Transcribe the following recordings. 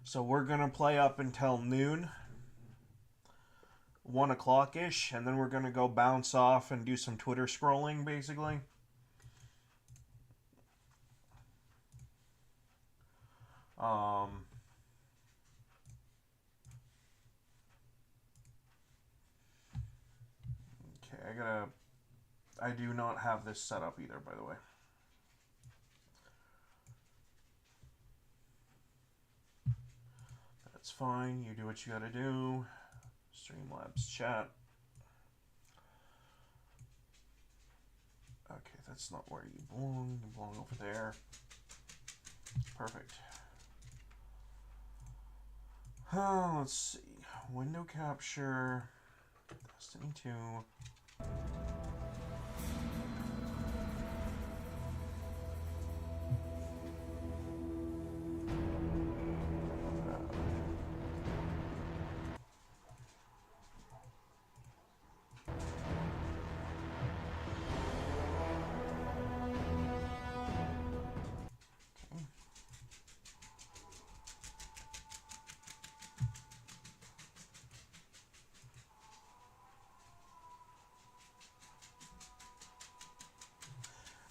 So we're going to play up until noon, 1 o'clock ish, and then we're going to go bounce off and do some Twitter scrolling, basically. Um, okay, I do not have this set up either, by the way. That's fine. You do what you gotta do. Streamlabs chat. Okay, that's not where you belong. You belong over there. Perfect. Let's see. Window capture. Destiny 2.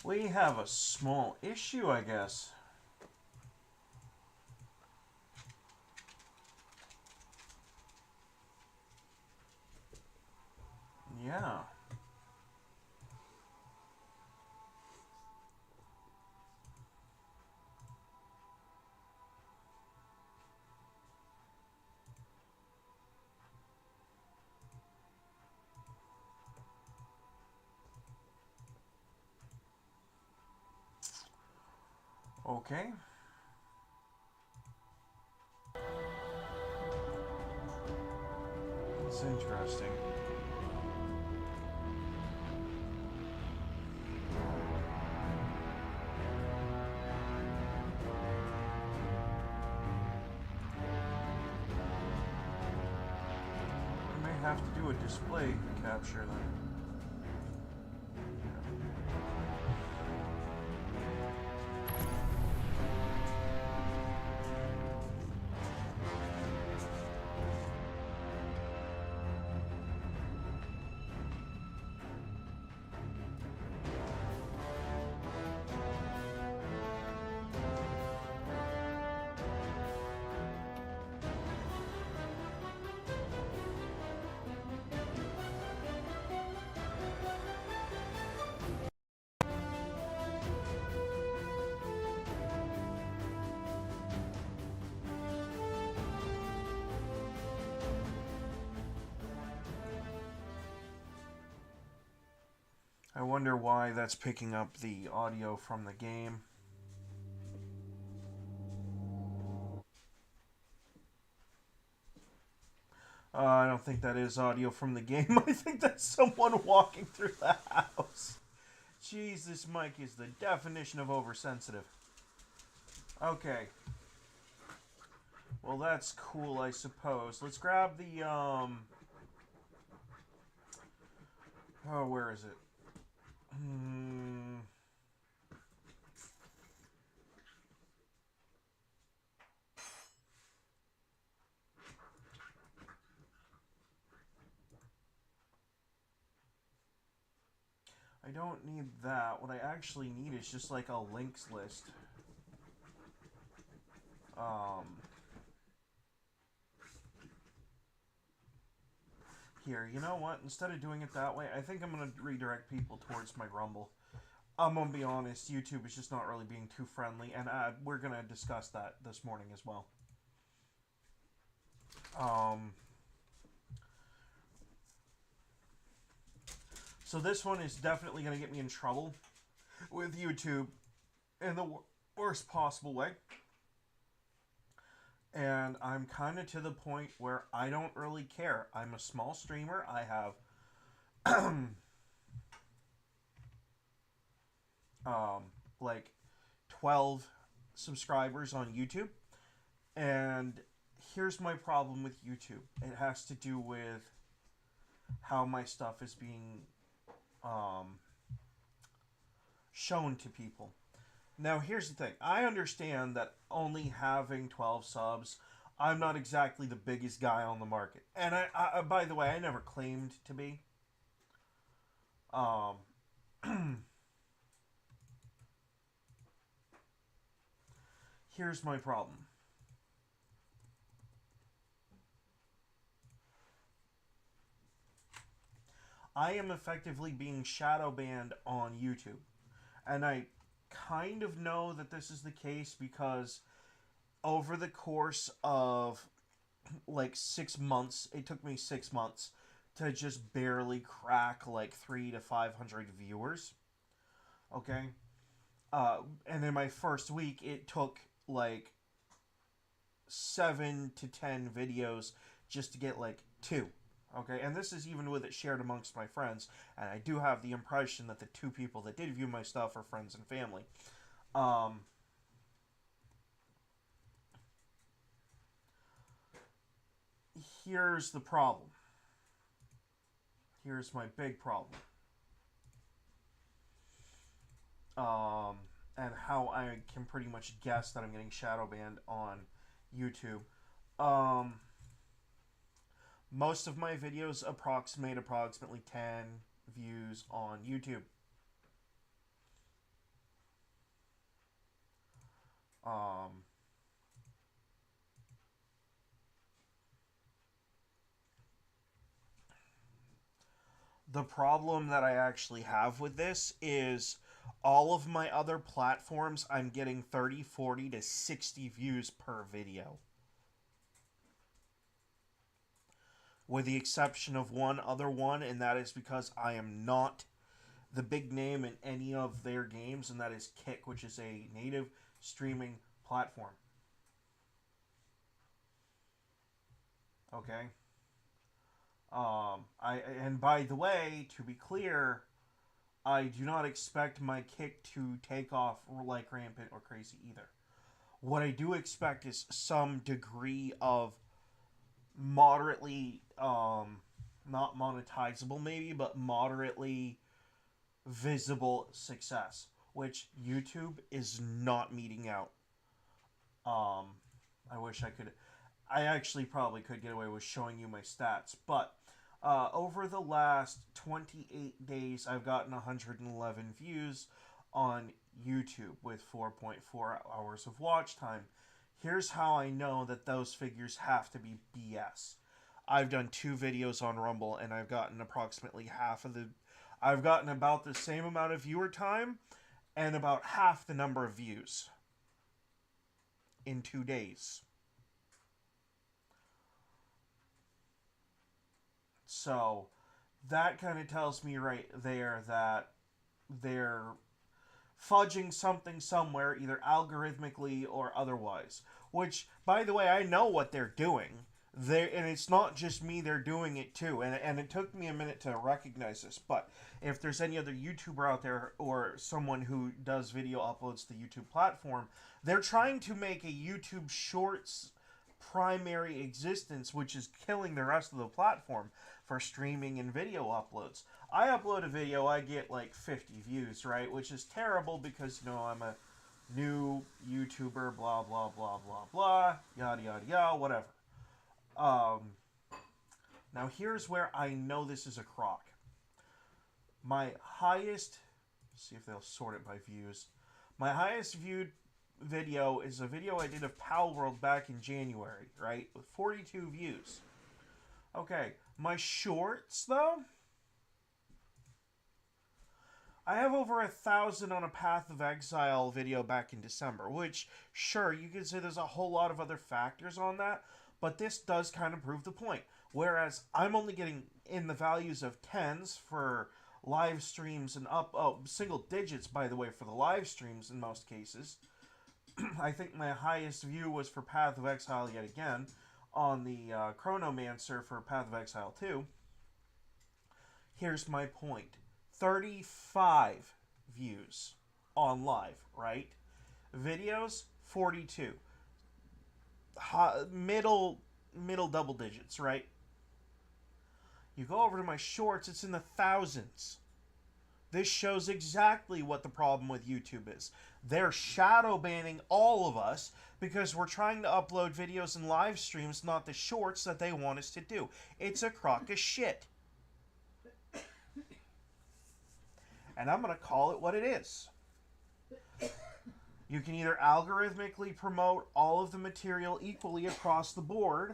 We have a small issue, I guess. Yeah. Okay. It's interesting. We may have to do a display capture then. I wonder why that's picking up the audio from the game. I don't think that is audio from the game. I think that's someone walking through the house. Jeez, this mic is the definition of oversensitive. Okay. Well, that's cool, I suppose. Let's grab the, Oh, where is it? I don't need that. What I actually need is just like a links list. Here, you know what? Instead of doing it that way, I think I'm going to redirect people towards my Rumble. I'm going to be honest, YouTube is just not really being too friendly, and we're going to discuss that this morning as well. So this one is definitely going to get me in trouble with YouTube in the worst possible way. And I'm kind of to the point where I don't really care. I'm a small streamer. I have like 12 subscribers on YouTube. And here's my problem with YouTube. It has to do with how my stuff is being shown to people. Now, here's the thing. I understand that only having 12 subs, I'm not exactly the biggest guy on the market. And by the way, I never claimed to be. Um, Here's my problem. I am effectively being shadow banned on YouTube. And I kind of know that this is the case because over the course of like 6 months, it took me 6 months to just barely crack like 300 to 500 viewers. Okay? And in my first week, it took like 7 to 10 videos just to get like 2. Okay, and this is even with it shared amongst my friends, and I do have the impression that the 2 people that did view my stuff are friends and family. Um, Here's the problem. Here's my big problem. Um, and how I can pretty much guess that I'm getting shadow banned on YouTube. Um, Most of my videos approximate approximately 10 views on YouTube. Um, the problem that I actually have with this is all of my other platforms, I'm getting 30, 40 to 60 views per video. With the exception of one other one, and that is because I am not the big name in any of their games, and that is Kick, which is a native streaming platform. Okay? And by the way, to be clear, I do not expect my Kick to take off like rampant or crazy either. What I do expect is some degree of moderately, not monetizable maybe, but moderately visible success, which YouTube is not meeting out. Um, I wish I could. I actually probably could get away with showing you my stats, but over the last 28 days, I've gotten 111 views on YouTube with 4.4 hours of watch time. Here's how I know that those figures have to be BS. I've done 2 videos on Rumble, and I've gotten approximately half of the. I've gotten about the same amount of viewer time and about half the number of views in 2 days. So that kind of tells me right there that they're fudging something somewhere, either algorithmically or otherwise. Which, by the way, I know what they're doing. And it's not just me, they're doing it too. And it took me a minute to recognize this. But if there's any other YouTuber out there or someone who does video uploads to the YouTube platform, they're trying to make a YouTube Shorts primary existence, which is killing the rest of the platform for streaming and video uploads. I upload a video, I get like 50 views, right? Which is terrible because, I'm a new YouTuber, blah, blah, blah, blah, blah, yada, yada, yada, whatever. Now here's where I know this is a crock. My highest, see if they'll sort it by views. My highest viewed video is a video I did of Palworld back in January, right? With 42 views. Okay, my shorts, though, I have over 1,000 on a Path of Exile video back in December, which, sure, you could say there's a whole lot of other factors on that, but this does kind of prove the point. Whereas I'm only getting in the values of tens for live streams and single digits, by the way, for the live streams in most cases. I think my highest view was for Path of Exile yet again on the Chronomancer for Path of Exile 2. Here's my point. 35 views on live, right? Videos, 42. Middle double digits, right? You go over to my shorts, it's in the thousands. This shows exactly what the problem with YouTube is. They're shadow banning all of us because we're trying to upload videos and live streams, not the shorts that they want us to do. It's a crock of shit. And I'm going to call it what it is. You can either algorithmically promote all of the material equally across the board,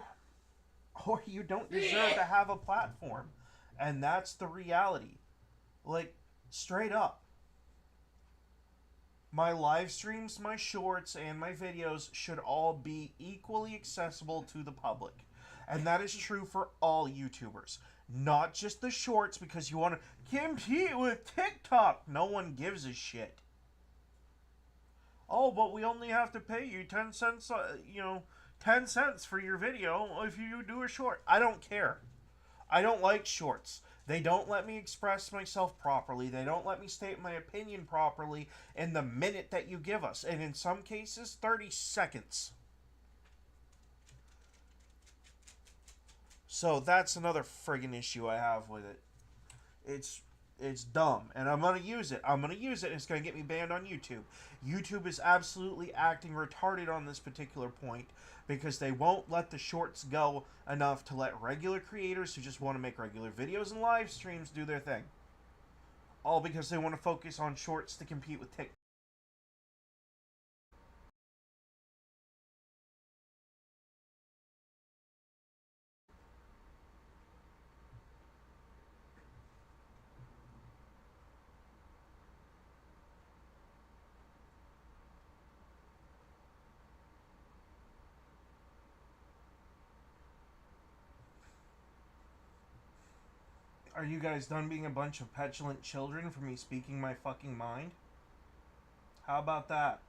or you don't deserve to have a platform. And that's the reality. Like, straight up. My live streams, my shorts, and my videos should all be equally accessible to the public. And that is true for all YouTubers. Not just the shorts because you want to compete with TikTok. No one gives a shit. Oh, but we only have to pay you 10 cents, 10 cents for your video if you do a short. I don't care. I don't like shorts. They don't let me express myself properly. They don't let me state my opinion properly in the minute that you give us. And in some cases, 30 seconds. So that's another friggin' issue I have with it. It's dumb, and I'm going to use it. I'm going to use it, and it's going to get me banned on YouTube. YouTube is absolutely acting retarded on this particular point because they won't let the shorts go enough to let regular creators who just want to make regular videos and live streams do their thing. All because they want to focus on shorts to compete with TikTok. Are you guys done being a bunch of petulant children for me speaking my fucking mind? How about that?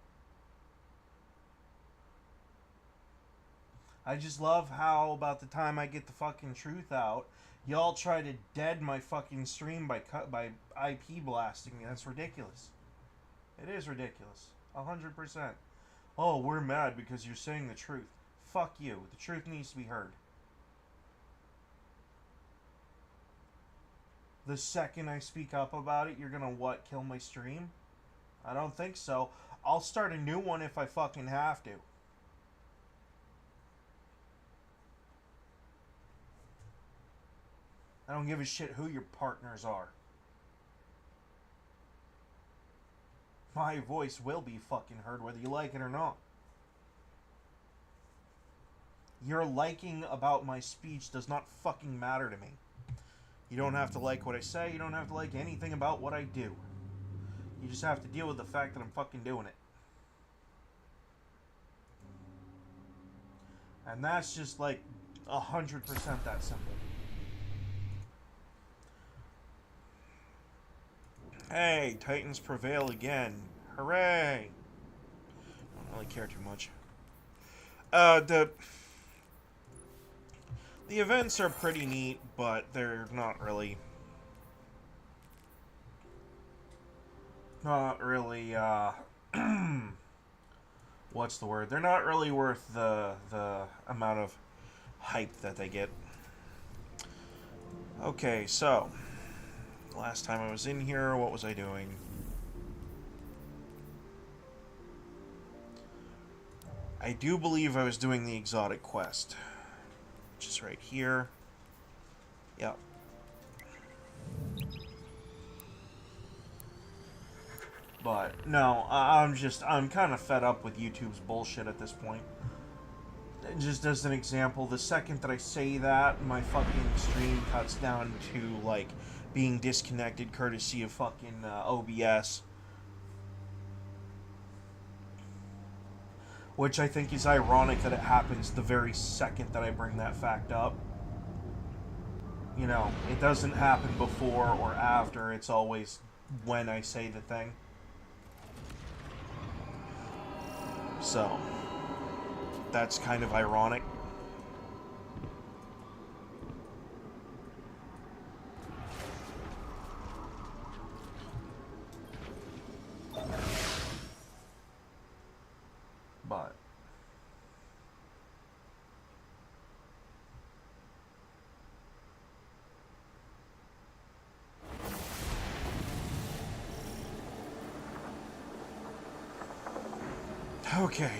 I just love how about the time I get the fucking truth out, y'all try to dead my fucking stream by IP blasting me. That's ridiculous. It is ridiculous. 100%. Oh, we're mad because you're saying the truth. Fuck you. The truth needs to be heard. The second I speak up about it, you're gonna what? Kill my stream? I don't think so. I'll start a new one if I fucking have to. I don't give a shit who your partners are. My voice will be fucking heard whether you like it or not. Your liking about my speech does not fucking matter to me. You don't have to like what I say. You don't have to like anything about what I do. You just have to deal with the fact that I'm fucking doing it. And that's just like 100% that simple. Hey, Titans prevail again. Hooray! I don't really care too much. The events are pretty neat, but they're not really... what's the word? They're not really worth the amount of hype that they get. Okay, so... last time I was in here, what was I doing? I do believe I was doing the exotic quest. Which is right here. Yep. But, no, I'm kind of fed up with YouTube's bullshit at this point. Just as an example, the second that I say that, my fucking stream cuts down to, like, being disconnected courtesy of fucking OBS. Which I think is ironic that it happens the very second that I bring that fact up. You know, it doesn't happen before or after, it's always when I say the thing. So, that's kind of ironic. But Okay.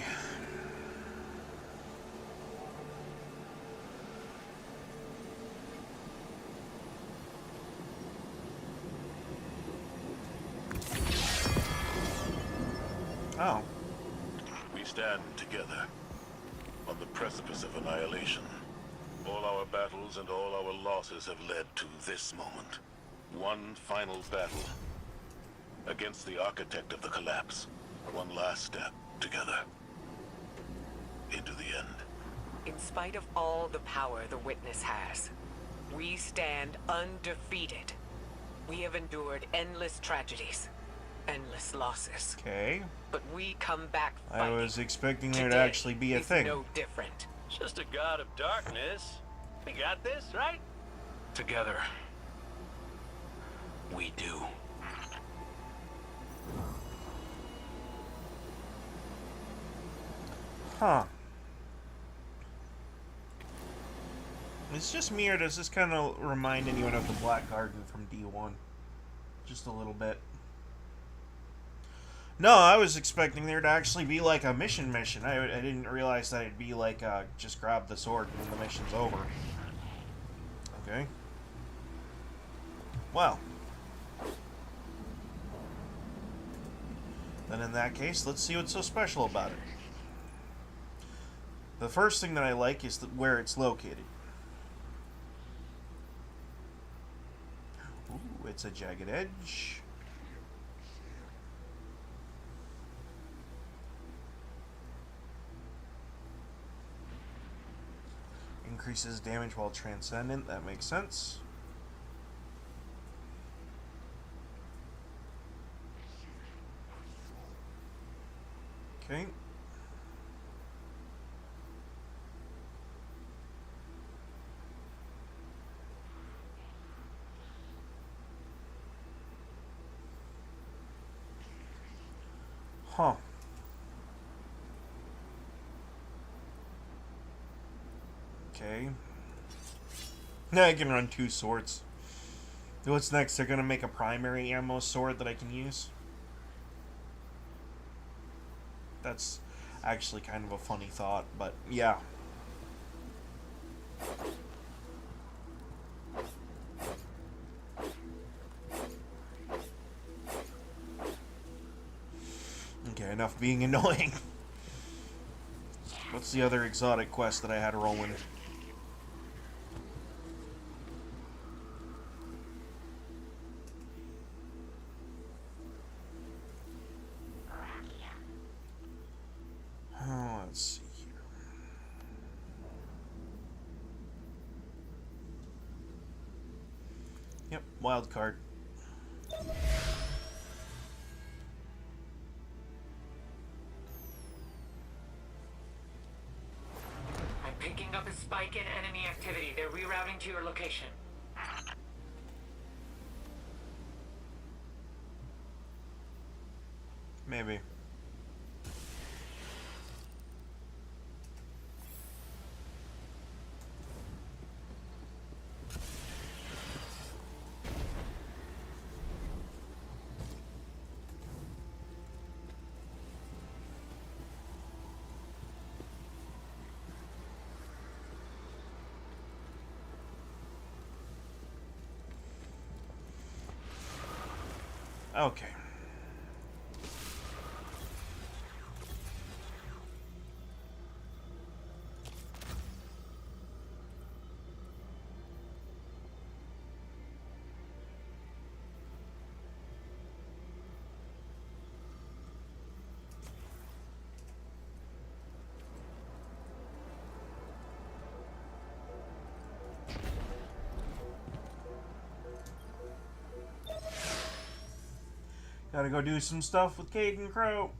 Oh. We stand together on the precipice of annihilation. All our battles and all our losses have led to this moment. One final battle against the architect of the collapse. One last step together into the end. In spite of all the power the Witness has, we stand undefeated. We have endured endless tragedies, endless losses. Okay. But we come back fighting. I was expecting there to Today actually be a is thing. no different. Just a god of darkness. We got this, right? Together, we do. Huh. It's just me, or does this kind of remind anyone of the Black Garden from D1? Just a little bit. No, I was expecting there to actually be like a mission. I didn't realize that it'd be like just grab the sword and the mission's over. Okay. Well. Then in that case, let's see what's so special about it. The first thing that I like is where it's located. Ooh, it's a jagged edge. Increases damage while transcendent. That makes sense. Okay. Huh. Okay. Now I can run 2 swords. What's next? They're gonna make a primary ammo sword that I can use? That's actually kind of a funny thought, but yeah. Okay, enough being annoying. What's the other exotic quest that I had rolling? Oh, let's see here. Yep, wild card. Picking up a spike in enemy activity. They're rerouting to your location. Maybe. Okay. Gotta go do some stuff with Caden Crow.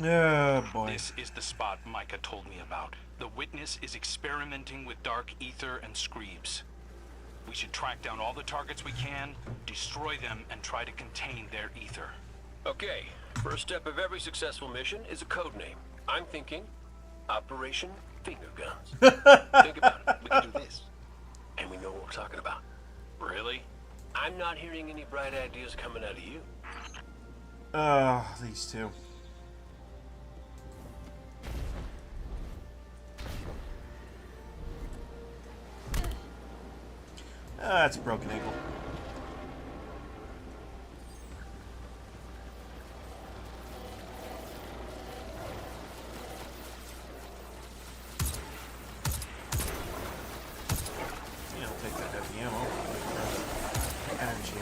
Oh, boy. This is the spot Micah told me about. The Witness is experimenting with dark ether and screebs. We should track down all the targets we can, destroy them, and try to contain their ether. Okay, first step of every successful mission is a code name. I'm thinking Operation Finger Guns. Think about it. We can do this. And we know what we're talking about. Really? I'm not hearing any bright ideas coming out of you. These two. That's a broken ankle. Yeah, I'll take that heavy ammo. Energy.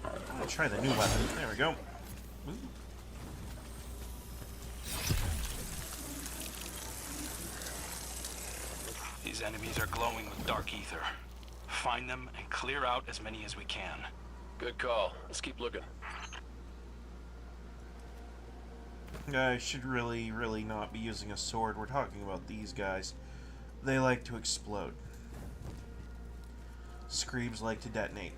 I'm gonna try the new weapon. There we go. Ooh. These enemies are glowing with dark ether. Find them and clear out as many as we can. Good call. Let's keep looking. I should really not be using a sword. We're talking about these guys. They like to explode. Screebs like to detonate.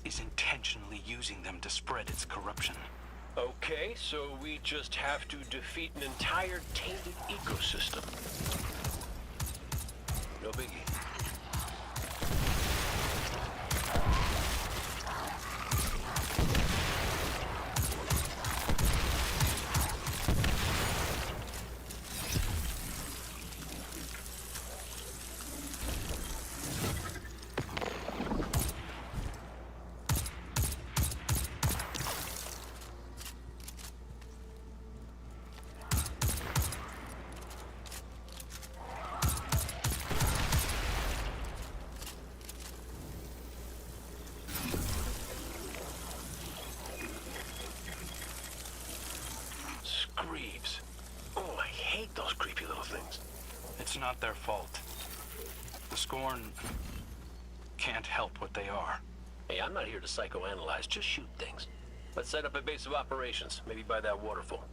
Is intentionally using them to spread its corruption. Okay, so we just have to defeat an entire tainted ecosystem. No biggie. Screeves. Oh, I hate those creepy little things. It's not their fault. The Scorn can't help what they are. Hey, I'm not here to psychoanalyze, just shoot things. Let's set up a base of operations, maybe by that waterfall.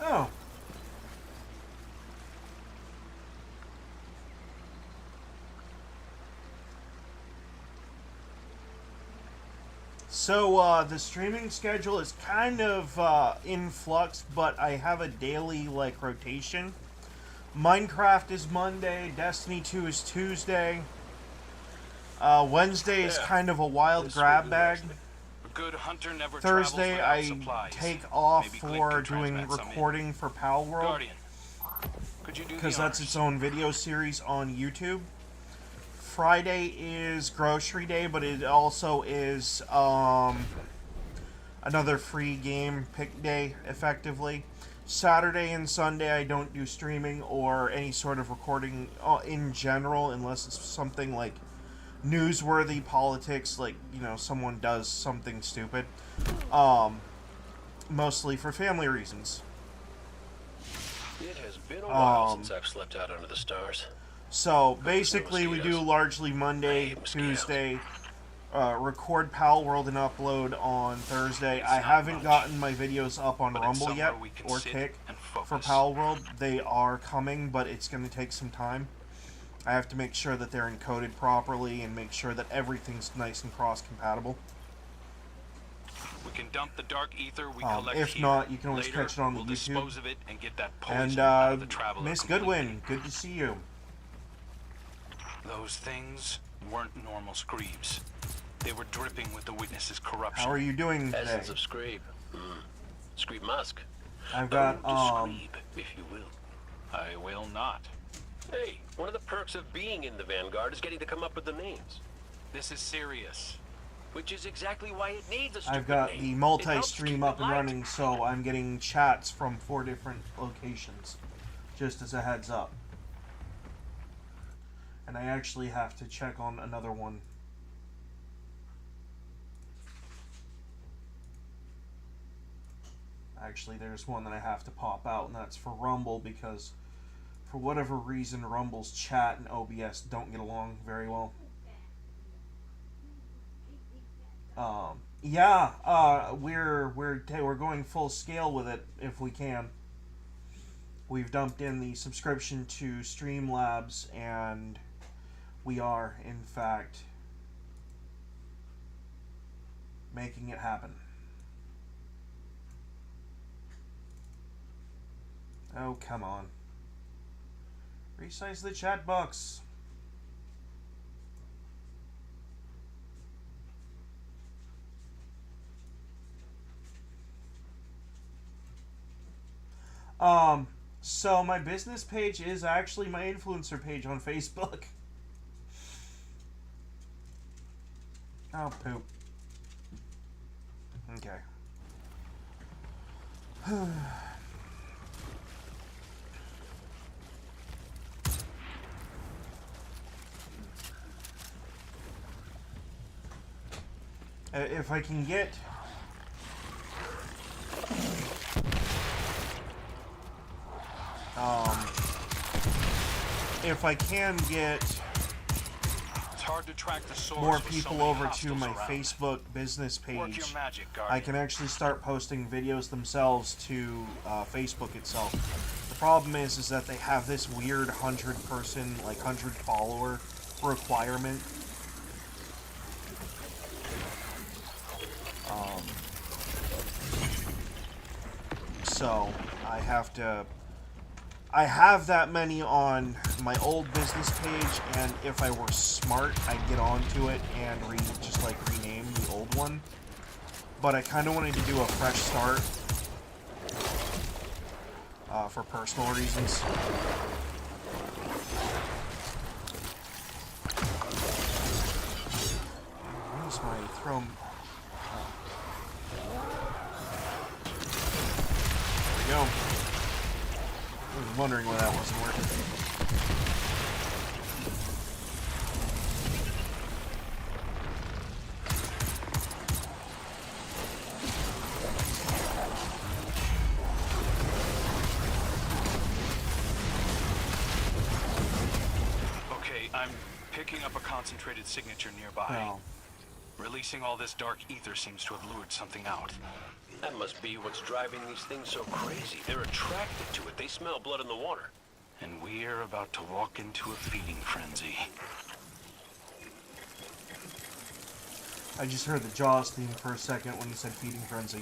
Oh. So, the streaming schedule is kind of in flux, but I have a daily, rotation. Minecraft is Monday, Destiny 2 is Tuesday. Wednesday is kind of a wild grab bag. A good hunter never Thursday, travels without I supplies. take off Maybe Clint for can doing transmit some in. recording for Pal World. Guardian, could you do Because the that's honors? its own video series on YouTube. Friday is grocery day, but it also is another free game pick day, effectively. Saturday and Sunday I don't do streaming or any sort of recording in general, unless it's something like newsworthy politics, like, you know, someone does something stupid. Mostly for family reasons. It has been a while since I've slept out under the stars. So basically we do largely Monday, Tuesday, record Pal World and upload on Thursday. I haven't gotten my videos up on Rumble yet, or Kick, for Pal World. They are coming, but it's going to take some time. I have to make sure that they're encoded properly and make sure that everything's nice and cross-compatible. We can dump the dark ether we collect if here. not, you can always Later, catch it on the we'll YouTube. dispose of it and get that poison And out of the traveler Miss completely. Goodwin, good to see you. Those things weren't normal screams. They were dripping with the witness's corruption. How are you doing today? Essence of Screeb. Screeb Musk. I've got, Screeb, if you will. I will not. Hey, one of the perks of being in the Vanguard is getting to come up with the names. This is serious. Which is exactly why it needs a stupid I've got name. the It helps multi-stream keep up it and light. running, so I'm getting chats from 4 different locations. Just as a heads up. And I actually have to check on another one. Actually, there's one that I have to pop out, and that's for Rumble, because for whatever reason, Rumble's chat and OBS don't get along very well. We're going full scale with it if we can. We've dumped in the subscription to Streamlabs, and we are, in fact, making it happen. Oh, come on. Resize the chat box. So my business page is actually my influencer page on Facebook. Oh, poop. Okay. If I can get... if I can get It's hard to track the source more with so people many over to hostiles my around. Facebook business Work page, your magic, I Guardian. can actually start posting videos themselves to Facebook itself. The problem is that they have this weird 100-person, like 100-follower requirement. So I have that many on my old business page, and if I were smart, I'd get onto it and just rename the old one. But I kind of wanted to do a fresh start for personal reasons. Where's my throw? There we go. I was wondering why that wasn't working. Okay, I'm picking up a concentrated signature nearby. Well, Releasing all this dark ether seems to have lured something out. That must be what's driving these things so crazy. They're attracted to it. They smell blood in the water. And we're about to walk into a feeding frenzy. I just heard the Jaws theme for a second when you said Feeding Frenzy.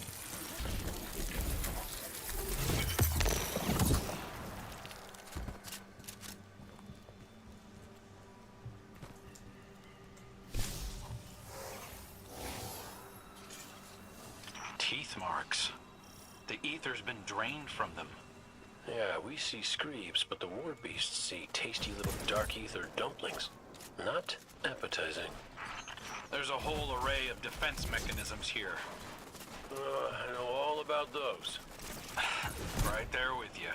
Teeth marks. The ether's been drained from them. Yeah, we see screeps, but the war beasts see tasty little dark ether dumplings. Not appetizing. There's a whole array of defense mechanisms here. I know all about those. Right there with you.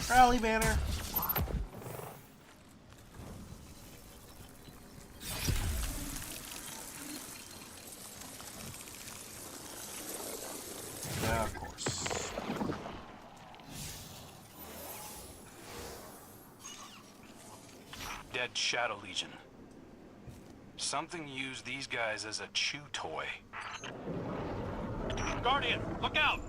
Rally banner. Yeah, of course. Dead Shadow Legion. Something used these guys as a chew toy. Guardian, look out!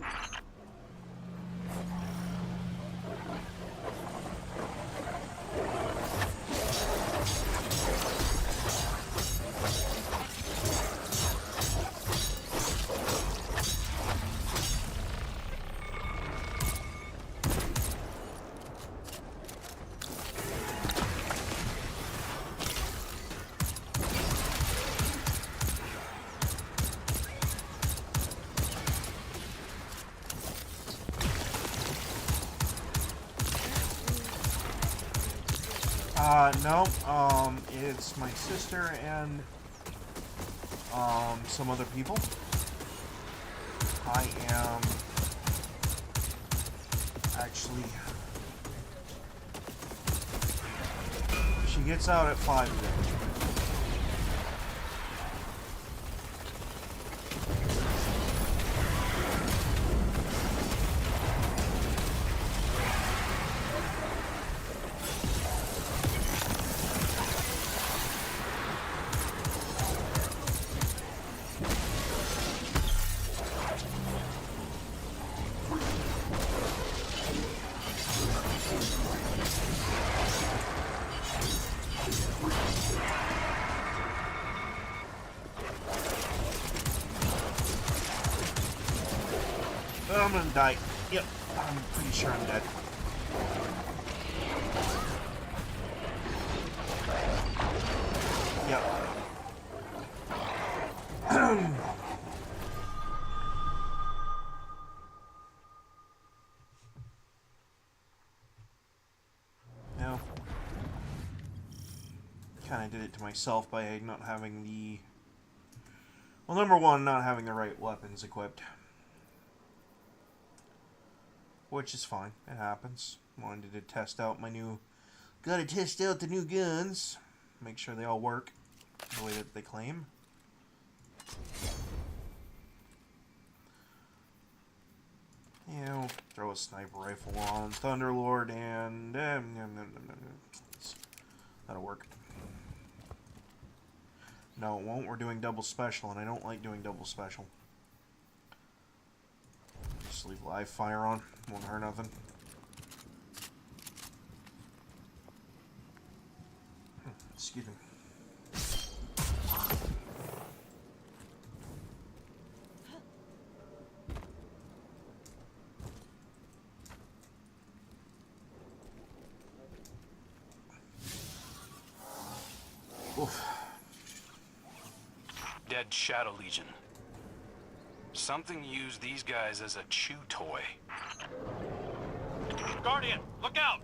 No, it's my sister and, some other people. I am actually, she gets out at 5 today. I'm gonna die. Yep, I'm pretty sure I'm dead. Yep. No. Kind of did it to myself by not having the... Well, number one, not having the right weapons equipped. Which is fine. It happens. Wanted to test out my new... Gotta test out the new guns. Make sure they all work the way that they claim. You know, throw a sniper rifle on Thunderlord and... that'll work. No, it won't. We're doing double special, and I don't like doing double special. Just leave live fire on. Won't hurt nothing. Excuse me. Oof. Dead Shadow Legion. Something used these guys as a chew toy. Guardian, look out!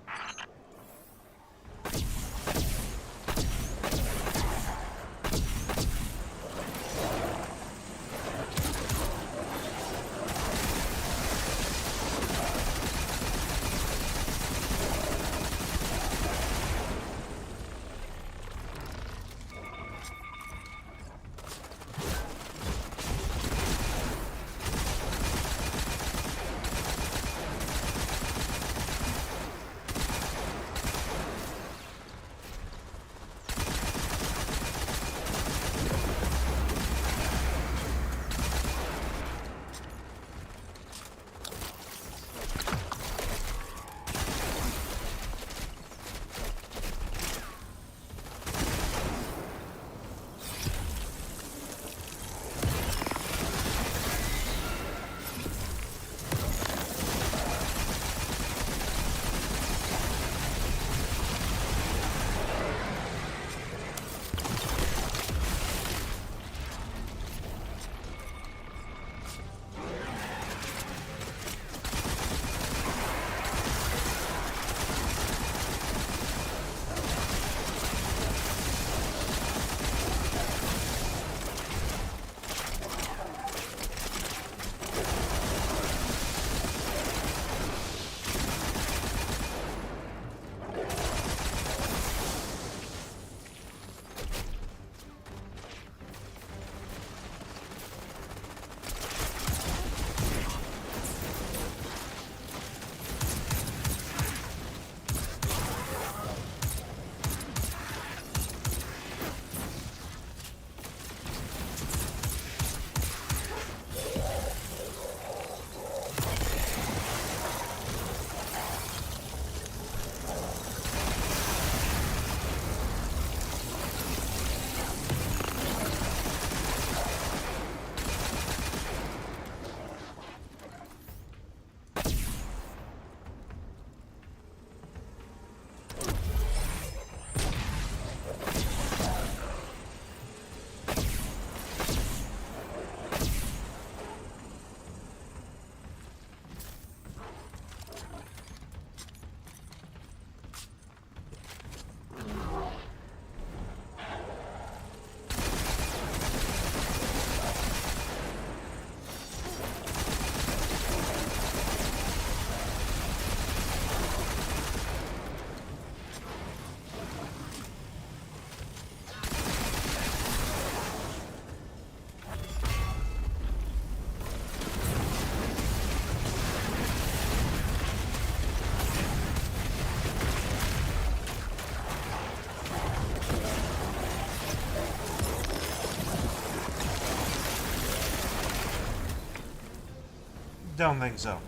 Don't think so.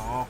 Oh.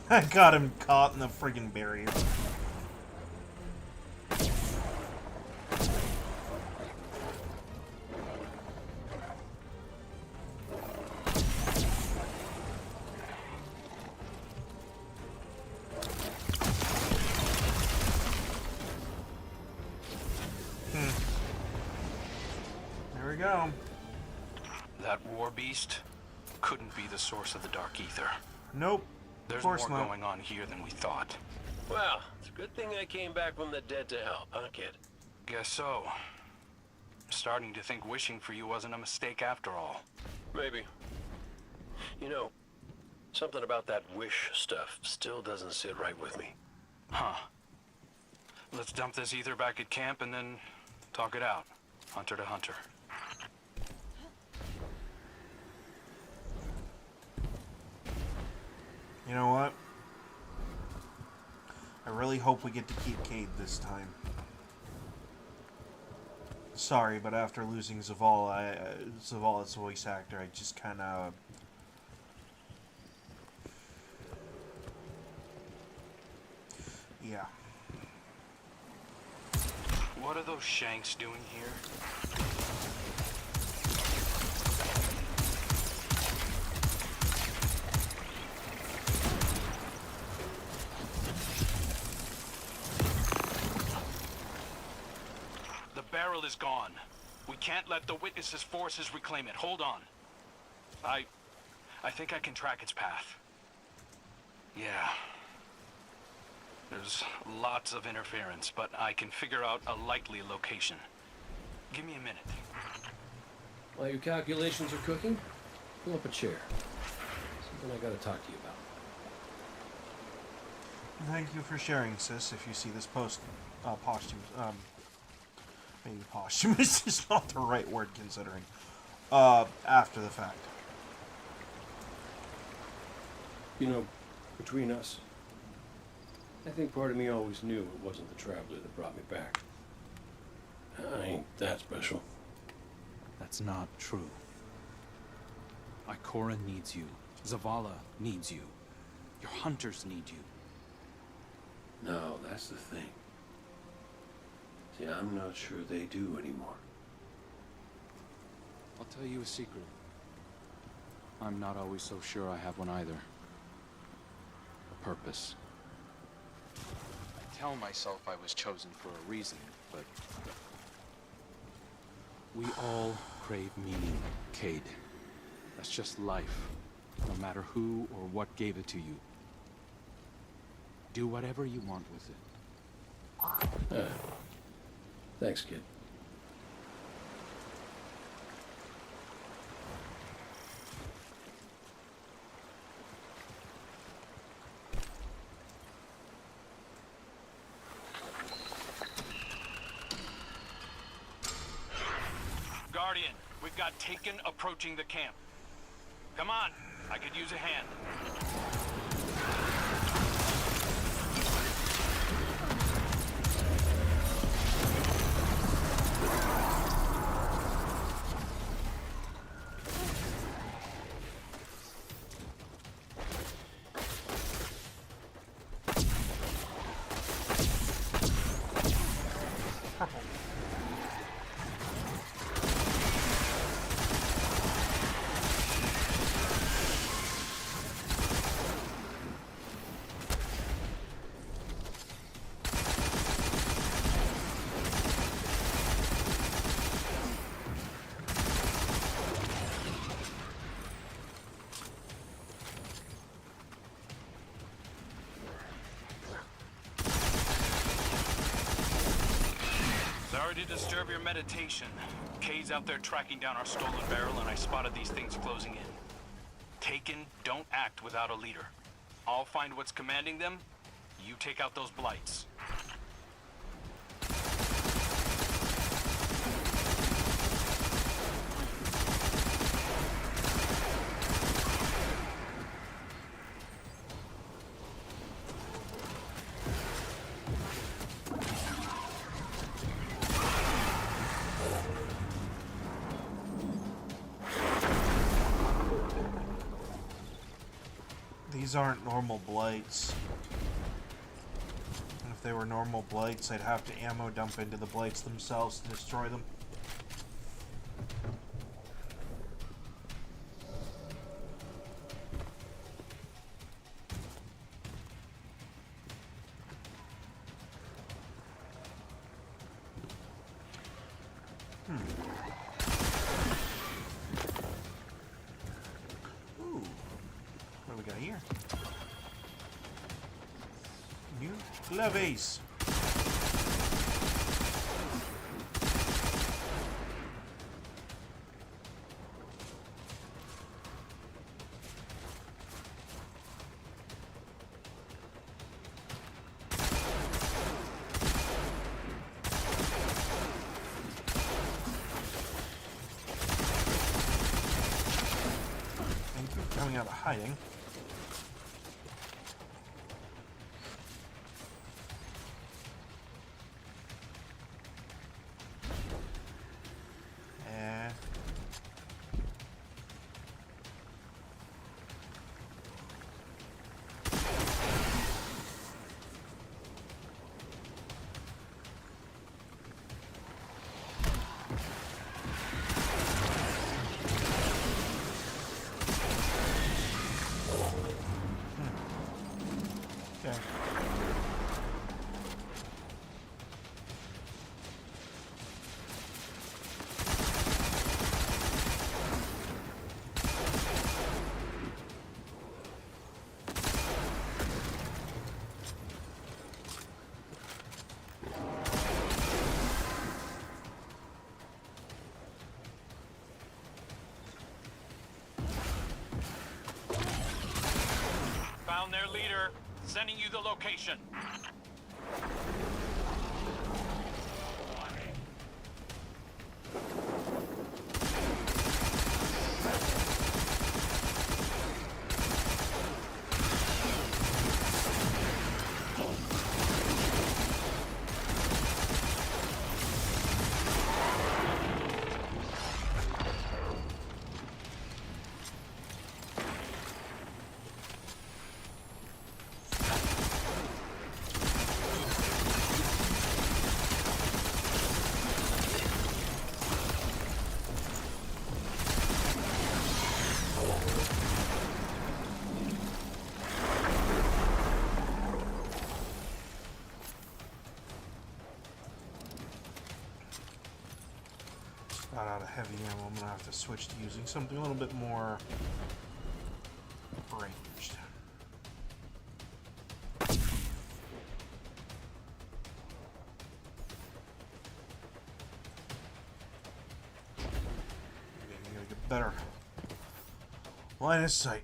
I got him caught in the friggin' barrier. There we go. That war beast couldn't be the source of the Dark Ether. Nope. There's Of course more not. going on here than we thought. Well, it's a good thing I came back from the dead to help, huh, kid? Guess so. Starting to think wishing for you wasn't a mistake after all. Maybe. You know, something about that wish stuff still doesn't sit right with me. Huh. Let's dump this ether back at camp and then talk it out. Hunter to hunter. You know what? I really hope we get to keep Cade this time. Sorry, but after losing Zavala, Zavala's voice actor, I just kind of... Yeah. What are those Shanks doing here? The barrel is gone. We can't let the Witness's forces reclaim it. Hold on. I think I can track its path. Yeah. There's lots of interference, but I can figure out a likely location. Give me a minute. While your calculations are cooking, pull up a chair. Something I gotta talk to you about. Thank you for sharing, sis. If you see this post, posthumous, maybe posthumous is not the right word considering, after the fact. You know, between us, I think part of me always knew it wasn't the Traveler that brought me back. I ain't that special. That's not true. Ikora needs you. Zavala needs you. Your hunters need you. No, that's the thing. See, I'm not sure they do anymore. I'll tell you a secret. I'm not always so sure I have one either. A purpose. I tell myself I was chosen for a reason, but... we all crave meaning, Cade. That's just life, no matter who or what gave it to you. Do whatever you want with it. Thanks, kid. Guardian, we've got Taken approaching the camp. Come on, I could use a hand. Sorry to disturb your meditation. Kay's out there tracking down our stolen barrel, and I spotted these things closing in. Taken don't act without a leader. I'll find what's commanding them. You take out those blights. These aren't normal blights. If they were normal blights, I'd have to ammo dump into the blights themselves to destroy them. Ooh. What do we got here? New levies. Thank you for coming out of hiding. Okay. Found their leader. Sending you the location. Not out of heavy ammo. I'm gonna have to switch to using something a little bit more ranged. Okay, I gotta get better line of sight.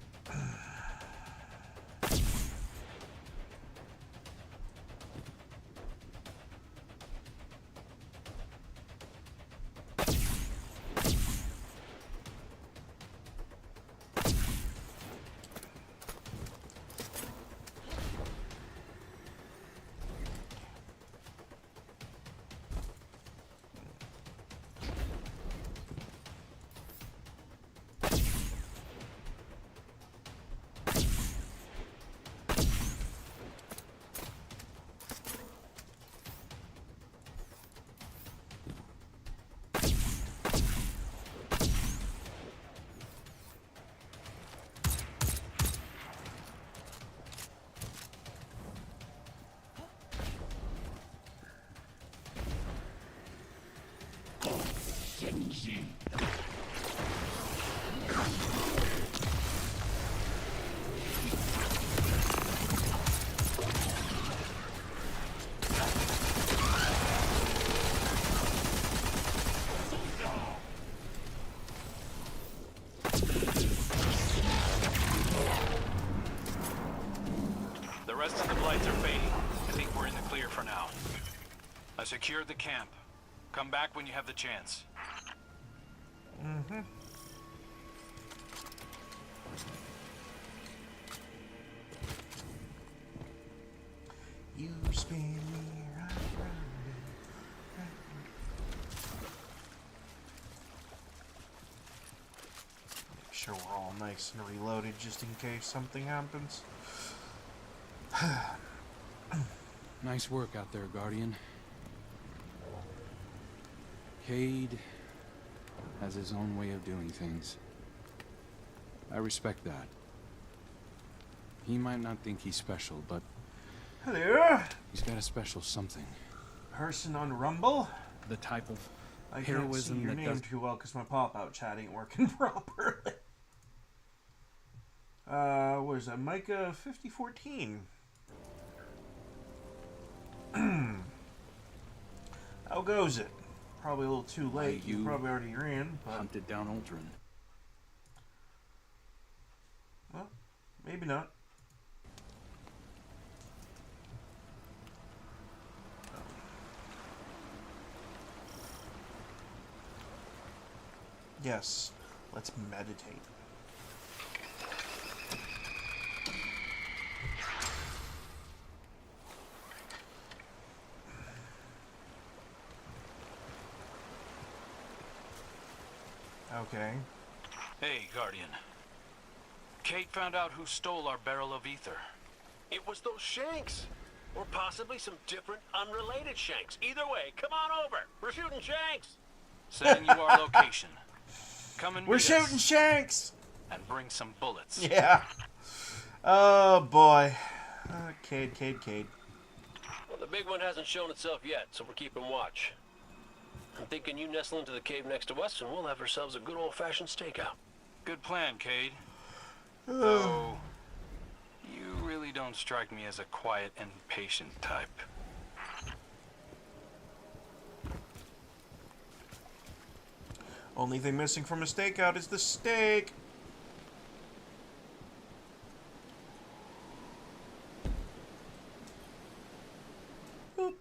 I secured the camp. Come back when you have the chance. Mm-hmm. You spin me right round and round. Make sure we're all nice and reloaded just in case something happens. Nice work out there, Guardian. Cade has his own way of doing things. I respect that. He might not think he's special, but Hello, he's got a special something. person on Rumble. The type of I can't see heroism your that name does... too well because my pop-out chat ain't working properly. What is that? Micah 5014. How goes it? Probably a little too late. You you probably already ran, but hunted down Uldren. well, maybe not. Yes, let's meditate. Okay. Hey, Guardian. Kate found out who stole our barrel of ether. It was those Shanks. Or possibly some different, unrelated Shanks. Either way, come on over. We're shooting Shanks. Sending you our location. Come and We're meet shooting us Shanks! and bring some bullets. Yeah. Oh boy. Cade. Well, the big one hasn't shown itself yet, so we're keeping watch. I'm thinking you nestle into the cave next to us, and we'll have ourselves a good old-fashioned stakeout. Good plan, Cade. Though, you really don't strike me as a quiet and patient type. Only thing missing from a stakeout is the steak. Boop.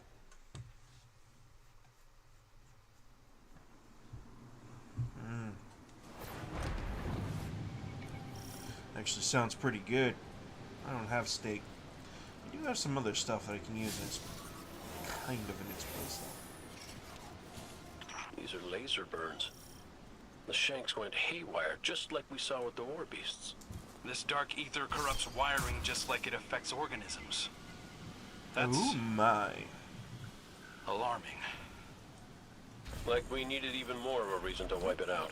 Actually sounds pretty good. I don't have steak. I do have some other stuff that I can use as kind of in its place though. These are laser burns. The Shanks went haywire, just like we saw with the war beasts. This dark ether corrupts wiring just like it affects organisms. That's Ooh my. alarming. Like we needed even more of a reason to wipe it out.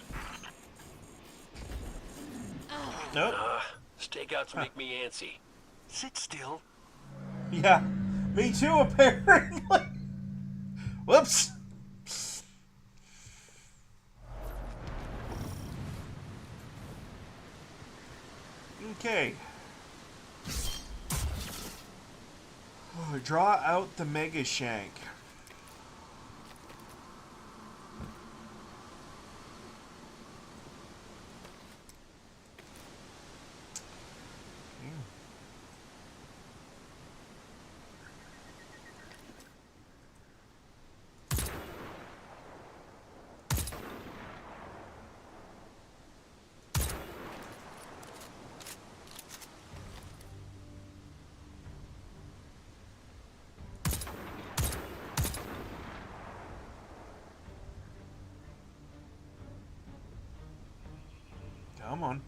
Nope. Stakeouts make me antsy. Sit still. Yeah, me too, apparently. Whoops. Okay. Draw out the Mega Shank. Come on.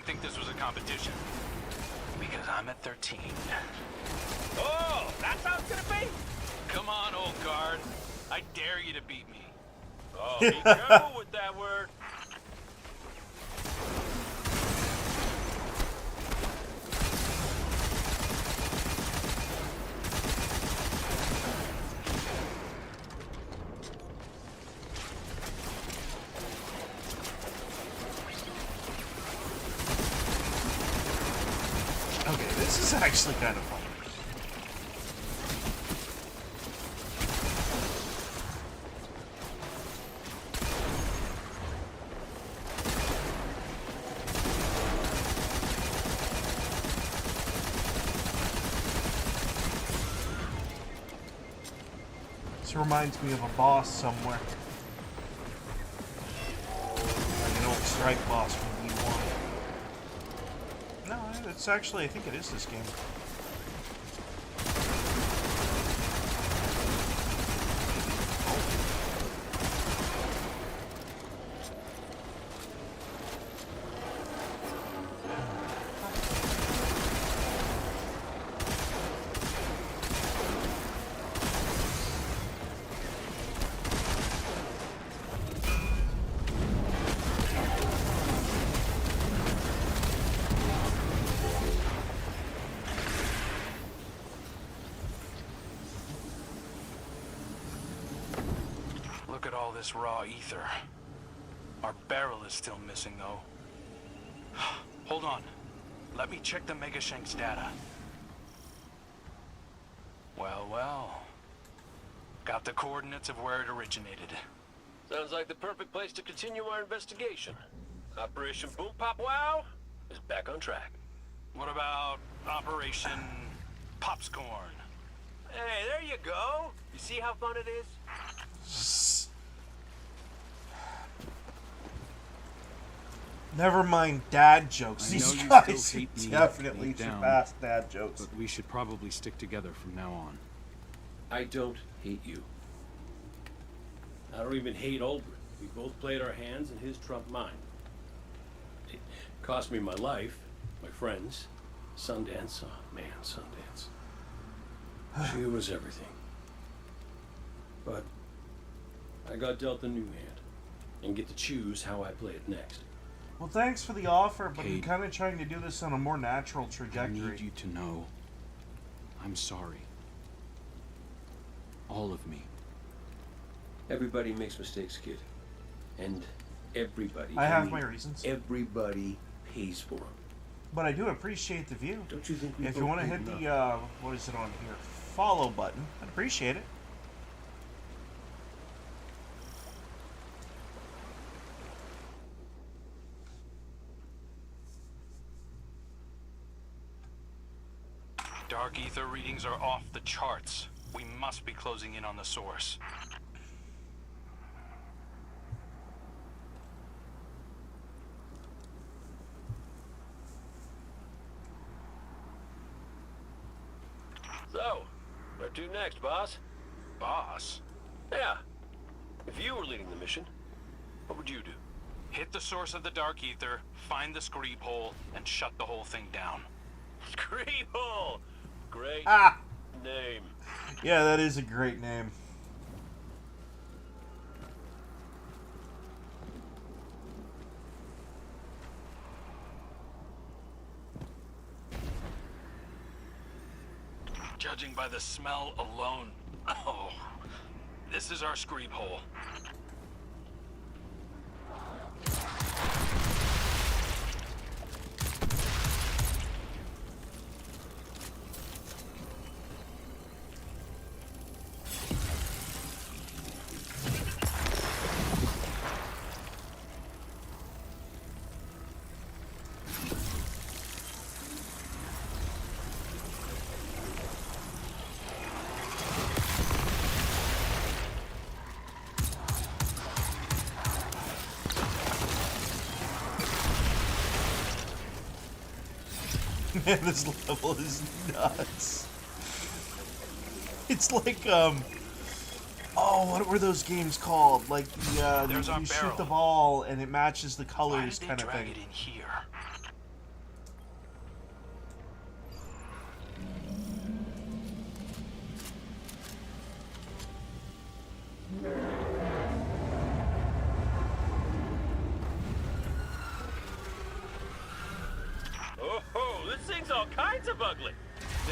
didn't think this was a competition. Because I'm at 13. Oh, that's how it's gonna be? Come on, old guard. I dare you to beat me. Oh, be careful with that word. Okay, this is actually kind of fun. This reminds me of a boss somewhere. Like an old strike boss from V1. No, it's actually, I think it is this game. Look at all this raw ether. Our barrel is still missing, though. Hold on. Let me check the Megashank's data. Well, well. Got the coordinates of where it originated. Sounds like the perfect place to continue our investigation. Operation Boom Pop Wow is back on track. What about Operation Popscorn? Hey, there you go. You see how fun it is? Never mind dad jokes. I know These you guys still hate me definitely deep down, surpass dad jokes. But we should probably stick together from now on. I don't hate you. I don't even hate Aldrin. We both played our hands and his trumped mine. It cost me my life, my friends, Sundance. Oh man, Sundance. She was everything. But I got dealt a new hand and get to choose how I play it next. Well, thanks for the offer, but I'm Cade, kind of trying to do this on a more natural I trajectory. need you to know I'm sorry. All of me. Everybody makes mistakes, kid. And everybody. I have mean my reasons. Everybody pays for them. But I do appreciate the view. Don't you think we If you both want to paid hit enough? the, what is it on here? Follow button. I'd appreciate it. Dark ether readings are off the charts. We must be closing in on the source. So, where to next, boss? Boss? Yeah. If you were leading the mission, what would you do? Hit the source of the dark ether, find the screep hole, and shut the whole thing down. Scream hole! Great Ah! name. Yeah, that is a great name. Judging by the smell alone, oh, this is our screep hole. Man, this level is nuts. It's like, oh, what were those games called? Like There's our you shoot barrel. the ball and it matches the Why colors did they kind of drag thing. it in here?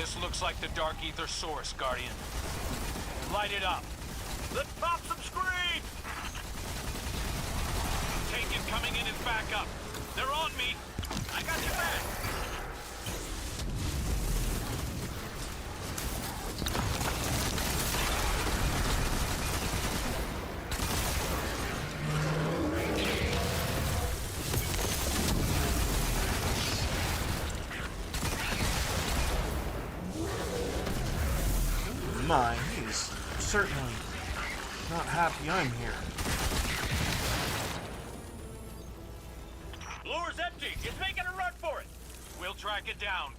This looks like the Dark Ether source, Guardian. Light it up. Let's pop some screen! Taken coming in as backup. They're on me. I got your back. My, he is certainly not happy I'm here. Lure's empty. It's making a run for it. We'll track it down.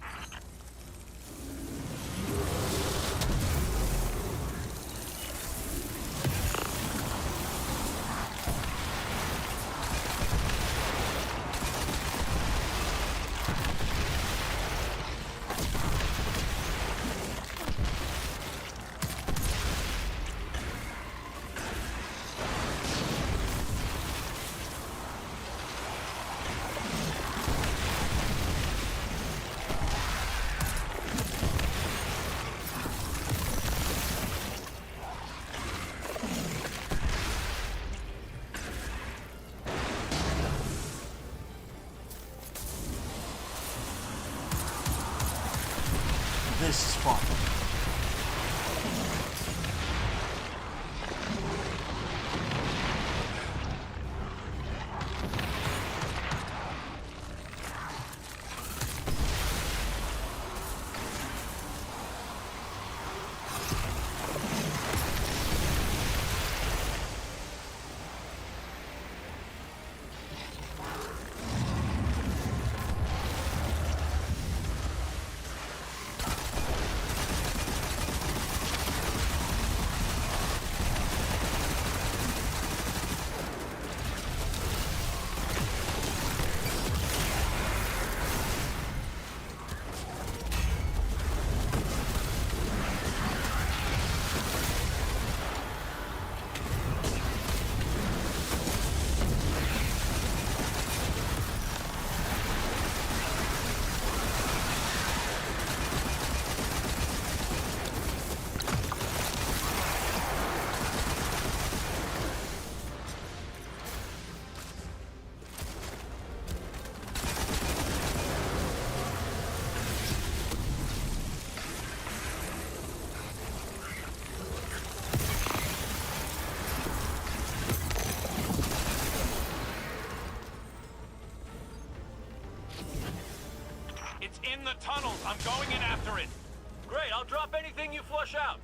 This is fun. It's in the tunnels. I'm going in after it. Great, I'll drop anything you flush out.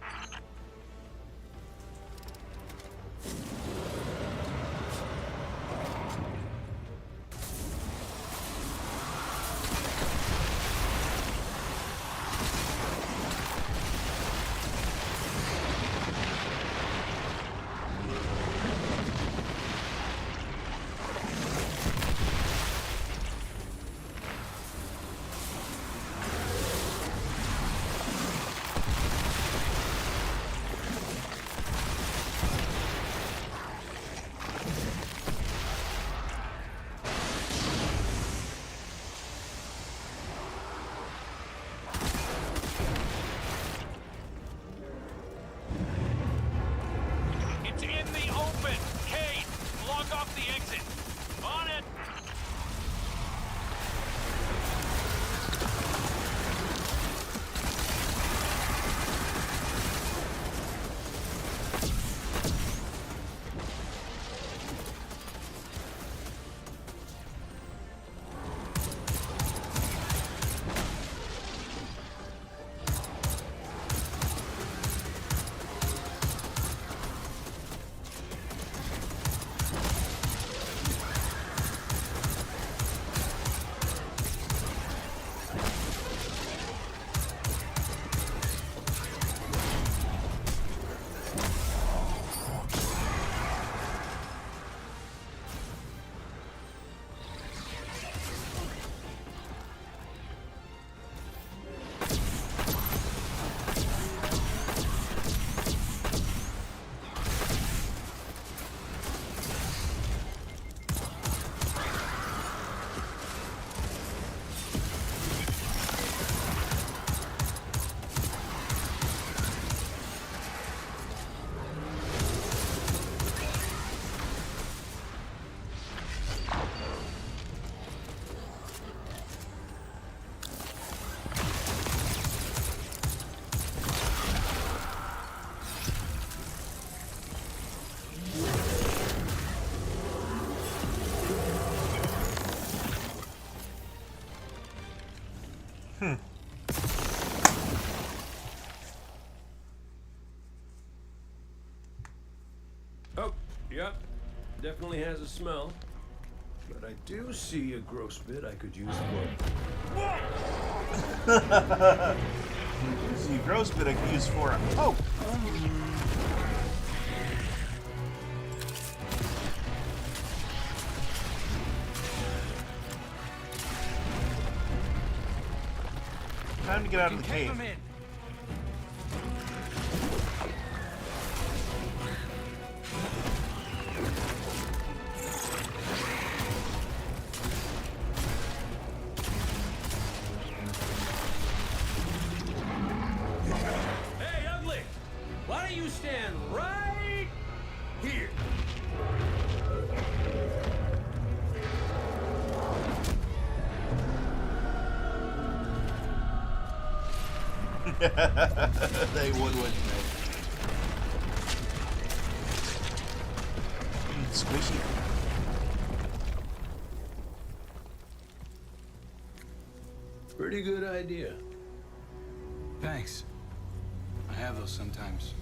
Yep, definitely has a smell. But I do see a gross bit I could use for. See a gross bit I could use for it. Oh! Time to get out of the cave. Hey, ugly! Why don't you stand right here? They would, wouldn't they? Squishy. Pretty good idea. Thanks. I have those sometimes.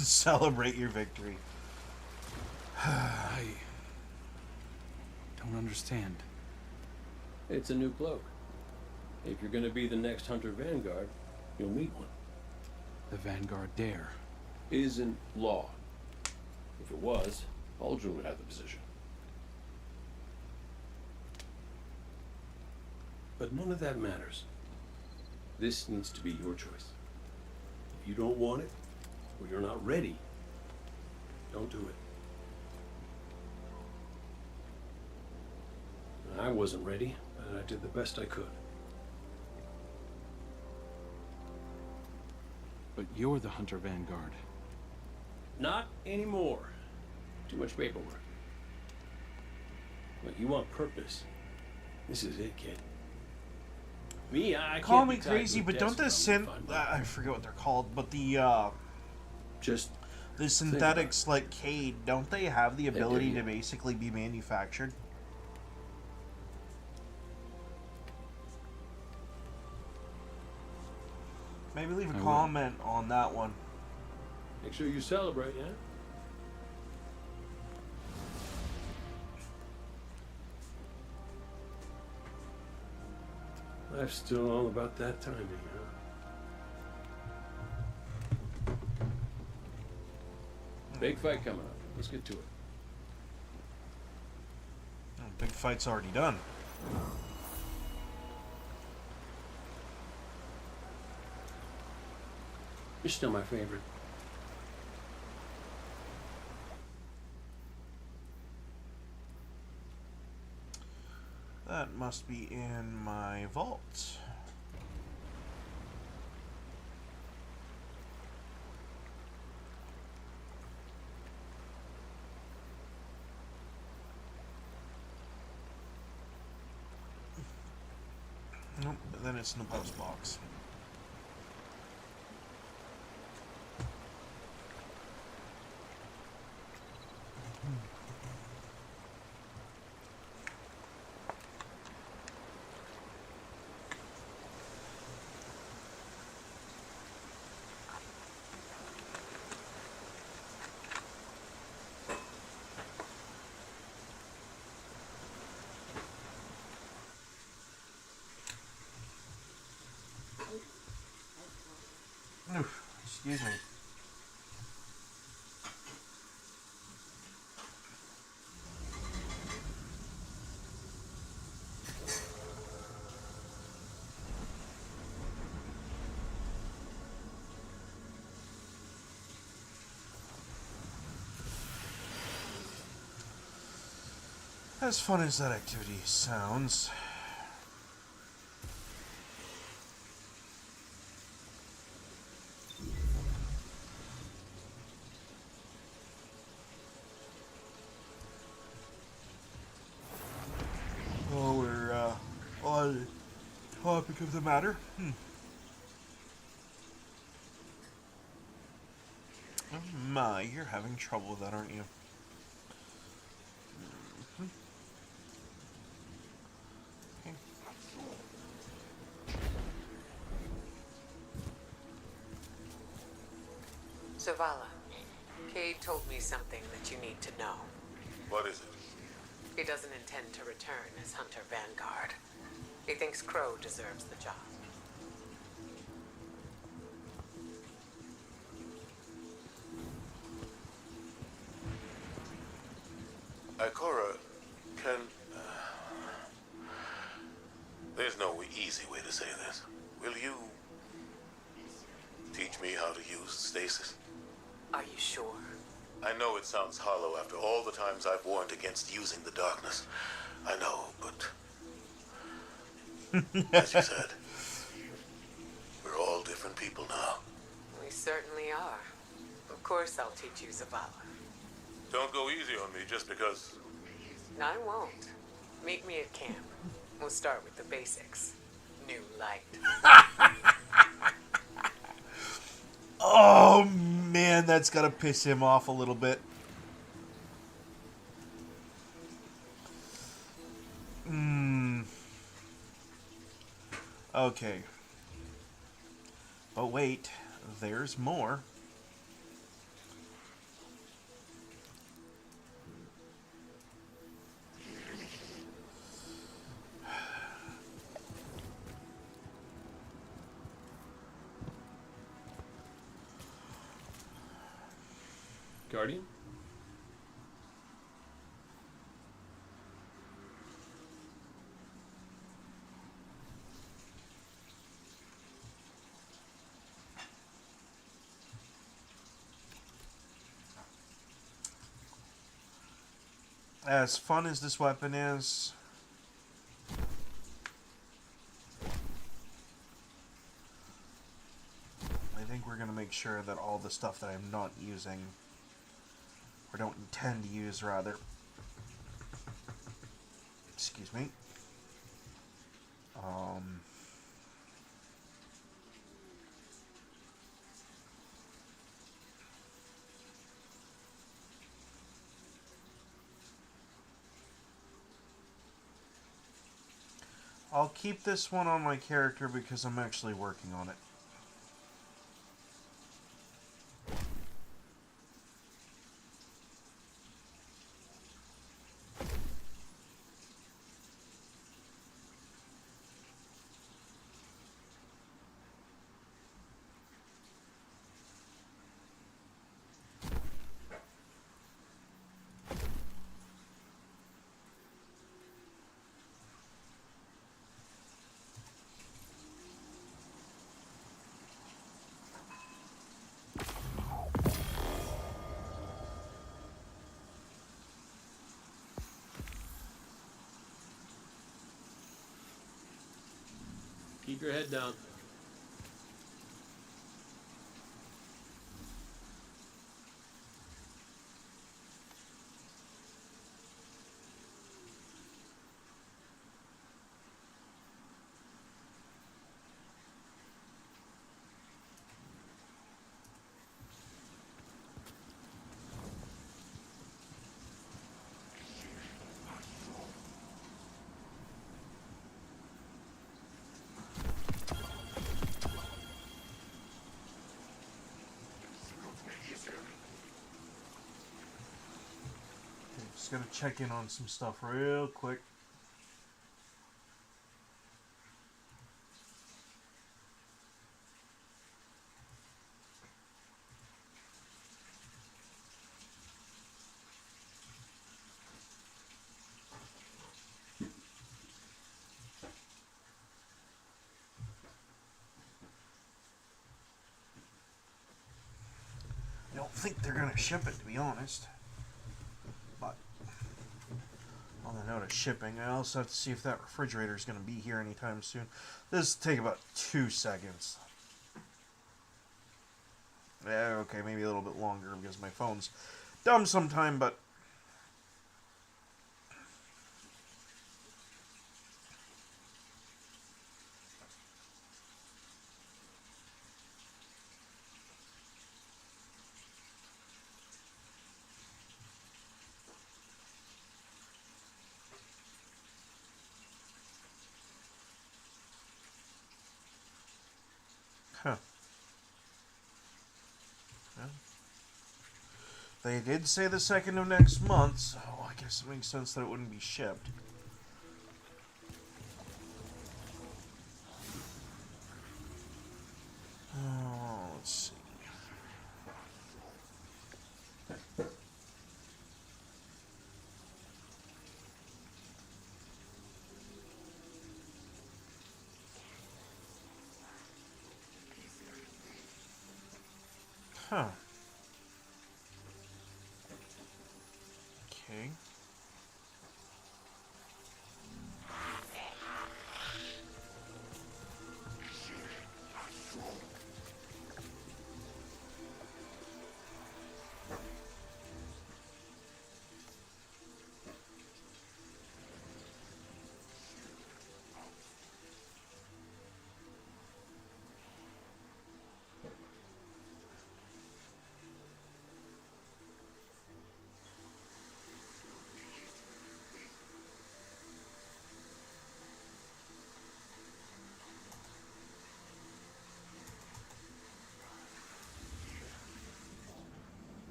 Celebrate your victory. I don't understand. It's a new cloak. If you're gonna be the next Hunter Vanguard, you'll need one. The Vanguard dare. Isn't law. If it was, Aldrin would have the position. But none of that matters. This needs to be your choice. If you don't want it, or you're not ready, don't do it. I wasn't ready, but I did the best I could. But you're the Hunter Vanguard. Not anymore. Too much paperwork. But you want purpose. This is it, kid. Me, I Call can't me be tied crazy, to a but don't desk the if I'm gonna find my- I forget what they're called, but the Just synthetics like Cade, don't they have the ability do. to basically be manufactured? Maybe leave a I will. comment on that one. make sure you celebrate, yeah? Life's still all about that timing, huh? Big fight coming up. Let's get to it. Oh, big fight's already done. You're still my favorite. That must be in my vault. Nope, then it's in the post box. Oof, excuse me. As fun as that activity sounds. Oh, we're topic of the matter. Oh my, you're having trouble with that, aren't you? Okay. Zavala, Cade told me something that you need to know. What is it? He doesn't intend to return as Hunter Vanguard. He thinks Crow deserves the job. Ikora, can... There's no easy way to say this. Will you teach me how to use stasis? Are you sure? I know it sounds hollow after all the times I've warned against using the darkness. I know, but... as you said, we're all different people now. We certainly are. Of course I'll teach you Zavala. Don't go easy on me just because... I won't. Meet me at camp. We'll start with the basics. New light. Oh man, that's gotta piss him off a little bit. Okay. But wait, there's more. Guardian? As fun as this weapon is, I think we're going to make sure that all the stuff that I'm not using, or don't intend to use rather, excuse me, I'll keep this one on my character because I'm actually working on it. Keep your head down. Just gotta check in on some stuff real quick. I don't think they're gonna ship it, to be honest. But on the note of shipping, I also have to see if that refrigerator is going to be here anytime soon. This will take about 2 seconds. Yeah, okay, maybe a little bit longer because my phone's dumb sometime, but They did say the 2nd of next month, so I guess it makes sense that it wouldn't be shipped. Let's see. Huh. Okay.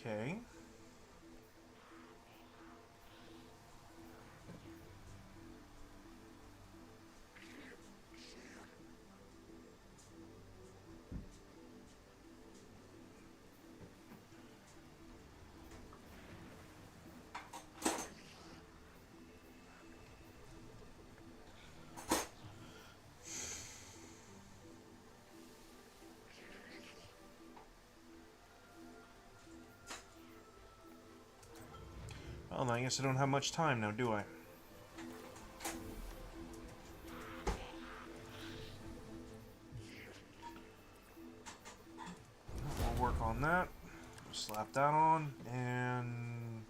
Okay. Well, I guess I don't have much time now, do I? I'll work on that. Slap that on, and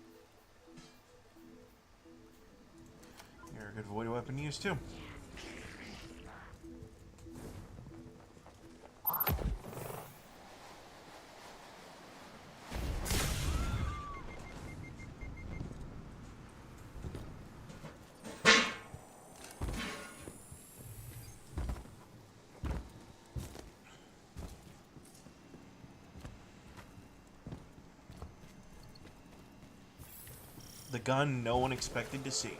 you're a good void weapon to use too. The gun no one expected to see.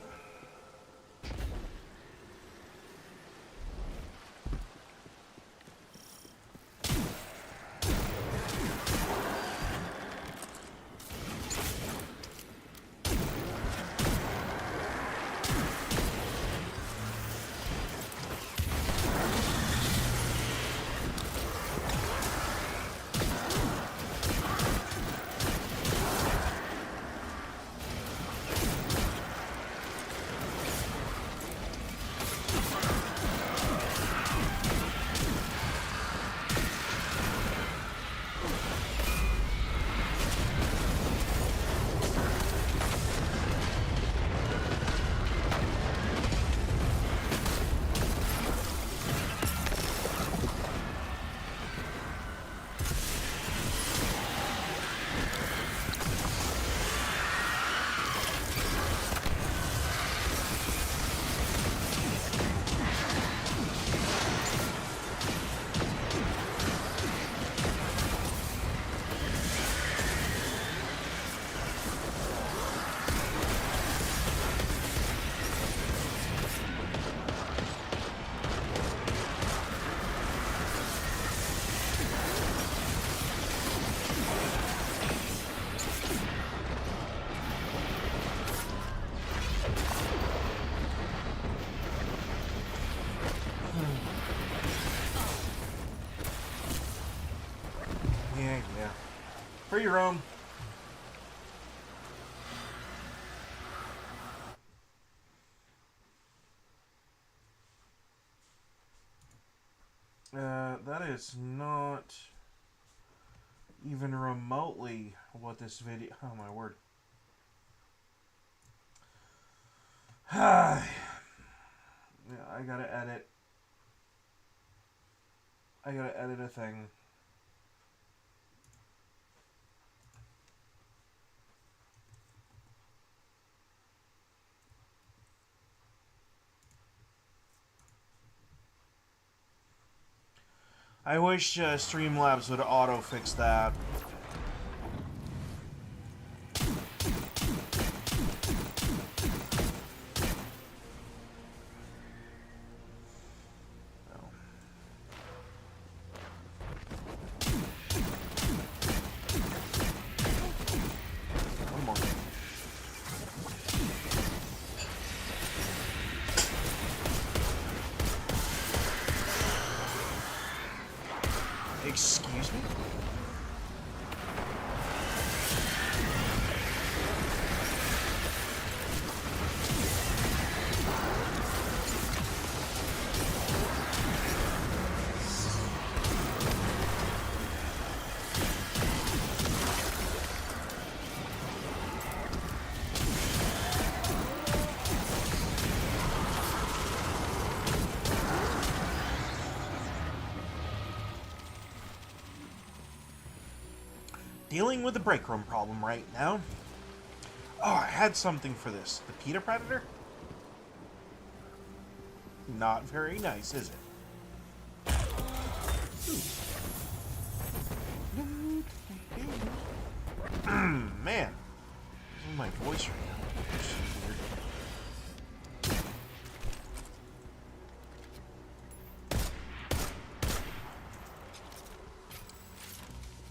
Free roam. That is not even remotely what this video... Oh, my word. Yeah, I gotta edit. I gotta edit a thing. I wish Streamlabs would auto-fix that. One more. Excuse me? Dealing with the break room problem right now. Oh, I had something for this. The PETA Predator? Not very nice, is it? Man. This is my voice right now. This is weird.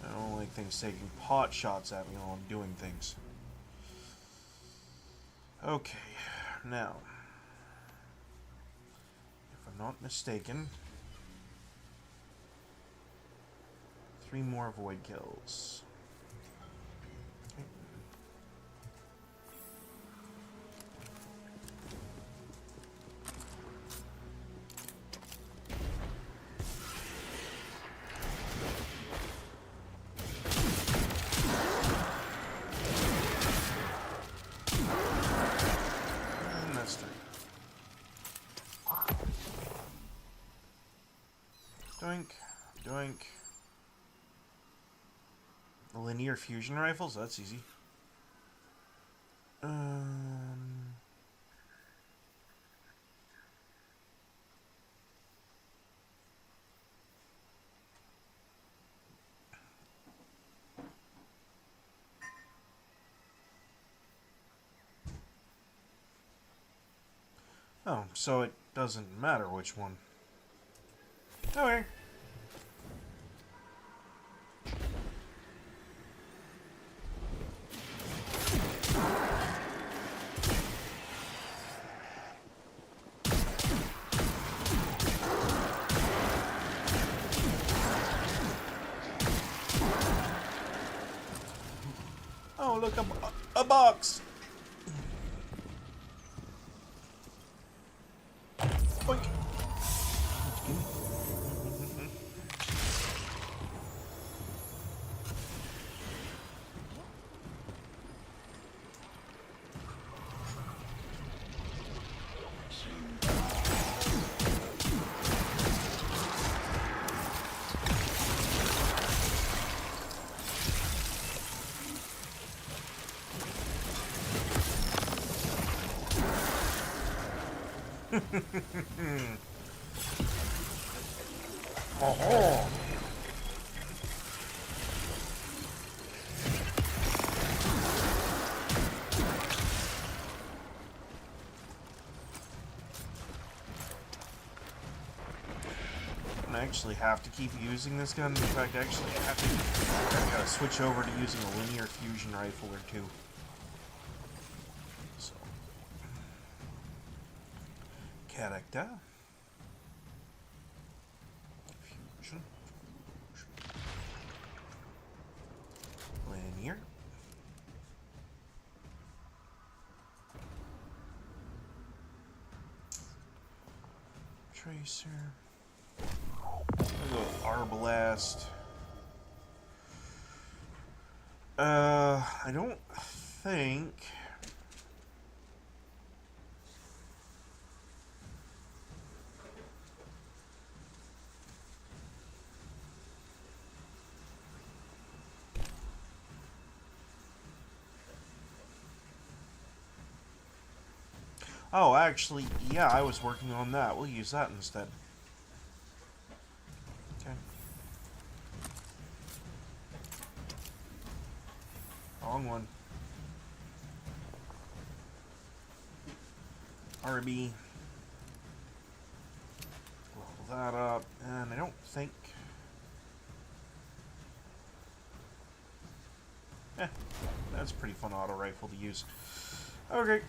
I don't like things taking pot shots at me while I'm doing things. Okay, now, if I'm not mistaken, 3 more void kills. Okay. And that's 3. Doink, doink. The linear fusion rifles, that's easy. Oh, so it doesn't matter which one. Okay. Oh, look, a box. Boink. Oh. I actually have to keep using this gun. In fact, actually, I gotta switch over to using a linear fusion rifle or two. So, character. Fusion. here. Tracer. I'll go with Arbalest. I don't think... Oh, actually, yeah, I was working on that. We'll use that instead. Okay. Wrong one. RB. Level that up. And I don't think... that's a pretty fun auto rifle to use. Okay.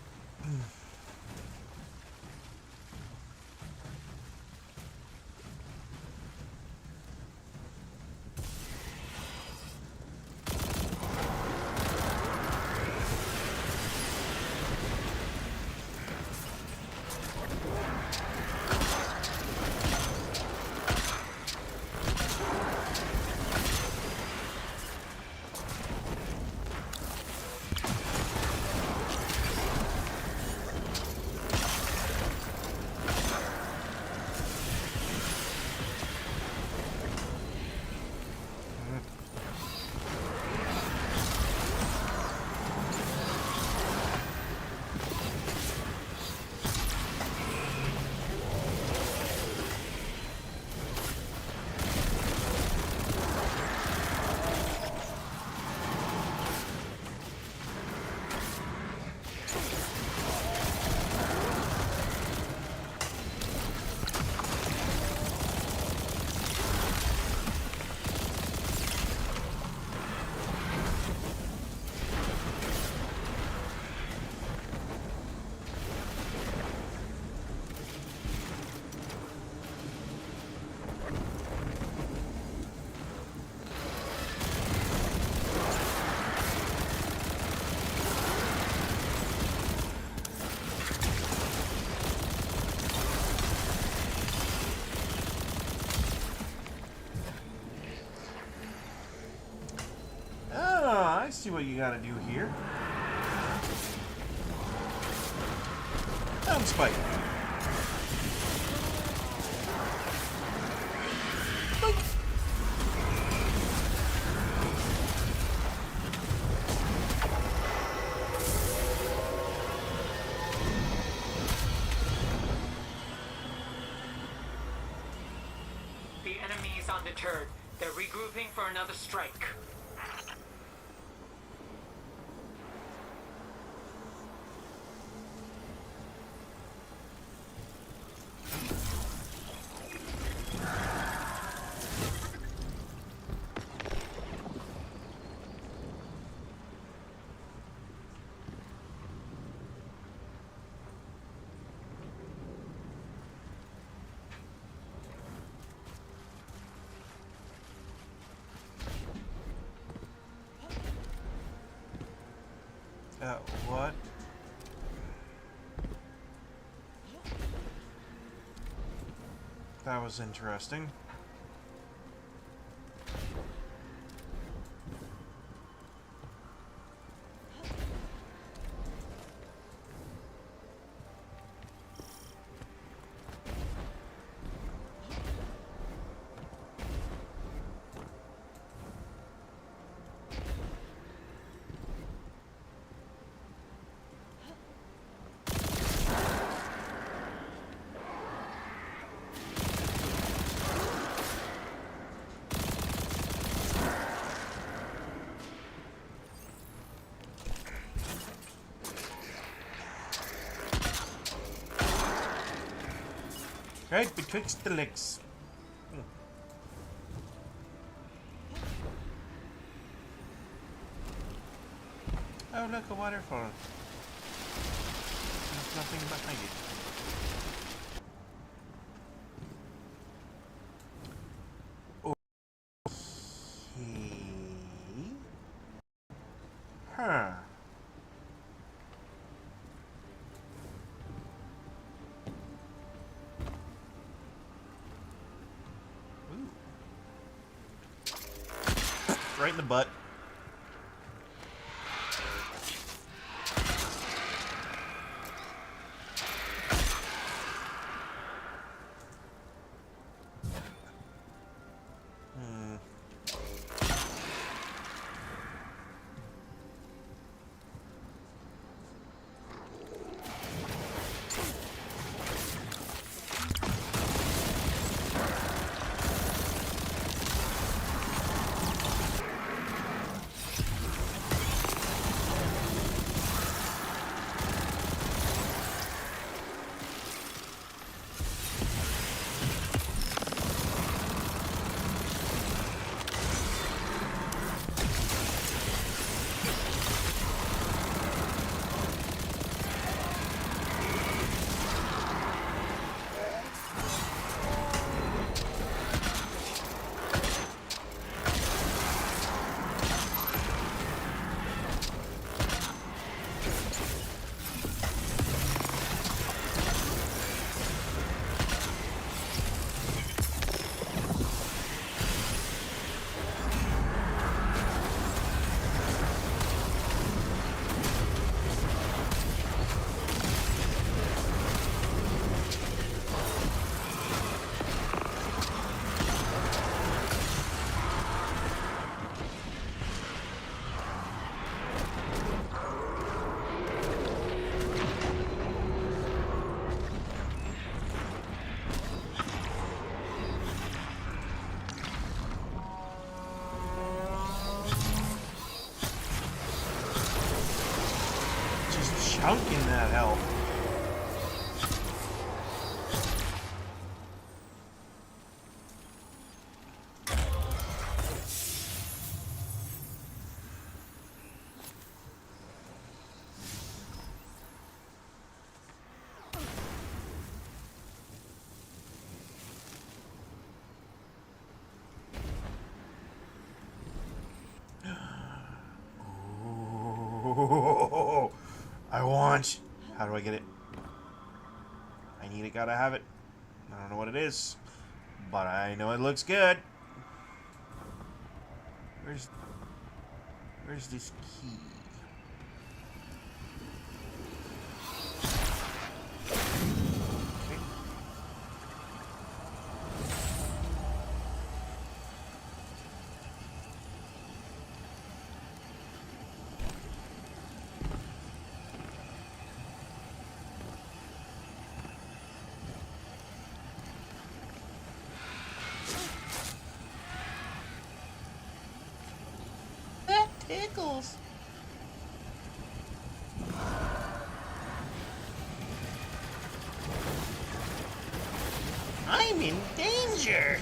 I see what you gotta do here. Down spike. The enemy is undeterred. They're regrouping for another strike. What? That was interesting. Right betwixt the legs. Oh, look, a waterfall. There's nothing behind it. Okay. right in the butt. Chunking that health. Ooh, I want. How do I get it? I need it, gotta have it. I don't know what it is, but I know it looks good. Where's this key? Okay. That tickles. I'm in danger.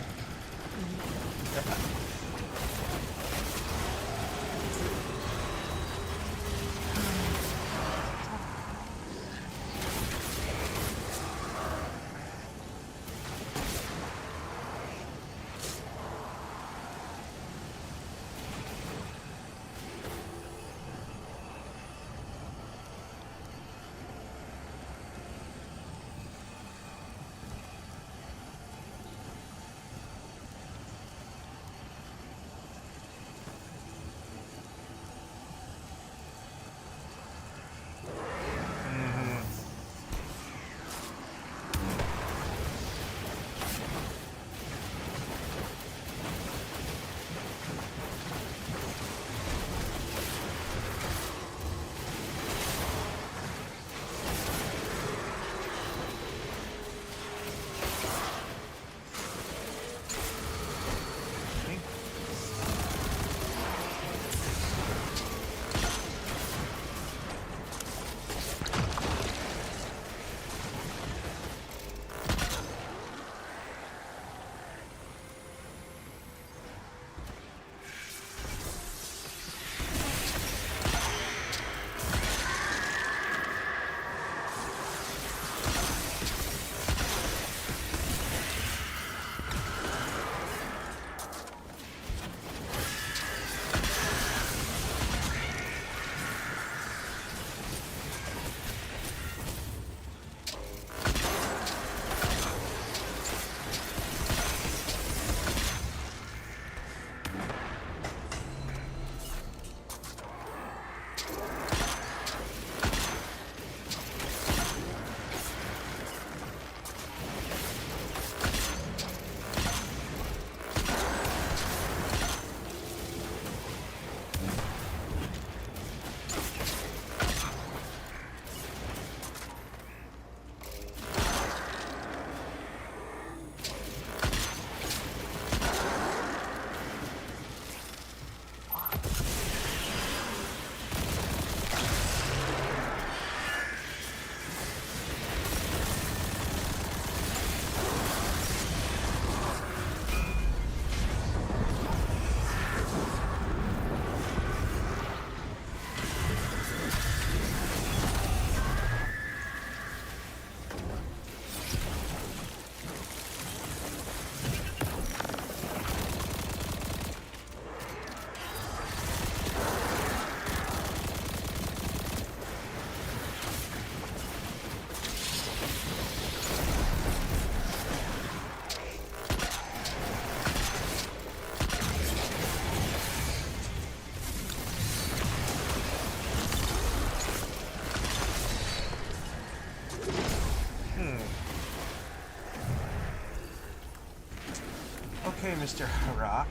Okay, Mr. Rock.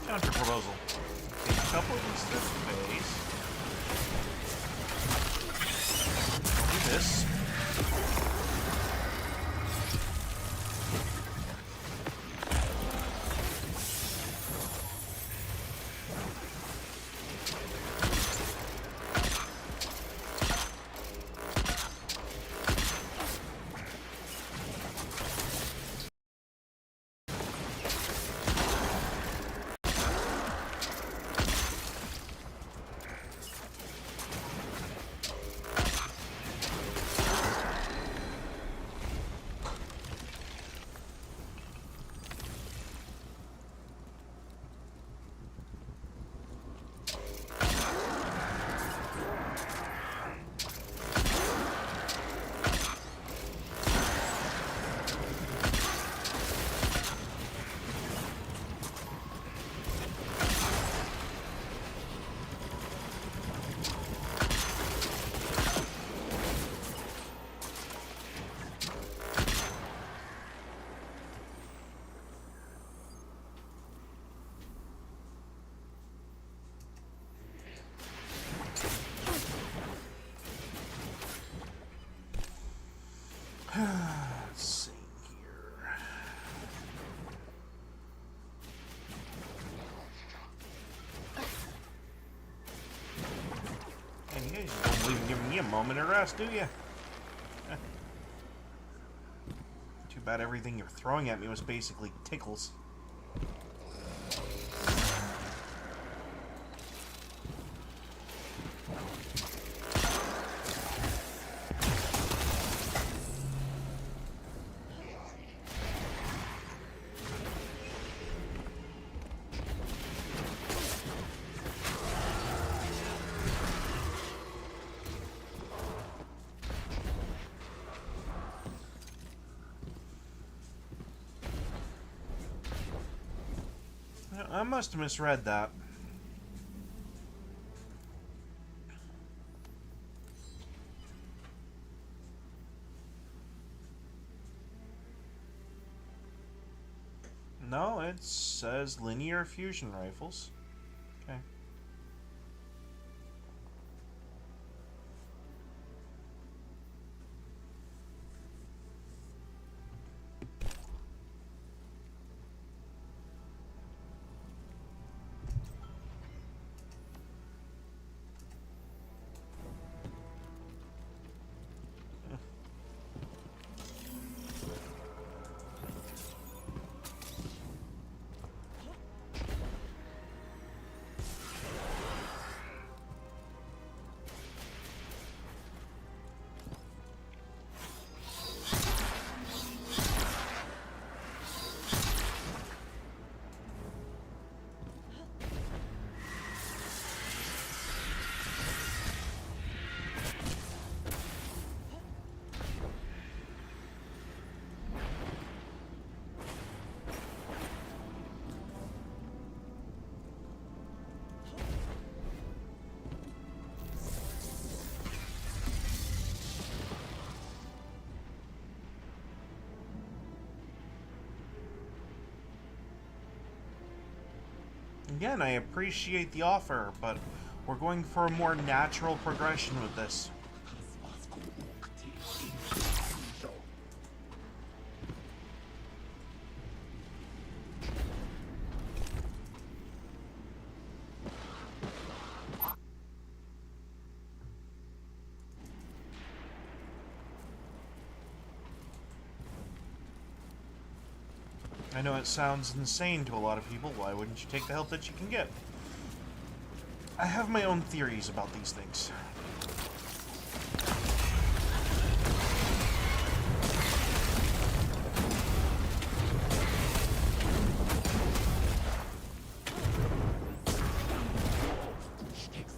Counter proposal. Take a couple of these to the face. I'll do this. Let's see here. And you guys don't believe in giving me a moment of rest, do you? Too bad everything you're throwing at me was basically tickles. I must have misread that. No, it says linear fusion rifles. Okay. Again, I appreciate the offer, but we're going for a more natural progression with this. I know it sounds insane to a lot of people. Why wouldn't you take the help that you can get? I have my own theories about these things.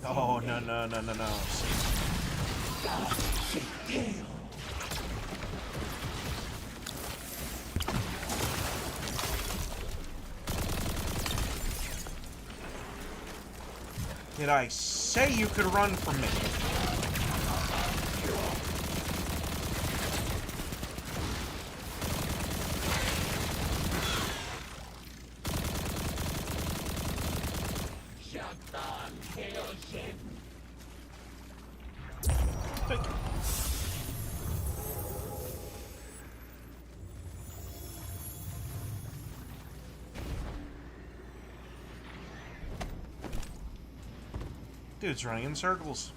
Oh, no. Did I say you could run from me? Dude's running in circles.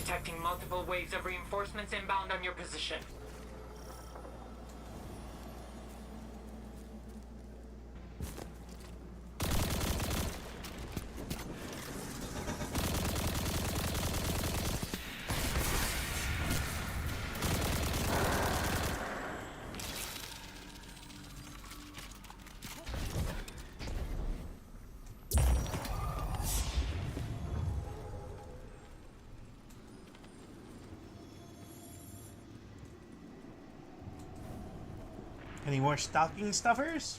Detecting multiple waves of reinforcements inbound on your position. Any more stocking stuffers?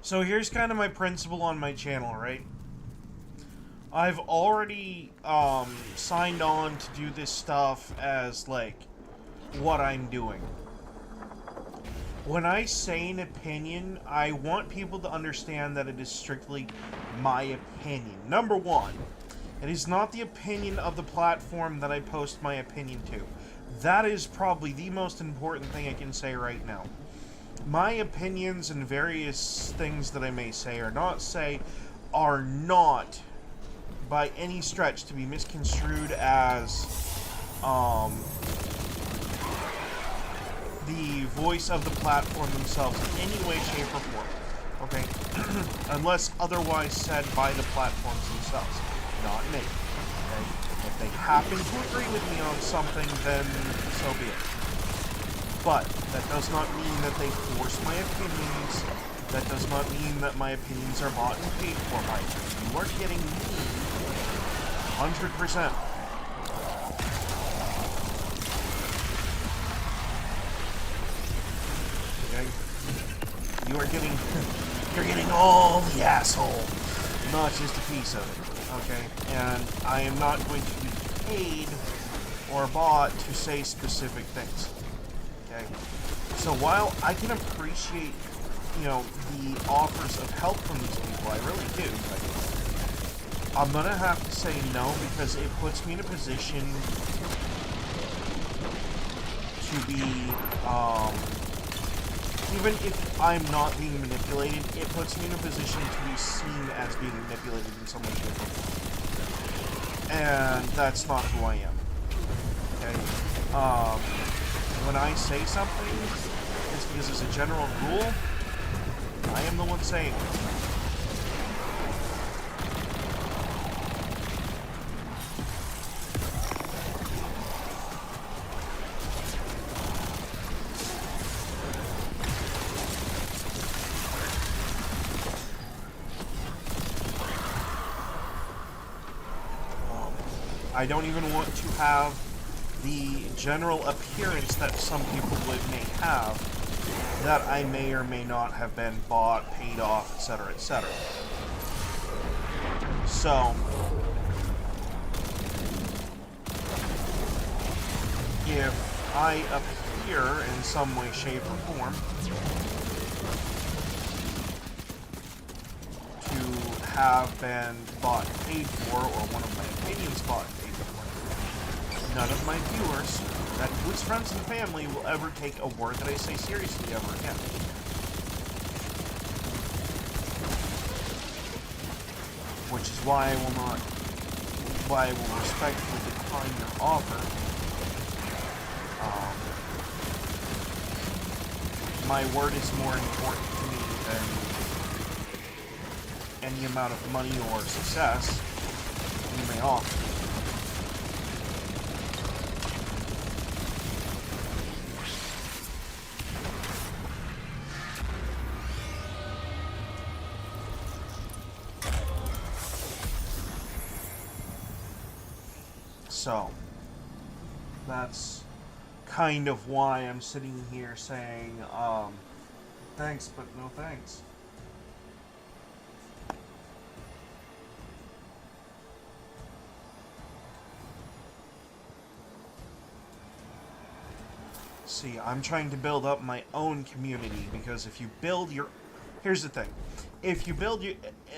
So here's kind of my principle on my channel, right? I've already signed on to do this stuff as, like, what I'm doing. When I say an opinion, I want people to understand that it is strictly my opinion. Number one, it is not the opinion of the platform that I post my opinion to. That is probably the most important thing I can say right now. My opinions and various things that I may say or not say are not, by any stretch, to be misconstrued as the voice of the platform themselves in any way, shape, or form. Okay? Unless otherwise said by the platforms themselves. Not me. Okay? If they happen to agree with me on something, then so be it. But that does not mean that they force my opinions. That does not mean that my opinions are bought and paid for by them. You are getting me 100%. Okay? You are getting you're getting all the asshole, not just a piece of it. Okay, and I am not going to be paid or bought to say specific things. Okay, so while I can appreciate, you know, the offers of help from these people, I really do, but I'm gonna have to say no because it puts me in a position to be, even if I'm not being manipulated, it puts me in a position to be seen as being manipulated in some way, shape, or form. And that's not who I am. Okay? When I say something, it's because as a general rule, I am the one saying it. I don't even want to have the general appearance that some people may have, that I may or may not have been bought, paid off, etc., etc. So, if I appear in some way, shape, or form to have been bought and paid for, or one of my opinions bought and paid for, none of my viewers, that includes friends and family, will ever take a word that I say seriously ever again. Which is why I will respectfully decline your offer. My word is more important to me than any amount of money or success you may offer. So, that's kind of why I'm sitting here saying, thanks, but no thanks. See, I'm trying to build up my own community, because if you build your... Here's the thing. If you build your...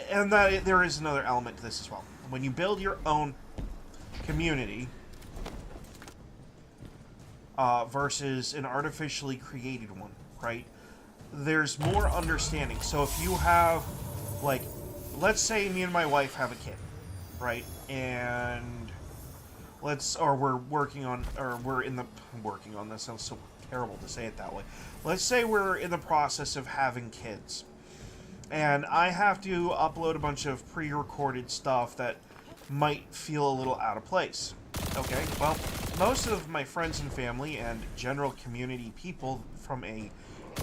And that there is another element to this as well. When you build your own community versus an artificially created one, right? There's more understanding. So if you have, like, let's say me and my wife have a kid, right? And we're working on this. Sounds so terrible to say it that way. Let's say we're in the process of having kids, and I have to upload a bunch of pre-recorded stuff that might feel a little out of place. Okay, well, most of my friends and family and general community people from a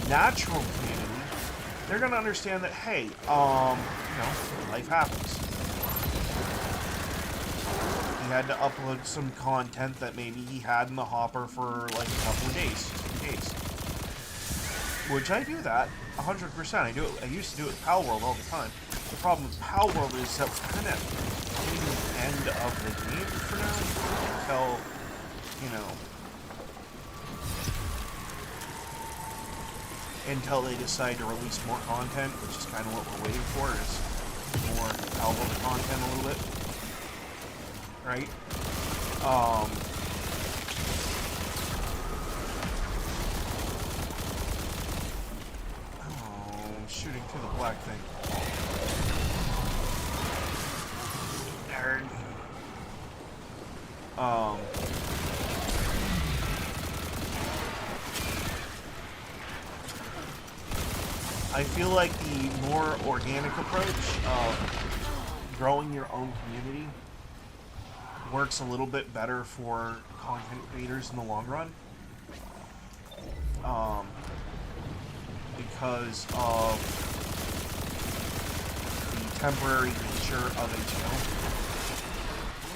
natural community, they're gonna understand that, hey, life happens. He had to upload some content that maybe he had in the hopper for like a couple of days, 2 days. Which I do that, 100%. I do it. I used to do it with Palworld all the time. The problem with Palworld is that we're kind of getting to the end of the game for now. Until they decide to release more content, which is kind of what we're waiting for, is more Palworld content a little bit. Right? Shooting to the black thing. Nerd. I feel like the more organic approach of growing your own community works a little bit better for content creators in the long run. Because of the temporary nature of a channel.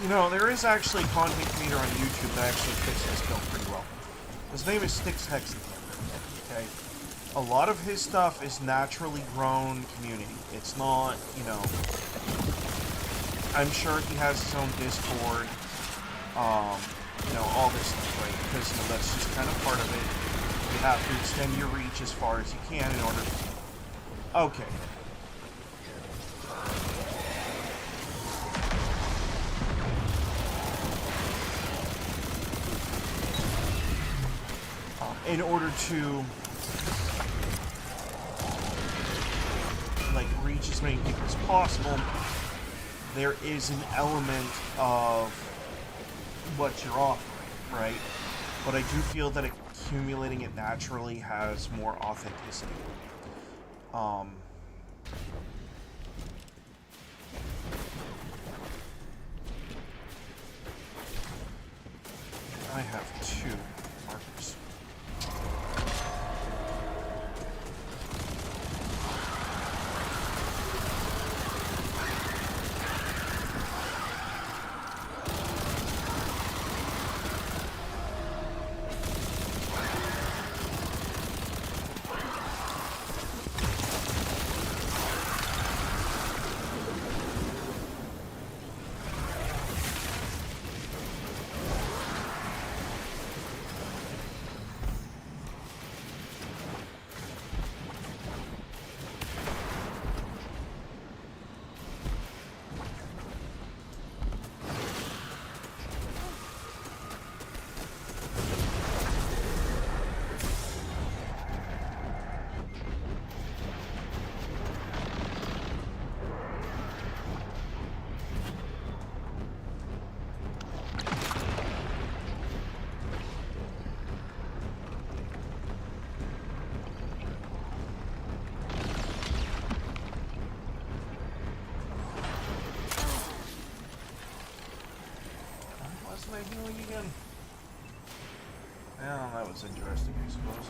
You know, there is actually a content creator on YouTube that actually fits this bill pretty well. His name is Styx Hexagon. Okay? A lot of his stuff is naturally grown community. It's not, I'm sure he has his own Discord, all this stuff, right? Because, that's just kind of part of it. You have to extend your reach as far as you can in order to... Okay. In order to, reach as many people as possible, there is an element of what you're offering, right? But I do feel that accumulating it naturally has more authenticity. I have 2 markers. Healing again. Well, that was interesting, I suppose.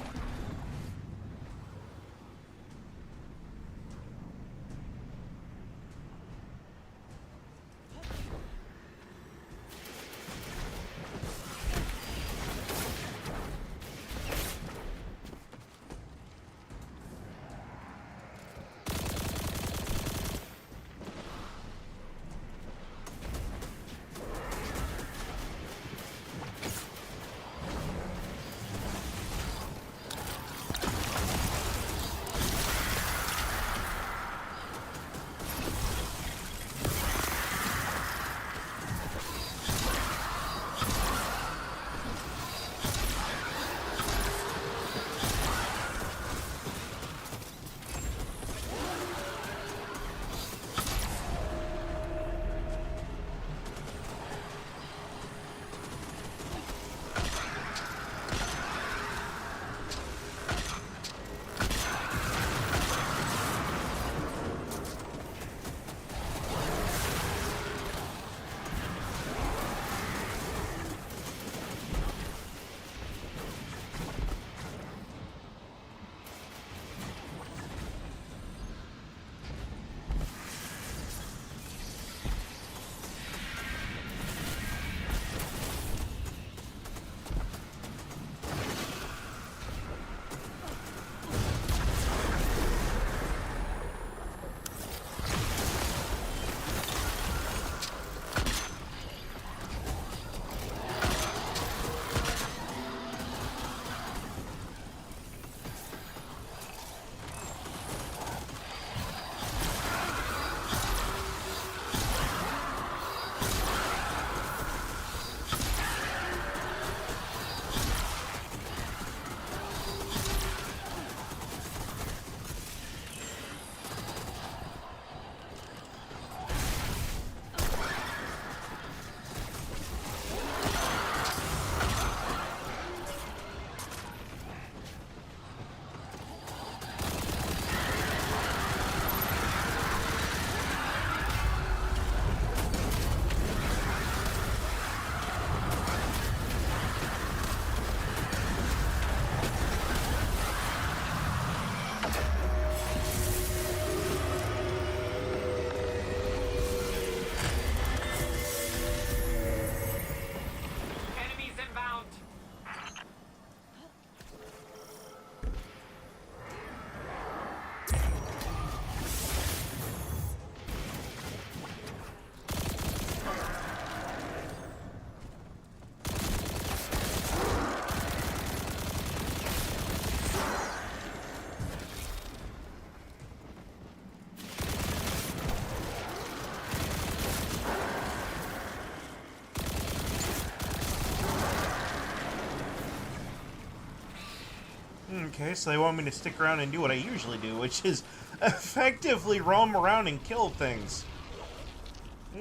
Okay, so they want me to stick around and do what I usually do, which is effectively roam around and kill things.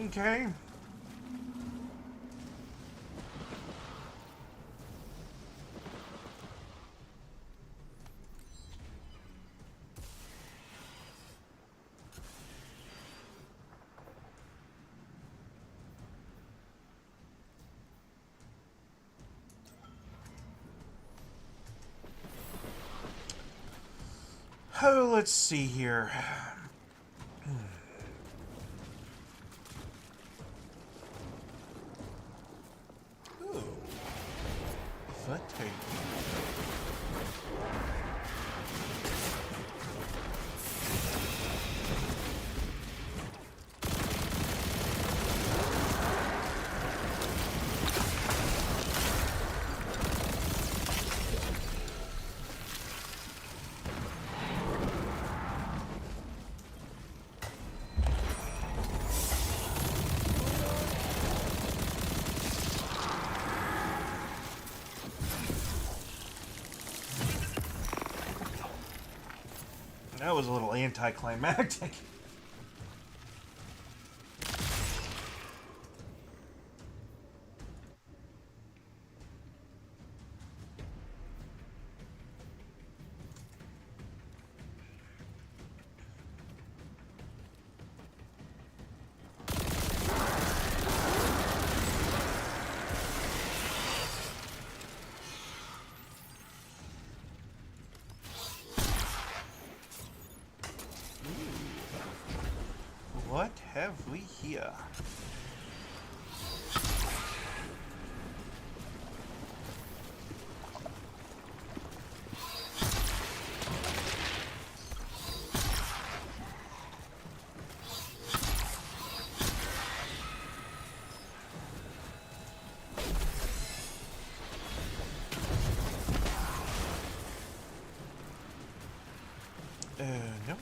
Okay. Oh, let's see here. Ooh. Foot tape. That was a little anticlimactic. What have we here? No.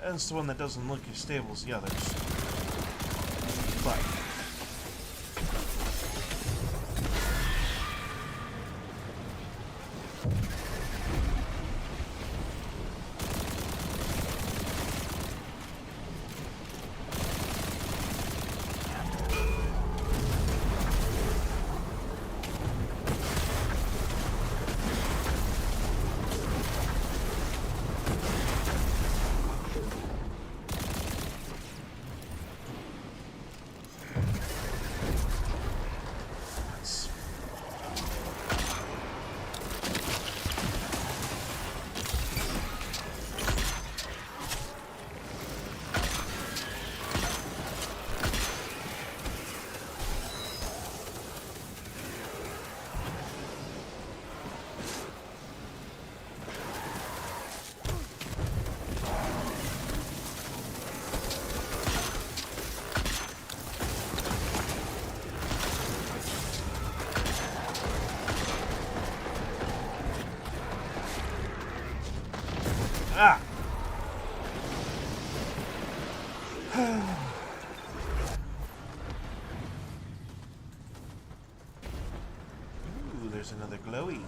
That's the one that doesn't look as stable as the others. But ah. Ooh, there's another glowy.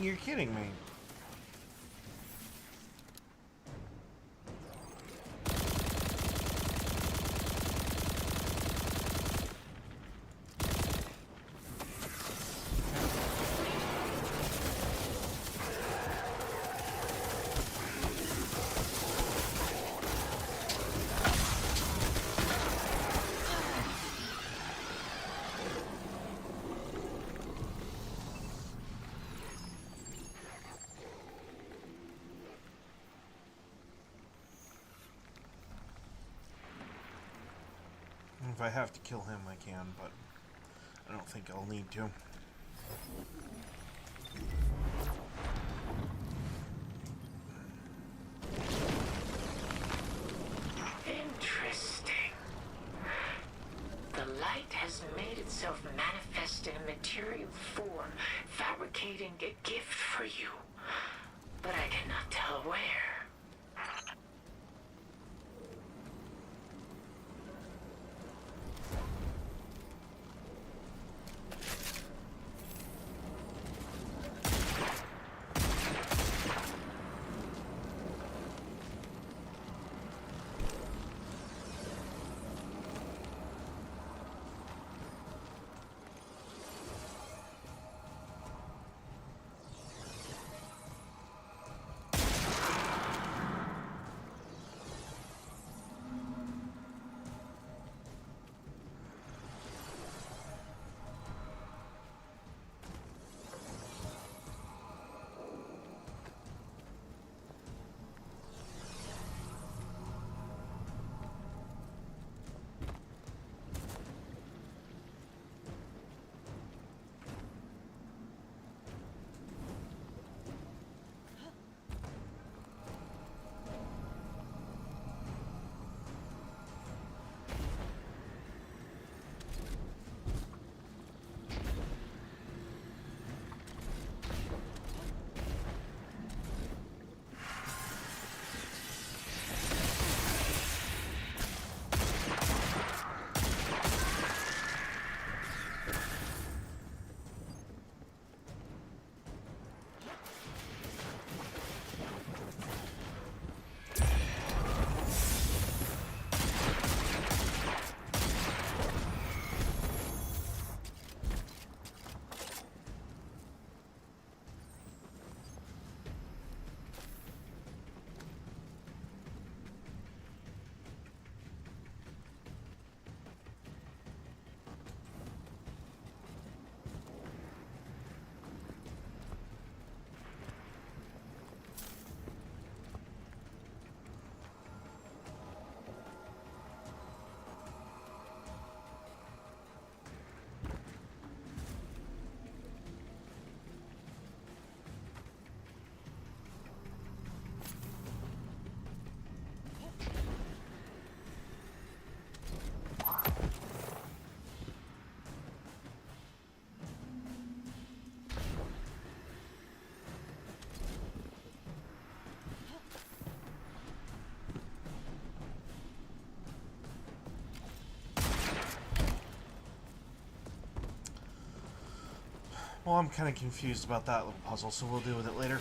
You're kidding me. If I have to kill him, I can, but I don't think I'll need to. Interesting. The light has made itself manifest in a material form, fabricating a gift for you. But I cannot tell where. Well, I'm kind of confused about that little puzzle, so we'll deal with it later.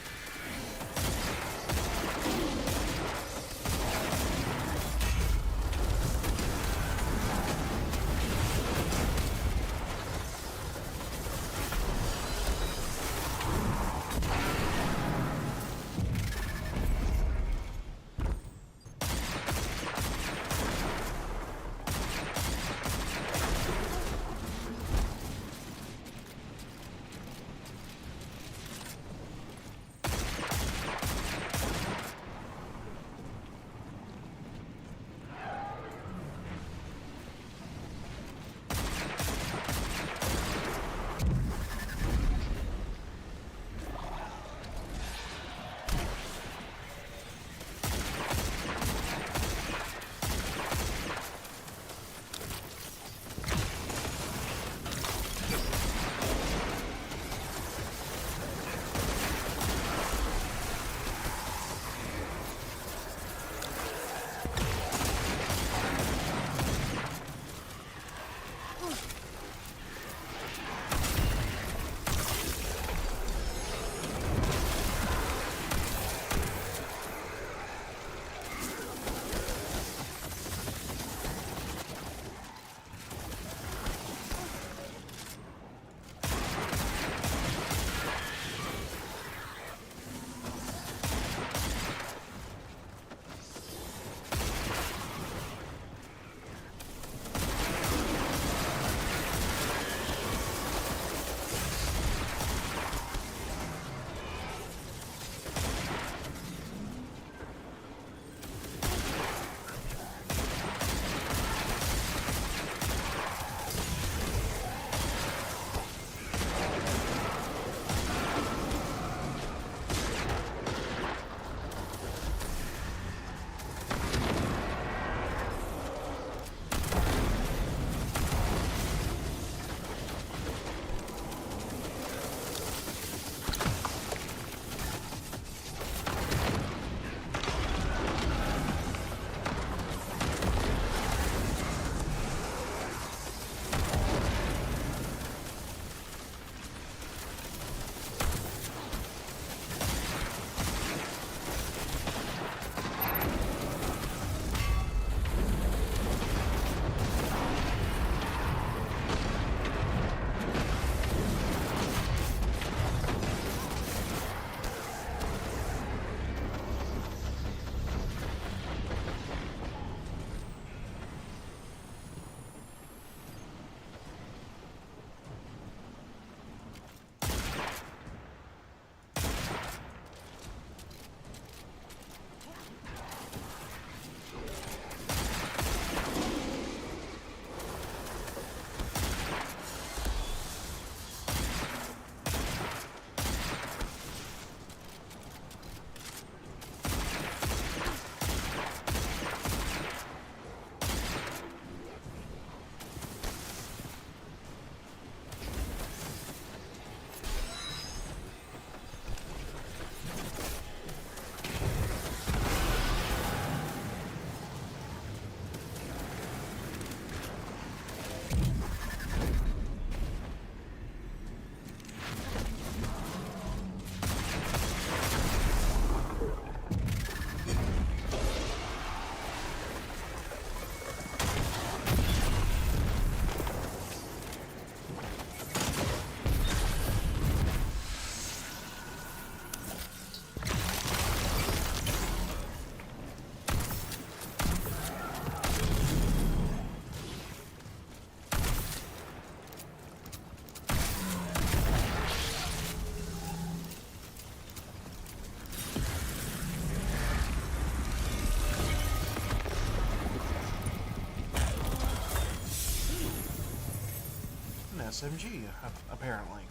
SMG, apparently.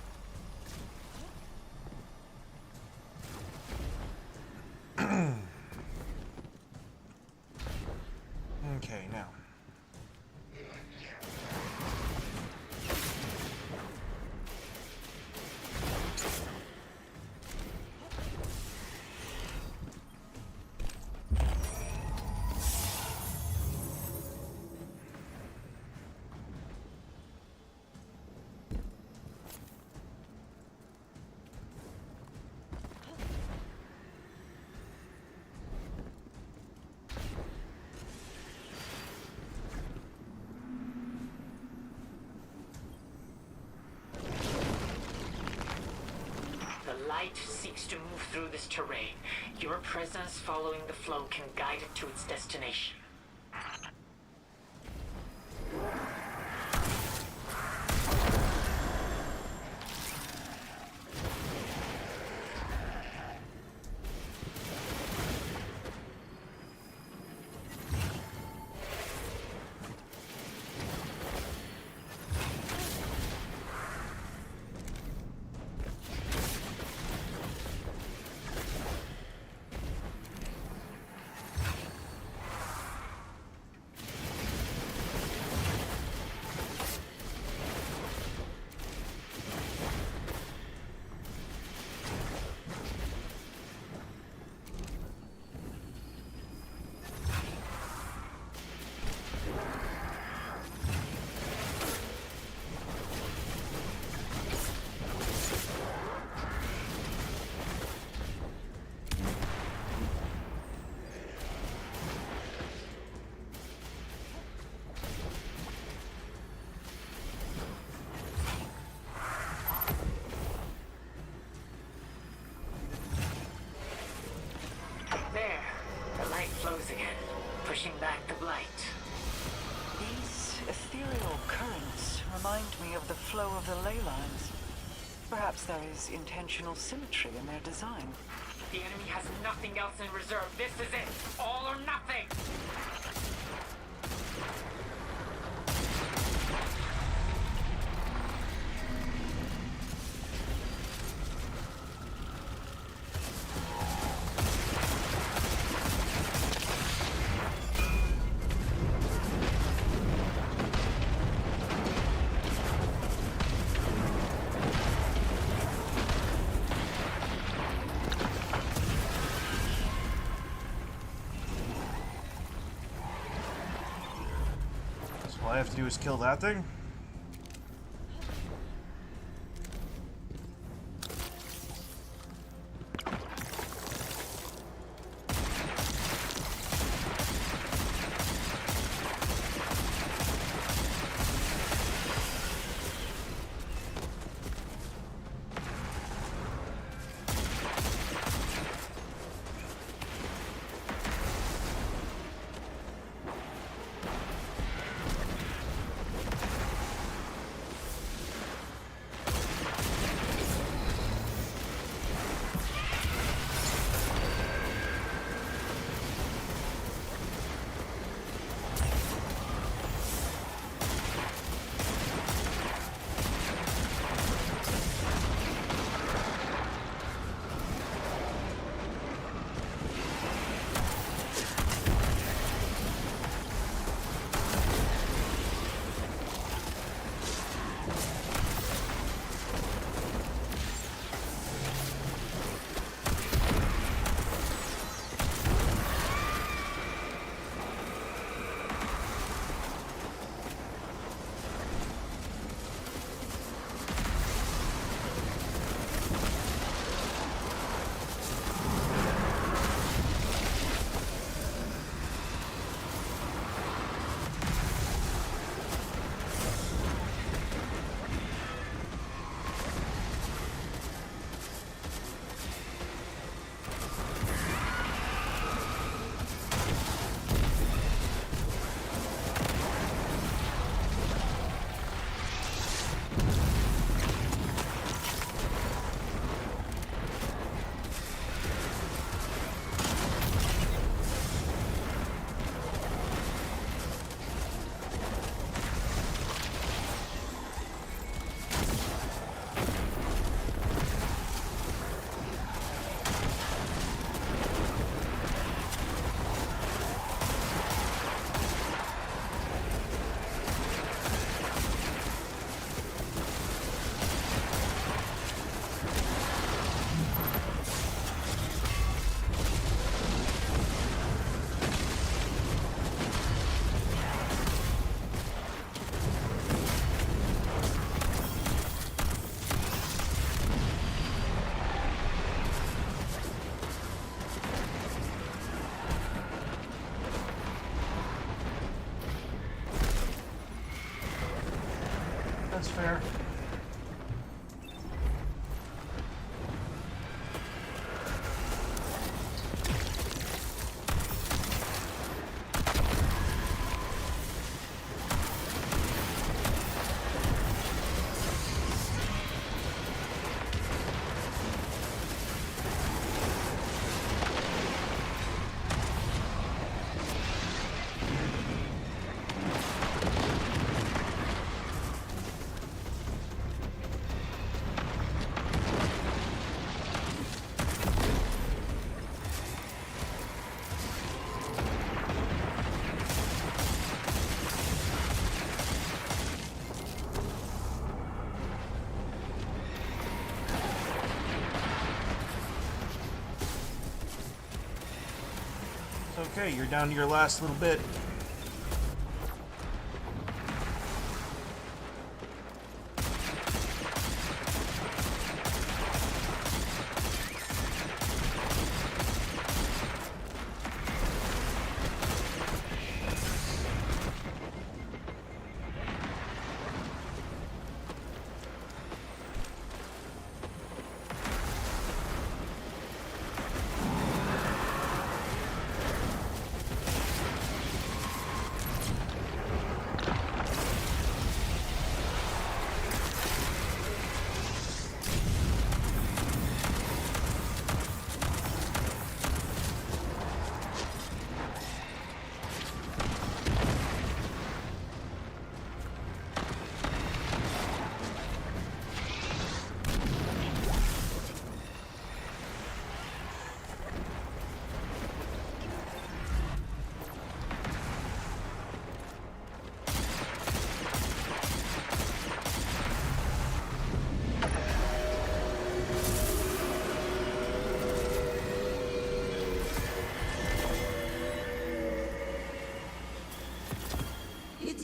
Okay, now. The light seeks to move through this terrain. Your presence following the flow can guide it to its destination. There, the light flows again, pushing back the blight. These ethereal currents remind me of the flow of the ley lines. Perhaps there is intentional symmetry in their design. The enemy has nothing else in reserve. This is it. All or nothing. All I have to do is kill that thing? That's fair. Okay, you're down to your last little bit.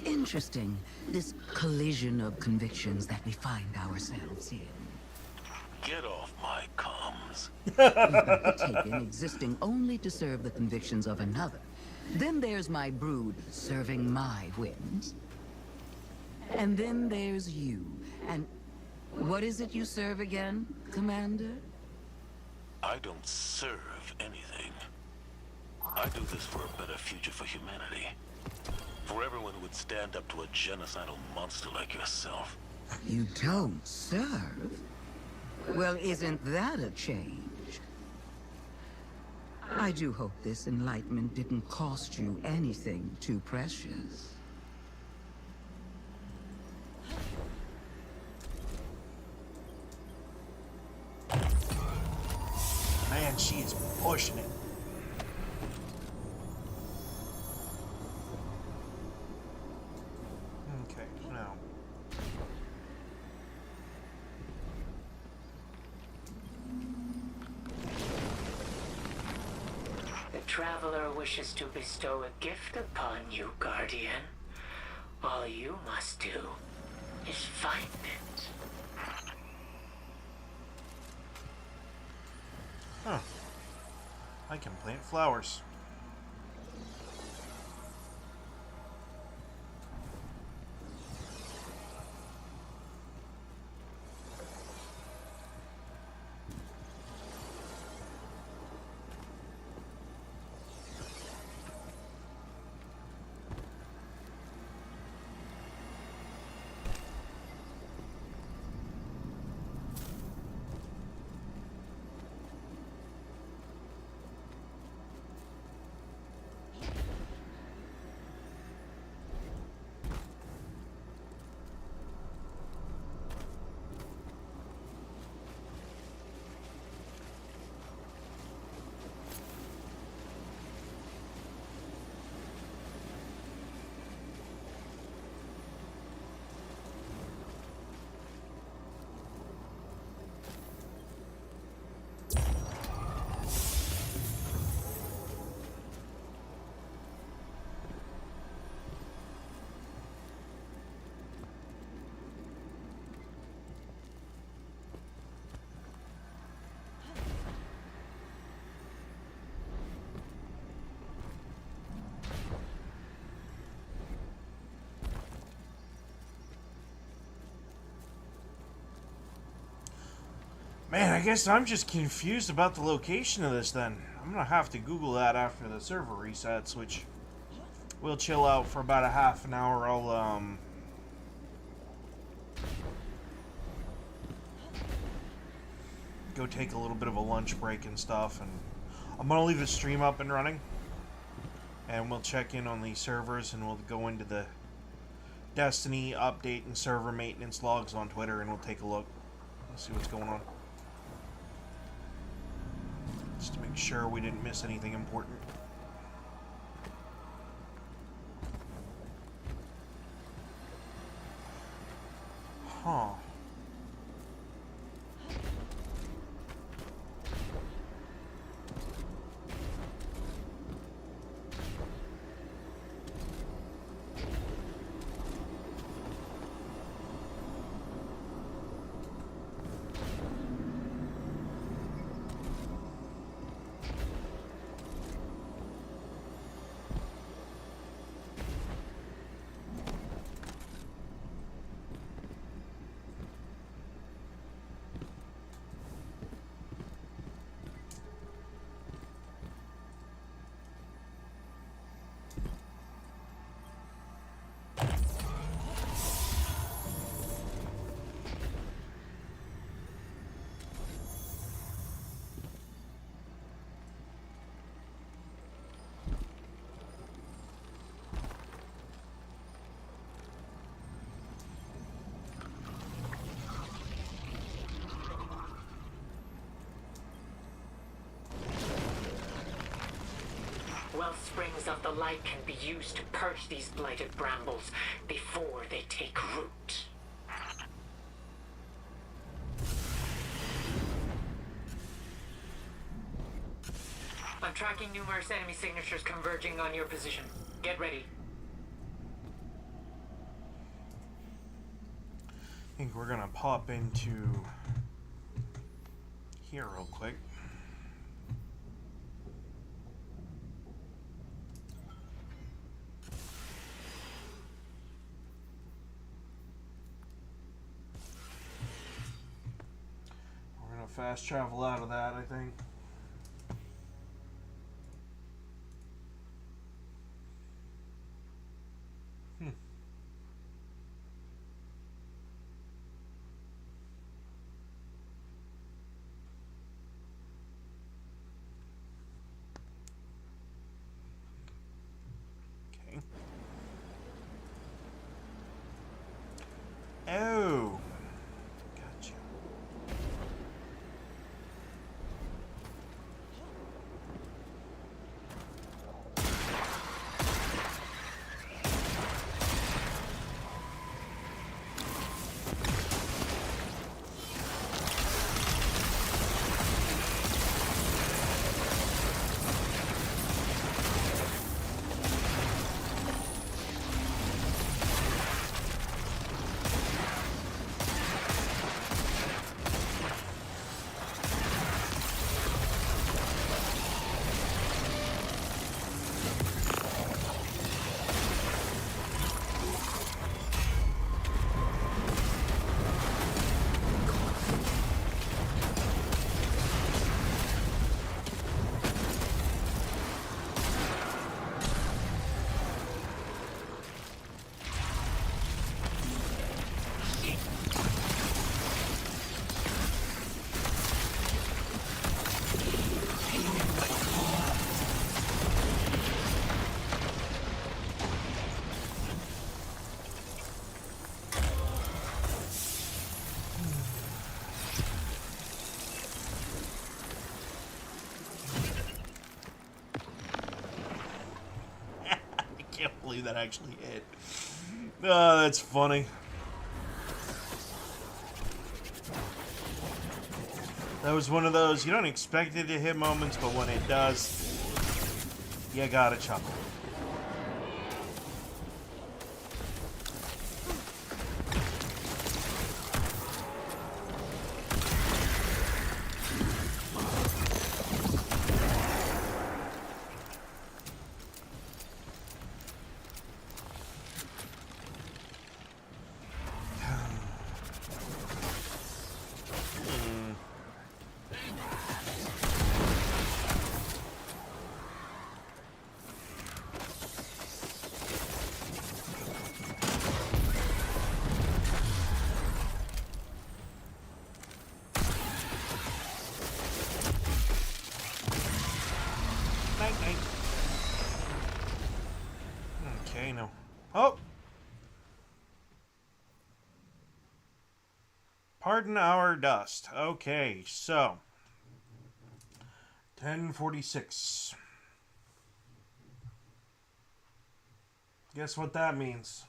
Interesting, this collision of convictions that we find ourselves in. Get off my comms. Taken existing only to serve the convictions of another. Then there's my brood serving my whims. And then there's you. And what is it you serve again, Commander? I don't serve anything. I do this for a better future for humanity. For everyone who would stand up to a genocidal monster like yourself. You don't serve? Well, isn't that a change? I do hope this enlightenment didn't cost you anything too precious. Man, she is pushing it. Okay, now. The Traveler wishes to bestow a gift upon you, Guardian. All you must do is find it. Huh. I can plant flowers. Man, I guess I'm just confused about the location of this then. I'm gonna have to Google that after the server resets, which we'll chill out for about a half an hour. I'll, go take a little bit of a lunch break and stuff, and I'm gonna leave the stream up and running. And we'll check in on these servers, and we'll go into the Destiny update and server maintenance logs on Twitter, and we'll take a look. Let's see what's going on. Just to make sure we didn't miss anything important. Huh. Wellsprings of the light can be used to purge these blighted brambles before they take root. I'm tracking numerous enemy signatures converging on your position. Get ready. I think we're gonna pop into here real quick. We're gonna fast travel out of that, I think. Oh, gotcha. I can't believe that actually hit. Oh, that's funny. That was one of those, you don't expect it to hit moments, but when it does, you gotta chuckle. Oh! Pardon our dust. Okay, so 10:46. Guess what that means?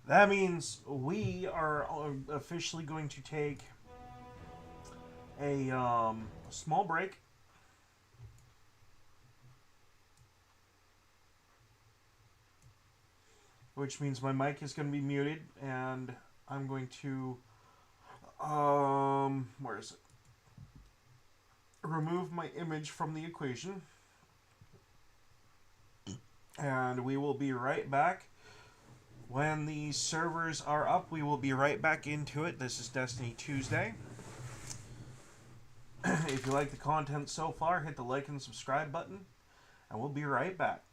That means we are officially going to take a small break. Which means my mic is going to be muted, and I'm going to, where is it? Remove my image from the equation. And we will be right back. When the servers are up, we will be right back into it. This is Destiny Tuesday. If you like the content so far, hit the like and subscribe button, and we'll be right back.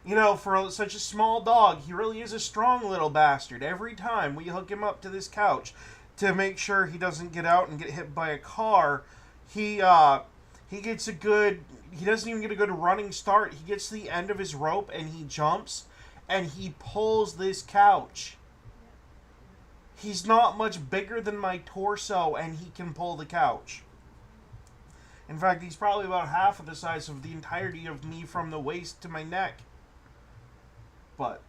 You know, for such a small dog, he really is a strong little bastard. Every time we hook him up to this couch to make sure he doesn't get out and get hit by a car, he gets a good... He doesn't even get a good running start. He gets to the end of his rope and he jumps and he pulls this couch. He's not much bigger than my torso and he can pull the couch. In fact, he's probably about half of the size of the entirety of me from the waist to my neck. But...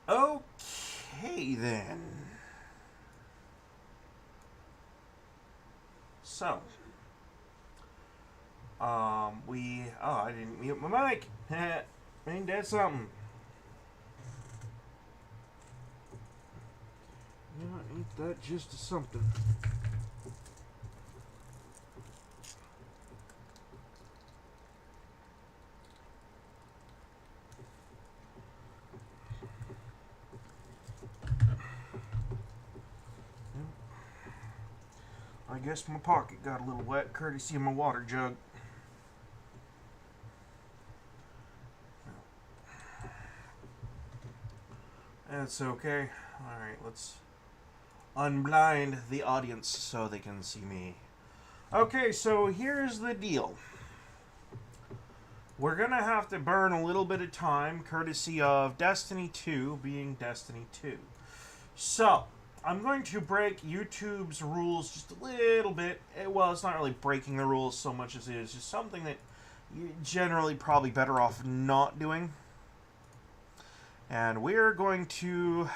Okay, then. So, I didn't mute my mic. Ain't that something? Yeah, ain't that just something? I guess my pocket got a little wet, courtesy of my water jug. That's okay. Alright, let's unblind the audience so they can see me. Okay, so here's the deal. We're gonna have to burn a little bit of time, courtesy of Destiny 2 being Destiny 2. So, I'm going to break YouTube's rules just a little bit. Well, it's not really breaking the rules so much as it is just something that you're generally probably better off not doing. And we're going to...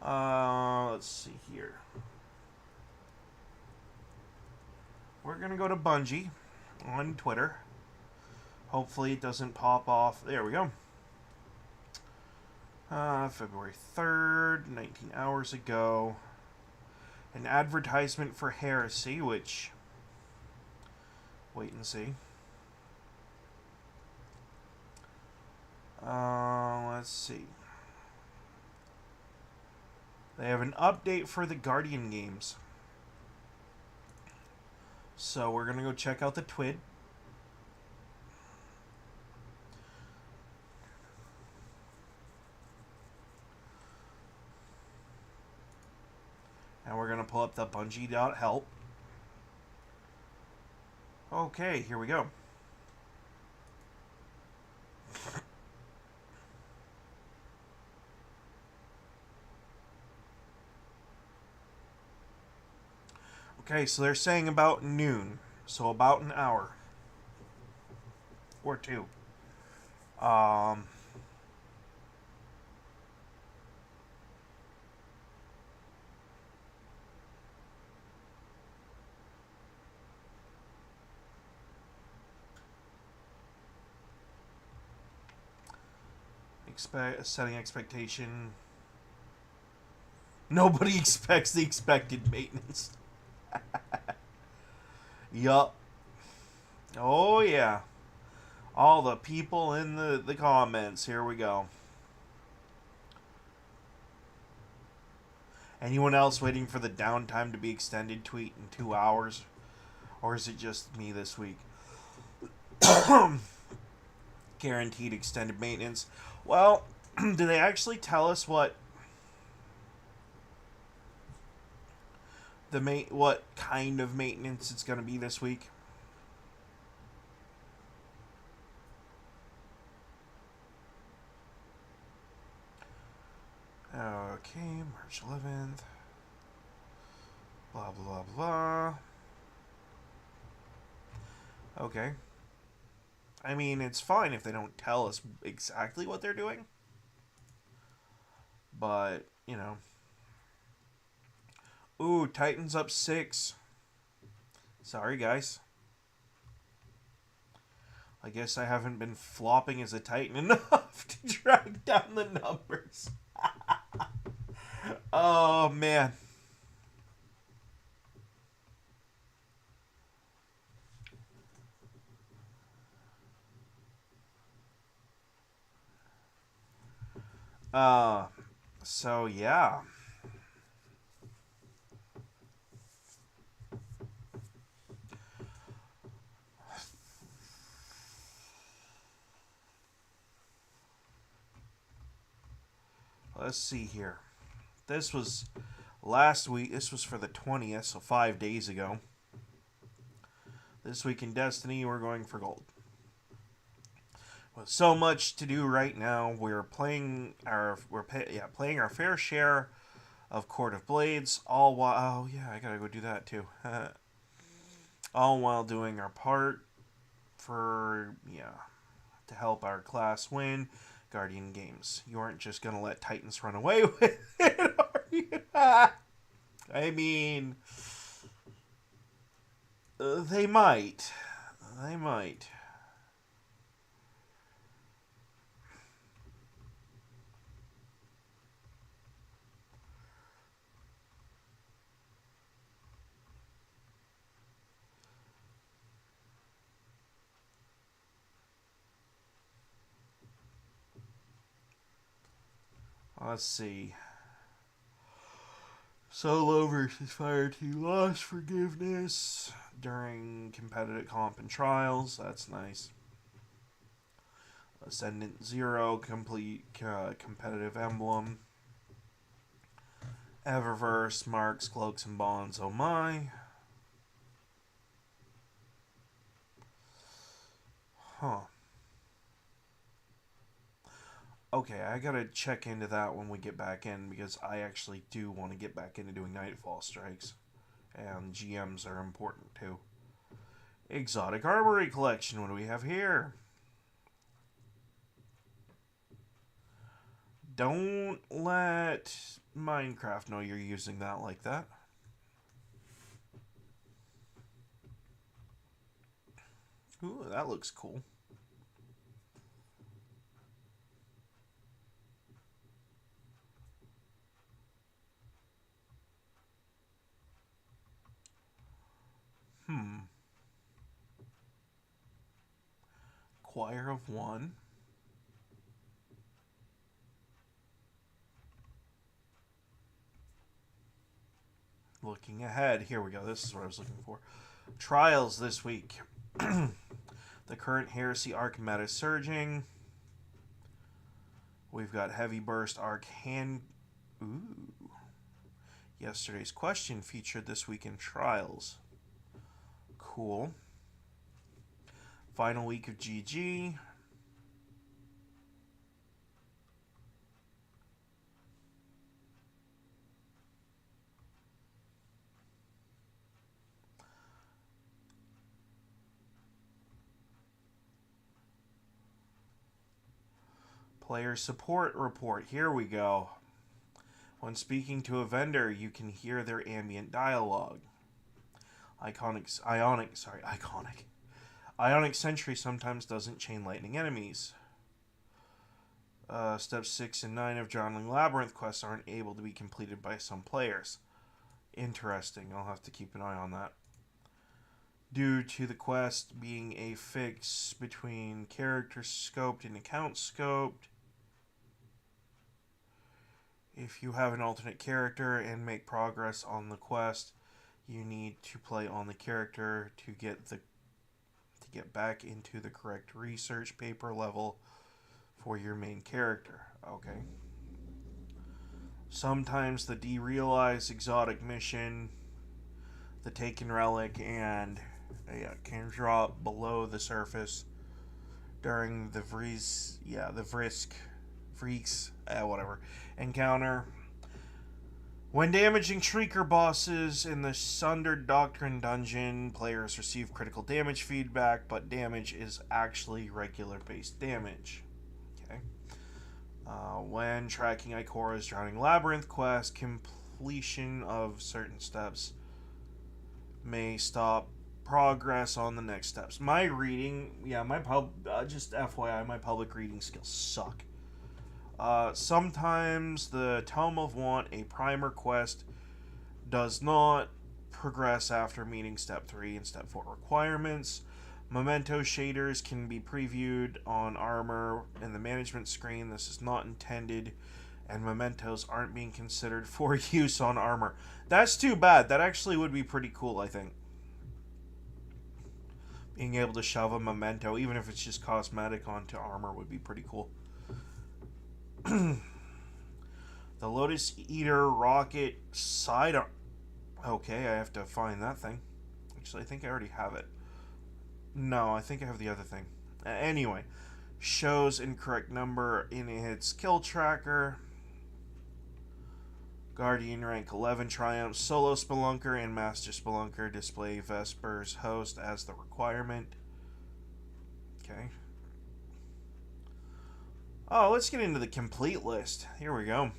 let's see here. We're going to go to Bungie on Twitter. Hopefully it doesn't pop off. There we go. February 3rd, 19 hours ago. An advertisement for Heresy, which... wait and see. Let's see. They have an update for the Guardian games. So we're going to go check out the And we're going to pull up the Bungie.help. Okay, here we go. Okay, so they're saying about noon. So about an hour. Or two. Setting expectation. Nobody expects the expected maintenance. Yup. Oh yeah. All the people in the comments. Here we go. Anyone else waiting for the downtime to be extended tweet in 2 hours? Or is it just me this week? Guaranteed extended maintenance. Well, do they actually tell us what what kind of maintenance it's going to be this week? Okay, March 11th. Blah, blah, blah. Okay. I mean, it's fine if they don't tell us exactly what they're doing. But, you know. Ooh, Titans up 6. Sorry, guys. I guess I haven't been flopping as a Titan enough to drag down the numbers. Oh, man. So yeah. Let's see here. This was last week. This was for the 20th, so 5 days ago. This week in Destiny, we're going for gold. With so much to do right now, we're playing our fair share of Court of Blades. All while I gotta go do that too. All while doing our part for to help our class win Guardian Games. You aren't just gonna let Titans run away with it, are you? I mean, they might. They might. Let's see. Solo versus Fire 2 lost forgiveness during competitive comp and trials. That's nice. Ascendant 0 complete competitive emblem. Eververse marks cloaks and bonds. Oh my. Huh. Okay, I gotta check into that when we get back in, because I actually do want to get back into doing Nightfall strikes. And GMs are important too. Exotic Armory Collection, what do we have here? Don't let Minecraft know you're using that like that. Ooh, that looks cool. Choir of One. Looking ahead. Here we go. This is what I was looking for. Trials this week. The current Heresy Arc meta surging. We've got Heavy Burst Arc Hand... Ooh. Yesterday's question featured this week in Trials. Cool. Final week of GG. Player support report. Here we go. When speaking to a vendor, you can hear their ambient dialogue. Ionic Sentry sometimes doesn't chain lightning enemies. Steps 6 and 9 of Drowning Labyrinth quests aren't able to be completed by some players. Interesting. I'll have to keep an eye on that. Due to the quest being a fix between character scoped and account scoped, if you have an alternate character and make progress on the quest, you need to play on the character to get back into the correct research paper level for your main character. Okay. Sometimes the derealized exotic mission, the Taken Relic, and can drop below the surface during the Freaks, encounter. When damaging Shrieker bosses in the Sundered Doctrine dungeon, players receive critical damage feedback, but damage is actually regular base damage. Okay. When tracking Ikora's Drowning Labyrinth quest, completion of certain steps may stop progress on the next steps. My reading, just FYI, my public reading skills suck. Sometimes the Tome of Want, a primer quest, does not progress after meeting Step 3 and Step 4 requirements. Memento shaders can be previewed on armor in the management screen. This is not intended, and mementos aren't being considered for use on armor. That's too bad. That actually would be pretty cool, I think. Being able to shove a memento, even if it's just cosmetic, onto armor would be pretty cool. The Lotus Eater rocket sidearm. Okay, I have to find that thing. Actually, I think I already have it. No, I think I have the other thing. Anyway, shows incorrect number in its kill tracker. Guardian rank 11 triumphs. Solo Spelunker and Master Spelunker display Vesper's host as the requirement. Okay. Oh, let's get into the complete list. Here we go.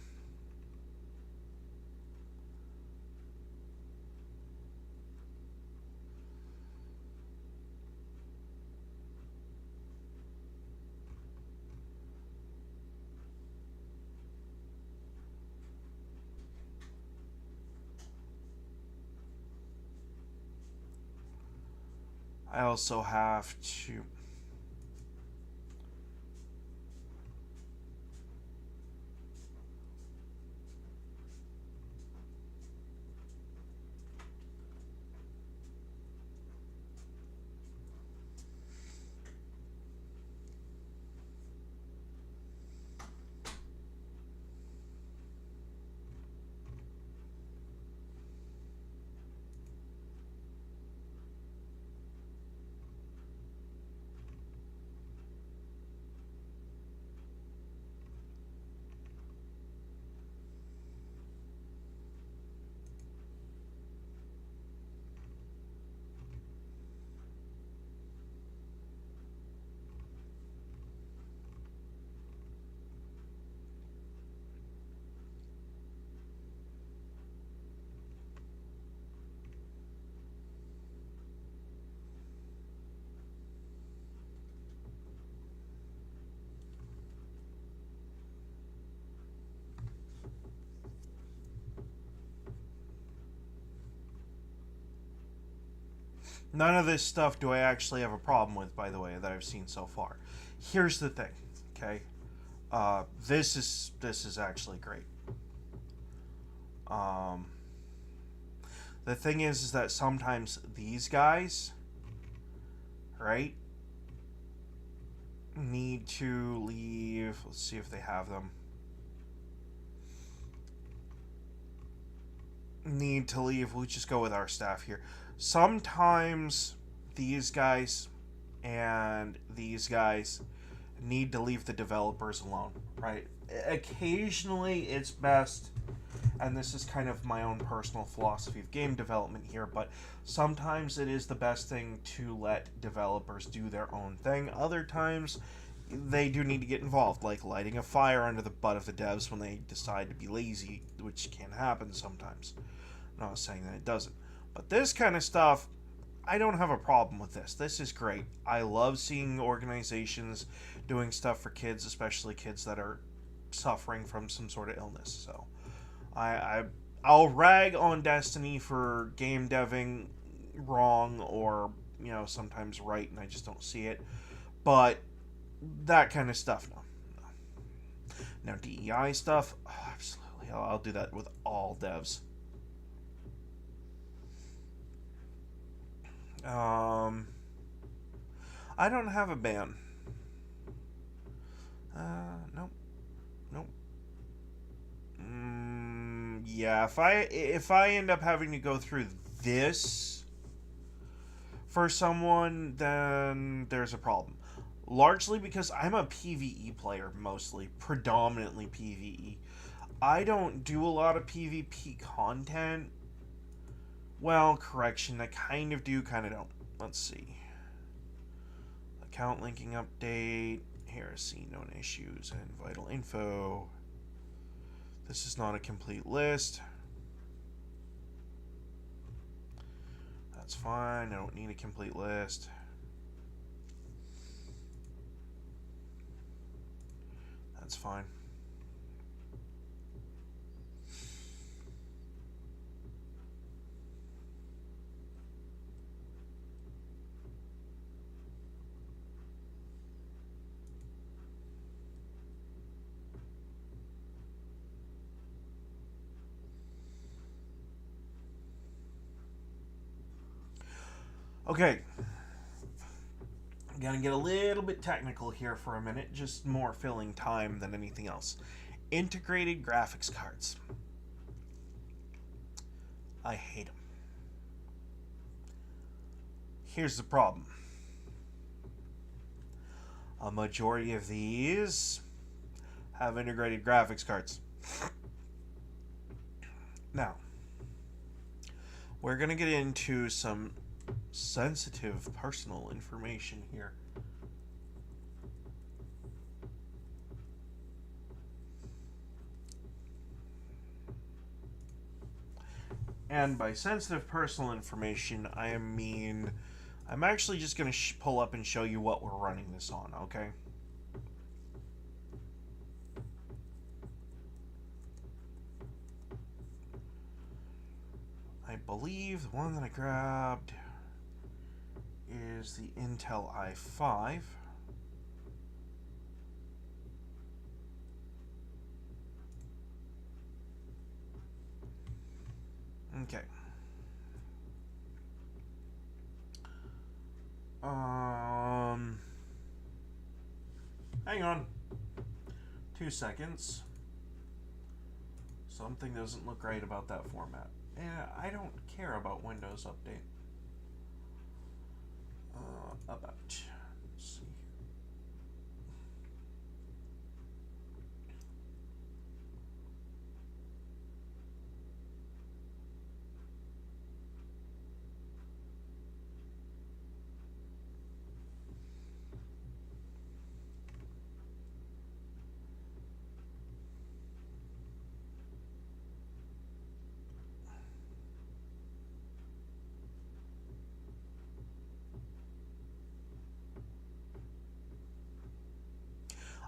I also have to... None of this stuff do I actually have a problem with, by the way, that I've seen so far. Here's the thing, okay? This is actually great. The thing is that sometimes these guys, right, need to leave. Let's see if they have them. need to leave, we'll just go with our staff here. Sometimes these guys and these guys need to leave the developers alone, right? Occasionally it's best, and this is kind of my own personal philosophy of game development here, but sometimes it is the best thing to let developers do their own thing. Other times they do need to get involved, like lighting a fire under the butt of the devs when they decide to be lazy, which can happen sometimes. I'm not saying that it doesn't. But this kind of stuff, I don't have a problem with this. This is great. I love seeing organizations doing stuff for kids, especially kids that are suffering from some sort of illness. So I'll rag on Destiny for game deving wrong, or sometimes right and I just don't see it. But that kind of stuff, no. Now DEI stuff, absolutely. I'll do that with all devs. I don't have a ban. Nope. Yeah, if I end up having to go through this for someone, then there's a problem. Largely because I'm a PvE player, mostly. Predominantly PvE. I don't do a lot of PvP content. Well, correction, I kind of do, kind of don't. Let's see. Account linking update. Heresy, known issues, and vital info. This is not a complete list. That's fine, I don't need a complete list. That's fine. Okay. I'm gonna get a little bit technical here for a minute, just more filling time than anything else. Integrated graphics cards. I hate them. Here's the problem. A majority of these have integrated graphics cards. Now, we're gonna get into some sensitive personal information here. And by sensitive personal information, I mean I'm actually just going to pull up and show you what we're running this on, okay? I believe the one that I grabbed is the Intel i5. Okay. Hang on. 2 seconds. Something doesn't look right about that format. Yeah, I don't care about Windows Update. About. Let's see here.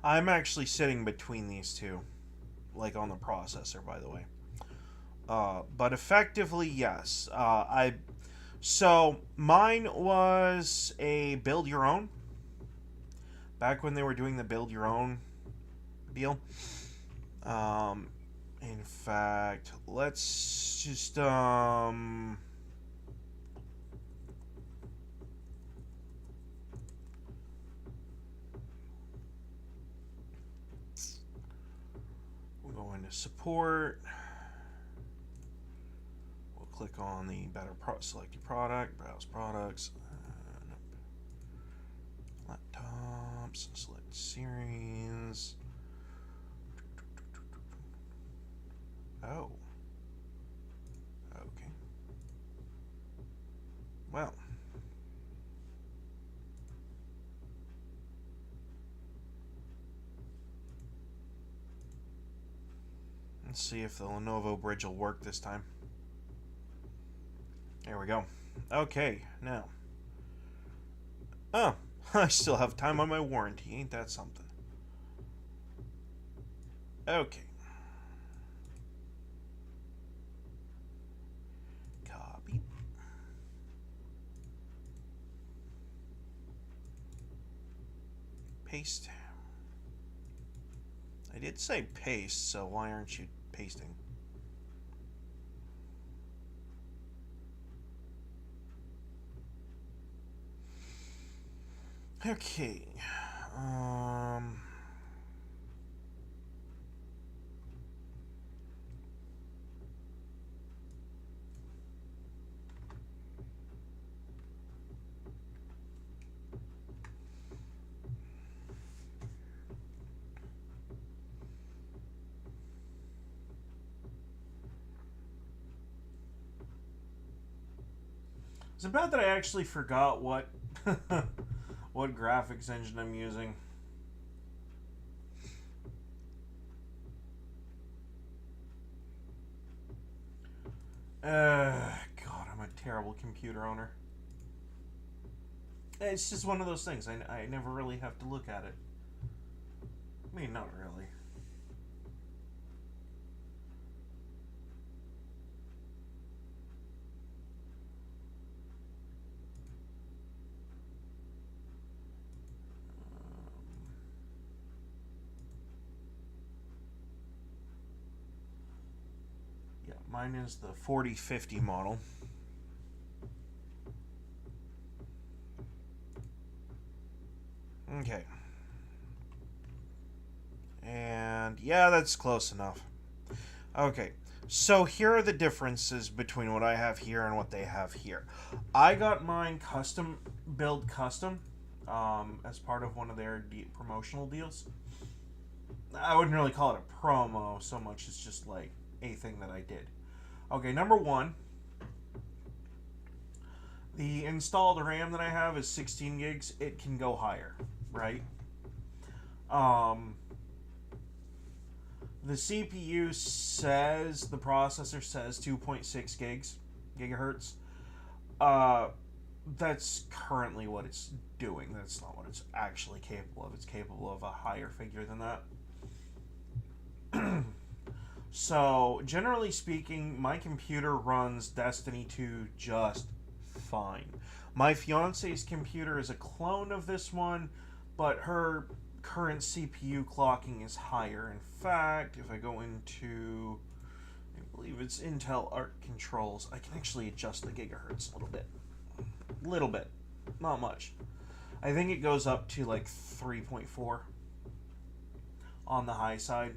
I'm actually sitting between these two, like on the processor, by the way. But effectively, yes. So mine was a build your own. Back when they were doing the build your own deal. In fact, let's just we'll go into support. click on the select your product, browse products, nope. Laptops, select series. Oh. Okay. Well. Let's see if the Lenovo bridge will work this time. There we go. Okay, now. Oh, I still have time on my warranty. Ain't that something? Okay. Copy. Paste. I did say paste, so why aren't you pasting? Okay. It's bad that I actually forgot what what graphics engine I'm using. God, I'm a terrible computer owner. It's just one of those things. I never really have to look at it. I mean, not really. Yeah, mine is the 4050 model. Okay. And yeah, that's close enough. Okay, so here are the differences between what I have here and what they have here. I got mine built custom as part of one of their promotional deals. I wouldn't really call it a promo so much, it's just like a thing that I did. Okay, number one, the installed RAM that I have is 16 gigs. It can go higher, right? The CPU says, the processor says 2.6 gigahertz. That's currently what it's doing. That's not what it's actually capable of. It's capable of a higher figure than that. So, generally speaking, my computer runs Destiny 2 just fine. My fiance's computer is a clone of this one, but her current CPU clocking is higher. In fact, if I go into, I believe it's Intel Arc controls, I can actually adjust the gigahertz a little bit, not much. I think it goes up to like 3.4 on the high side.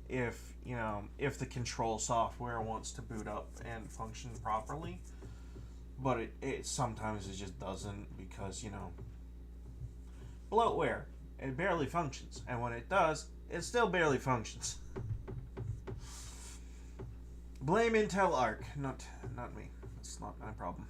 If, you know, if the control software wants to boot up and function properly. But it sometimes it just doesn't because, you know, bloatware. It barely functions. And when it does, it still barely functions. Blame Intel Arc, not me. It's not my problem.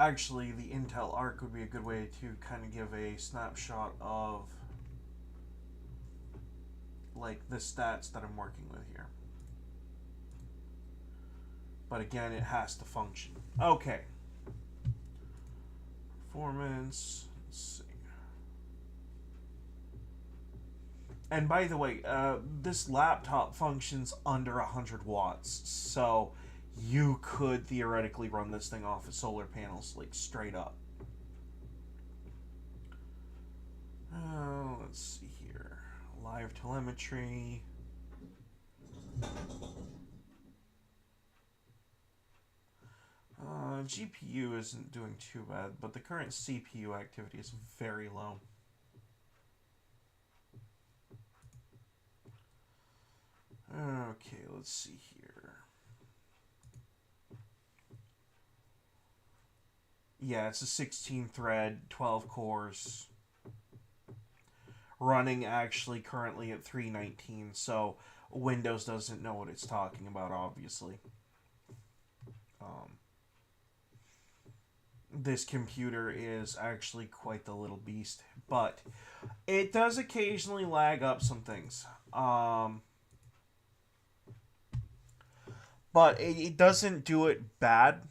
Actually, the Intel Arc would be a good way to kind of give a snapshot of like the stats that I'm working with here. But again, it has to function. Okay. Performance. Let's see. And by the way, this laptop functions under 100 watts, so you could theoretically run this thing off of solar panels, like straight up. Let's see here. Live telemetry. GPU isn't doing too bad, but the current CPU activity is very low. Okay, let's see here. Yeah, it's a 16 thread, 12 cores. Running actually currently at 319, so Windows doesn't know what it's talking about, obviously. This computer is actually quite the little beast, but it does occasionally lag up some things. But it doesn't do it bad.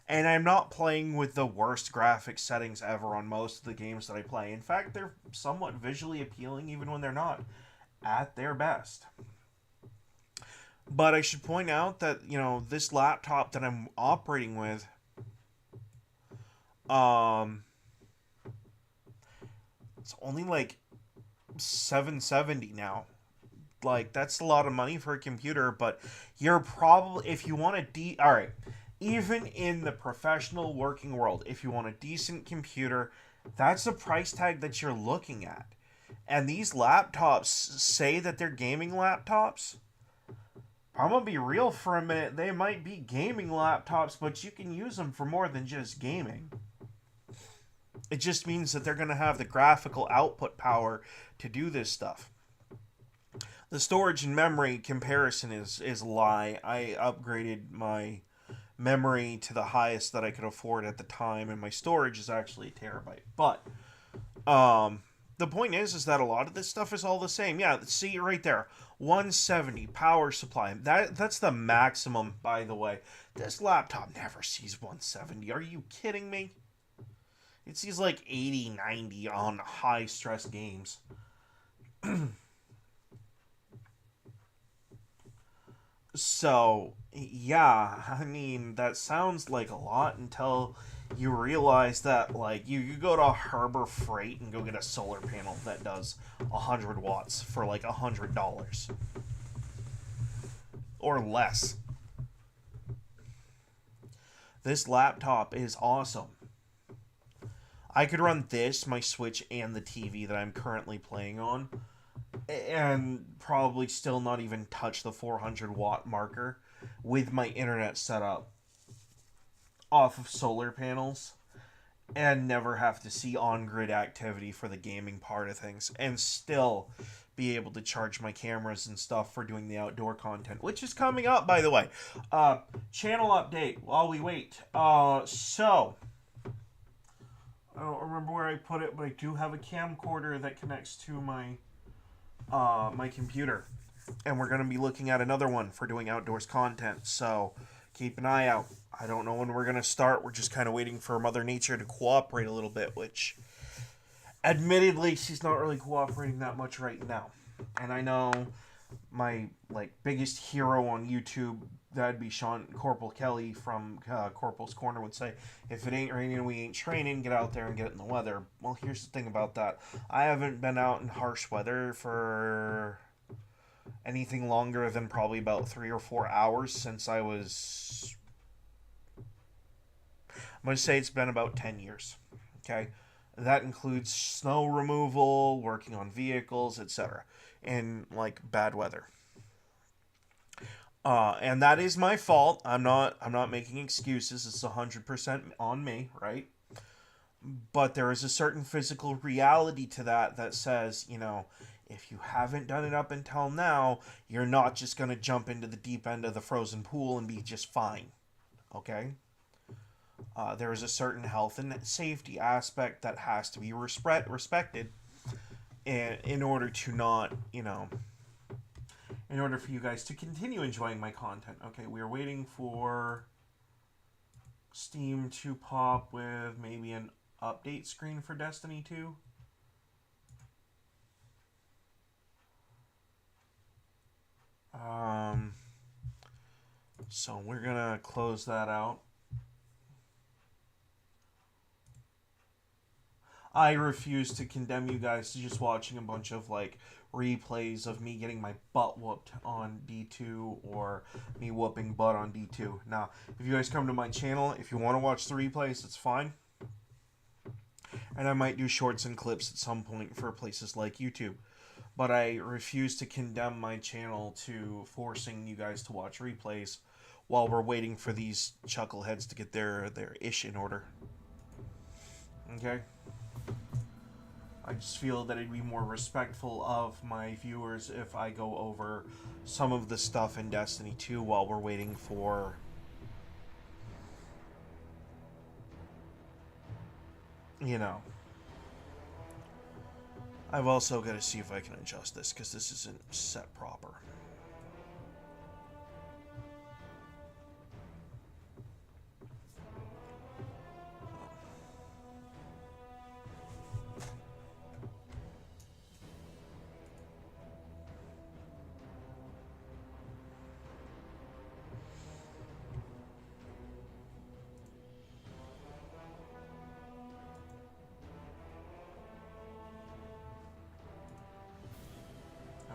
And I'm not playing with the worst graphics settings ever on most of the games that I play. In fact, they're somewhat visually appealing even when they're not at their best. But I should point out that, you know, this laptop that I'm operating with, it's only like $770 now. Like, that's a lot of money for a computer, but you're probably, if you want a alright, even in the professional working world, if you want a decent computer, that's the price tag that you're looking at. And these laptops say that they're gaming laptops. I'm gonna be real for a minute, they might be gaming laptops, but you can use them for more than just gaming. It just means that they're gonna have the graphical output power to do this stuff. The storage and memory comparison is a lie. I upgraded my memory to the highest that I could afford at the time, and my storage is actually a terabyte. But the point is that a lot of this stuff is all the same. Yeah, see right there, 170 power supply. That's the maximum, by the way. This laptop never sees 170. Are you kidding me? It sees like 80, 90 on high stress games. So, yeah, I mean, that sounds like a lot until you realize that, like, you go to Harbor Freight and go get a solar panel that does 100 watts for, like, $100. Or less. This laptop is awesome. I could run this, my Switch, and the TV that I'm currently playing on, and probably still not even touch the 400 watt marker with my internet set up off of solar panels and never have to see on-grid activity for the gaming part of things, and still be able to charge my cameras and stuff for doing the outdoor content, which is coming up, by the way. Channel update while we wait. So I don't remember where I put it, but I do have a camcorder that connects to my my computer, and we're going to be looking at another one for doing outdoors content, so keep an eye out. I don't know when we're going to start. We're just kind of waiting for Mother Nature to cooperate a little bit, which admittedly she's not really cooperating that much right now. And I know my biggest hero on YouTube, that'd be Corporal Kelly from Corporal's Corner, would say, if it ain't raining, we ain't training. Get out there and get it in the weather. Well, here's the thing about that. I haven't been out in harsh weather for anything longer than probably about 3 or 4 hours since I was... I'm going to say it's been about 10 years. Okay? That includes snow removal, working on vehicles, etc. in, bad weather. And that is my fault. I'm not making excuses. It's 100% on me, right? But there is a certain physical reality to that says, if you haven't done it up until now, you're not just going to jump into the deep end of the frozen pool and be just fine. Okay? There is a certain health and safety aspect that has to be respected in order to not, in order for you guys to continue enjoying my content. Okay, we are waiting for Steam to pop with maybe an update screen for Destiny 2. So we're gonna close that out. I refuse to condemn you guys to just watching a bunch of replays of me getting my butt whooped on D2 or me whooping butt on D2. Now, if you guys come to my channel, if you want to watch the replays, it's fine. And I might do shorts and clips at some point for places like YouTube. But I refuse to condemn my channel to forcing you guys to watch replays while we're waiting for these chuckleheads to get their ish in order. Okay? I just feel that it'd be more respectful of my viewers if I go over some of the stuff in Destiny 2 while we're waiting for... You know. I've also got to see if I can adjust this, because this isn't set proper.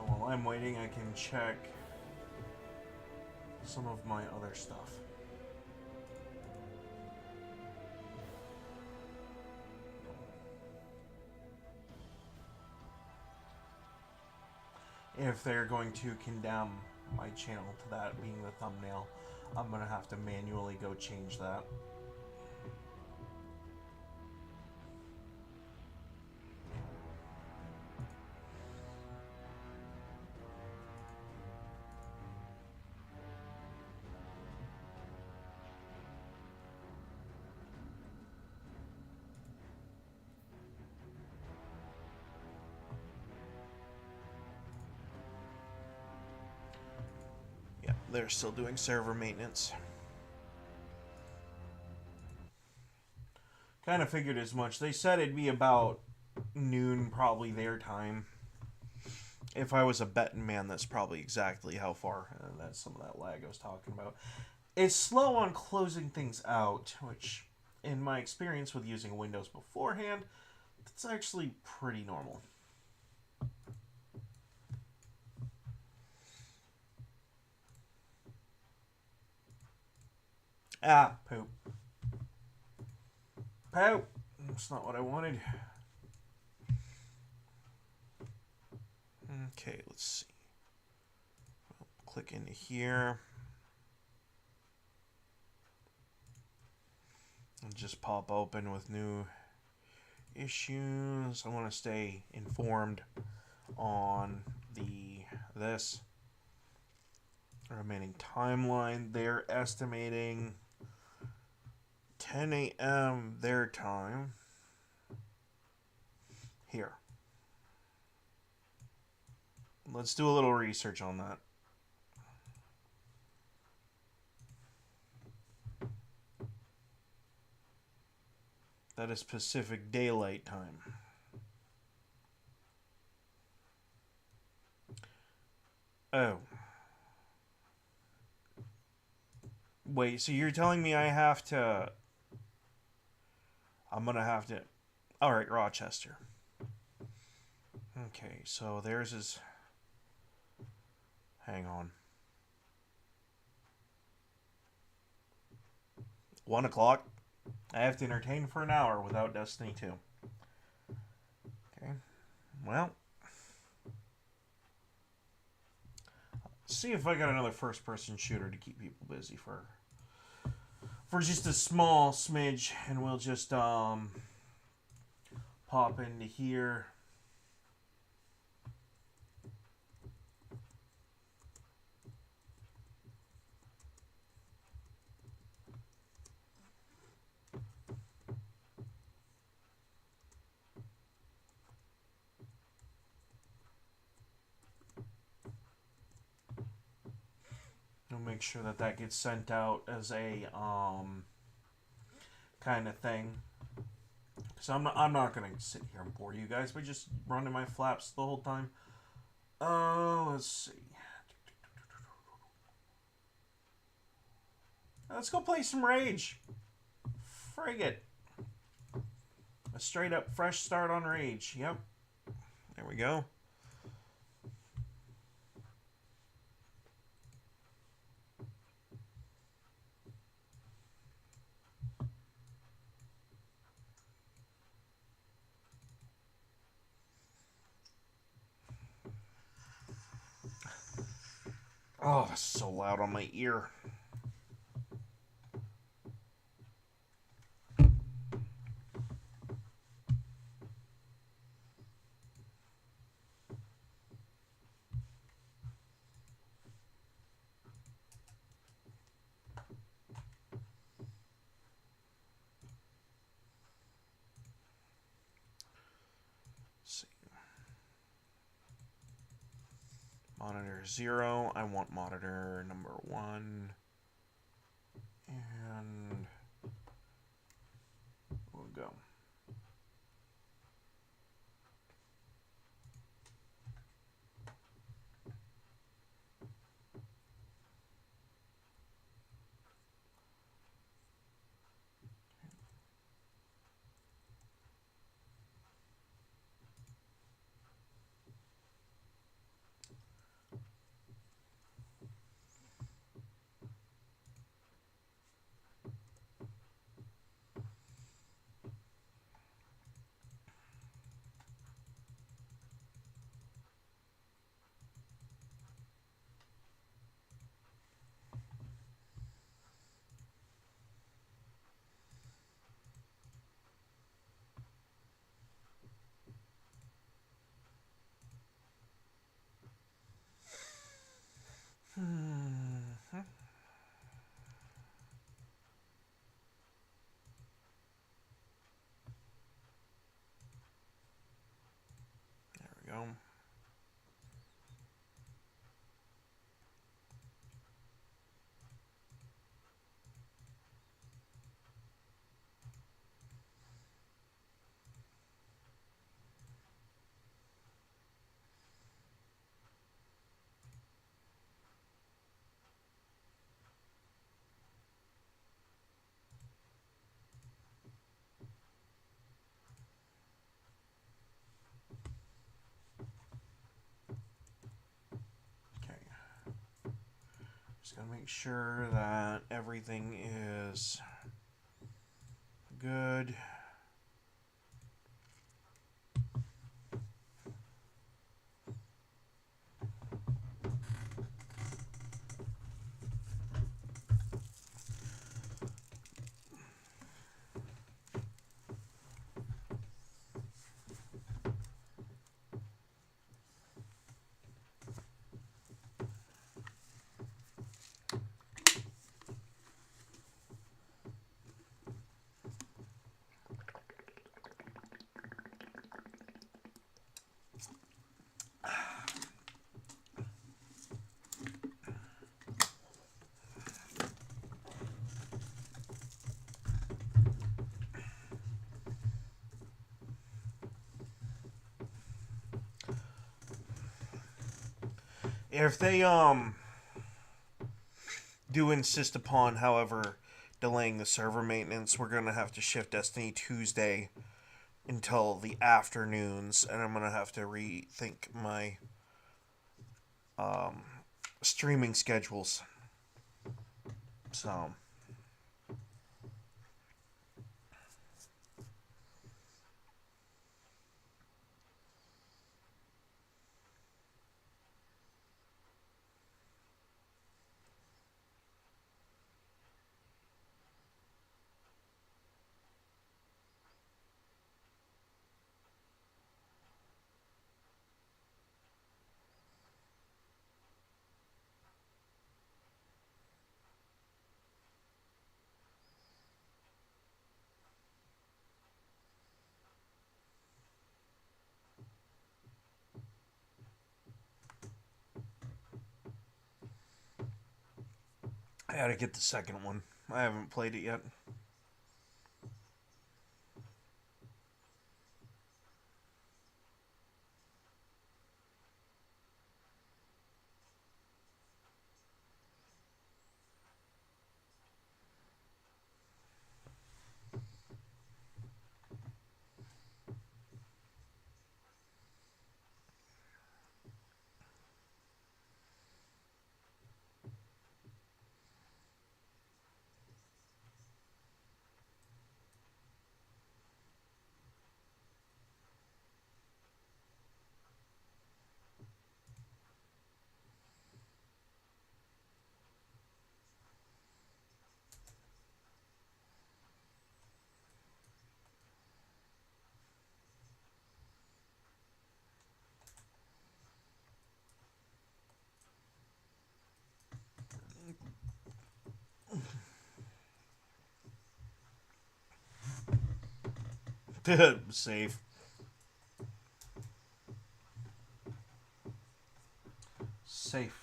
While I'm waiting, I can check some of my other stuff. If they're going to condemn my channel to that being the thumbnail, I'm going to have to manually go change that. They're still doing server maintenance. Kind of figured as much. They said it'd be about noon, probably their time. If I was a betting man, that's probably exactly how far. That's some of that lag I was talking about. It's slow on closing things out, which, in my experience with using Windows beforehand, that's actually pretty normal. Ah, poop. Poop! That's not what I wanted. Okay, let's see. Click into here. And just pop open with new issues. I want to stay informed on this remaining timeline. They're estimating 10 a.m. their time. Here. Let's do a little research on that. That is Pacific Daylight Time. Oh. Wait, so you're telling me I have to... I'm gonna have to... Alright, Rochester. Okay, so theirs is... Hang on. 1 o'clock. I have to entertain for an hour without Destiny 2. Okay. Well. See if I got another first-person shooter to keep people busy for just a small smidge, and we'll just pop into here. Make sure that that gets sent out as a kind of thing. So I'm not gonna sit here and bore you guys by just running my flaps the whole time. Let's see. Let's go play some Rage. Frig it. A straight up fresh start on Rage. Yep. There we go. Oh, that's so loud on my ear. Monitor 0. I want monitor number 1. And we'll go. There we go. Just gotta make sure that everything is good. If they do insist upon, however, delaying the server maintenance, we're gonna have to shift Destiny Tuesday until the afternoons, and I'm gonna have to rethink my streaming schedules. So I gotta get the second one. I haven't played it yet. Safe. Safe.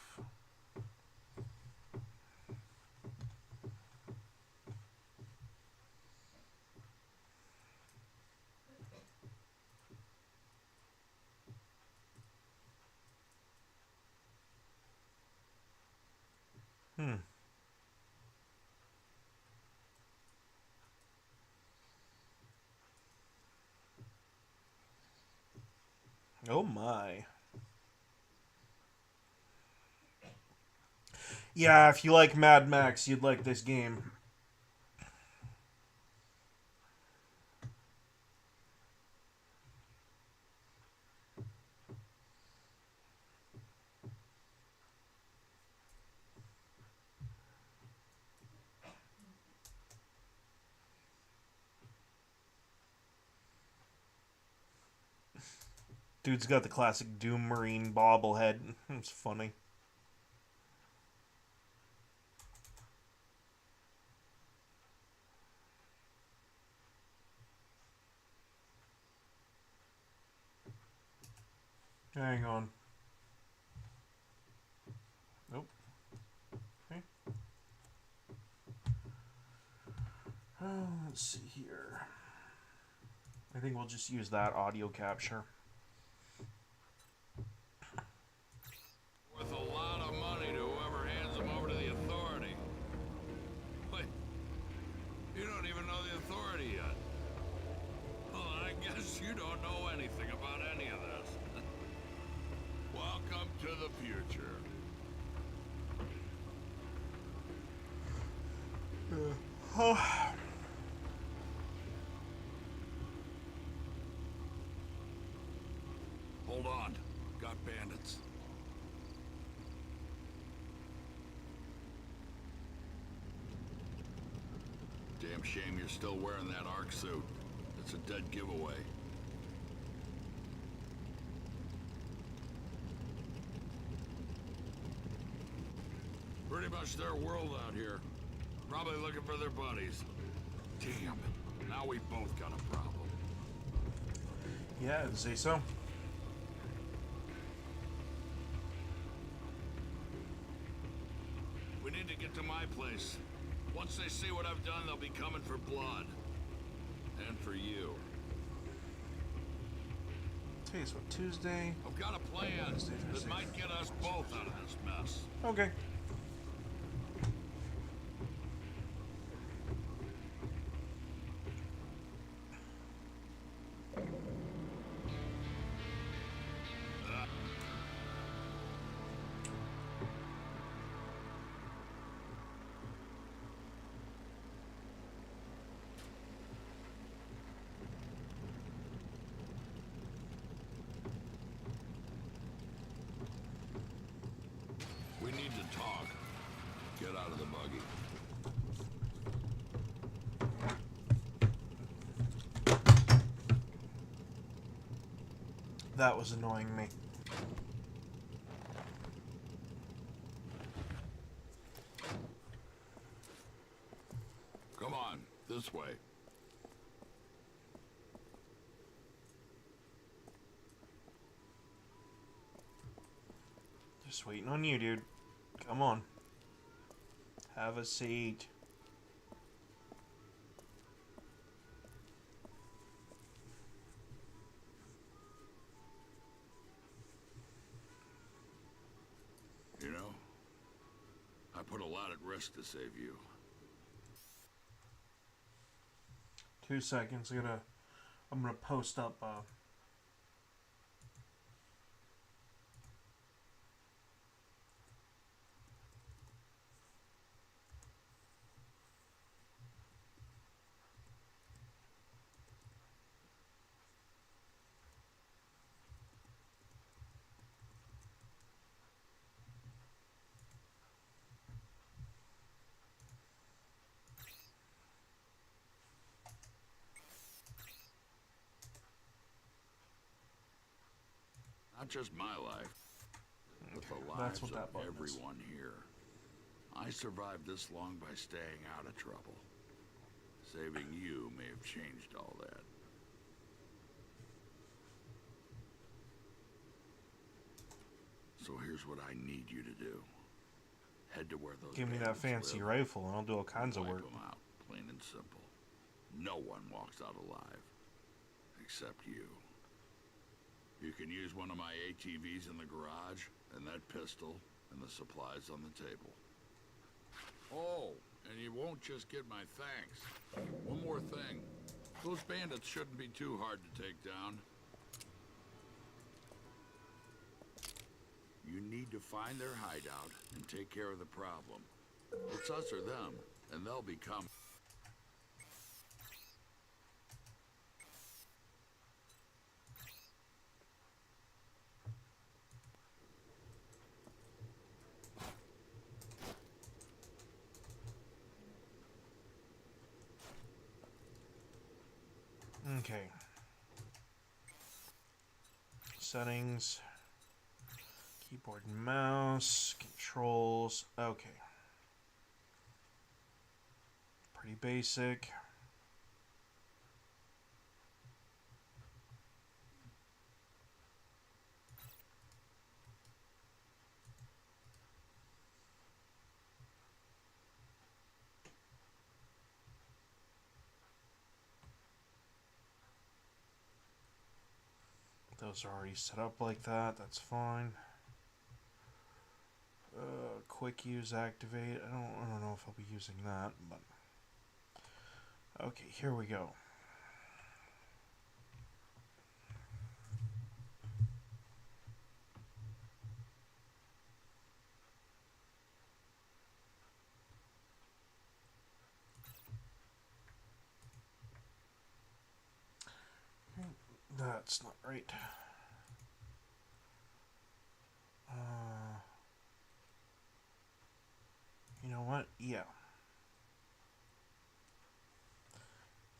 Oh my. Yeah, if you like Mad Max, you'd like this game. Dude's got the classic Doom Marine bobblehead. It's funny. Hang on. Nope. Okay. Let's see here. I think we'll just use that audio capture. Worth a lot of money to whoever hands them over to the authority. Wait, you don't even know the authority yet. Well, I guess you don't know anything about any of this. Welcome to the future. Hold on. Got bandits. Damn shame you're still wearing that ARC suit. It's a dead giveaway. Pretty much their world out here. Probably looking for their buddies. Damn. Now we both got a problem. Yeah, I'd say so. We need to get to my place. Once they see what I've done, they'll be coming for blood. And for you. Today's what, Tuesday? I've got a plan that might get us both out of this mess. Okay. We need to talk. Get out of the buggy. That was annoying me. Come on, this way. Just waiting on you, dude. Come on. Have a seat. You know, I put a lot at risk to save you. 2 seconds. I'm gonna post up. Not just my life, but the That's lives what that of button is. everyone here. I survived this long by staying out of trouble. Saving you may have changed all that. So here's what I need you to do. Head to where those Give me that bandits fancy live, rifle and I'll do all kinds of wipe work. them out, plain and simple. No one walks out alive. Except you. You can use one of my ATVs in the garage, and that pistol, and the supplies on the table. Oh, and you won't just get my thanks. One more thing. Those bandits shouldn't be too hard to take down. You need to find their hideout and take care of the problem. It's us or them, and they'll become... Okay. Settings. Keyboard and mouse. Controls. Okay. Pretty basic. Those are already set up like that. That's fine. Quick use activate. I don't know if I'll be using that, but okay, here we go. That's not right. You know what? Yeah.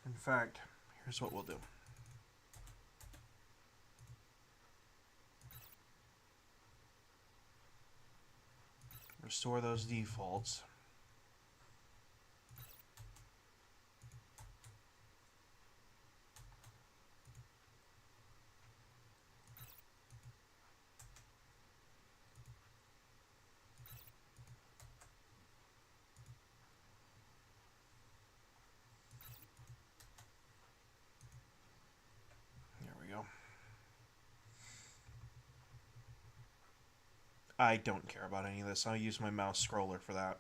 In fact, here's what we'll do. Restore those defaults. I don't care about any of this. I'll use my mouse scroller for that.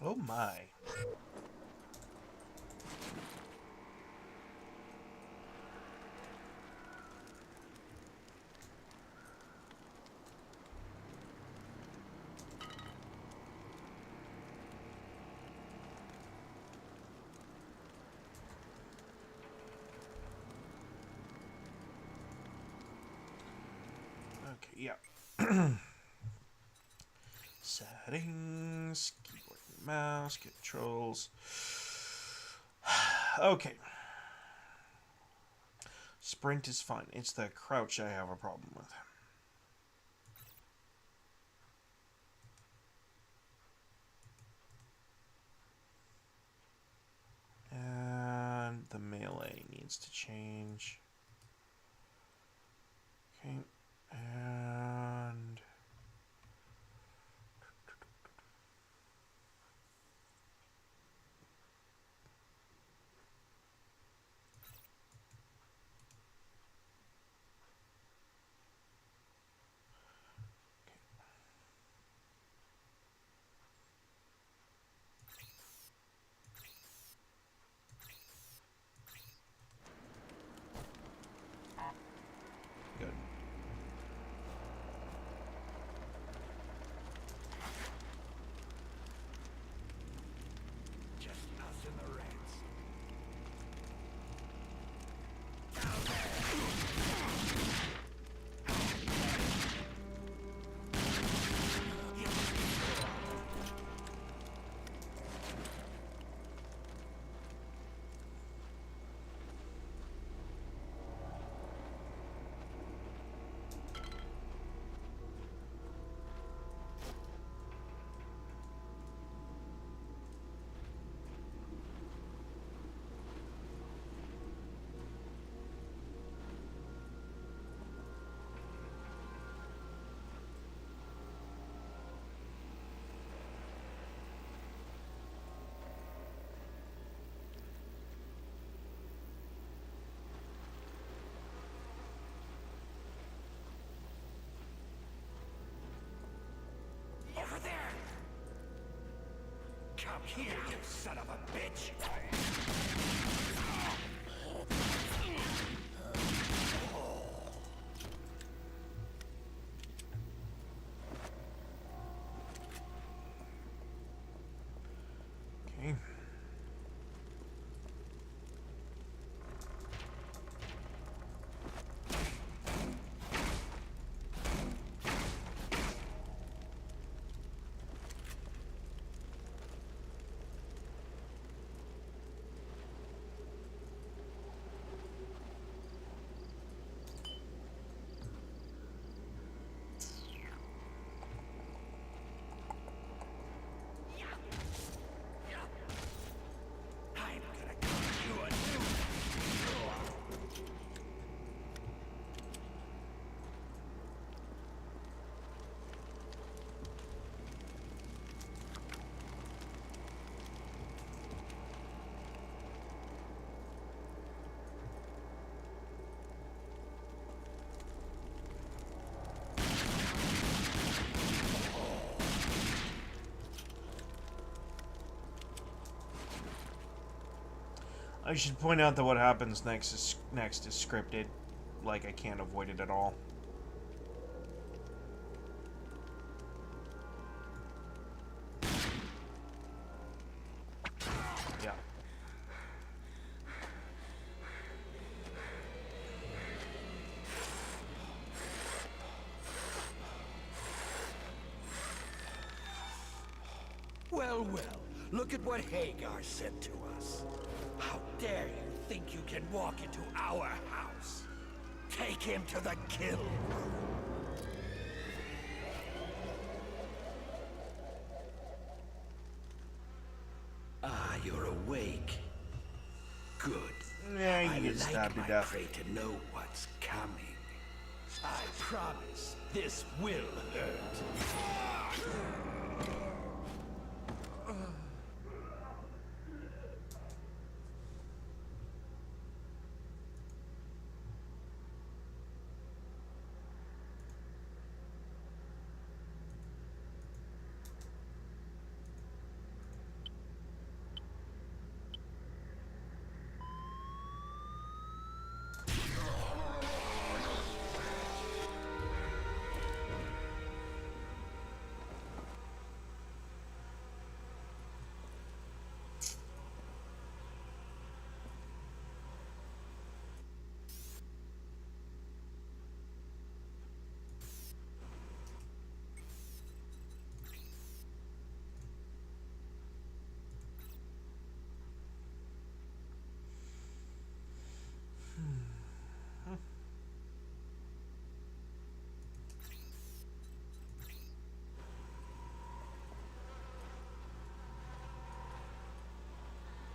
Oh my. yeah. Settings, keyboard and mouse, controls. Okay. Sprint is fine. It's the crouch I have a problem with. And the melee needs to change. Okay. And good. Just us and the rats. Over there! Come here, you son of a bitch! Okay. I'm gonna cut you a new... I should point out that what happens next is scripted. Like, I can't avoid it at all. Yeah. Well, well, look at what Hagar said to us. How dare you think you can walk into our house? Take him to the kill room. Ah, you're awake. Good. Yeah, you I get stabbed to like my death. prey to know what's coming. I promise this will hurt.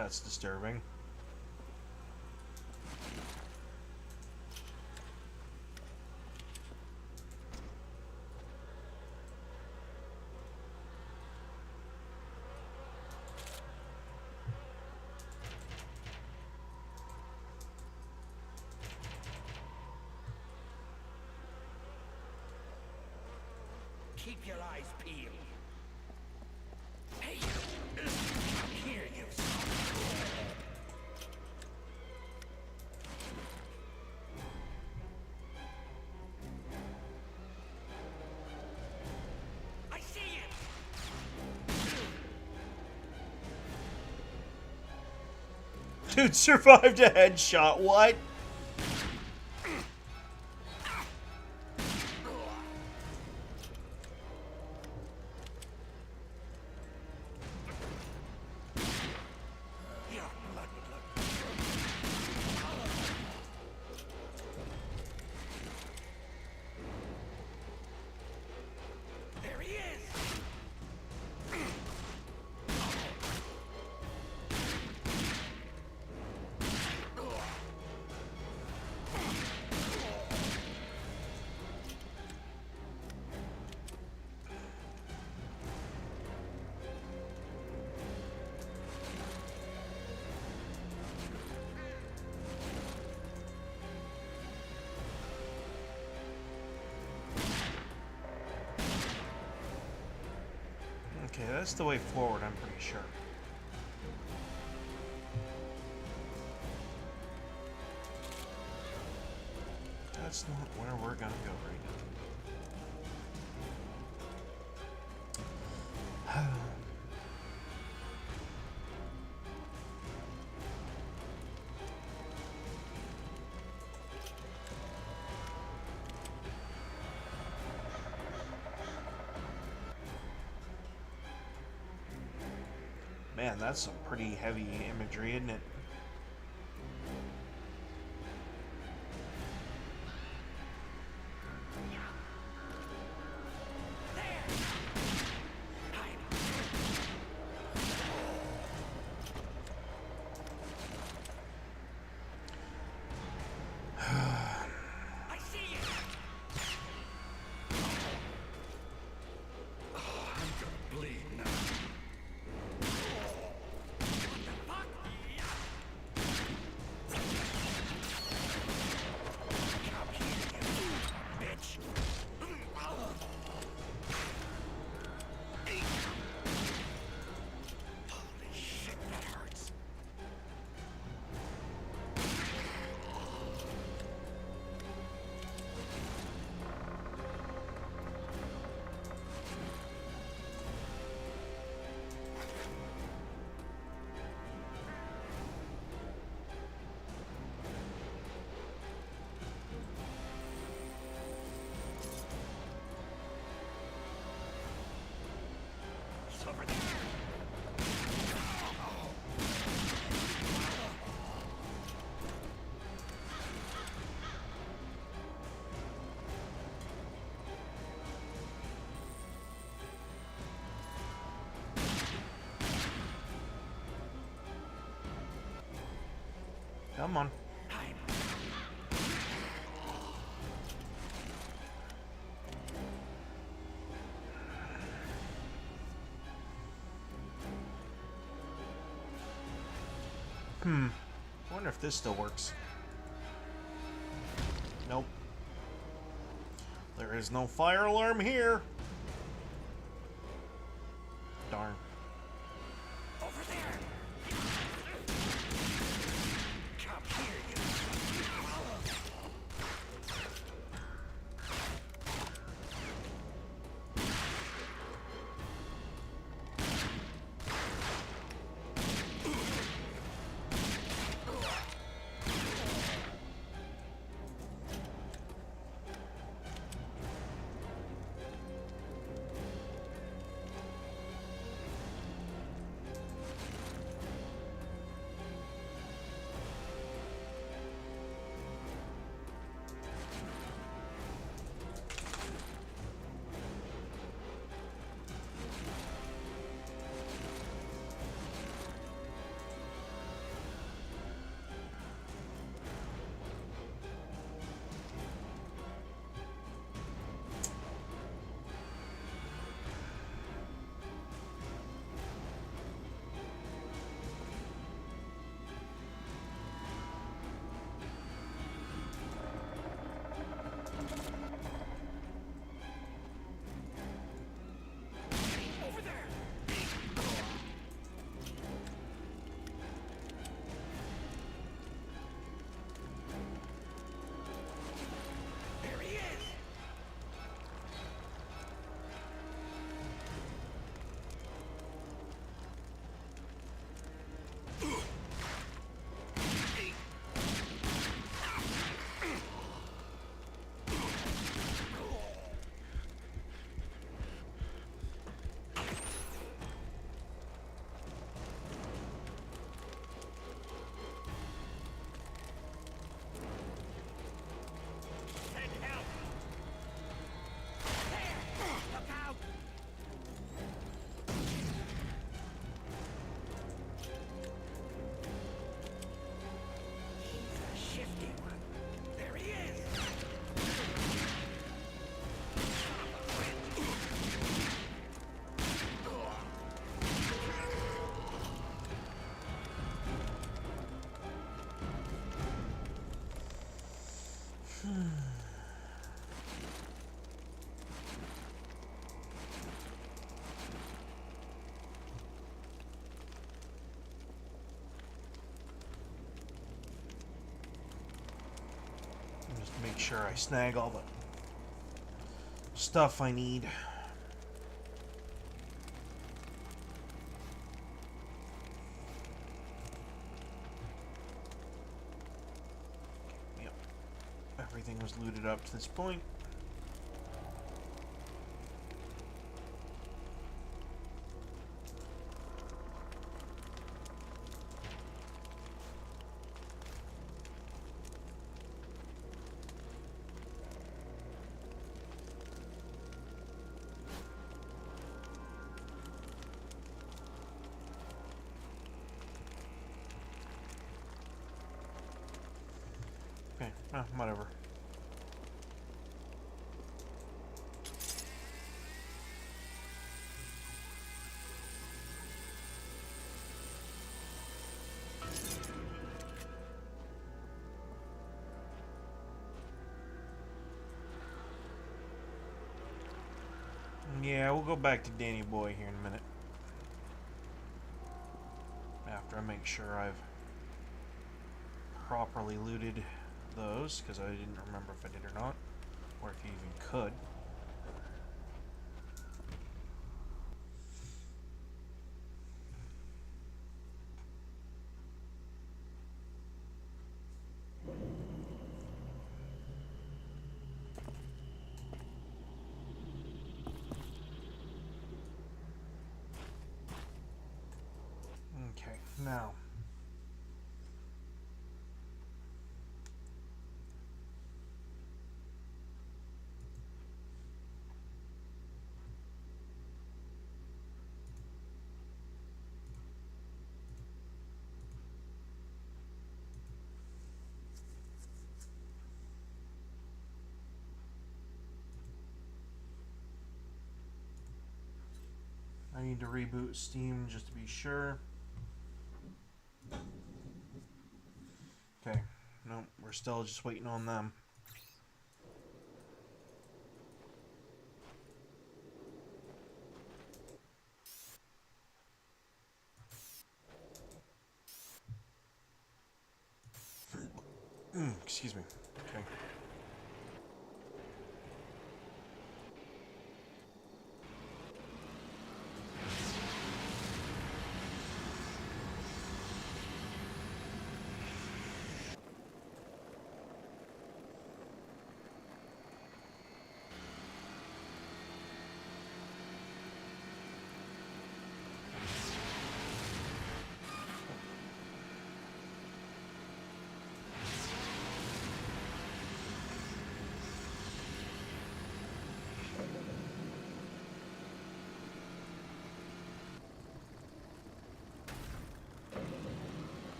That's disturbing. Keep your eyes peeled. Hey, you! Here, you son. I see you! Dude survived a headshot, what? There he is! Okay, that's the way forward, I'm pretty sure. That's not where we're gonna go right now. Man, that's some pretty heavy imagery, isn't it? I see you! Oh, I'm gonna bleed now. Over there. Come on. I wonder if this still works. Nope. There is no fire alarm here. Darn. Over there. Come here, you. Just to make sure I snag all the stuff I need. Yep. Everything was looted up to this point. Okay, whatever. Yeah, we'll go back to Danny Boy here in a minute. After I make sure I've properly looted those, because I didn't remember if I did or not, or if you even could. Okay, now. I need to reboot Steam just to be sure. Okay, nope, we're still just waiting on them. Excuse me. Okay.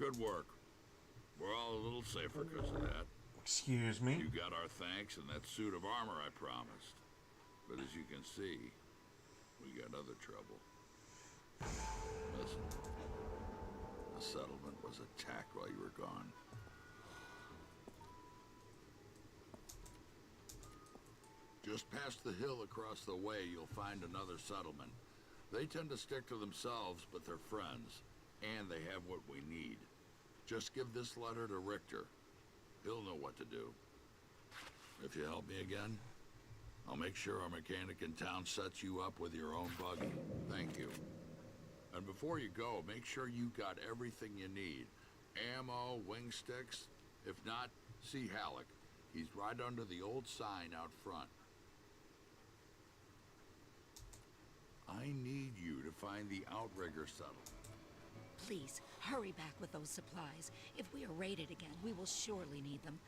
Good work. We're all a little safer because of that. Excuse me? You got our thanks and that suit of armor I promised. But as you can see, we got other trouble. Listen, the settlement was attacked while you were gone. Just past the hill across the way, you'll find another settlement. They tend to stick to themselves, but they're friends. And they have what we need. Just give this letter to Richter. He'll know what to do. If you help me again, I'll make sure our mechanic in town sets you up with your own buggy. Thank you. And before you go, make sure you got everything you need. Ammo, wing sticks. If not, see Halleck. He's right under the old sign out front. I need you to find the Outrigger settlement. Please, hurry back with those supplies. If we are raided again, we will surely need them.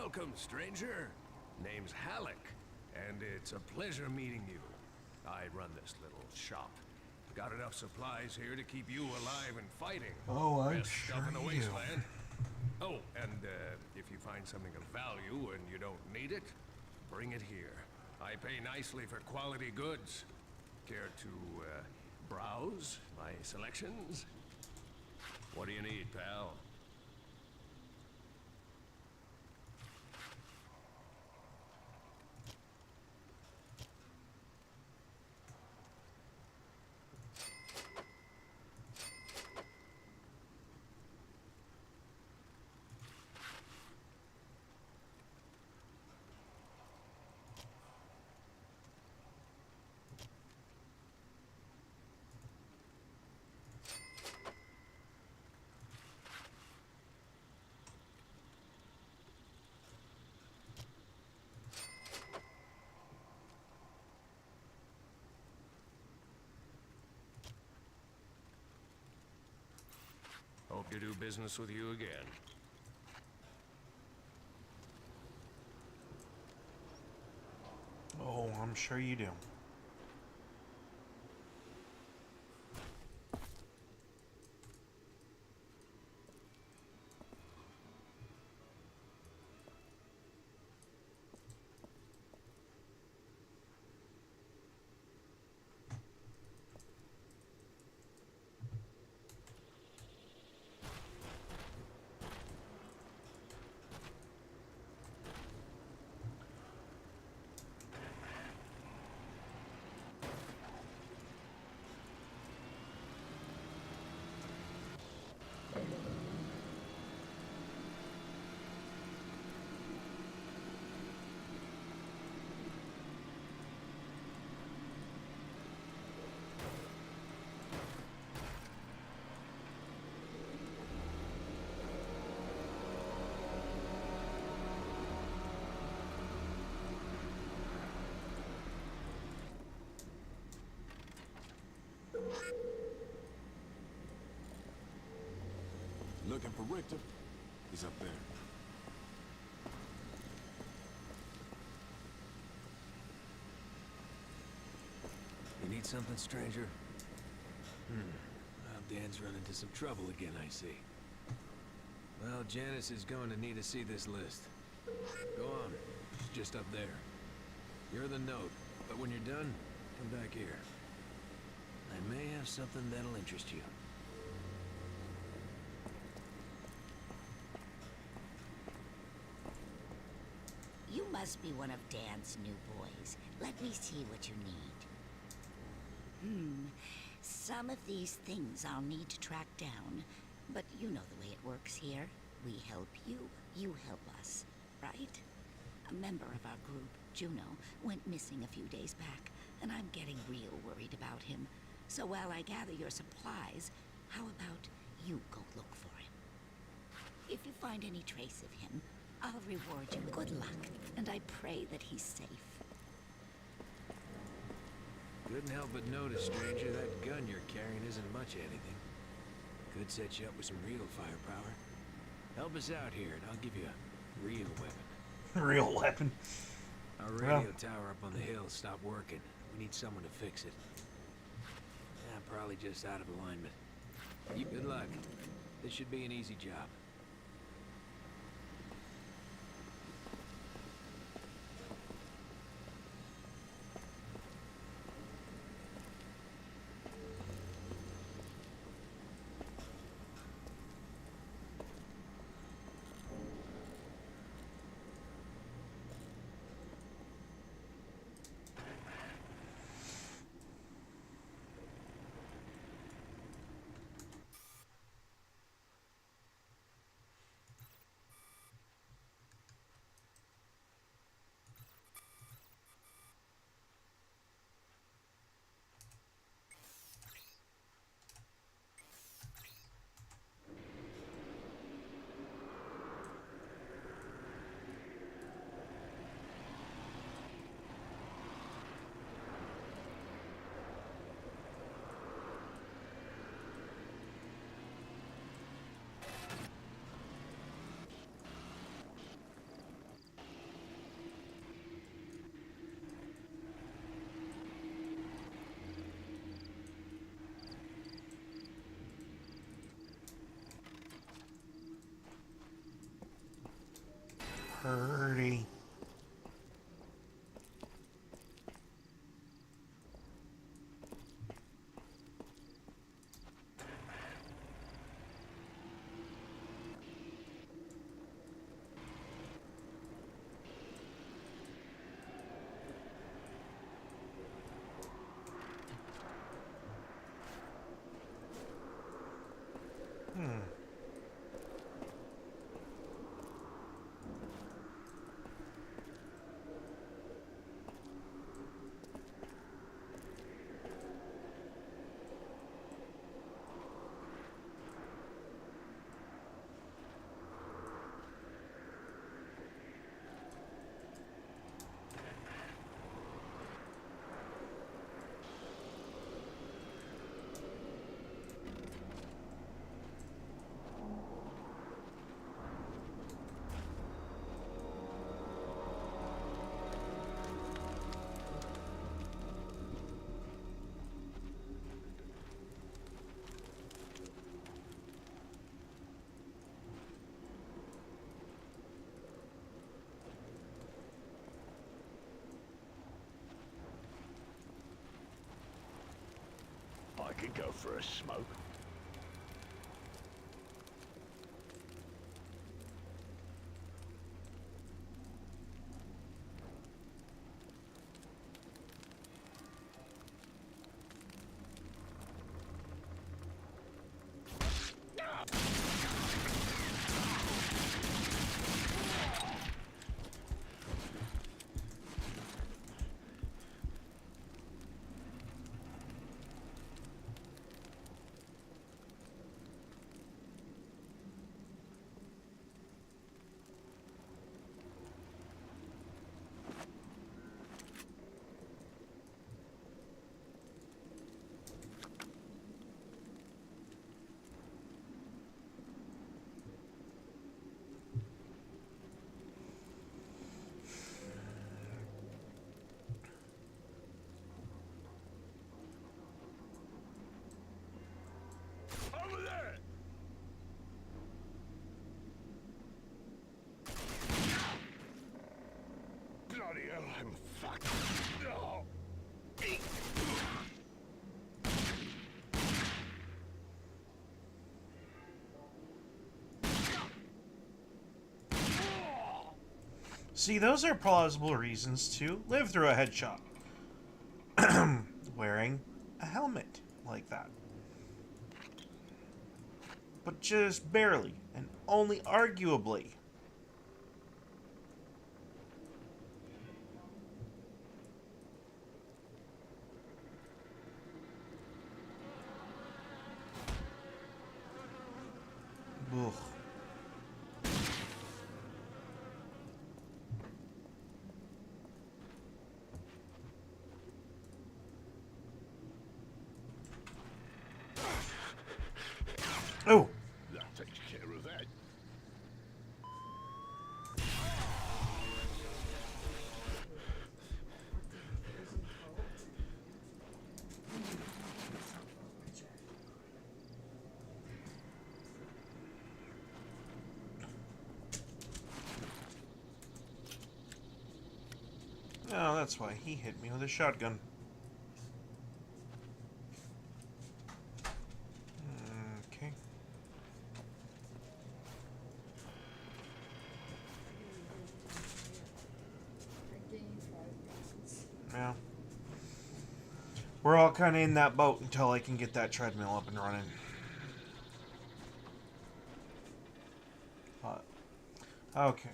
Welcome, stranger. Name's Halleck, and it's a pleasure meeting you. I run this little shop. Got enough supplies here to keep you alive and fighting. Oh, I'm Best sure stuff in the you do. wasteland. Oh, and if you find something of value and you don't need it, bring it here. I pay nicely for quality goods. Care to browse my selections? What do you need, pal? Hope to do business with you again. Oh, I'm sure you do. Looking for Richter? He's up there. You need something, stranger? Well, Dan's run into some trouble again, I see. Well, Janice is going to need to see this list. Go on. It's just up there. You're the note, but when you're done, come back here. I may have something that'll interest you. You must be one of Dan's new boys. Let me see what you need. Some of these things I'll need to track down, but you know the way it works here. We help you, you help us, right? A member of our group, Juno, went missing a few days back, and I'm getting real worried about him. So while I gather your supplies, how about you go look for him? If you find any trace of him, I'll reward you with good luck, and I pray that he's safe. Couldn't help but notice, stranger, that gun you're carrying isn't much of anything. Could set you up with some real firepower. Help us out here, and I'll give you a real weapon. Real weapon. Our radio tower up on the hill stopped working. We need someone to fix it. Probably just out of alignment. Good luck. This should be an easy job. could go for a smoke. Over there! Bloody hell, I'm fucked. Oh. See, those are plausible reasons to live through a headshot. Wearing a helmet like that. But just barely, and only arguably. Ugh. Oh! That takes care of that. Oh, that's why he hit me with a shotgun. Okay. Yeah. We're all kind of in that boat until I can get that treadmill up and running. But, okay.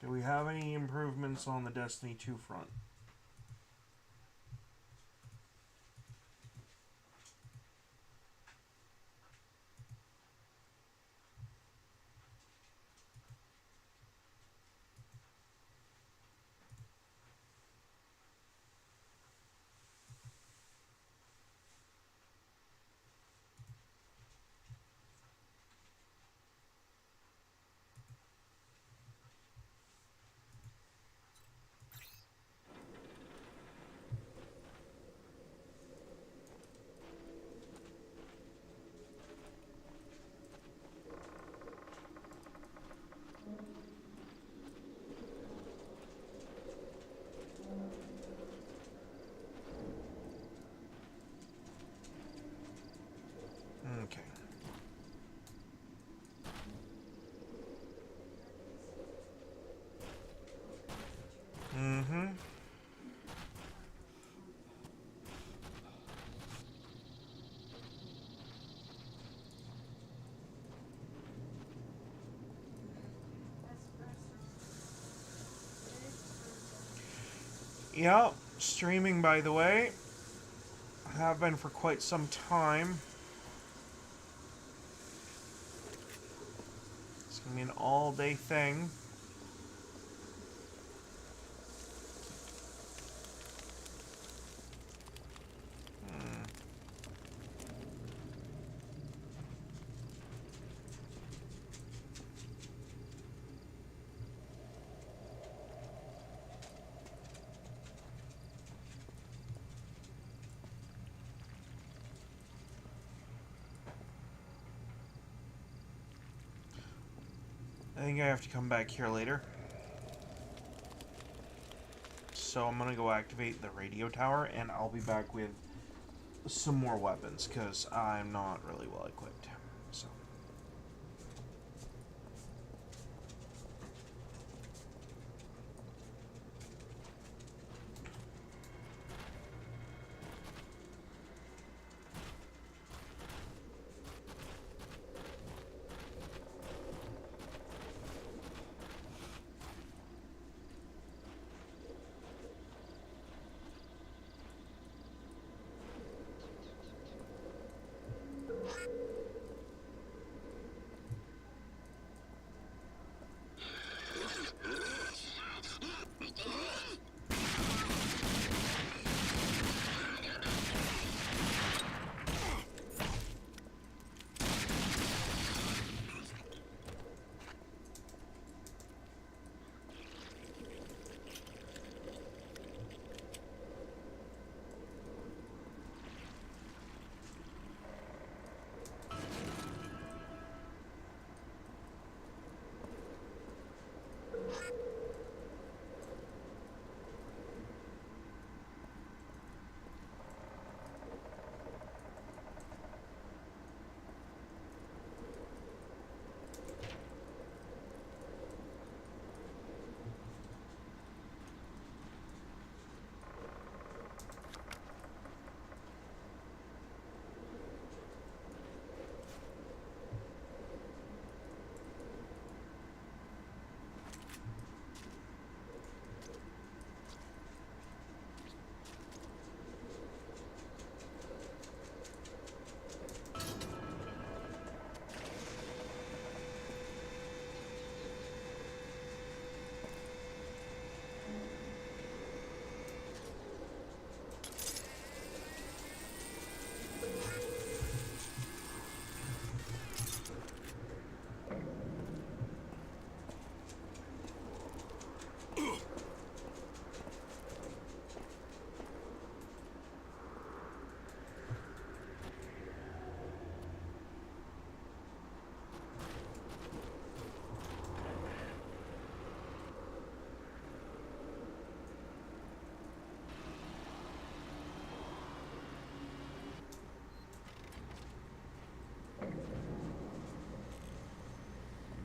Do we have any improvements on the Destiny 2 front? Okay. Mm-hmm. Yeah, streaming, by the way. Have been for quite some time. It's gonna be an all-day thing. I think I have to come back here later. So I'm gonna go activate the radio tower, and I'll be back with some more weapons, because I'm not really well equipped. So.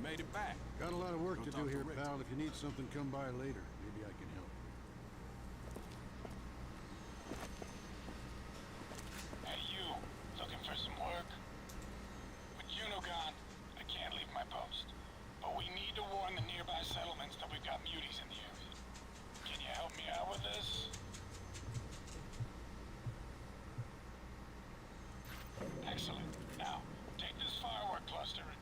Made it back. Got a lot of work Go to talk do here, Richter. pal. If you need something, come by later. Maybe I can help. Hey, you. Looking for some work? With Juno gone, I can't leave my post. But we need to warn the nearby settlements that we've got muties in the area. Can you help me out with this? Excellent. Now, take this firework cluster and...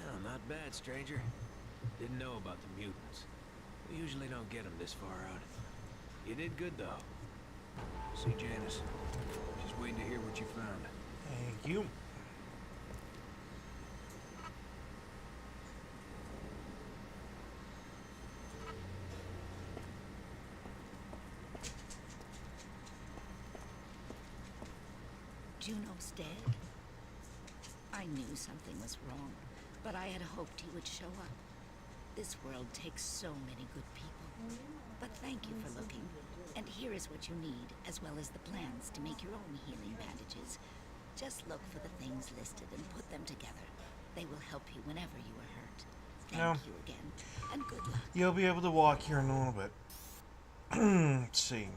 Oh, not bad, stranger. Didn't know about the mutants. We usually don't get them this far out. You did good, though. See, Janice. Just waiting to hear what you found. Thank you. Juno's dead. I knew something was wrong, but I had hoped he would show up. This world takes so many good people. But thank you for looking. And here is what you need, as well as the plans to make your own healing bandages. Just look for the things listed and put them together. They will help you whenever you are hurt. Thank you again, and good luck. You'll be able to walk here in a little bit. Let's see.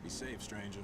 Be safe, stranger.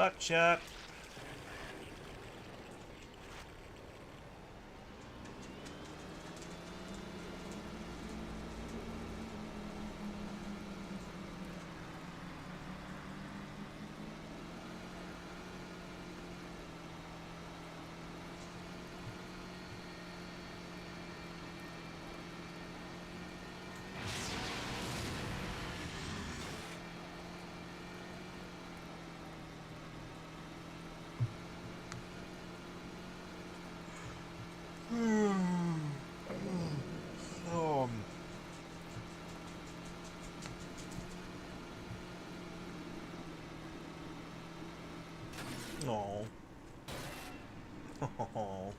Buckshot. Oh. No. Oh.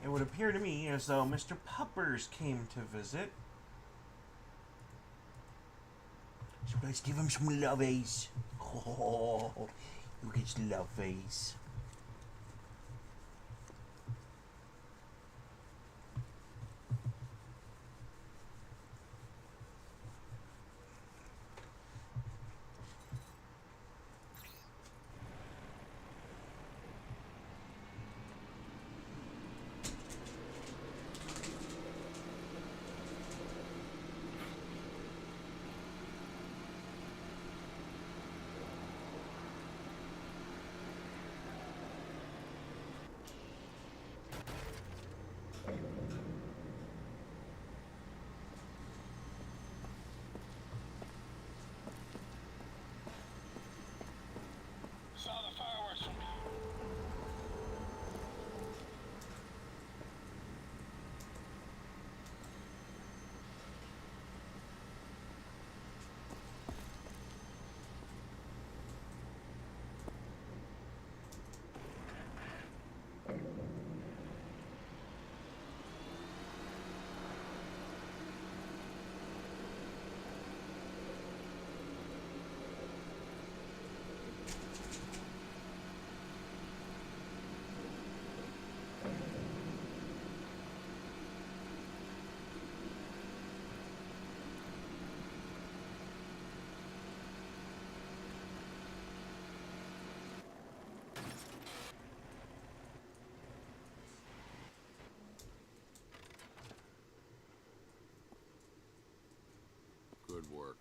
It would appear to me as though Mr. Puppers came to visit. So let's give him some lovies. Oh, look at his lovies. Saw the fireworks from here. Good work.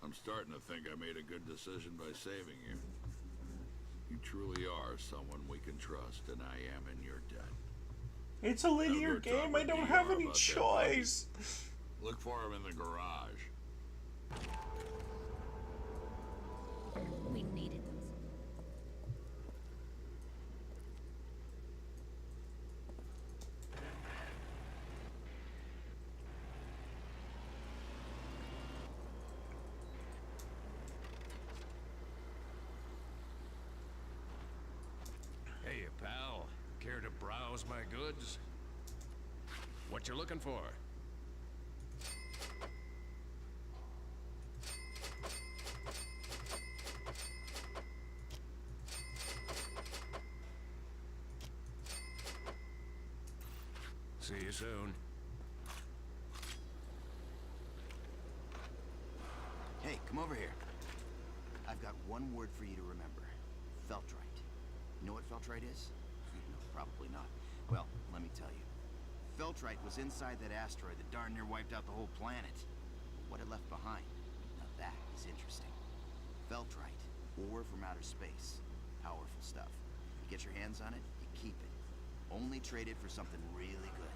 I'm starting to think I made a good decision by saving you. You truly are someone we can trust, and I am in your debt. It's a linear game. I don't have any choice. Look for him in the garage. We needed those. Hey, pal. Care to browse my goods? What you looking for? See you soon. Hey, come over here. I've got one word for you to remember. Feltrite. You know what Feltrite is? No, probably not. Well, let me tell you. Feltrite was inside that asteroid that darn near wiped out the whole planet. But what it left behind, now that is interesting. Feltrite, ore from outer space. Powerful stuff. You get your hands on it, you keep it. Only trade it for something really good.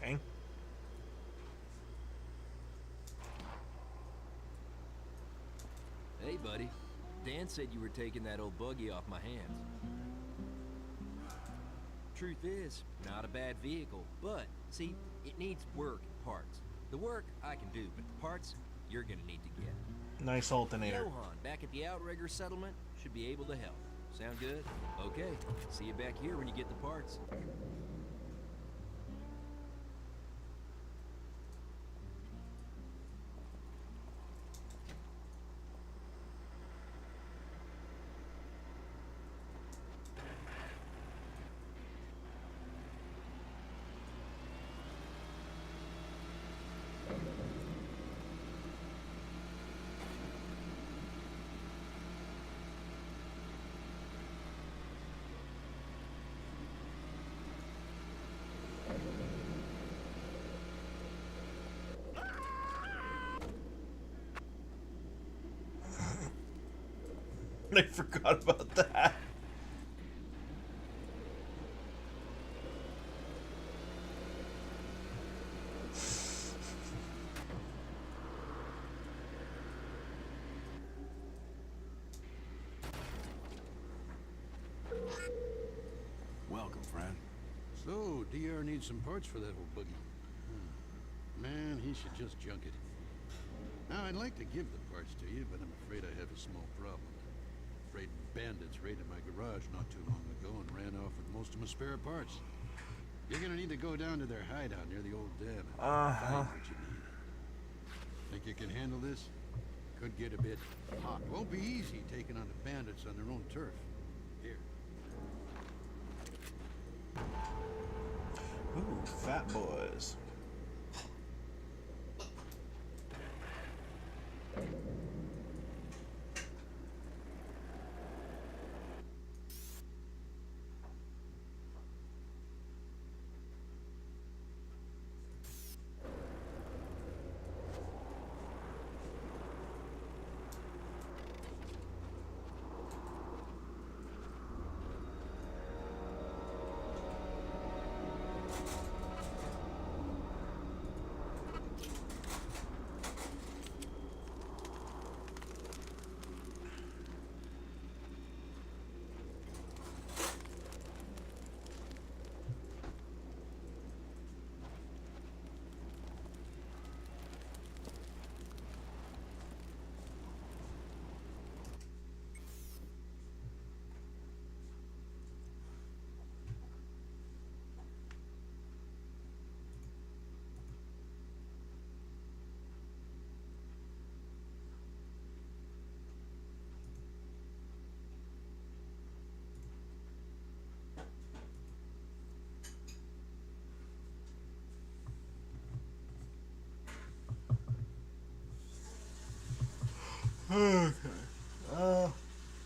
Okay. Hey, buddy. Dan said you were taking that old buggy off my hands. Truth is, not a bad vehicle, but, see, it needs work and parts. The work I can do, but the parts you're gonna need to get. Nice alternator. Johan, back at the Outrigger settlement, should be able to help. Sound good? Okay. See you back here when you get the parts. I forgot about that. Welcome, friend. So, DR needs some parts for that old buggy. Man, he should just junk it. Now, I'd like to give the parts to you, but I'm afraid I have a small problem. Afraid bandits raided my garage not too long ago and ran off with most of my spare parts. You're gonna need to go down to their hideout near the old dam and find what you need. Think you can handle this? Could get a bit hot. Won't be easy taking on the bandits on their own turf. Here. Ooh, fat boys. Okay.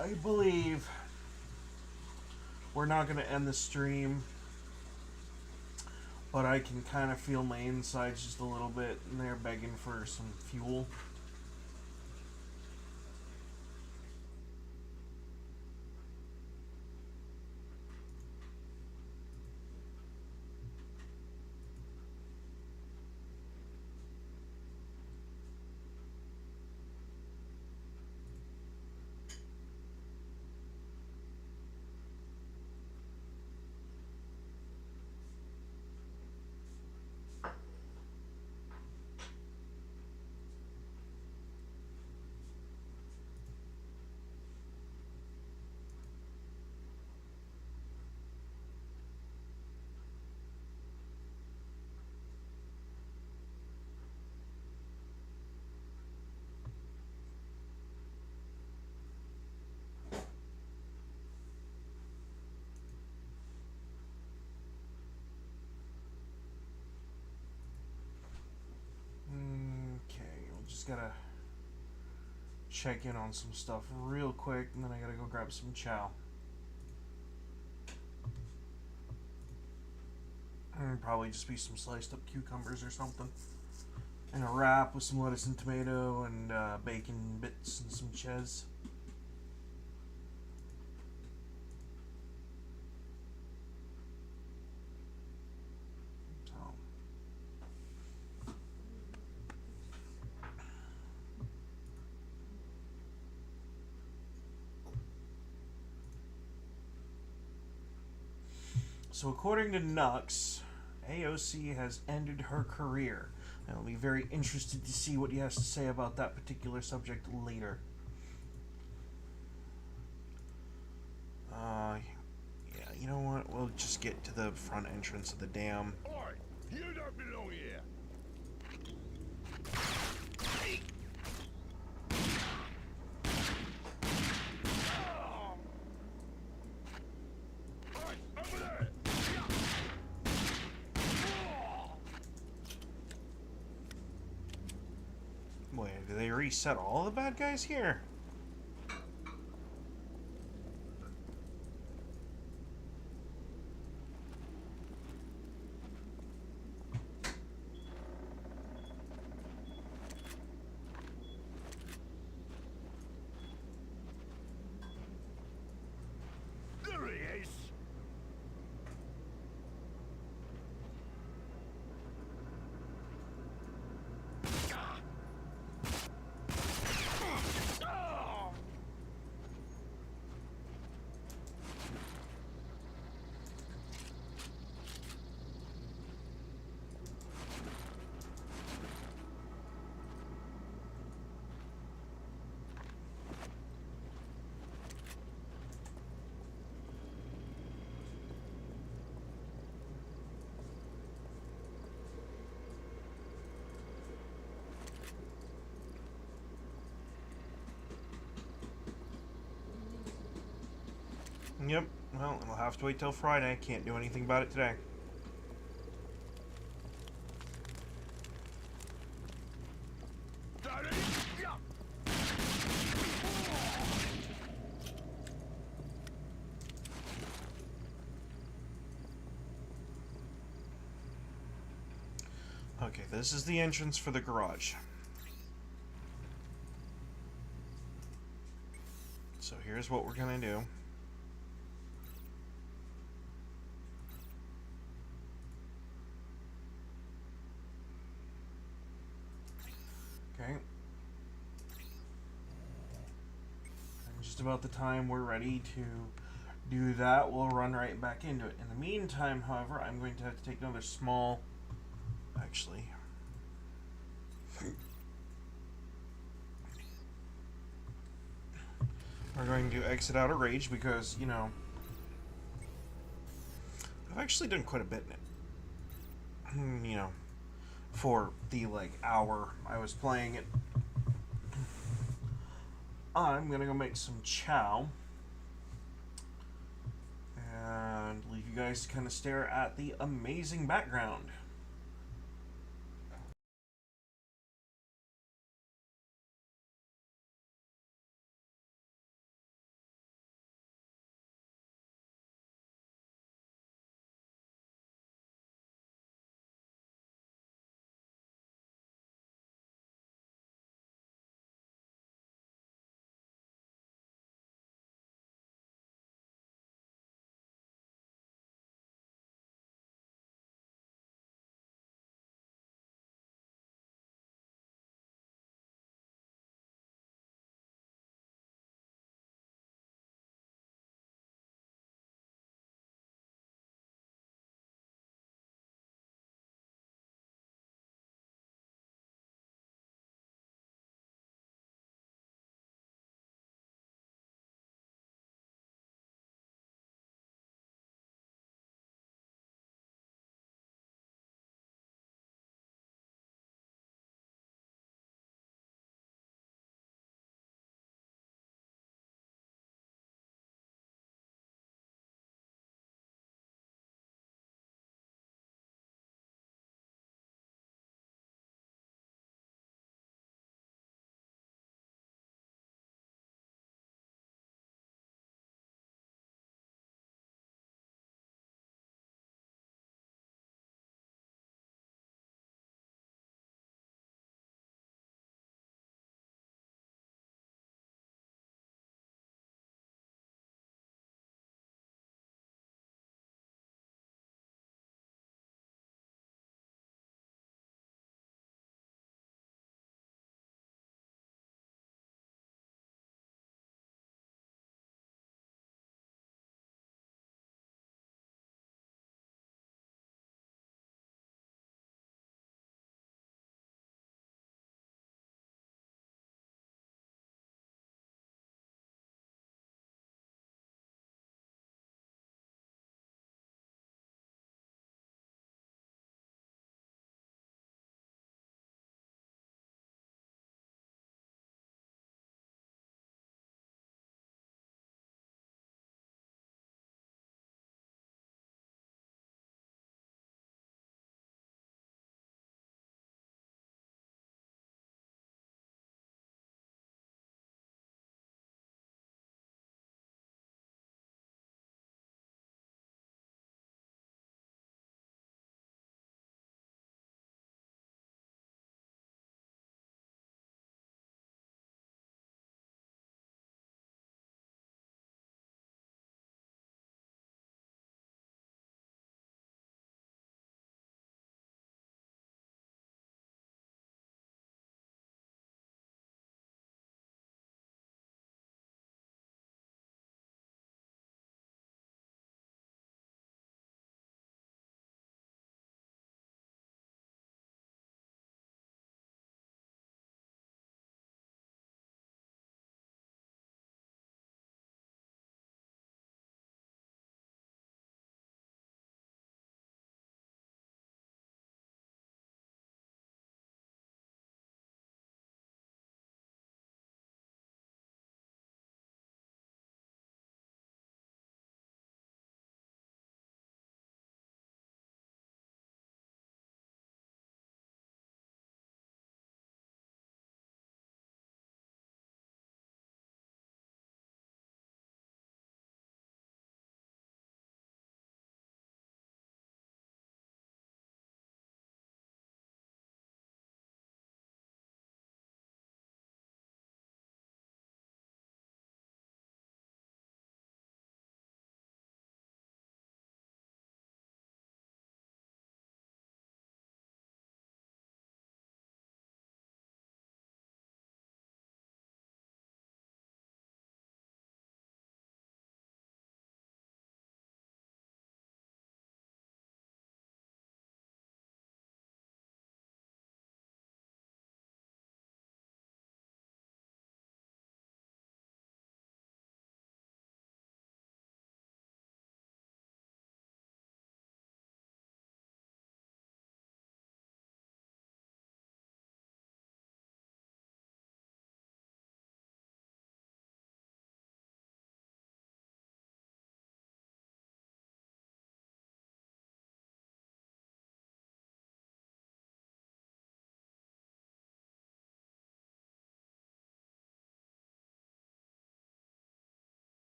I believe we're not going to end the stream, but I can kind of feel my insides just a little bit, and they're begging for some fuel. Gotta check in on some stuff real quick, and then I gotta go grab some chow. And probably just be some sliced up cucumbers or something. And a wrap with some lettuce and tomato and bacon bits and some cheese. So according to Nux, AOC has ended her career. I'll be very interested to see what he has to say about that particular subject later. Yeah, you know what? We'll just get to the front entrance of the dam. Oi, you don't belong here. Wait, do they reset all the bad guys here? Yep. Well, we'll have to wait till Friday. Can't do anything about it today. Okay, this is the entrance for the garage. So here's what we're gonna do. Okay. And just about the time we're ready to do that, we'll run right back into it. In the meantime, however, I'm going to have to take another small... Actually... We're going to exit out of Rage because, you know... I've actually done quite a bit in it. You know, for the, like, hour I was playing it. I'm gonna go make some chow. And leave you guys to kind of stare at the amazing background.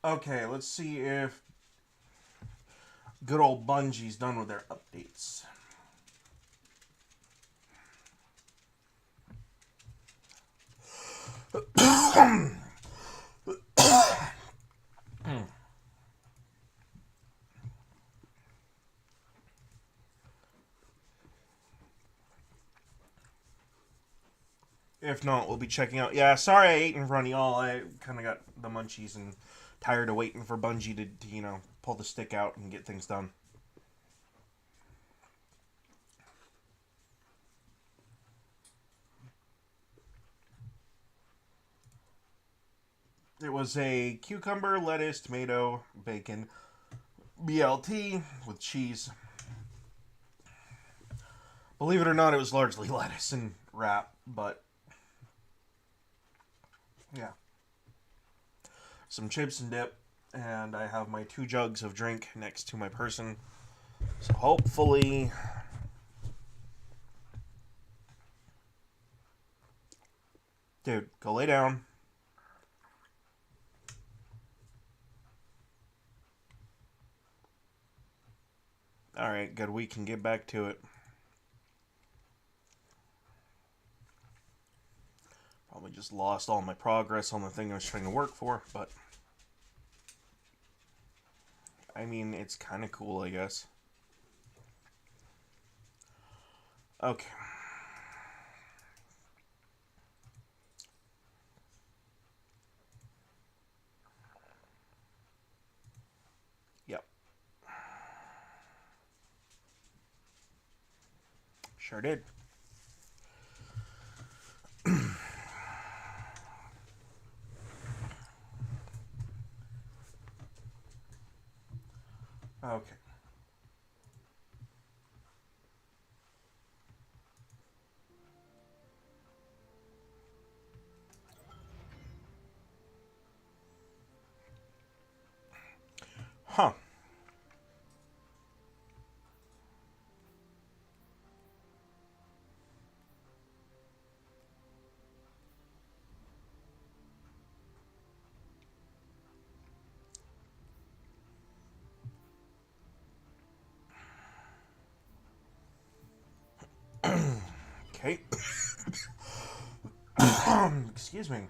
Okay, let's see if good old Bungie's done with their updates. If not, we'll be checking out. Yeah, sorry I ate in front of y'all. I kind of got the munchies and tired of waiting for Bungie to, you know, pull the stick out and get things done. It was a cucumber, lettuce, tomato, bacon, BLT with cheese. Believe it or not, it was largely lettuce and wrap, but yeah. Some chips and dip, and I have my 2 jugs of drink next to my person. So hopefully... Dude, go lay down. Alright, good. We can get back to it. Probably just lost all my progress on the thing I was trying to work for, but... I mean, it's kind of cool, I guess. Okay. Yep. Sure did. Okay. Huh. Okay. Excuse me.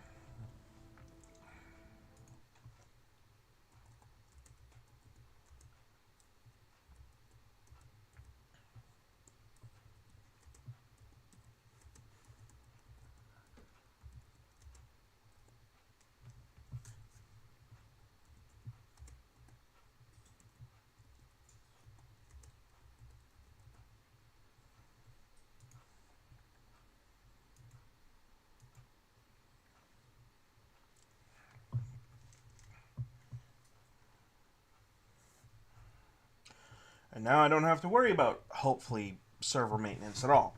And now I don't have to worry about, hopefully, server maintenance at all.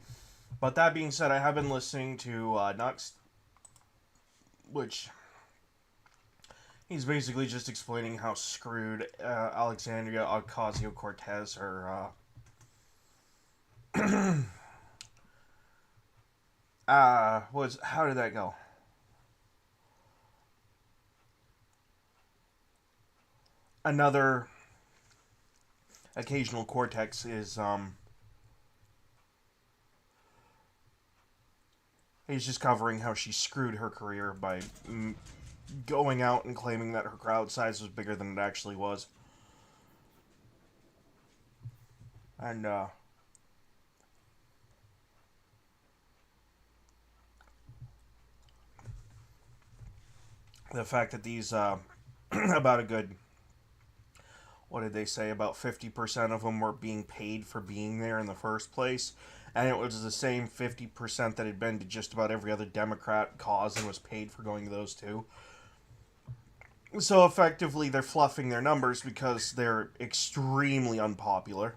But that being said, I have been listening to Nux, which he's basically just explaining how screwed Alexandria Ocasio-Cortez are... how did that go? Another occasional Cortex is, he's just covering how she screwed her career by going out and claiming that her crowd size was bigger than it actually was. And, the fact that these, about a good... What did they say? About 50% of them were being paid for being there in the first place. And it was the same 50% that had been to just about every other Democrat cause and was paid for going to those too. So effectively, they're fluffing their numbers because they're extremely unpopular.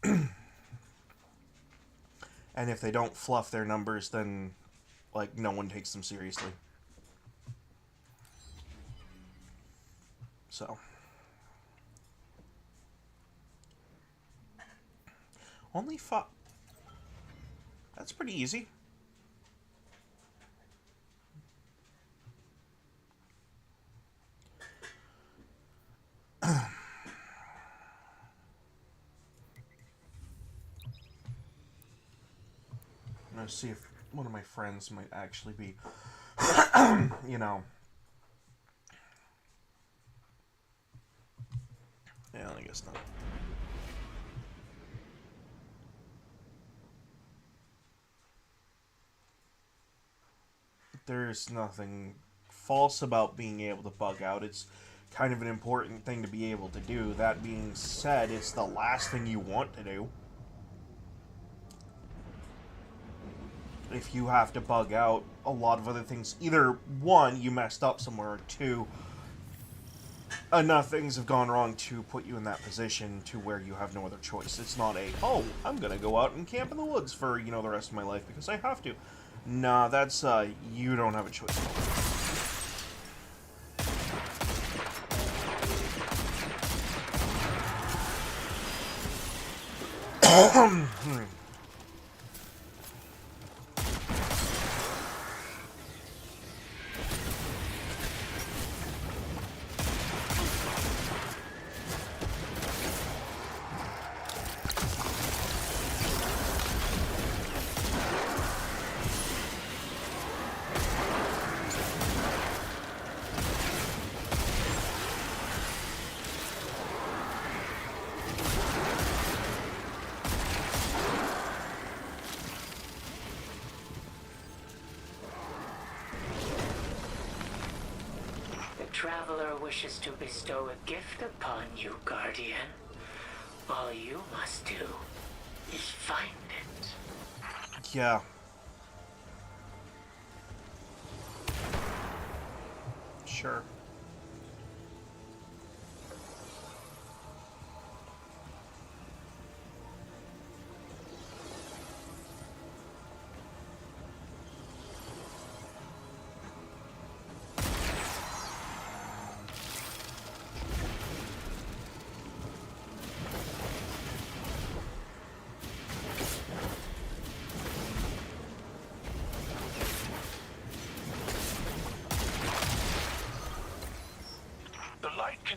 And if they don't fluff their numbers, then, like, no one takes them seriously. So... Only 5. That's pretty easy. to see if one of my friends might actually be, you know. Yeah, I guess not. There's nothing false about being able to bug out. It's kind of an important thing to be able to do. That being said, it's the last thing you want to do. If you have to bug out, a lot of other things, either one, you messed up somewhere, or two, enough things have gone wrong to put you in that position to where you have no other choice. It's not a, oh, I'm gonna go out and camp in the woods for, you know, the rest of my life because I have to. Nah, that's, you don't have a choice. Traveler wishes to bestow a gift upon you, Guardian. All you must do is find it. Yeah. Sure.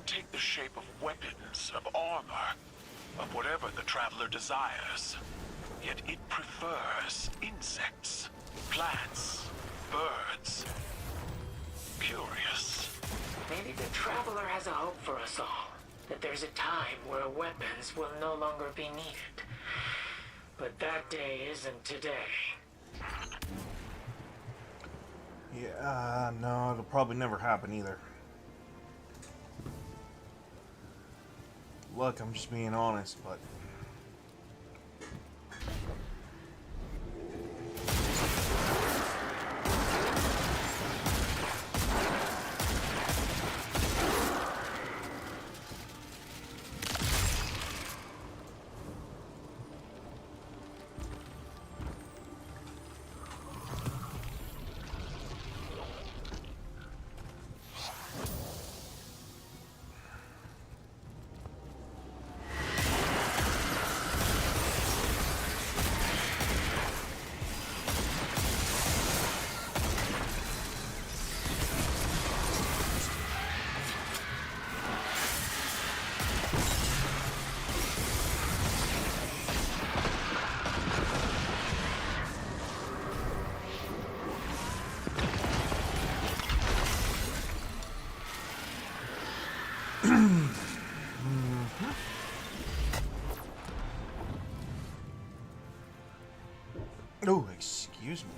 Take the shape of weapons, of armor, of whatever the Traveler desires. Yet it prefers insects, plants, birds. Curious. Maybe the Traveler has a hope for us all. That there's a time where weapons will no longer be needed. But that day isn't today. Yeah, no, it'll probably never happen either. Look, I'm just being honest, but... Oh, excuse me.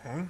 Okay.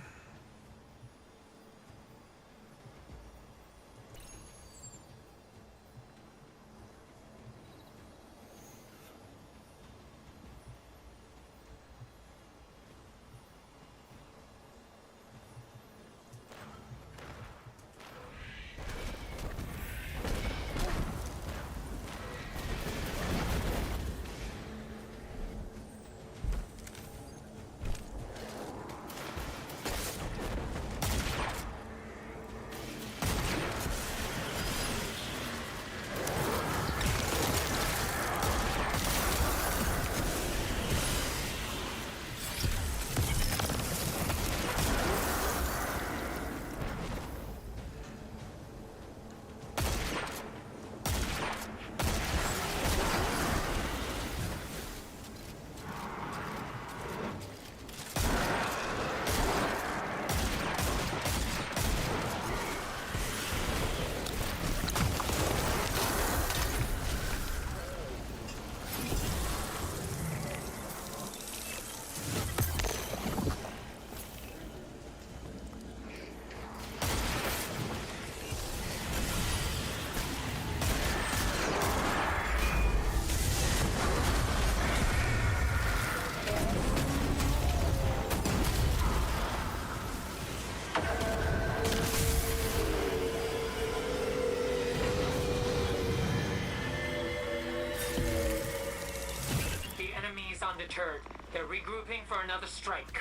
The enemy is undeterred. They're regrouping for another strike.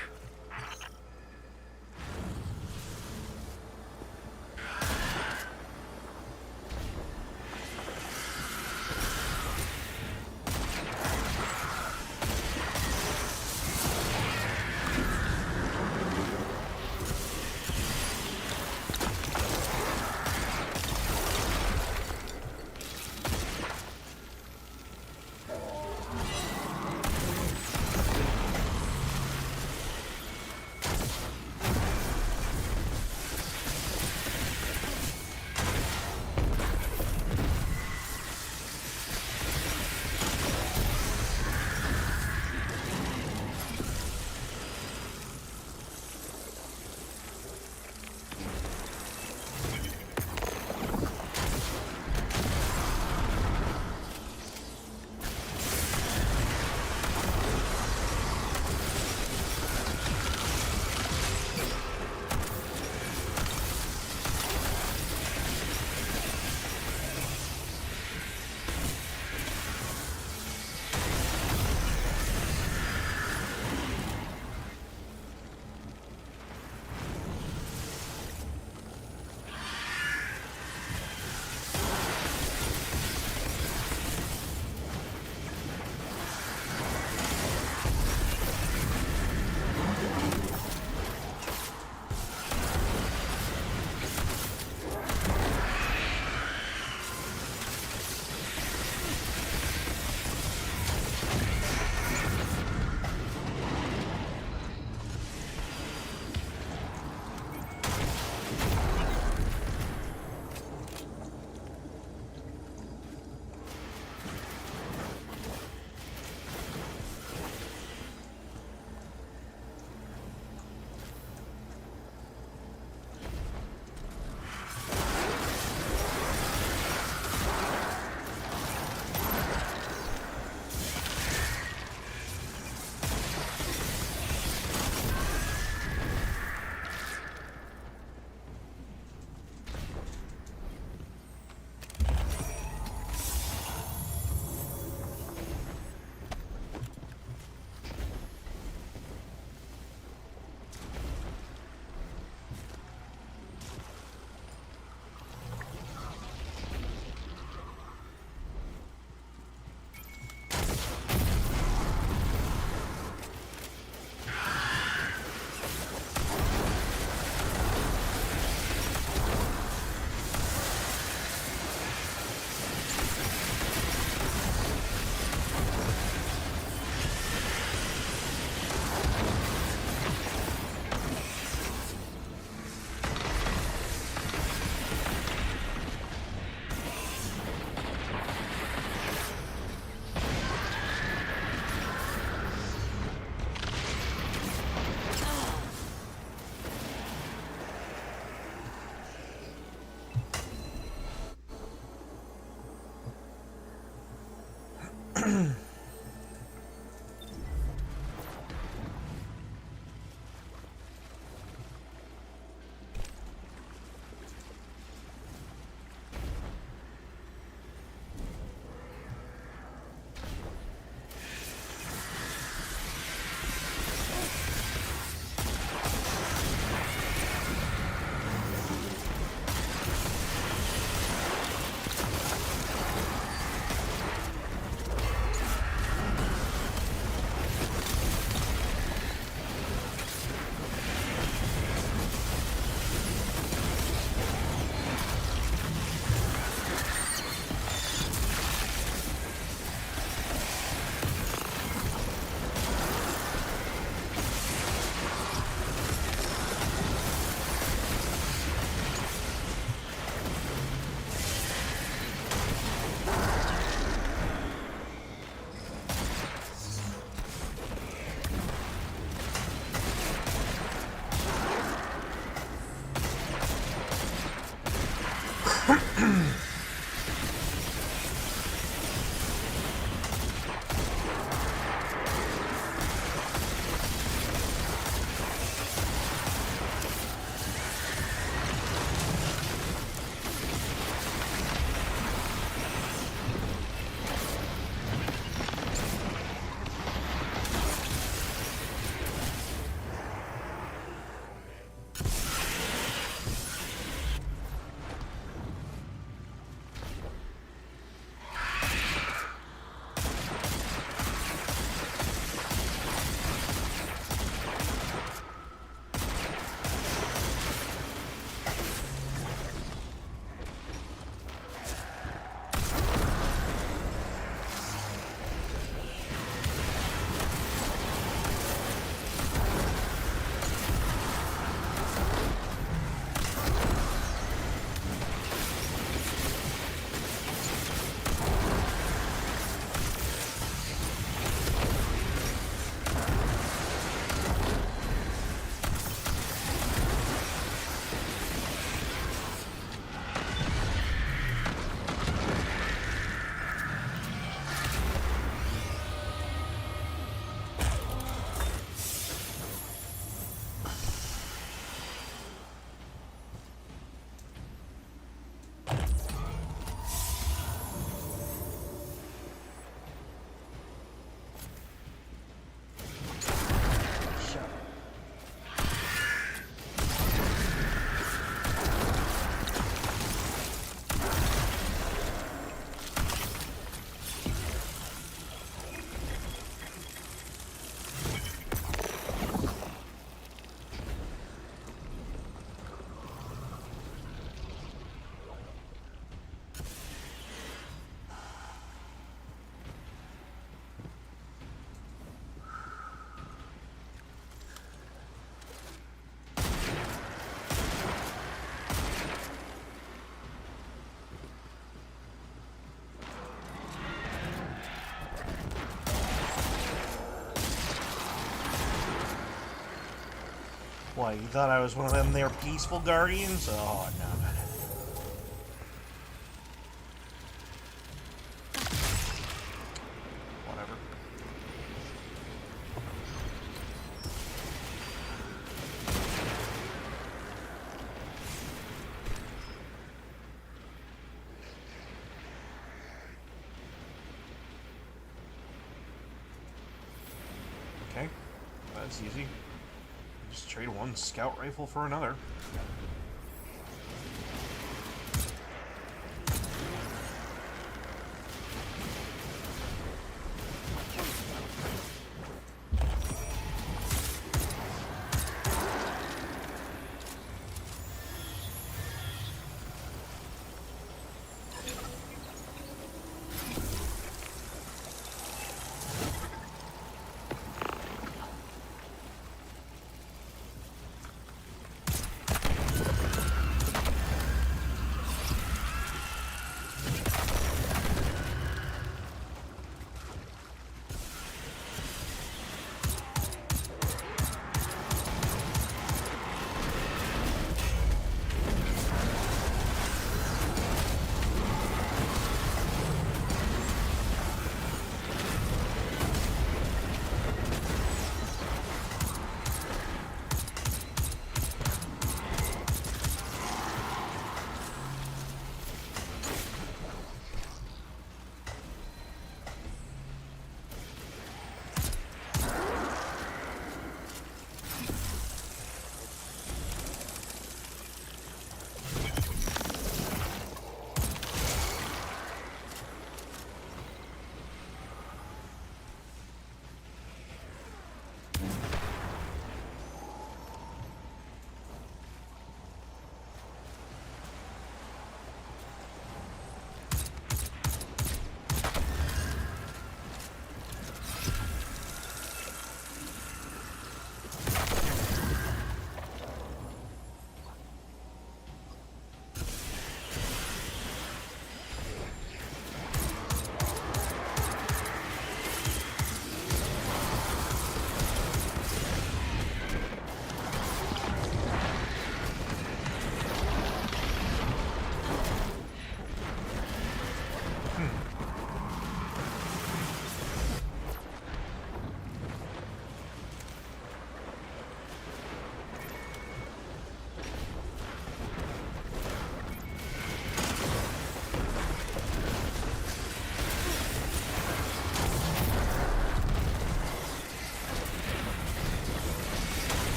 What, you thought I was one of them there peaceful guardians? Oh, no. Whatever. Okay, that's easy. Just trade one scout rifle for another.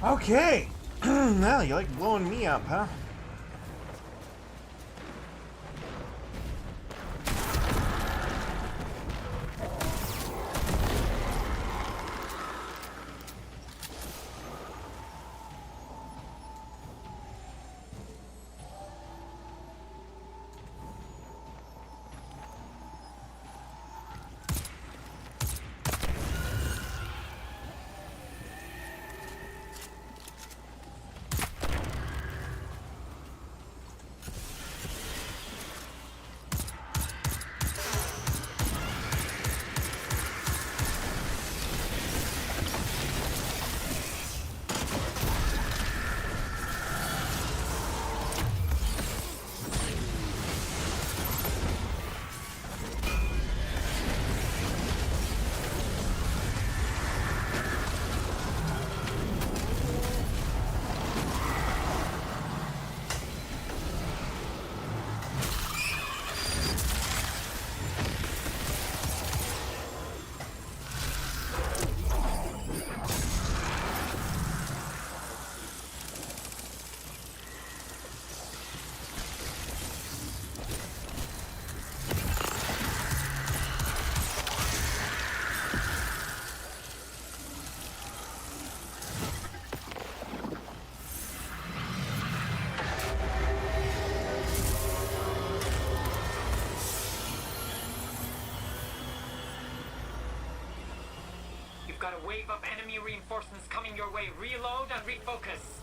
Okay. Well, you like blowing me up, huh? You've got a wave of enemy reinforcements coming your way. Reload and refocus.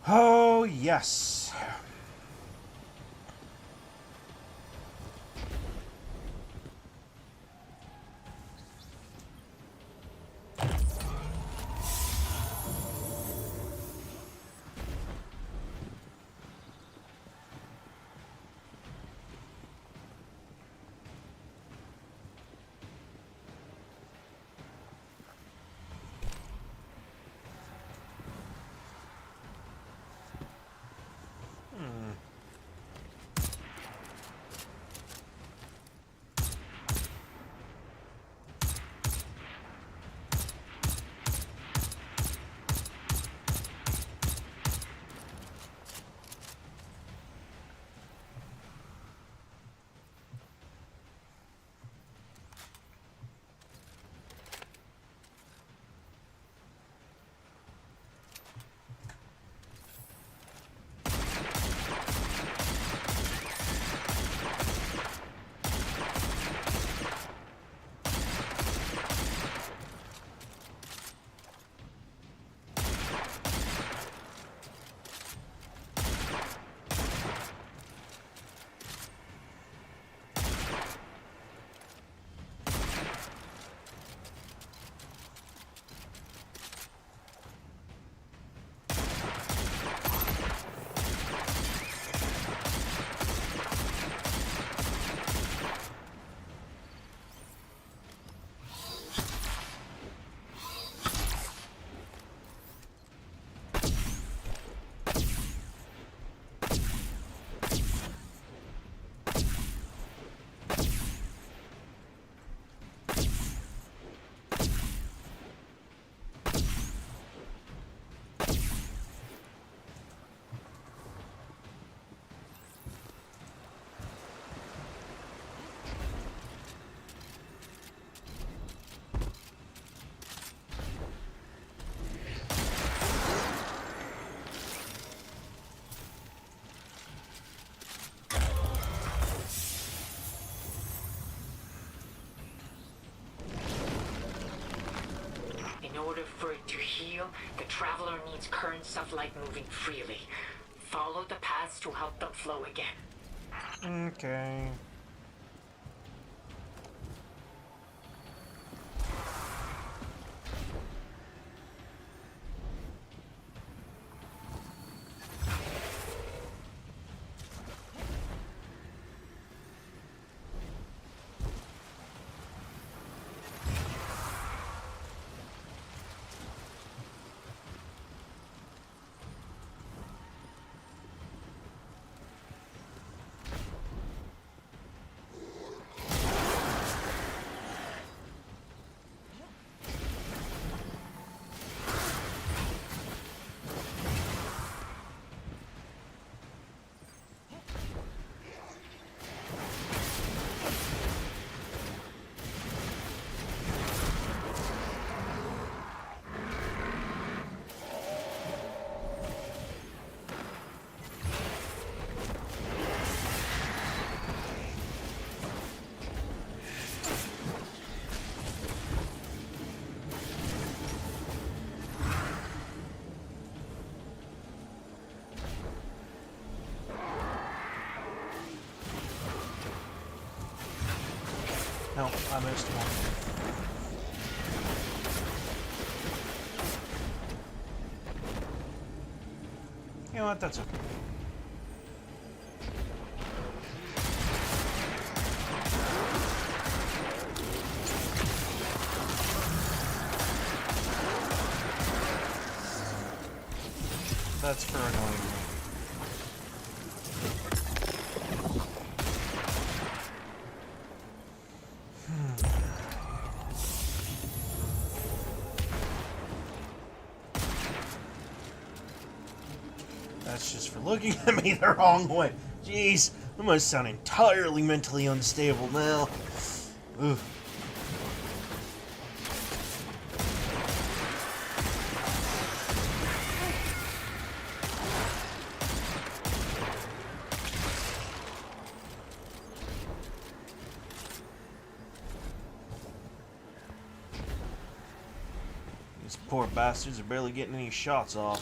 Oh, yes. In order for it to heal, the Traveler needs currents of light moving freely. Follow the paths to help them flow again. Okay. No, I missed one. You know what? That's okay. That's for annoying me. That's just for looking at me the wrong way. Jeez, I must sound entirely mentally unstable now. Ugh. These poor bastards are barely getting any shots off.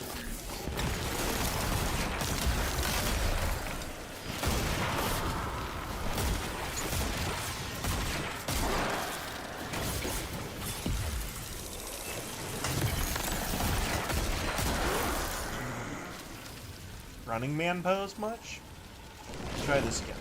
Running Man pose much? Try this again.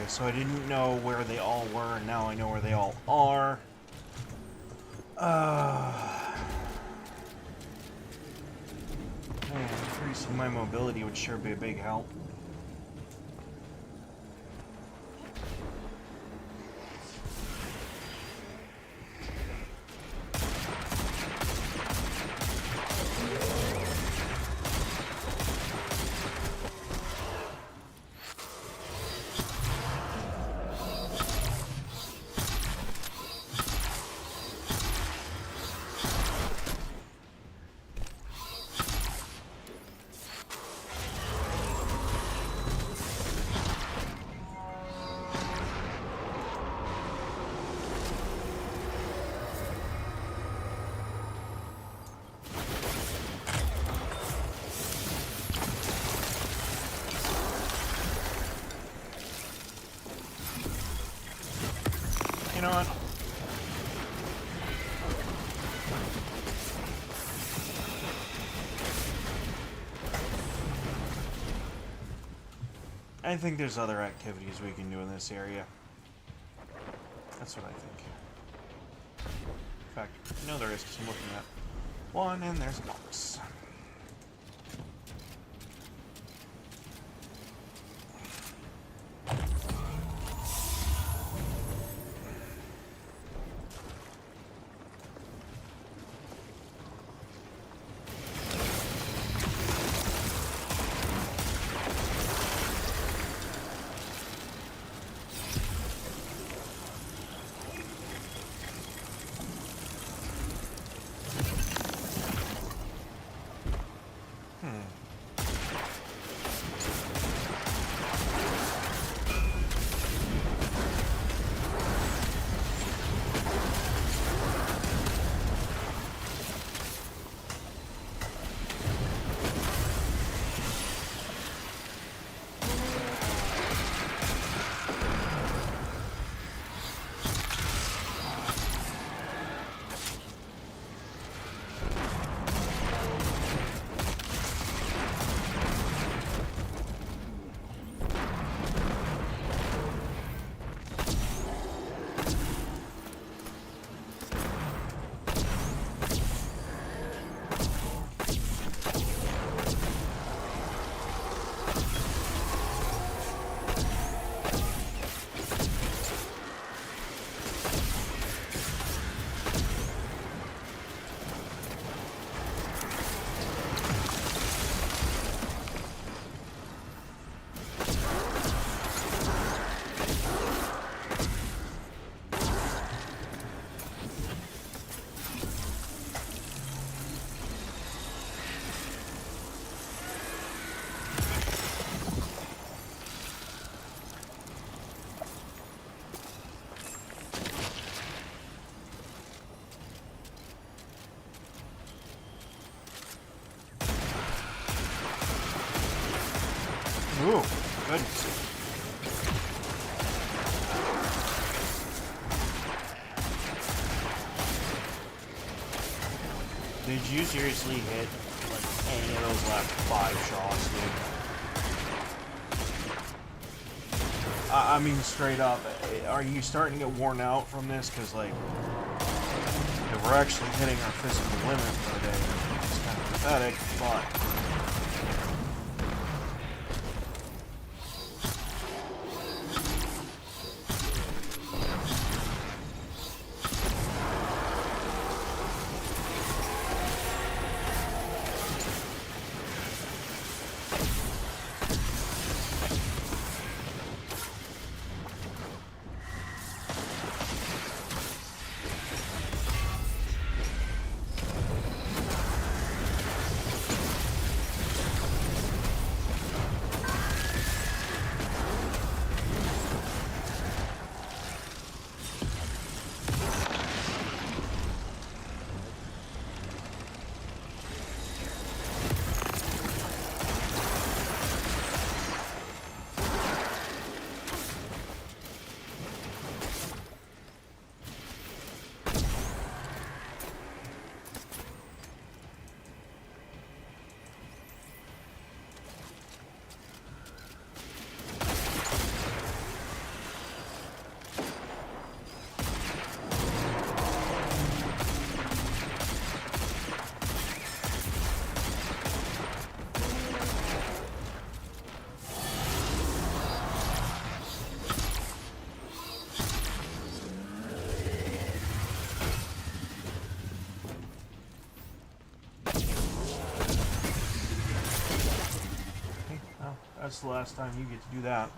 So I didn't know where they all were, and now I know where they all are. Man, increasing my mobility would sure be a big help. You know what? I think there's other activities we can do in this area. That's what I think. In fact, no there is, because I'm looking at one, and there's a box. Ooh, goodness. Did you seriously hit like any of those last 5 shots, dude? I mean, straight up, are you starting to get worn out from this? Because, like, if we're actually hitting our physical limit for the day, it's kind of pathetic, but... That's the last time you get to do that.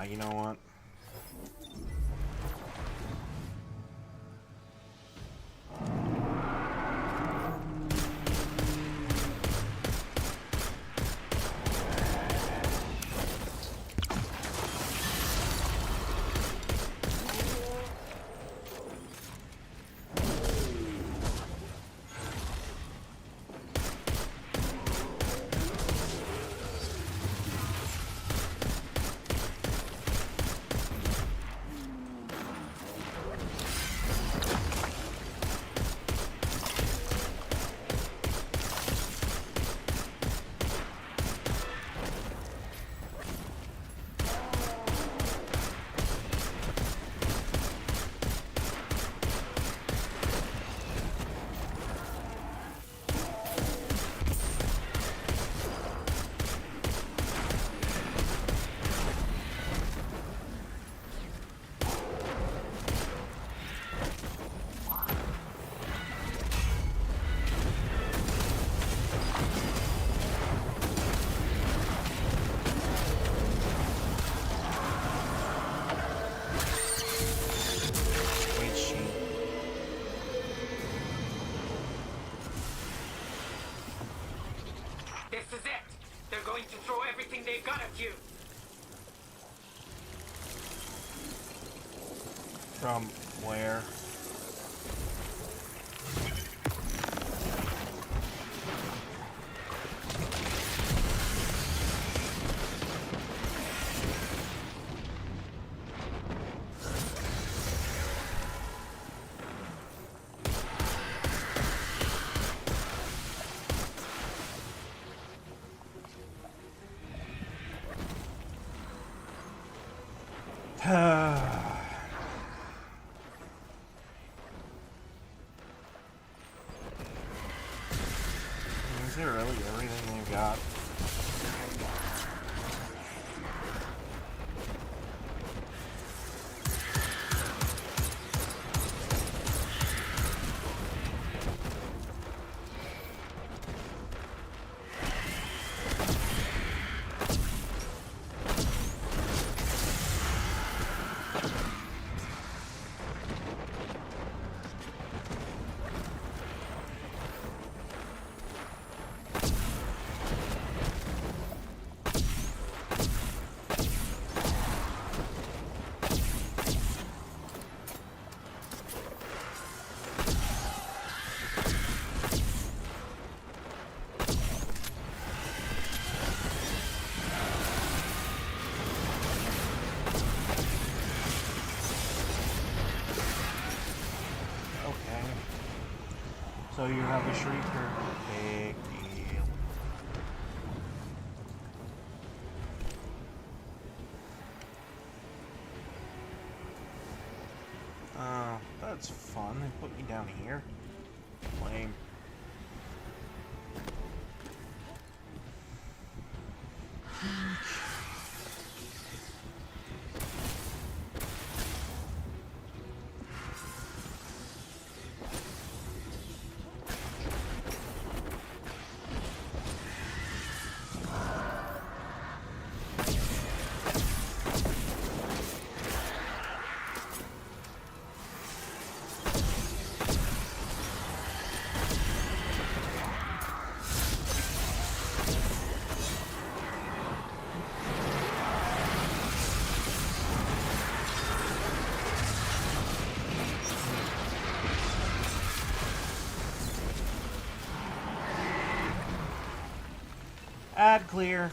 You know what? This is it! They're going to throw everything they've got at you! From where? Is it really everything they've got? So you have a shrieker. Big deal. That's fun. They put me down here. Lame. Ad clear.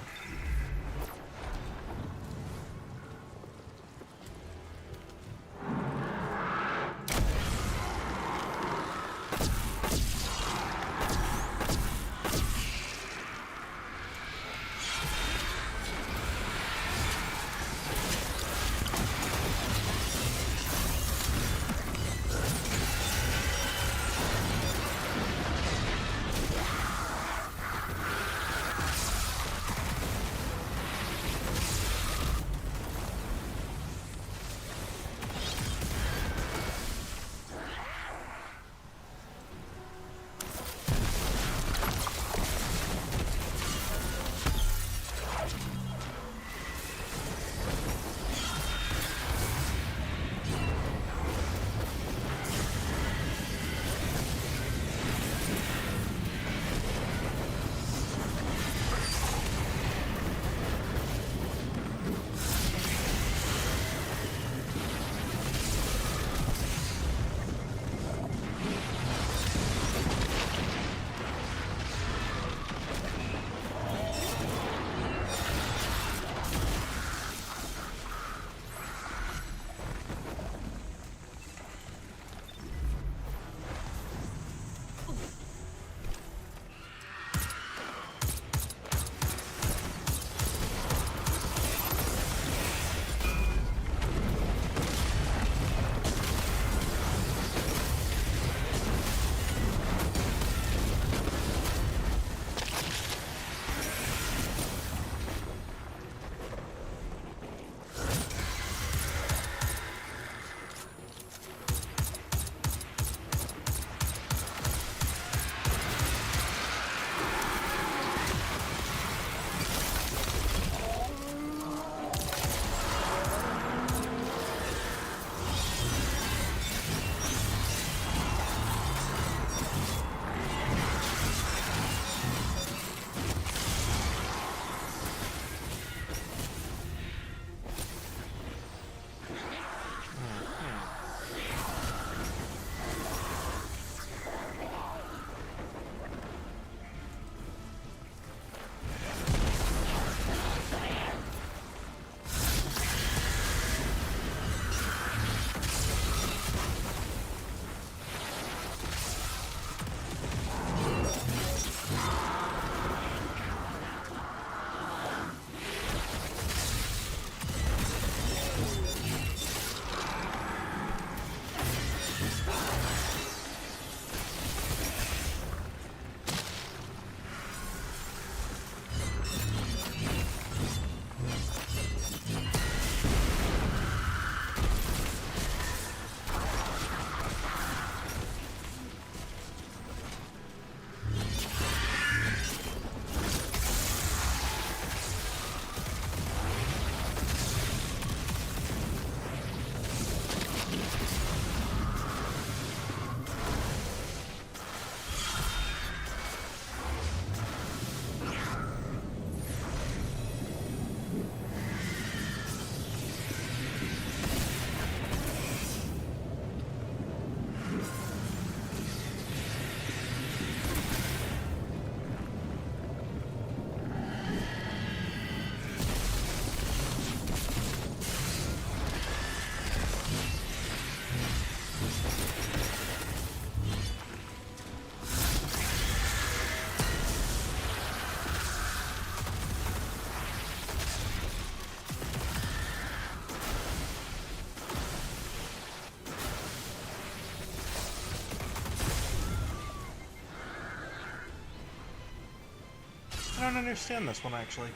don't understand this one, actually.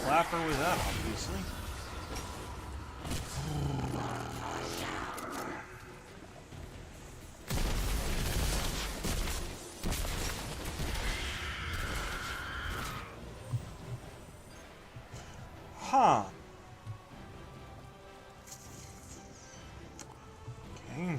Flapper with that, obviously. Huh. Okay.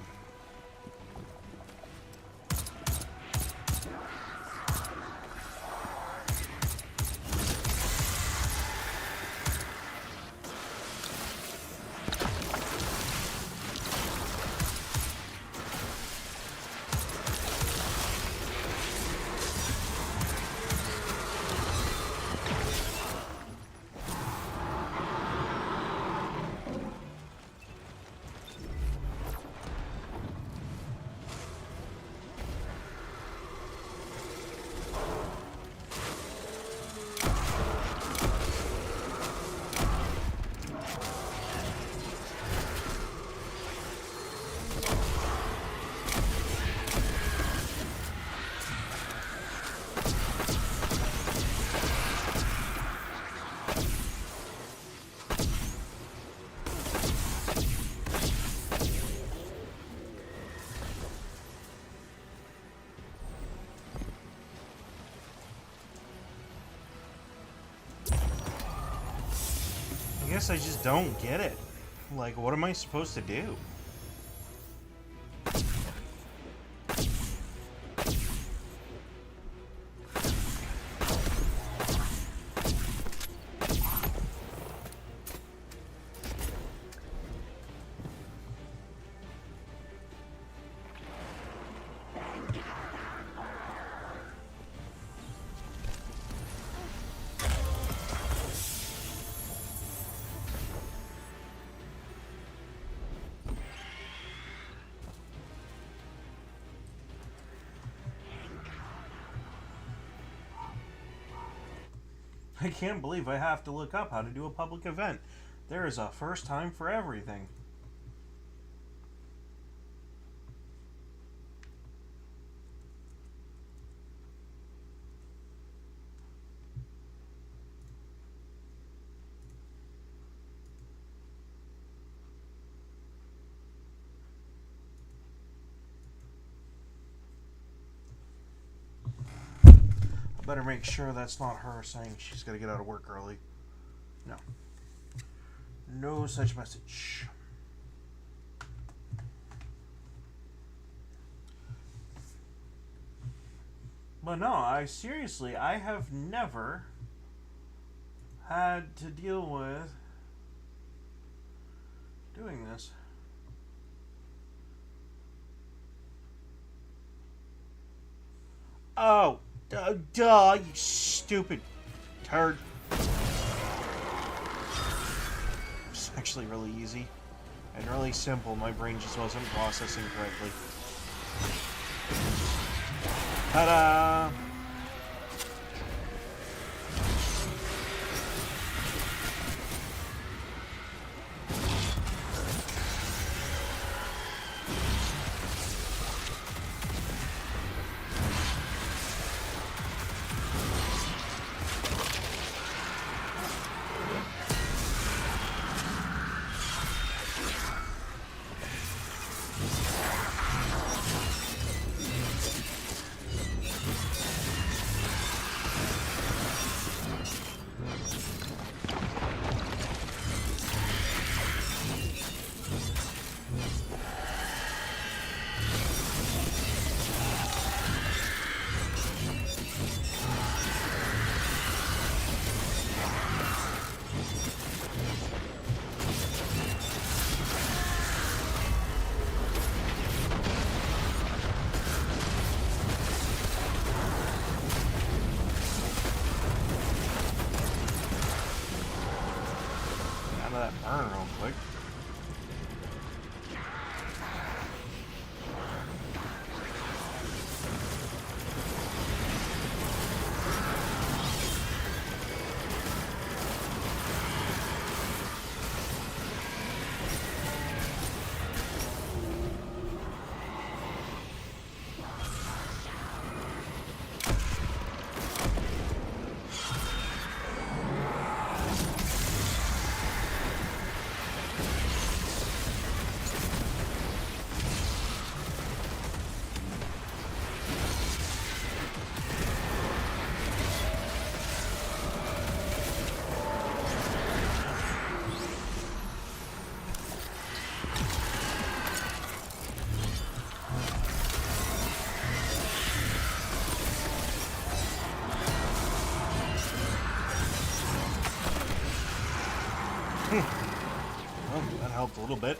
I guess I just don't get it. Like, what am I supposed to do? I can't believe I have to look up how to do a public event. There is a first time for everything. Better make sure that's not her saying she's got to get out of work early. No. No such message. But no, I have never had to deal with doing this. Oh. Duh, you stupid turd. It's actually really easy and really simple. My brain just wasn't processing correctly. Ta-da! That burn real quick. Well, that helped a little bit.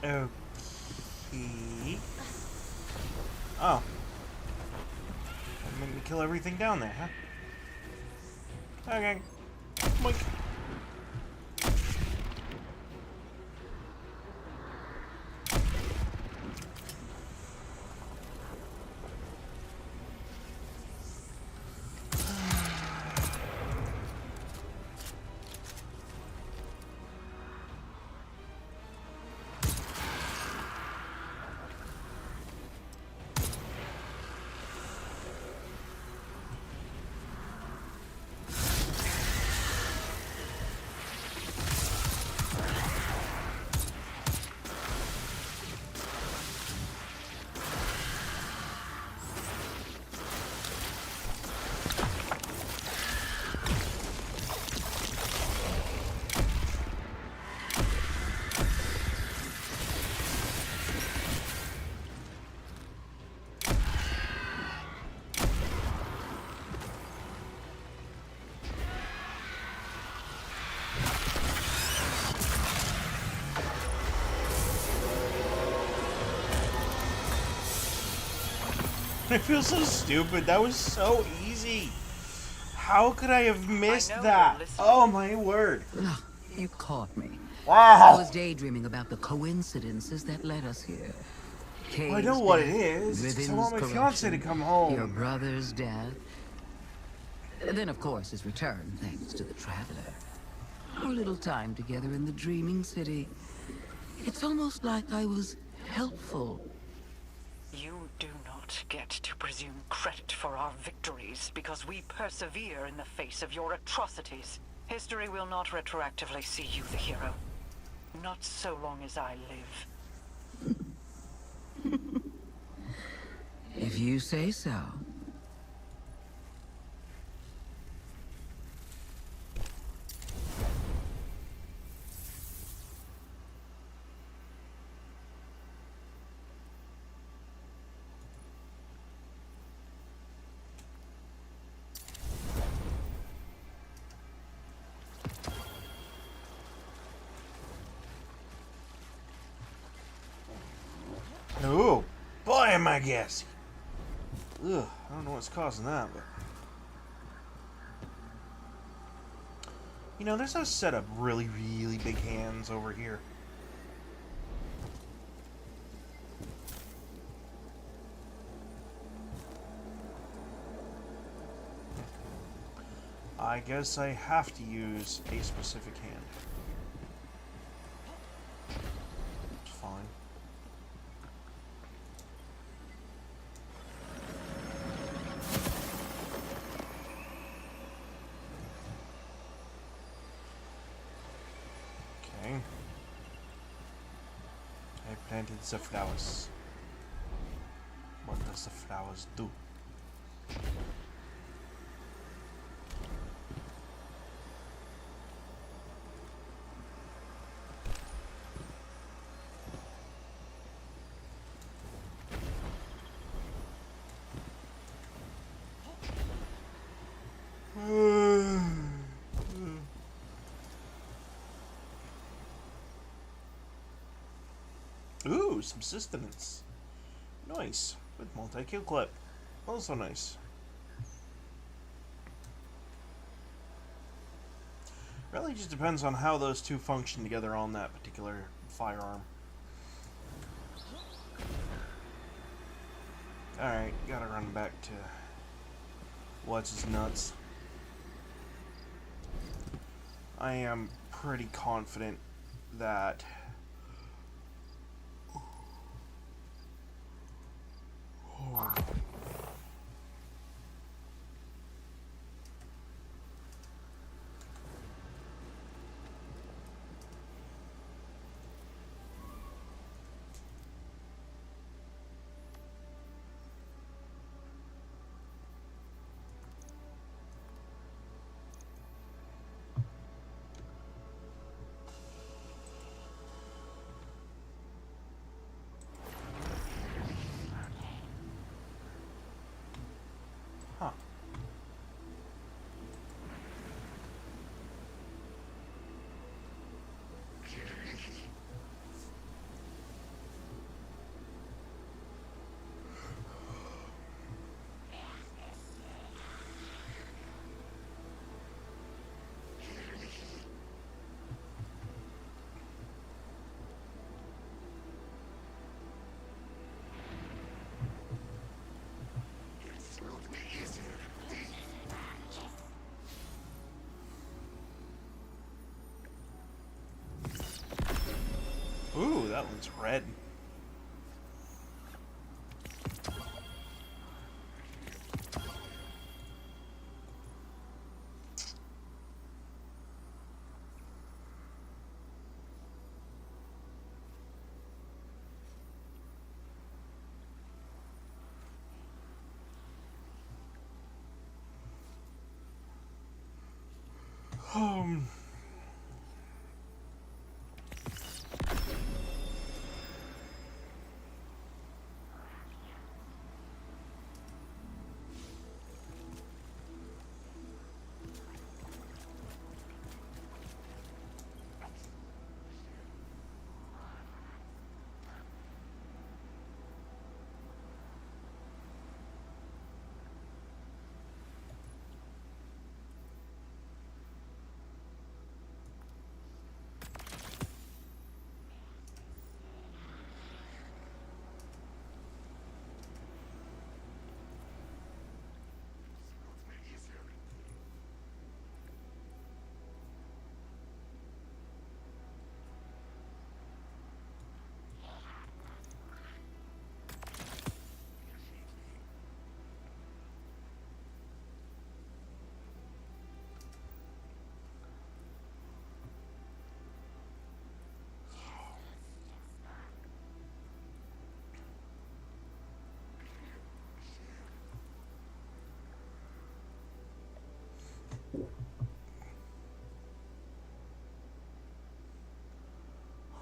Okay. Oh. That made me kill everything down there, huh? Okay. Boink. I feel so stupid. That was so easy. How could I have missed that? Oh my word. Ugh, you caught me. Wow. I was daydreaming about the coincidences that led us here. Well, I know what it is. It's 'cause I want my fiance to come home. Your brother's death. And then, of course, his return, thanks to the Traveler. Our little time together in the Dreaming City. It's almost like I was helpful. You do not get to presume credit for our victories because we persevere in the face of your atrocities. History will not retroactively see you the hero. Not so long as I live. If you say so. Ooh, boy, am I gassy. Ugh, I don't know what's causing that, but... You know, there's a set of really, really big hands over here. I guess I have to use a specific hand. It's fine. Okay. I planted the flowers. What does the flowers do? Ooh, some sustenance. Nice. With multi-kill clip. Also nice. Really just depends on how those two function together on that particular firearm. Alright, gotta run back to what's his nuts. I am pretty confident that that looks red.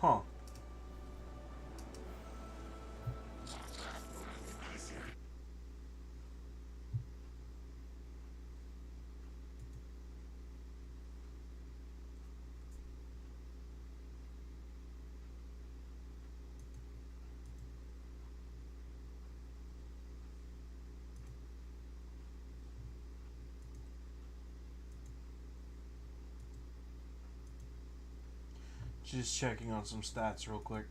Huh. Just checking on some stats real quick.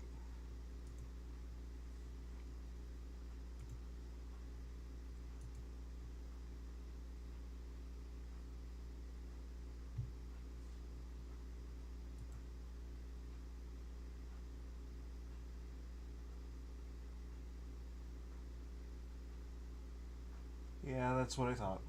Yeah, that's what I thought.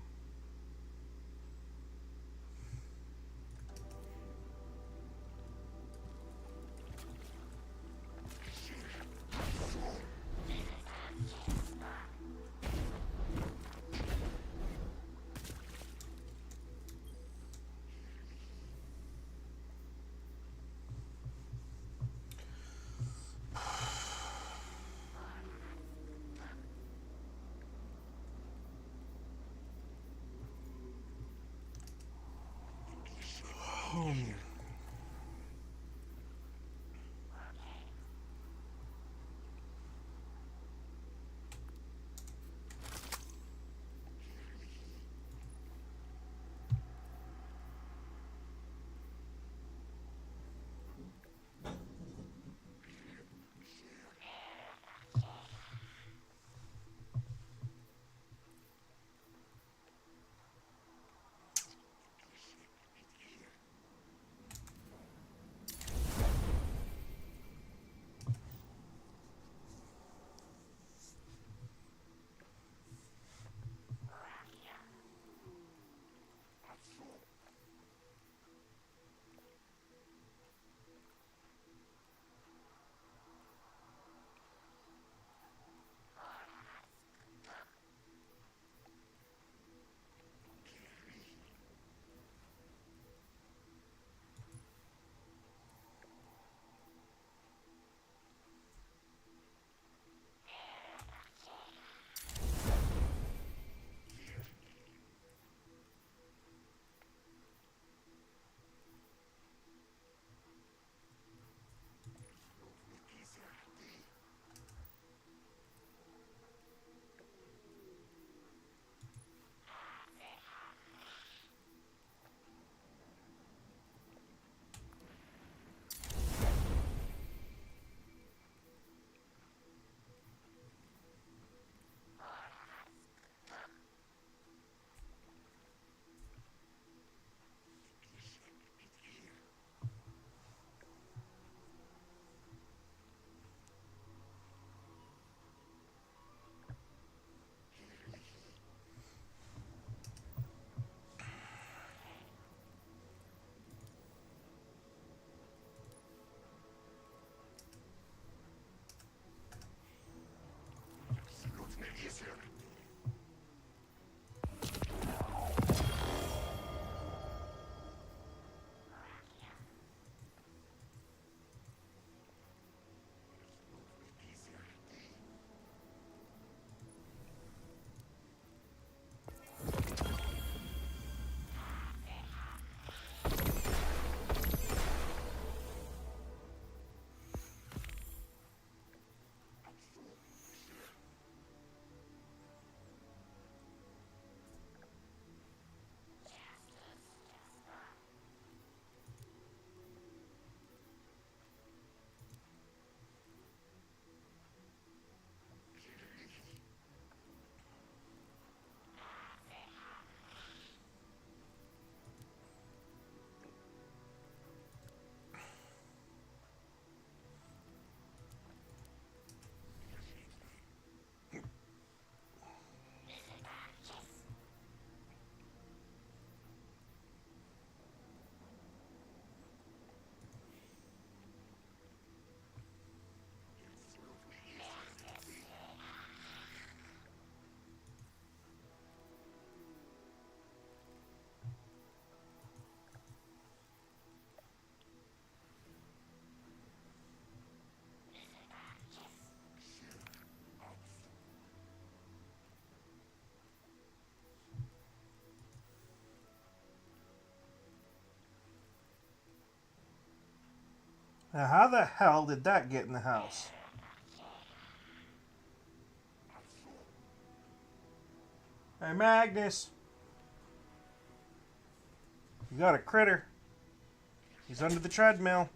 Now, how the hell did that get in the house? Hey, Magnus. You got a critter. He's under the treadmill.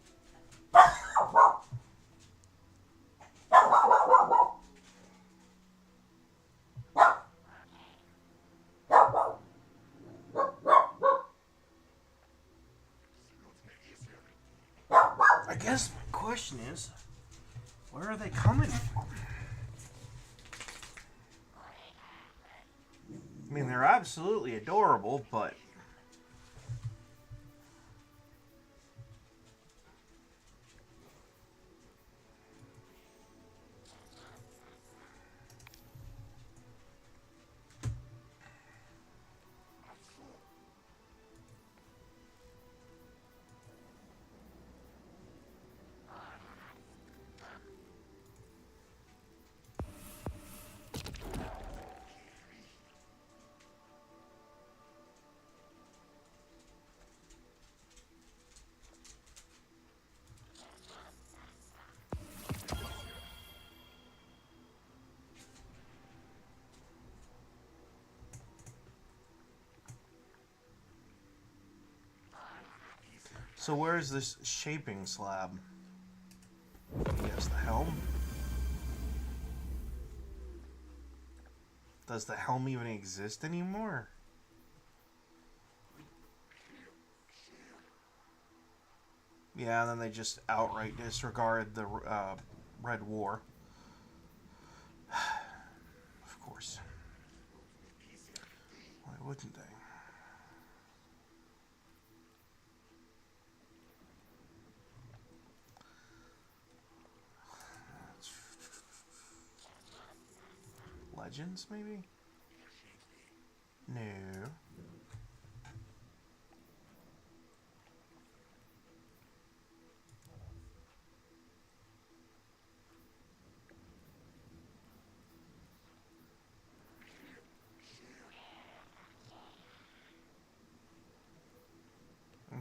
I guess my question is, where are they coming from? I mean, they're absolutely adorable, but... So where is this shaping slab? Yes, the helm. Does the helm even exist anymore? Yeah, and then they just outright disregard the Red War. Of course. Why wouldn't they? Legends, maybe? No.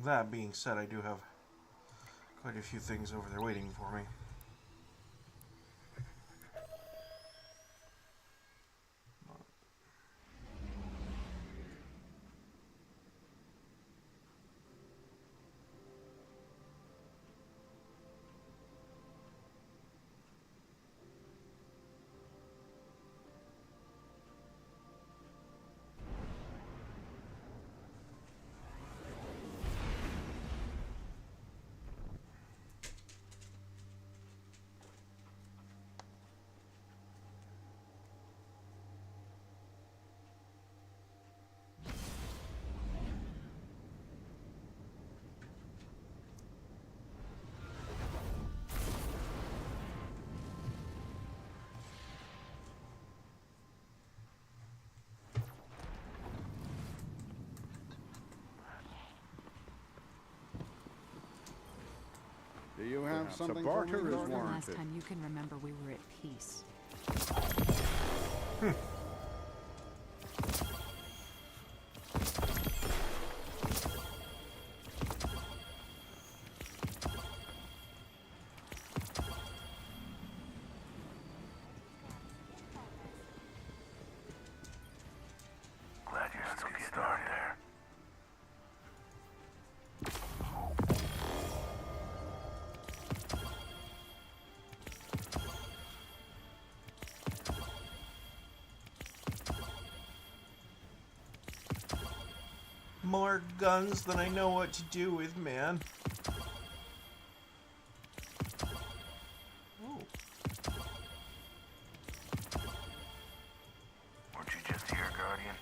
That being said, I do have quite a few things over there waiting for me. Do you have something The for me? last time you can remember we were at peace. Glad you're still started there. More guns than I know what to do with, man. Oh. Weren't you just here, Guardian?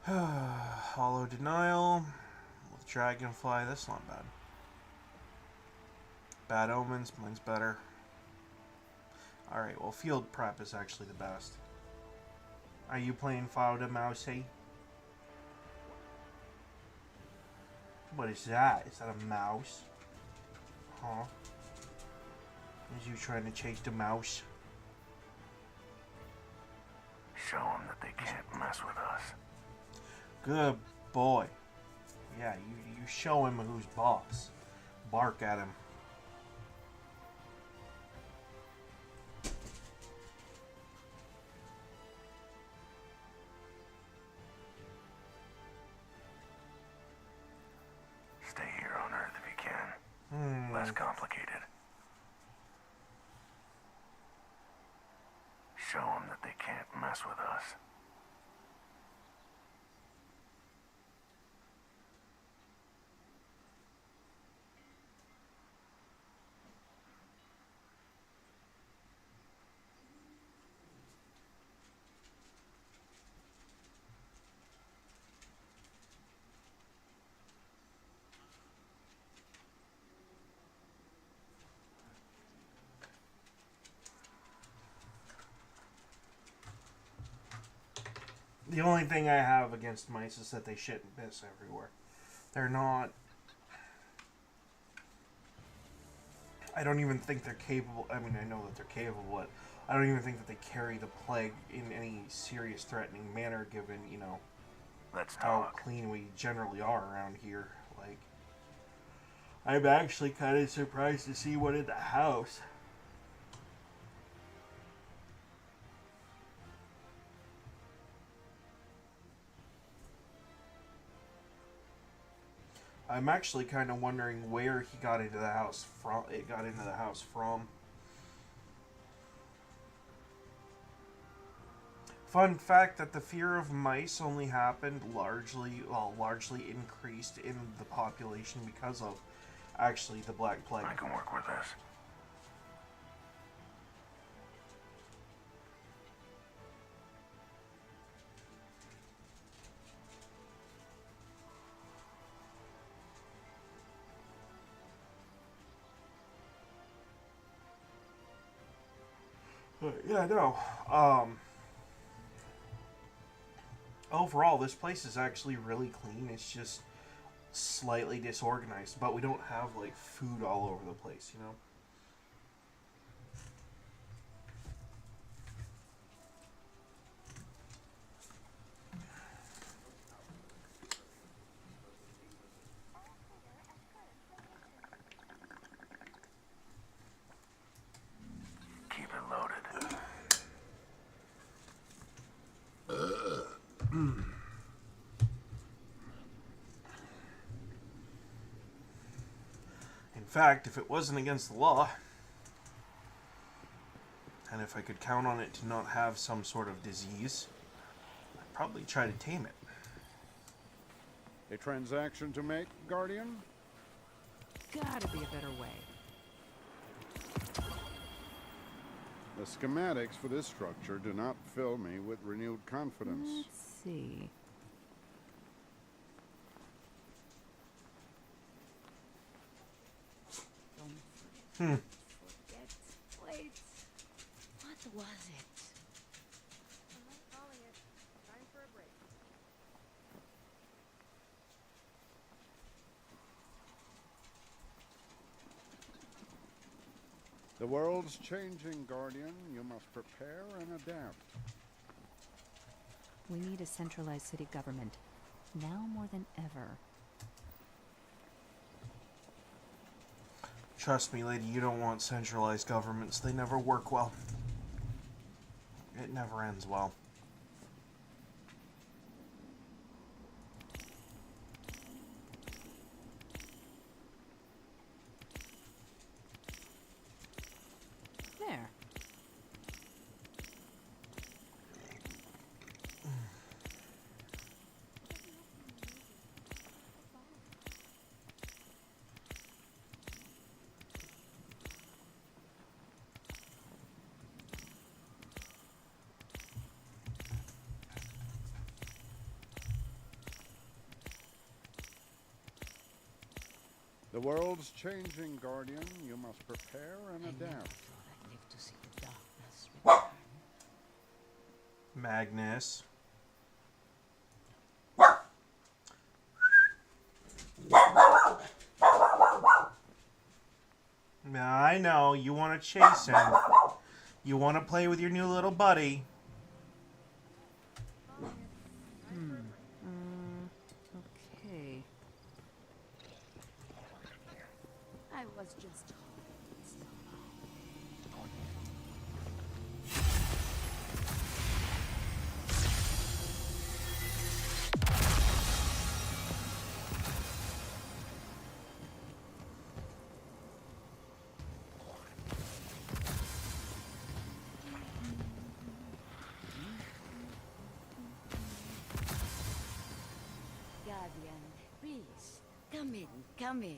Hollow Denial with Dragonfly. That's not bad. Bad Omens. Mine's better. Alright, well, Field Prep is actually the best. Are you playing Fauda Mousey? What is that? Is that a mouse? Huh? Is you trying to chase the mouse? Show them that they can't mess with us. Good boy. Yeah, you show him who's boss. Bark at him. Stay here on Earth if you can. Less complicated. Show them that they can't mess with us. The only thing I have against mice is that they shit and piss everywhere. They're not... I don't even think they're capable... I mean, I know that they're capable, but I don't even think that they carry the plague in any serious threatening manner, given, you know, how clean we generally are around here. Like, I'm actually kind of surprised to see one in the house. I'm actually kind of wondering where he got into the house from. It got into the house from. Fun fact that the fear of mice only happened largely increased in the population because of actually the Black Plague. I can work with this. Yeah, no. Overall, this place is actually really clean. It's just slightly disorganized, but we don't have, like, food all over the place, you know? Keep it loaded. In fact, if it wasn't against the law, and if I could count on it to not have some sort of disease, I'd probably try to tame it. A transaction to make, Guardian? Gotta be a better way. The schematics for this structure do not fill me with renewed confidence. Let's see. Wait, what was it? The world's changing, Guardian. You must prepare and adapt. We need a centralized city government, now more than ever. Trust me, lady, you don't want centralized governments. They never work well. It never ends well. There. The world's changing, Guardian. You must prepare and adapt. Magnus. I know, you want to chase him. You want to play with your new little buddy. Come in, come in.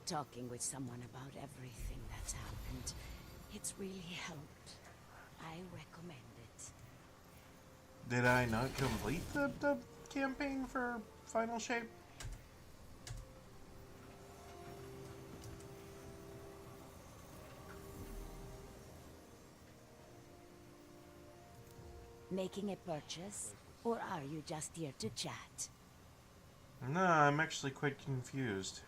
Talking with someone about everything that's happened, it's really helped. I recommend it. Did I not complete the campaign for Final Shape? Making a purchase, or are you just here to chat? No, I'm actually quite confused.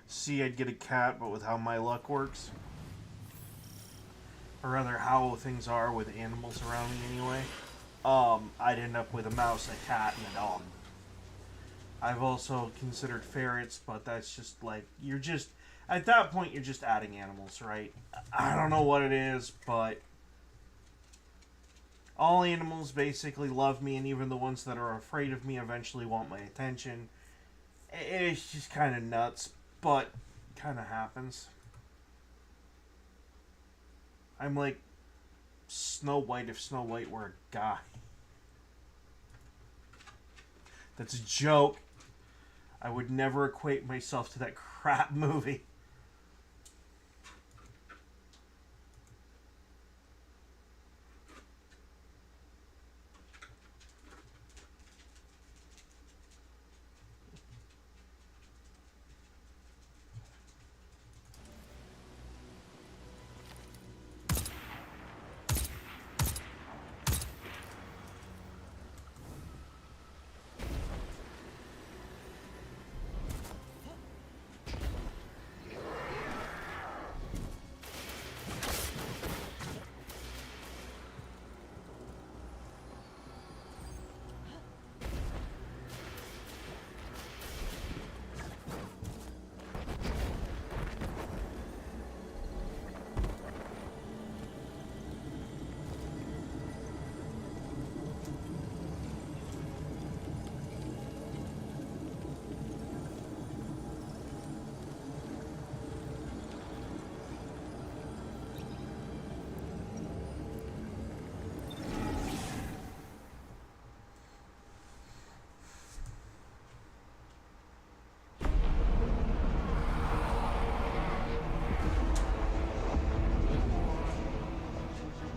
See, I'd get a cat, but with how my luck works, or rather how things are with animals around me anyway, I'd end up with a mouse, a cat, and a dog. I've also considered ferrets, but that's just like, you're just, at that point, you're just adding animals, right? I don't know what it is, but all animals basically love me, and even the ones that are afraid of me eventually want my attention. It's just kind of nuts. But, kind of happens. I'm like Snow White if Snow White were a guy. That's a joke. I would never equate myself to that crap movie.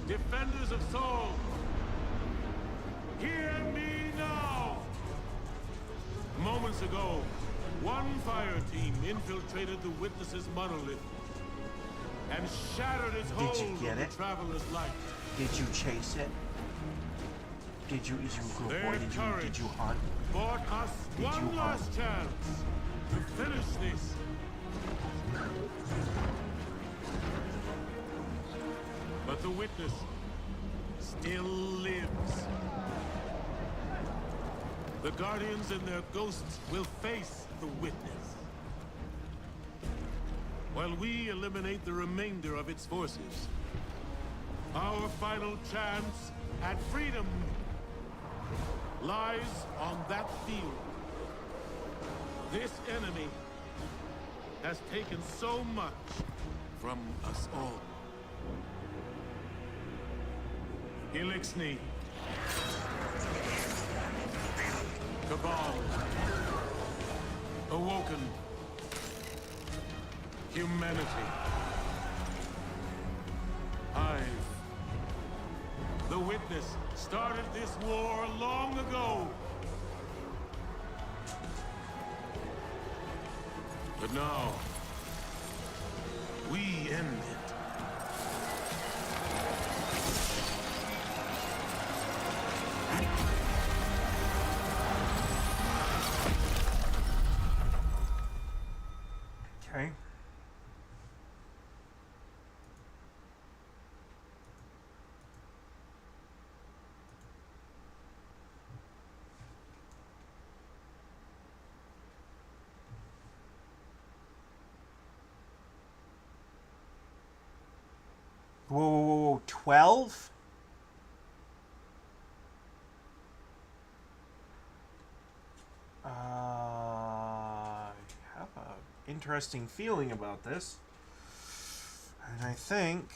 Defenders of Sol, hear me now! Moments ago, one fire team infiltrated the Witness's monolith and shattered its hold on the Traveler's light. Did you chase it? Did you, is you a good boy? Did you hunt? Bought us one last chance to finish this. But the Witness still lives. The Guardians and their ghosts will face the Witness, while we eliminate the remainder of its forces. Our final chance at freedom lies on that field. This enemy has taken so much from us all. Elixni, Cabal, Awoken, humanity, Hive. The Witness started this war long ago. But now, we end it. Whoa, whoa, whoa, whoa. 12? I have an interesting feeling about this. And I think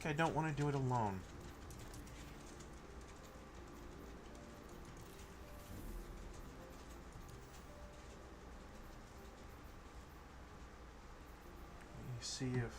I don't want to do it alone. Let me see if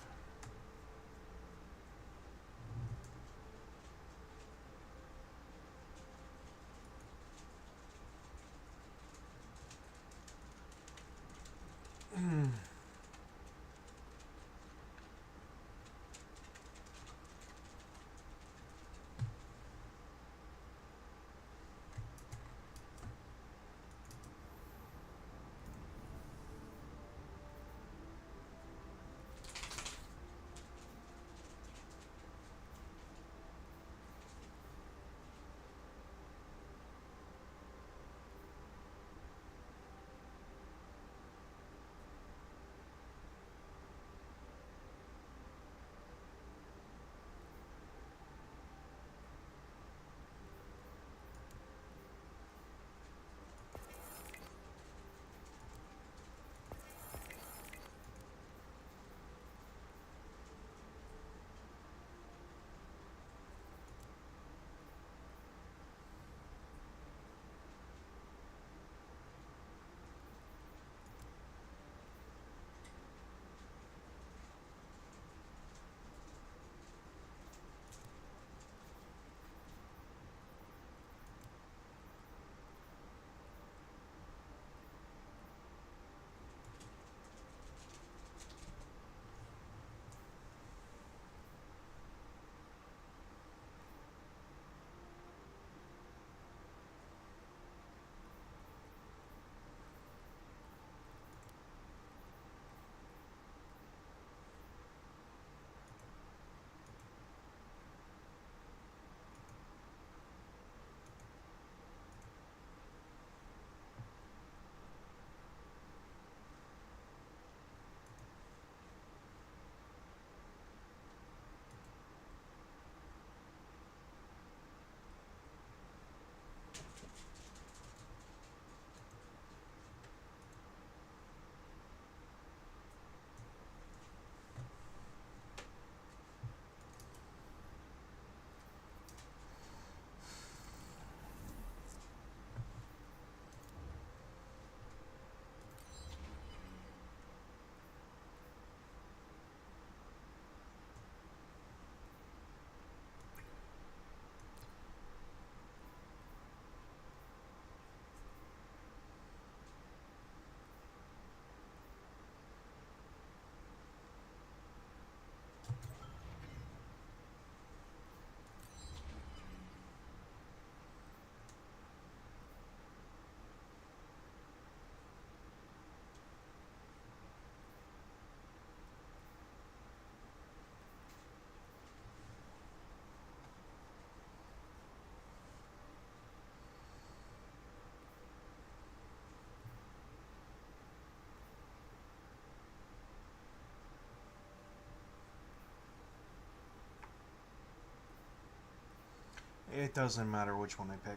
it doesn't matter which one I pick.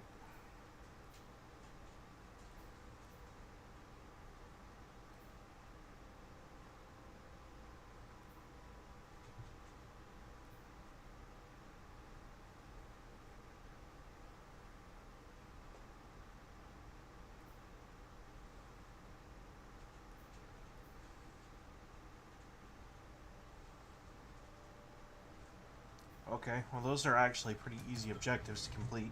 Okay, well those are actually pretty easy objectives to complete.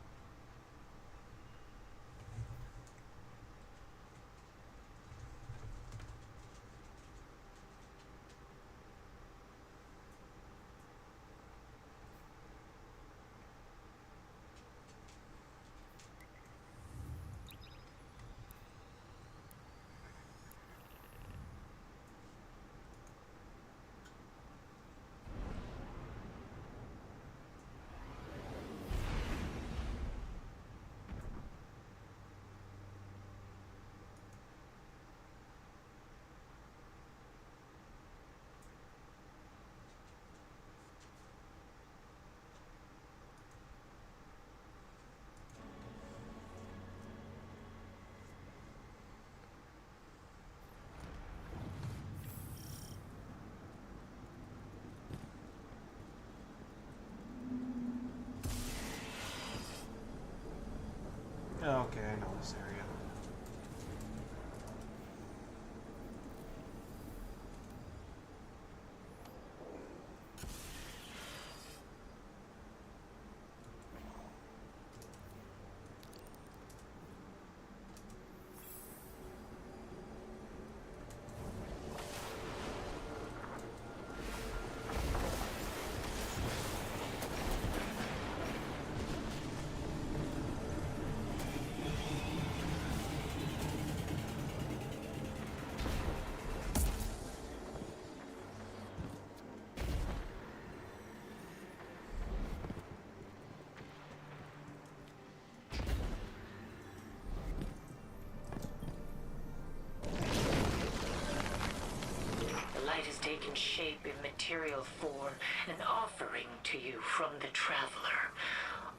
light has taken shape in material form, an offering to you from the Traveler.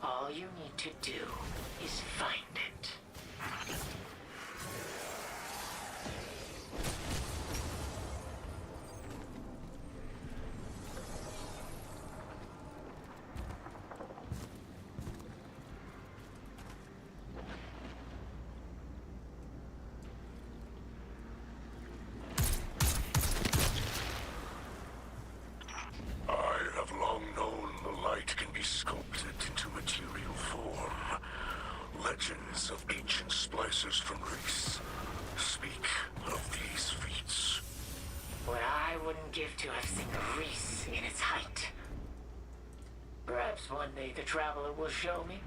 All you need to do is find it. I have long known the light can be sculpted into material form. Legends of ancient splicers from Reese speak of these feats. What I wouldn't give to have seen Reese in its height. Perhaps one day the Traveler will show me.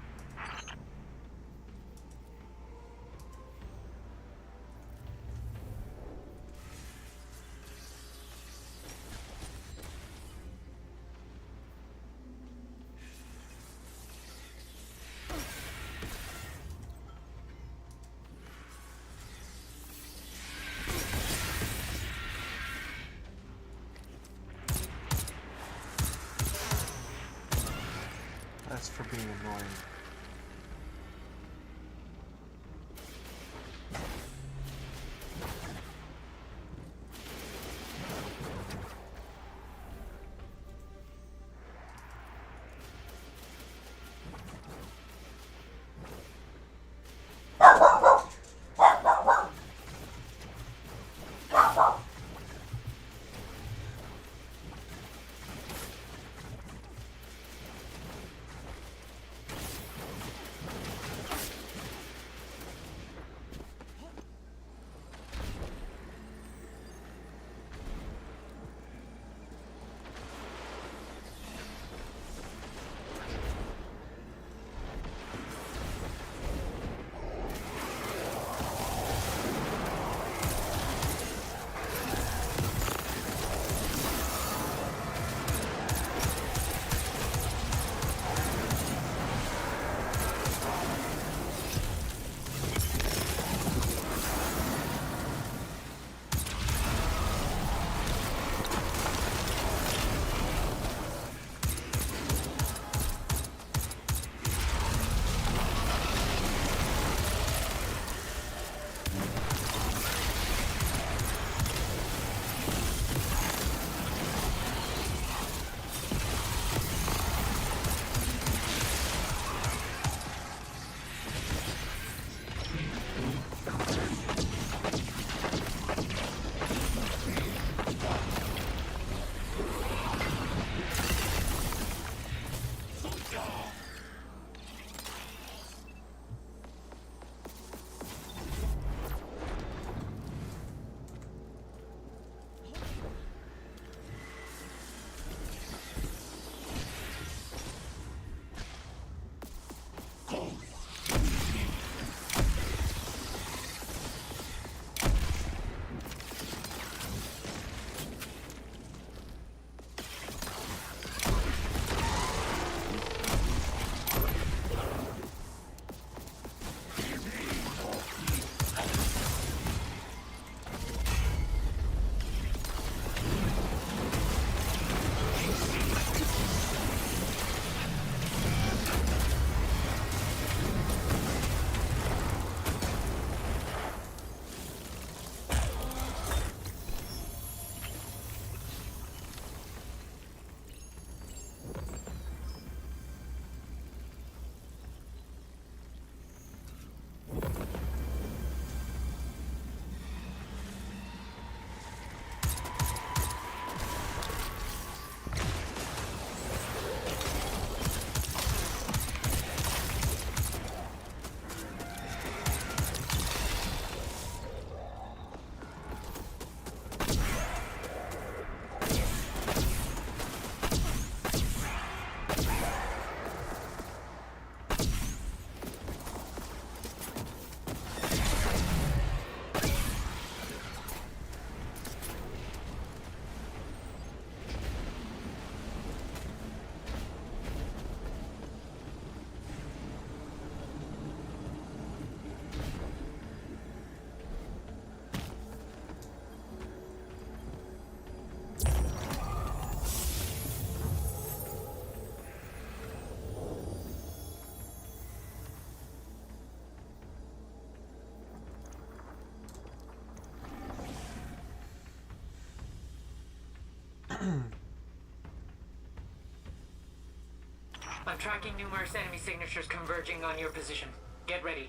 That's for being annoying. I'm tracking numerous enemy signatures converging on your position. Get ready.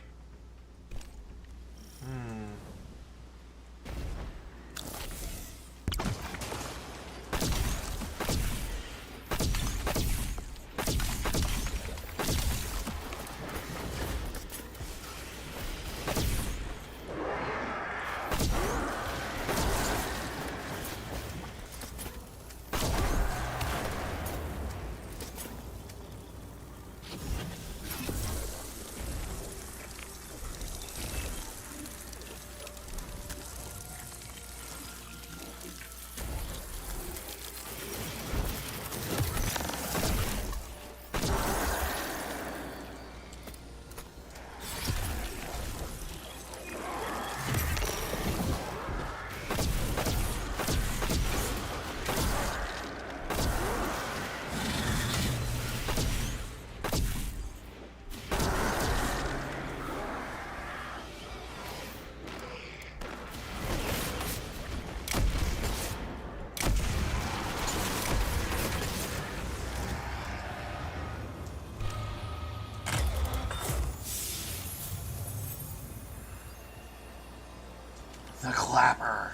The Clapper.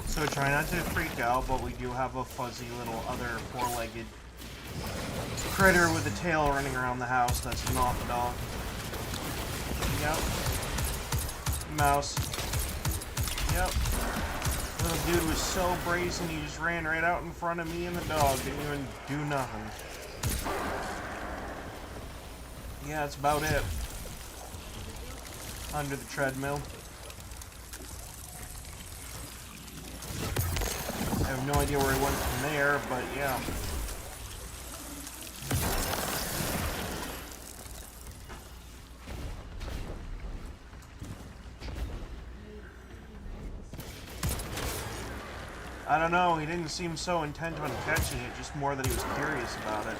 So try not to freak out, but we do have a fuzzy little other four-legged critter with a tail running around the house that's not the dog. Yep. Mouse. Yep. Little dude was so brazen, he just ran right out in front of me and the dog. Didn't even do nothing. Yeah, that's about it. Under the treadmill. I have no idea where he went from there, but yeah. I don't know, he didn't seem so intent on catching it, just more that he was curious about it.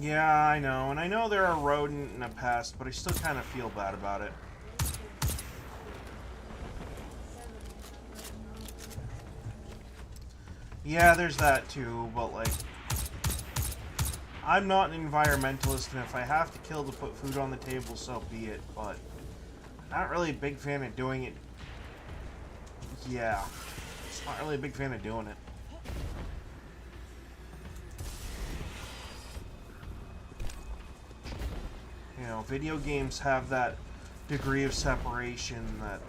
Yeah, I know, and I know they're a rodent and a pest, but I still kind of feel bad about it. Yeah, there's that too, but like, I'm not an environmentalist, and if I have to kill to put food on the table, so be it, but I'm not really a big fan of doing it. Yeah, just not really a big fan of doing it. You know, video games have that degree of separation that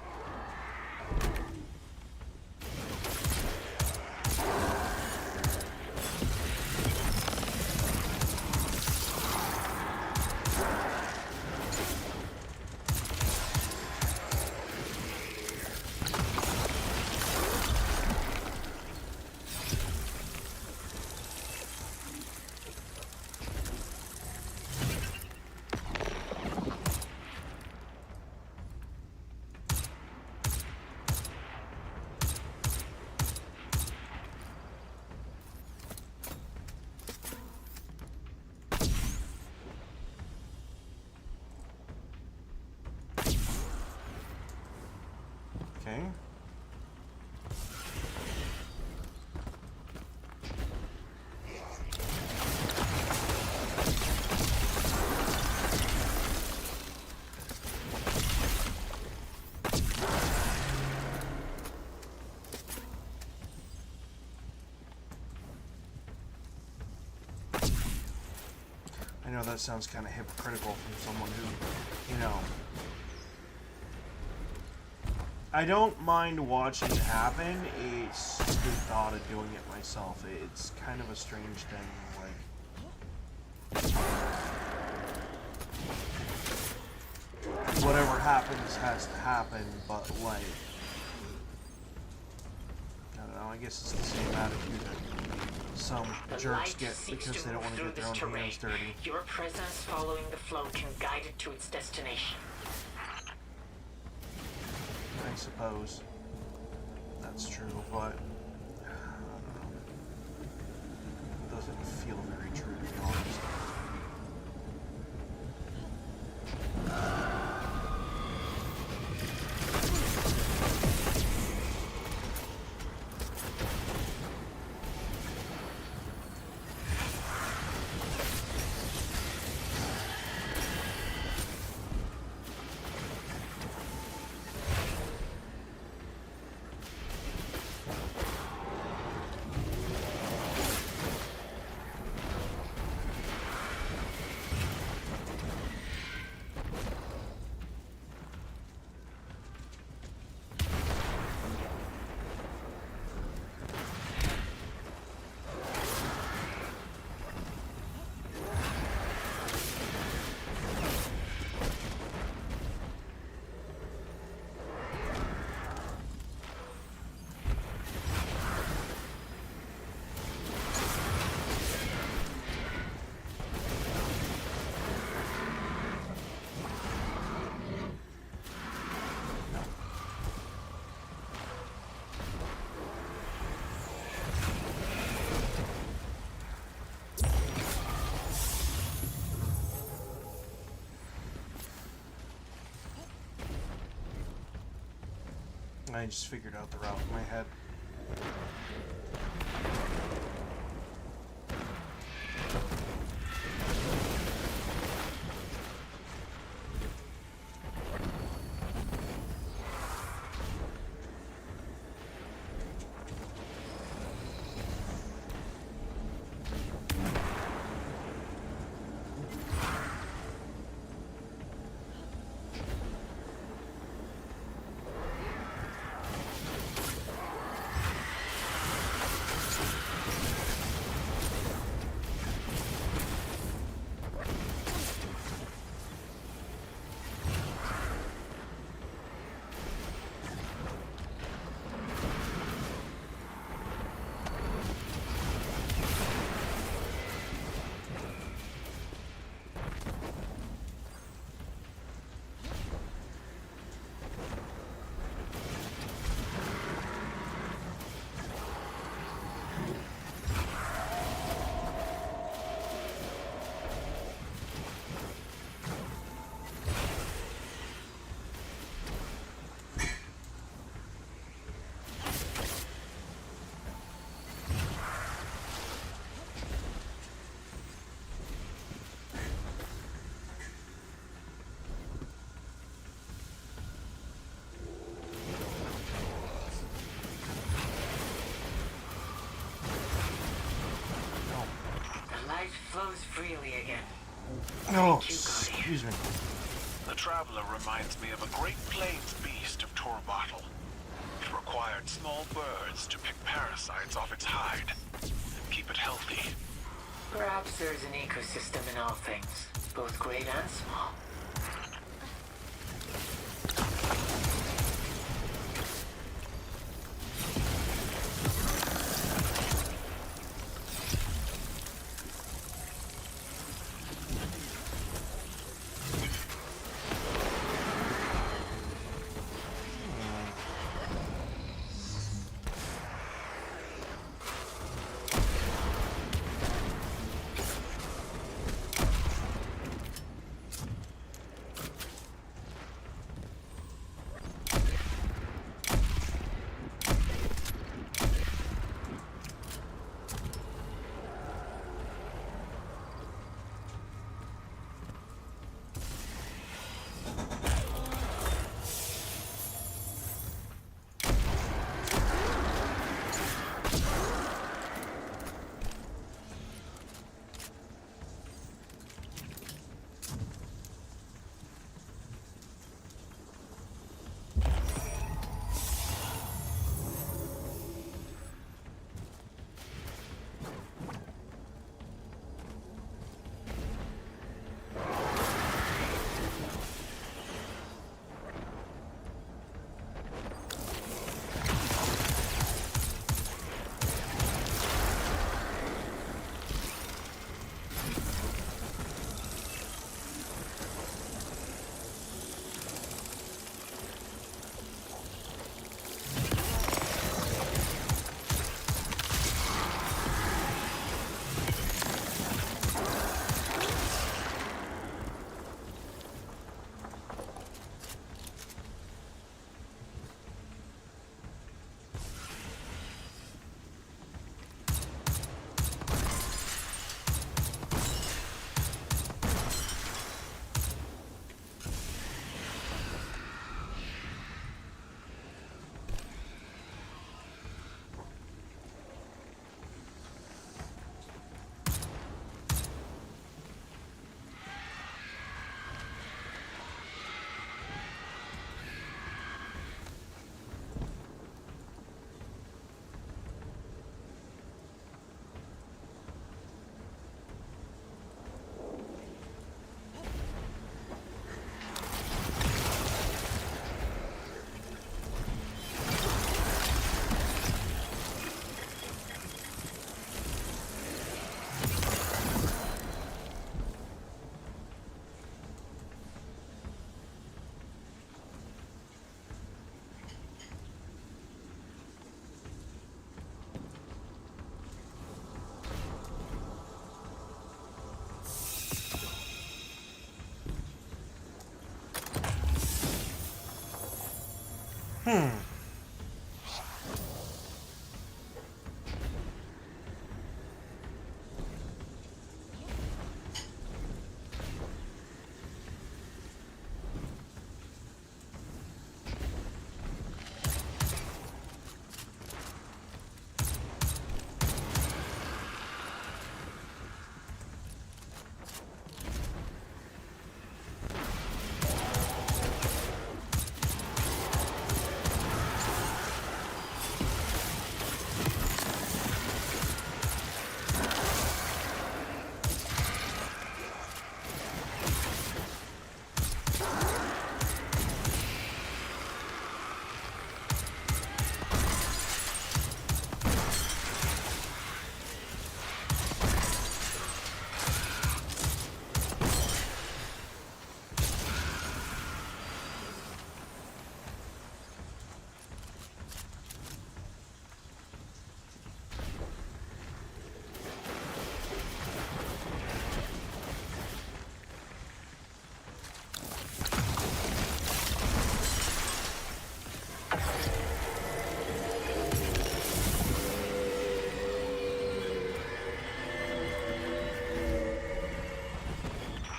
know that sounds kind of hypocritical from someone who, you know... I don't mind watching it happen, it's just the thought of doing it myself. It's kind of a strange thing, like... Whatever happens has to happen, but like... I don't know, I guess it's the same attitude that some jerks get because they don't want to get their own hands dirty. Your presence following the flow can guide it to its destination. I suppose that's true, but I don't know. It doesn't feel very true, to be honest. I just figured out the route in my head. Flows freely again. Oh, excuse me. The Traveler reminds me of a Great Plains beast of Torbattle. It required small birds to pick parasites off its hide and keep it healthy. Perhaps there's an ecosystem in all things, both great and small.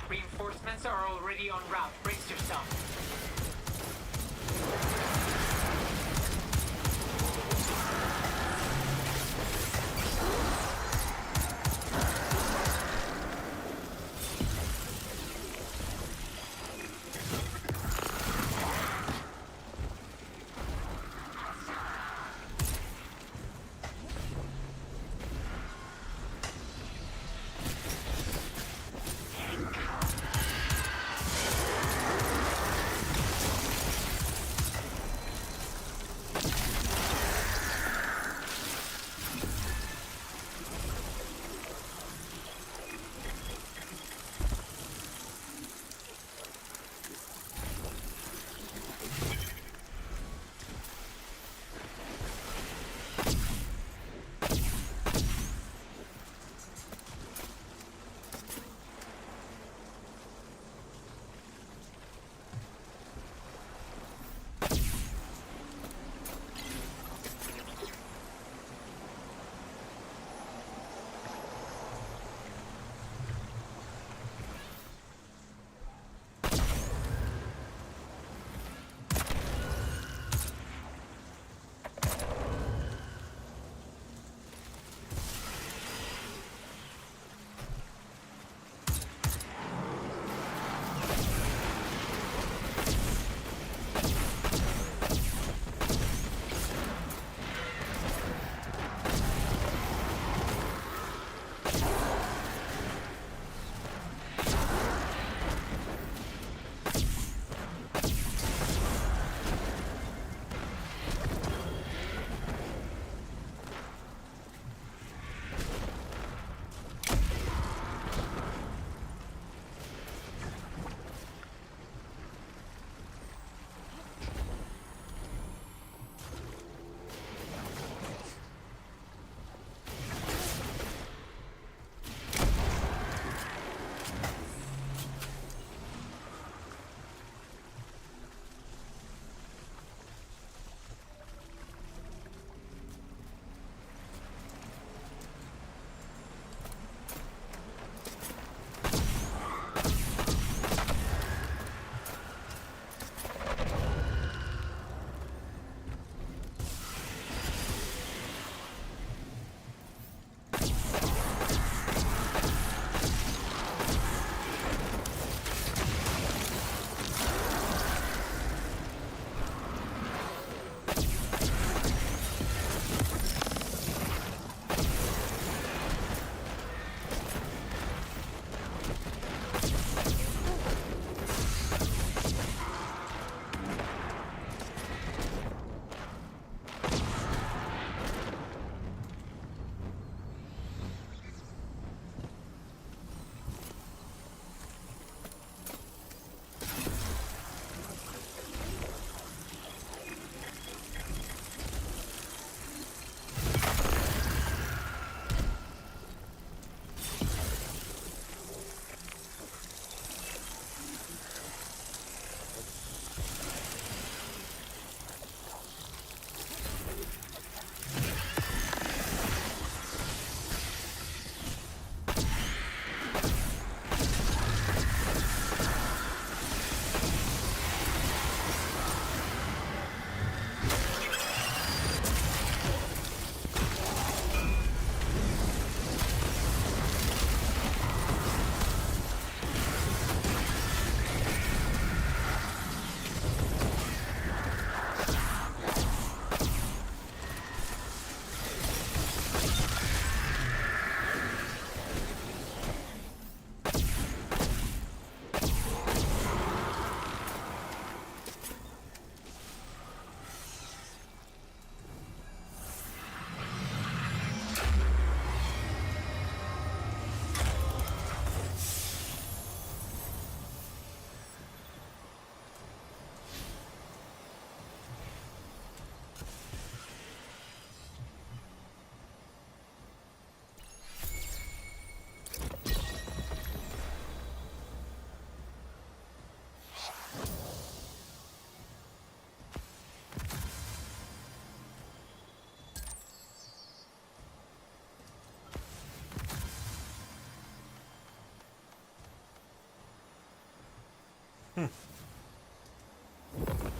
Reinforcements are already en route. Brace yourself.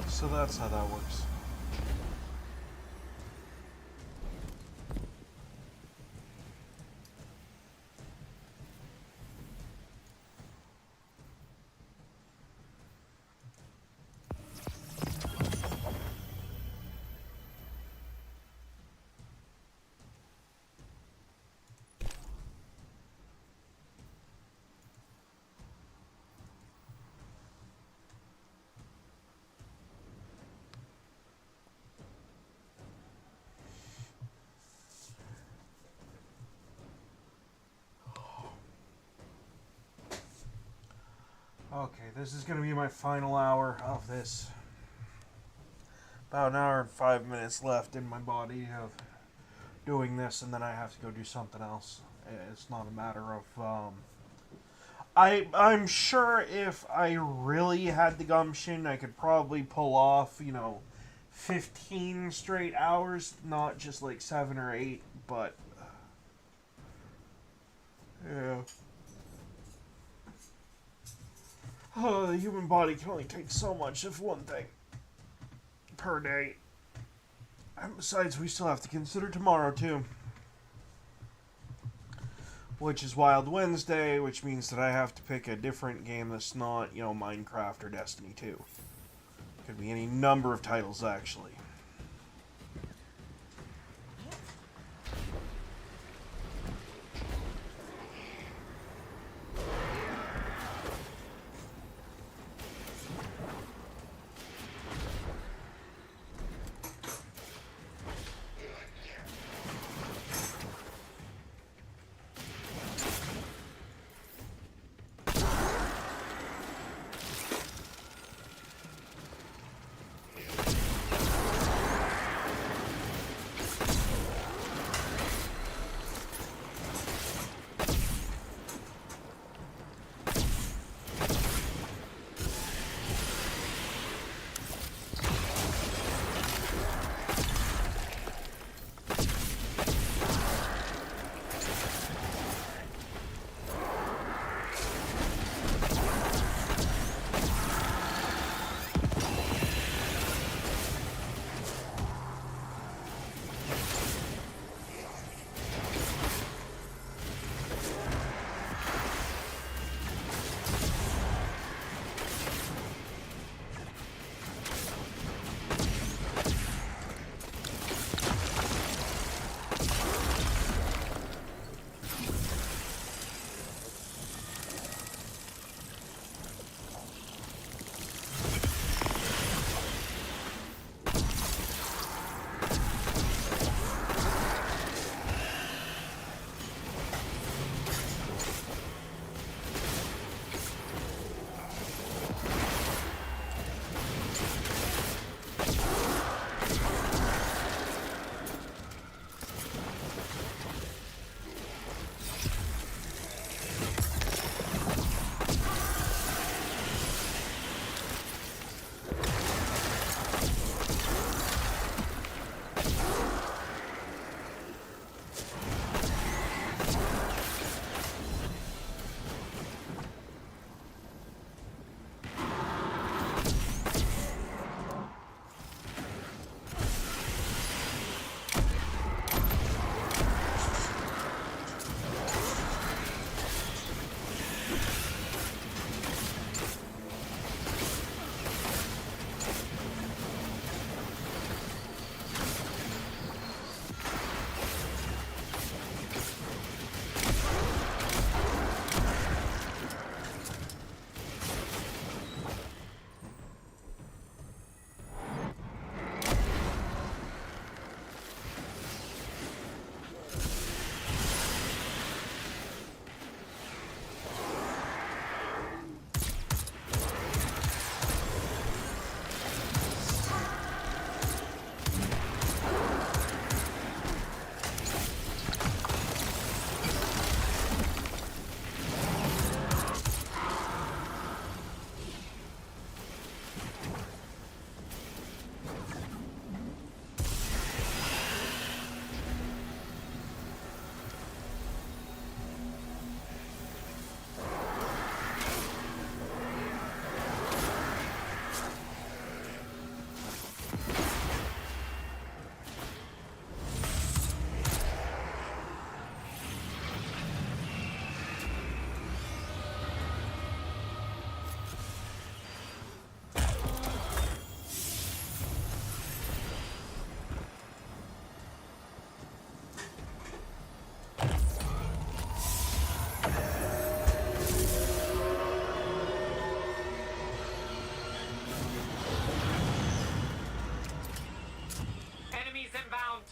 So that's how that works. Okay, this is going to be my final hour of this. About an hour and 5 minutes left in my body of doing this, and then I have to go do something else. It's not a matter of... I'm sure if I really had the gumption, I could probably pull off, 15 straight hours, not just like 7 or 8, but... Yeah. Oh, the human body can only take so much of one thing per day. And besides, we still have to consider tomorrow, too. Which is Wild Wednesday, which means that I have to pick a different game that's not, Minecraft or Destiny 2. Could be any number of titles, actually. ground.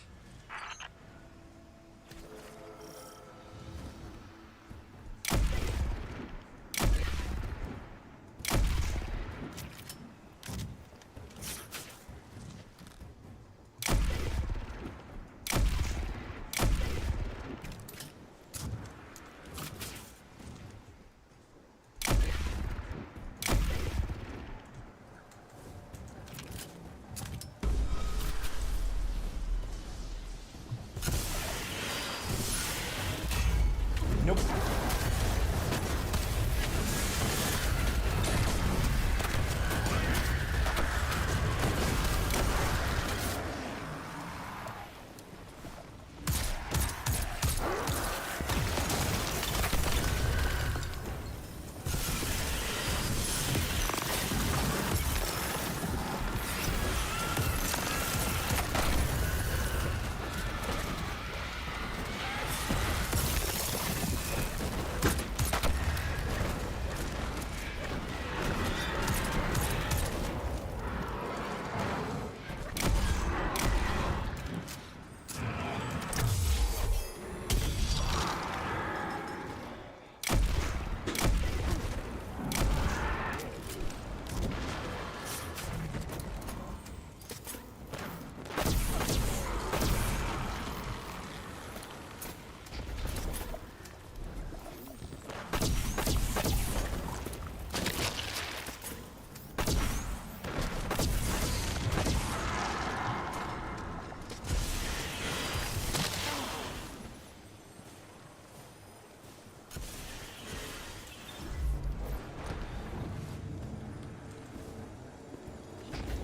Nope.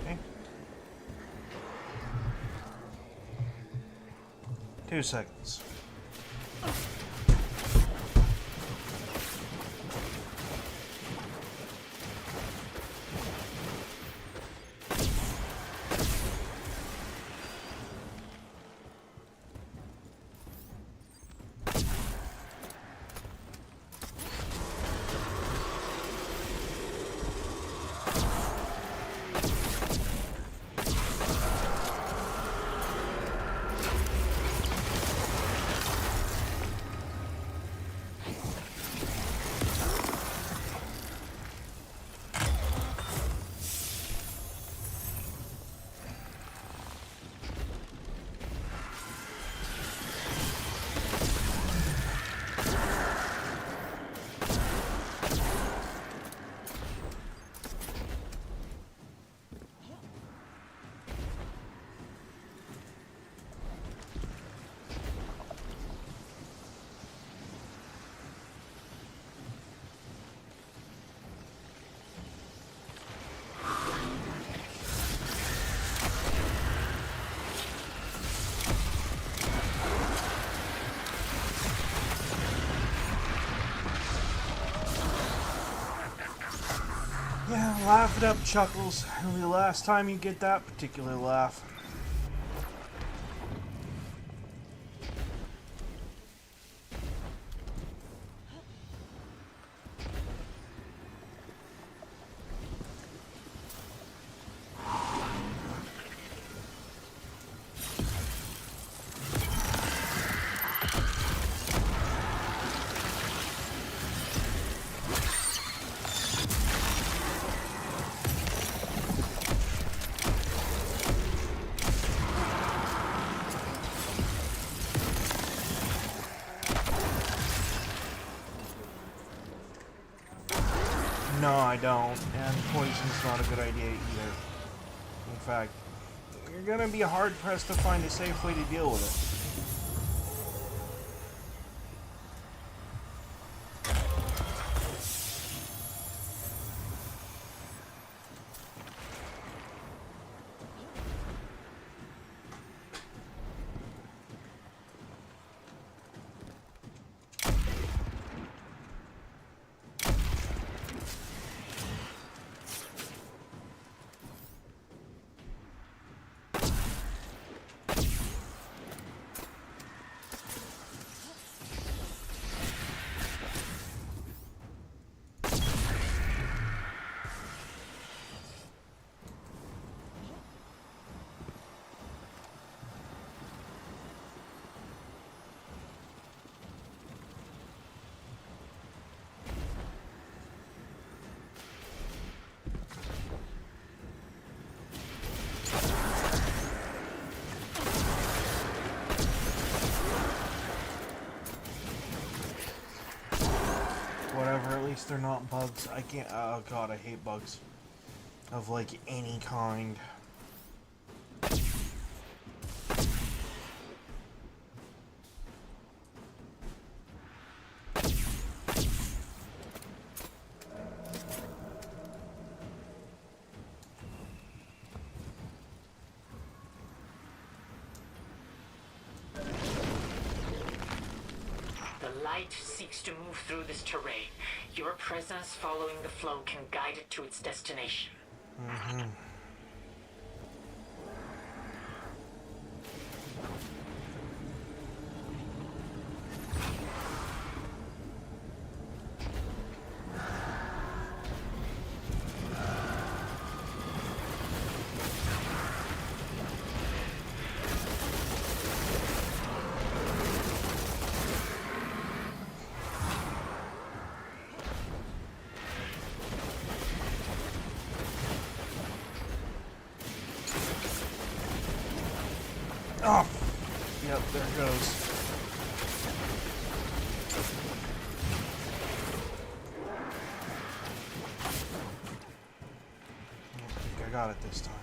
Okay. 2 seconds. Yeah, laugh it up, Chuckles. It'll be the last time you get that particular laugh. No, I don't. And poison's not a good idea either. In fact, you're gonna be hard-pressed to find a safe way to deal with it. they're not bugs. I can't. Oh god, I hate bugs. Of like any kind. The light seeks to move through this terrain. Your presence following the flow can guide it to its destination. Mm-hmm. Oh! Yep, there it goes. I think I got it this time.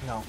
No.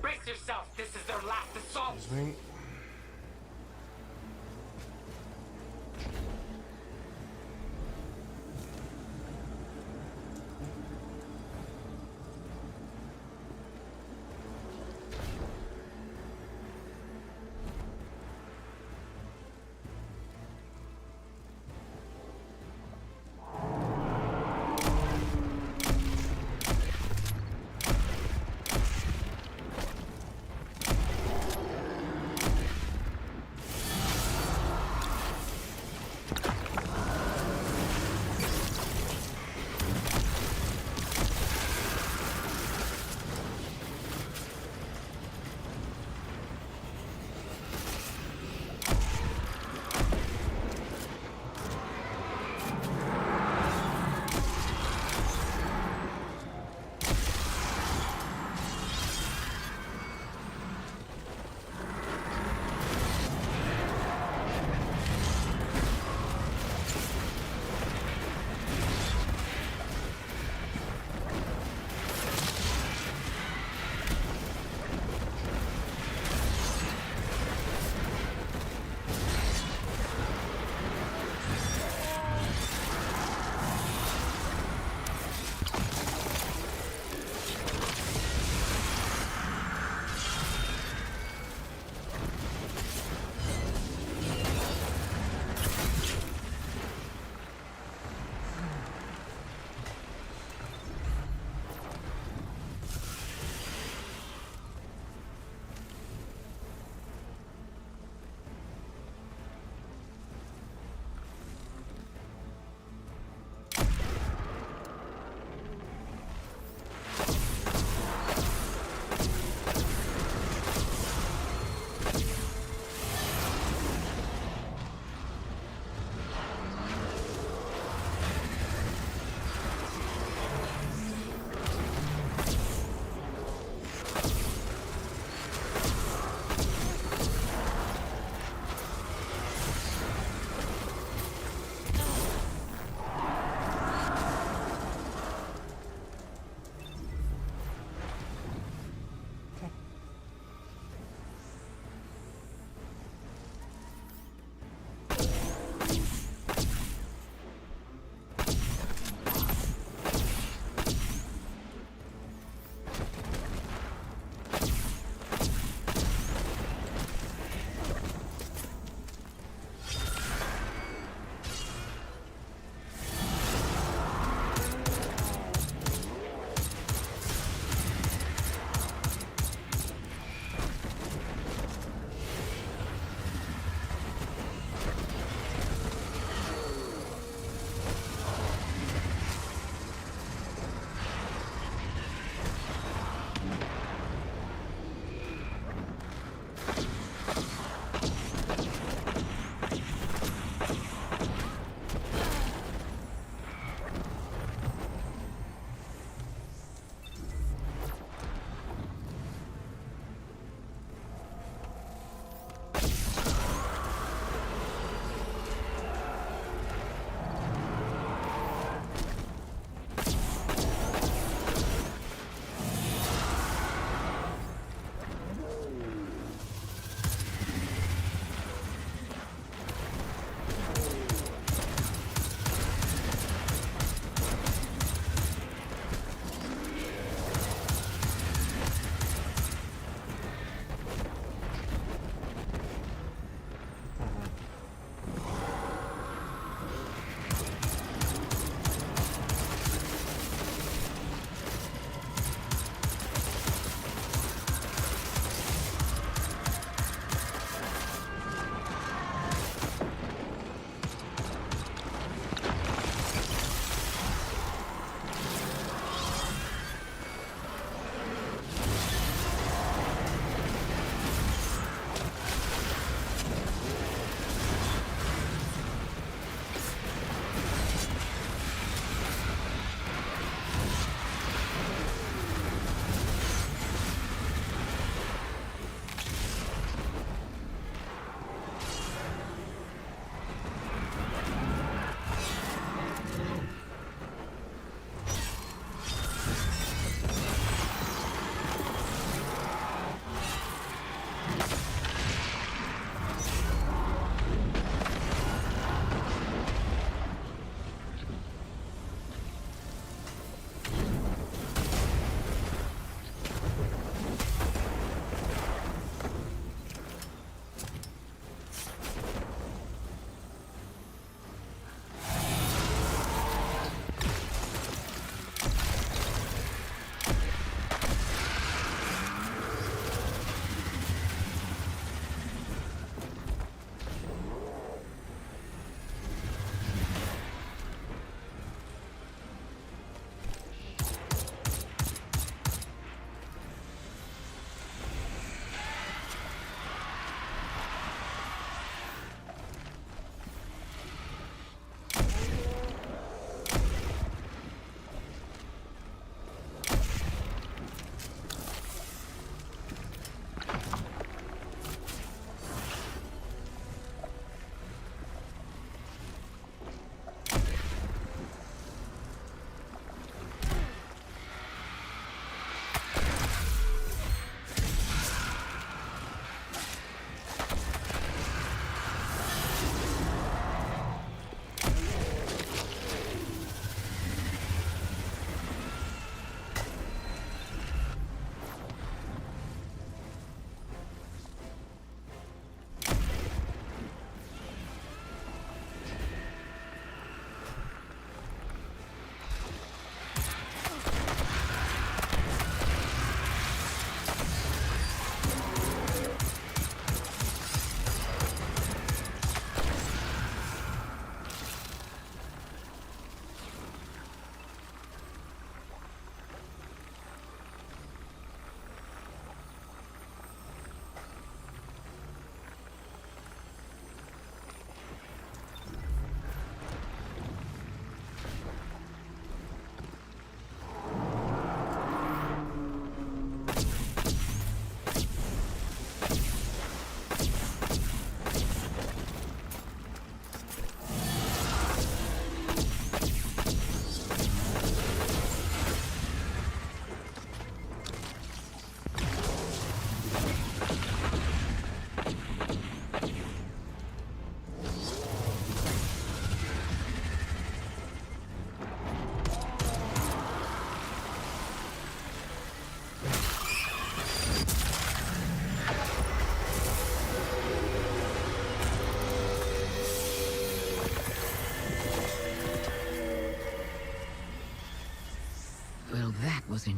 Brace yourself. This is their last assault. Excuse me.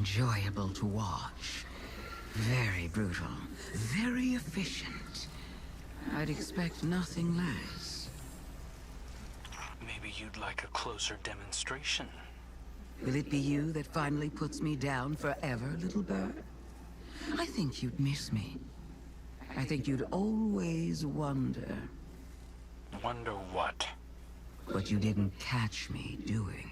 enjoyable to watch. Very brutal. Very efficient. I'd expect nothing less. Maybe you'd like a closer demonstration. Will it be you that finally puts me down forever, little bird? I think you'd miss me. I think you'd always wonder. Wonder what? What you didn't catch me doing.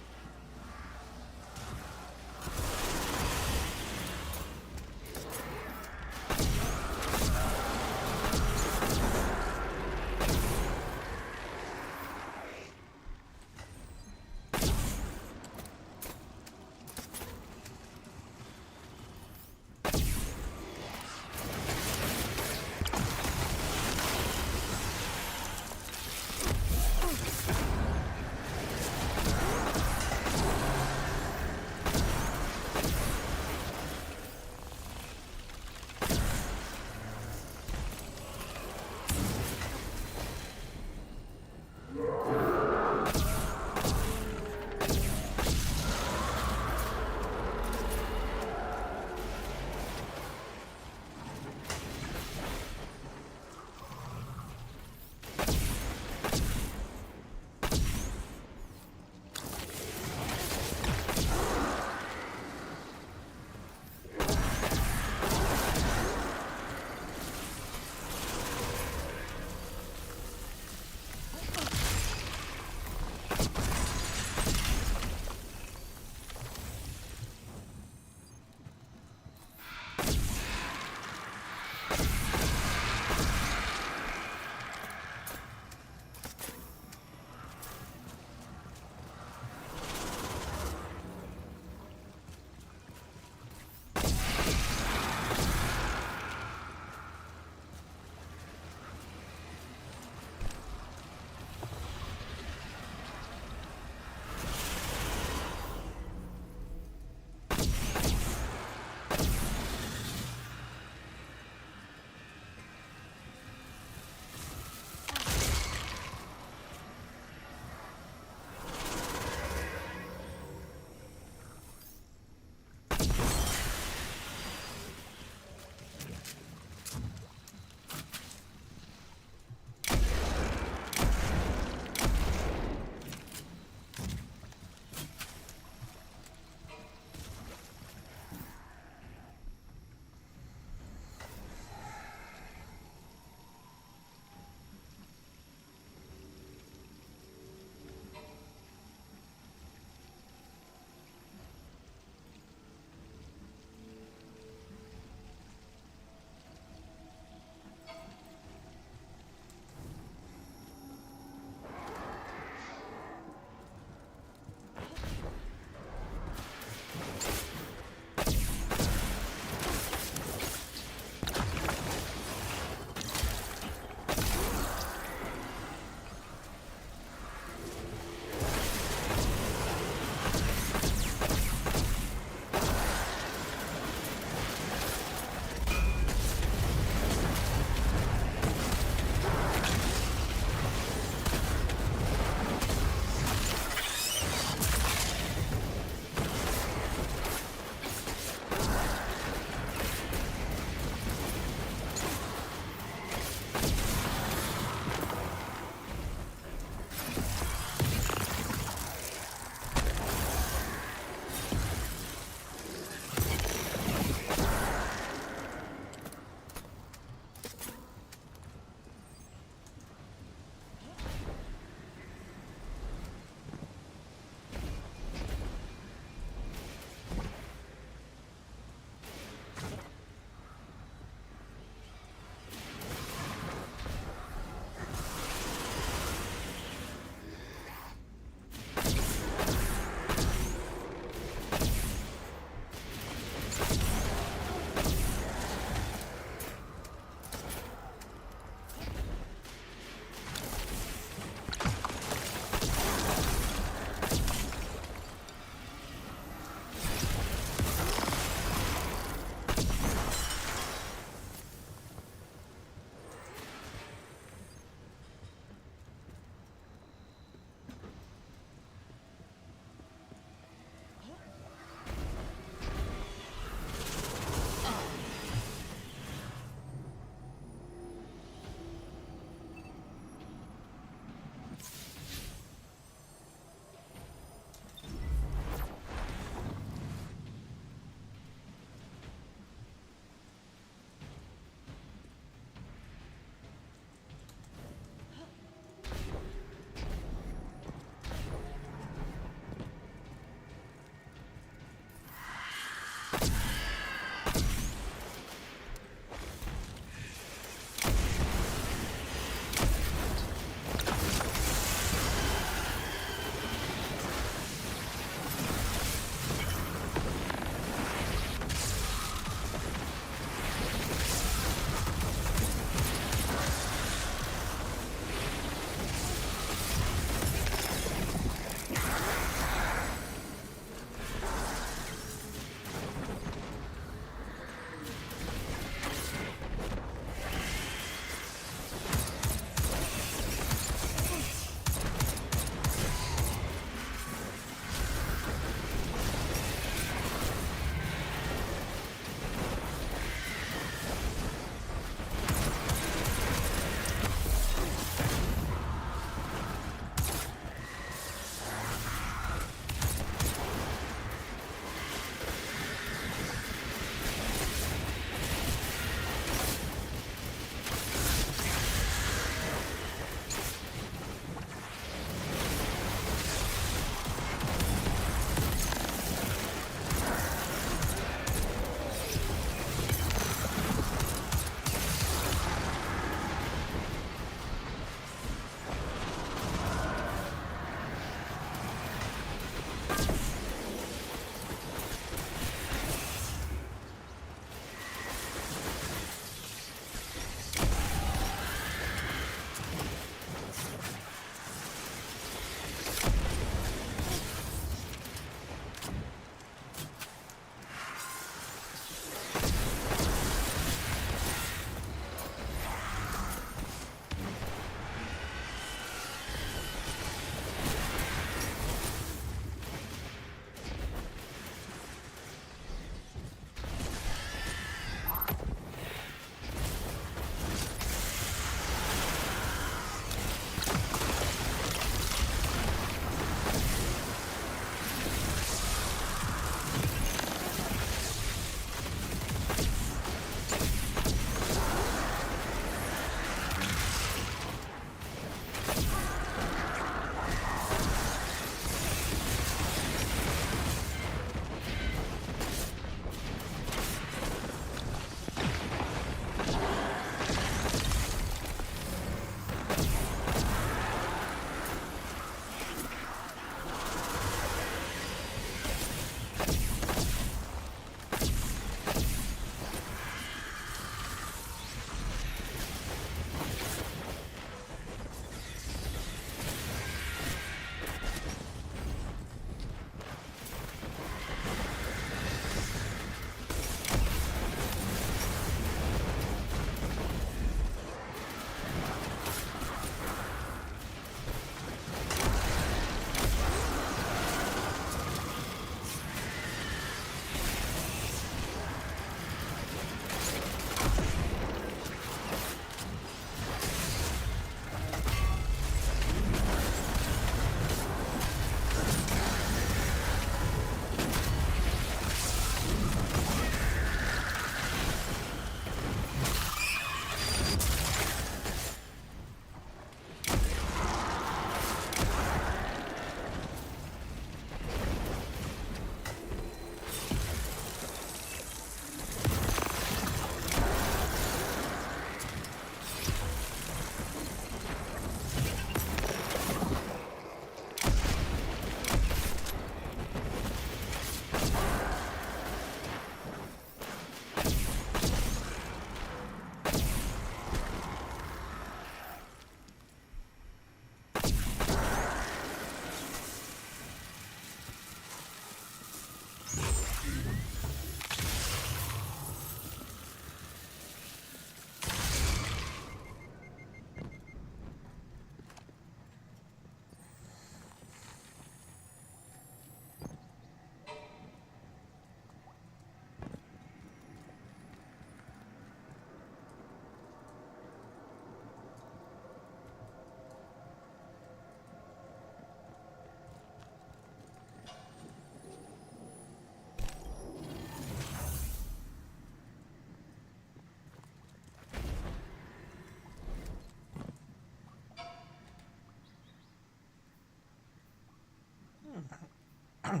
Okay.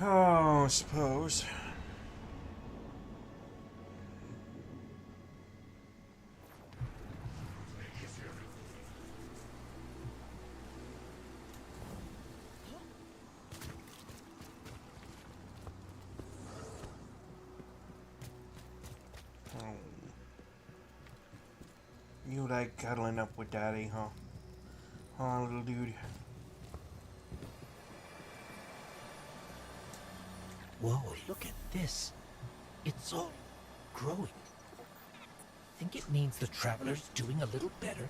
Oh, I suppose. You like cuddling up with Daddy, huh? Huh, little dude? Whoa, look at this. It's all growing. Think it means the Traveler's doing a little better?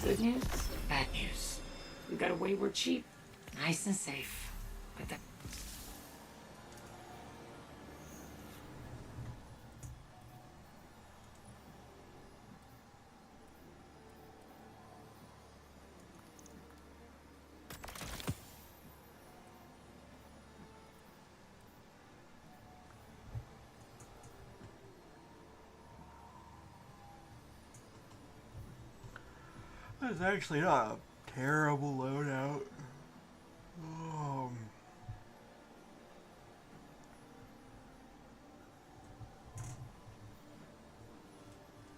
Good news, bad news. We got away, we're cheap, nice and safe. But the That's actually not a terrible loadout.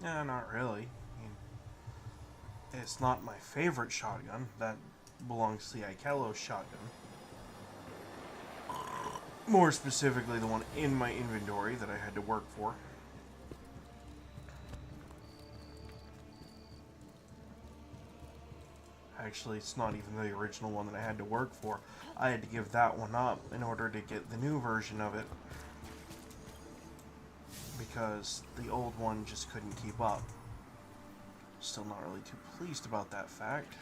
Yeah, not really. I mean, it's not my favorite shotgun. That belongs to the Ikello shotgun. More specifically, the one in my inventory that I had to work for. Actually, it's not even the original one that I had to work for. I had to give that one up in order to get the new version of it. Because the old one just couldn't keep up. Still not really too pleased about that fact.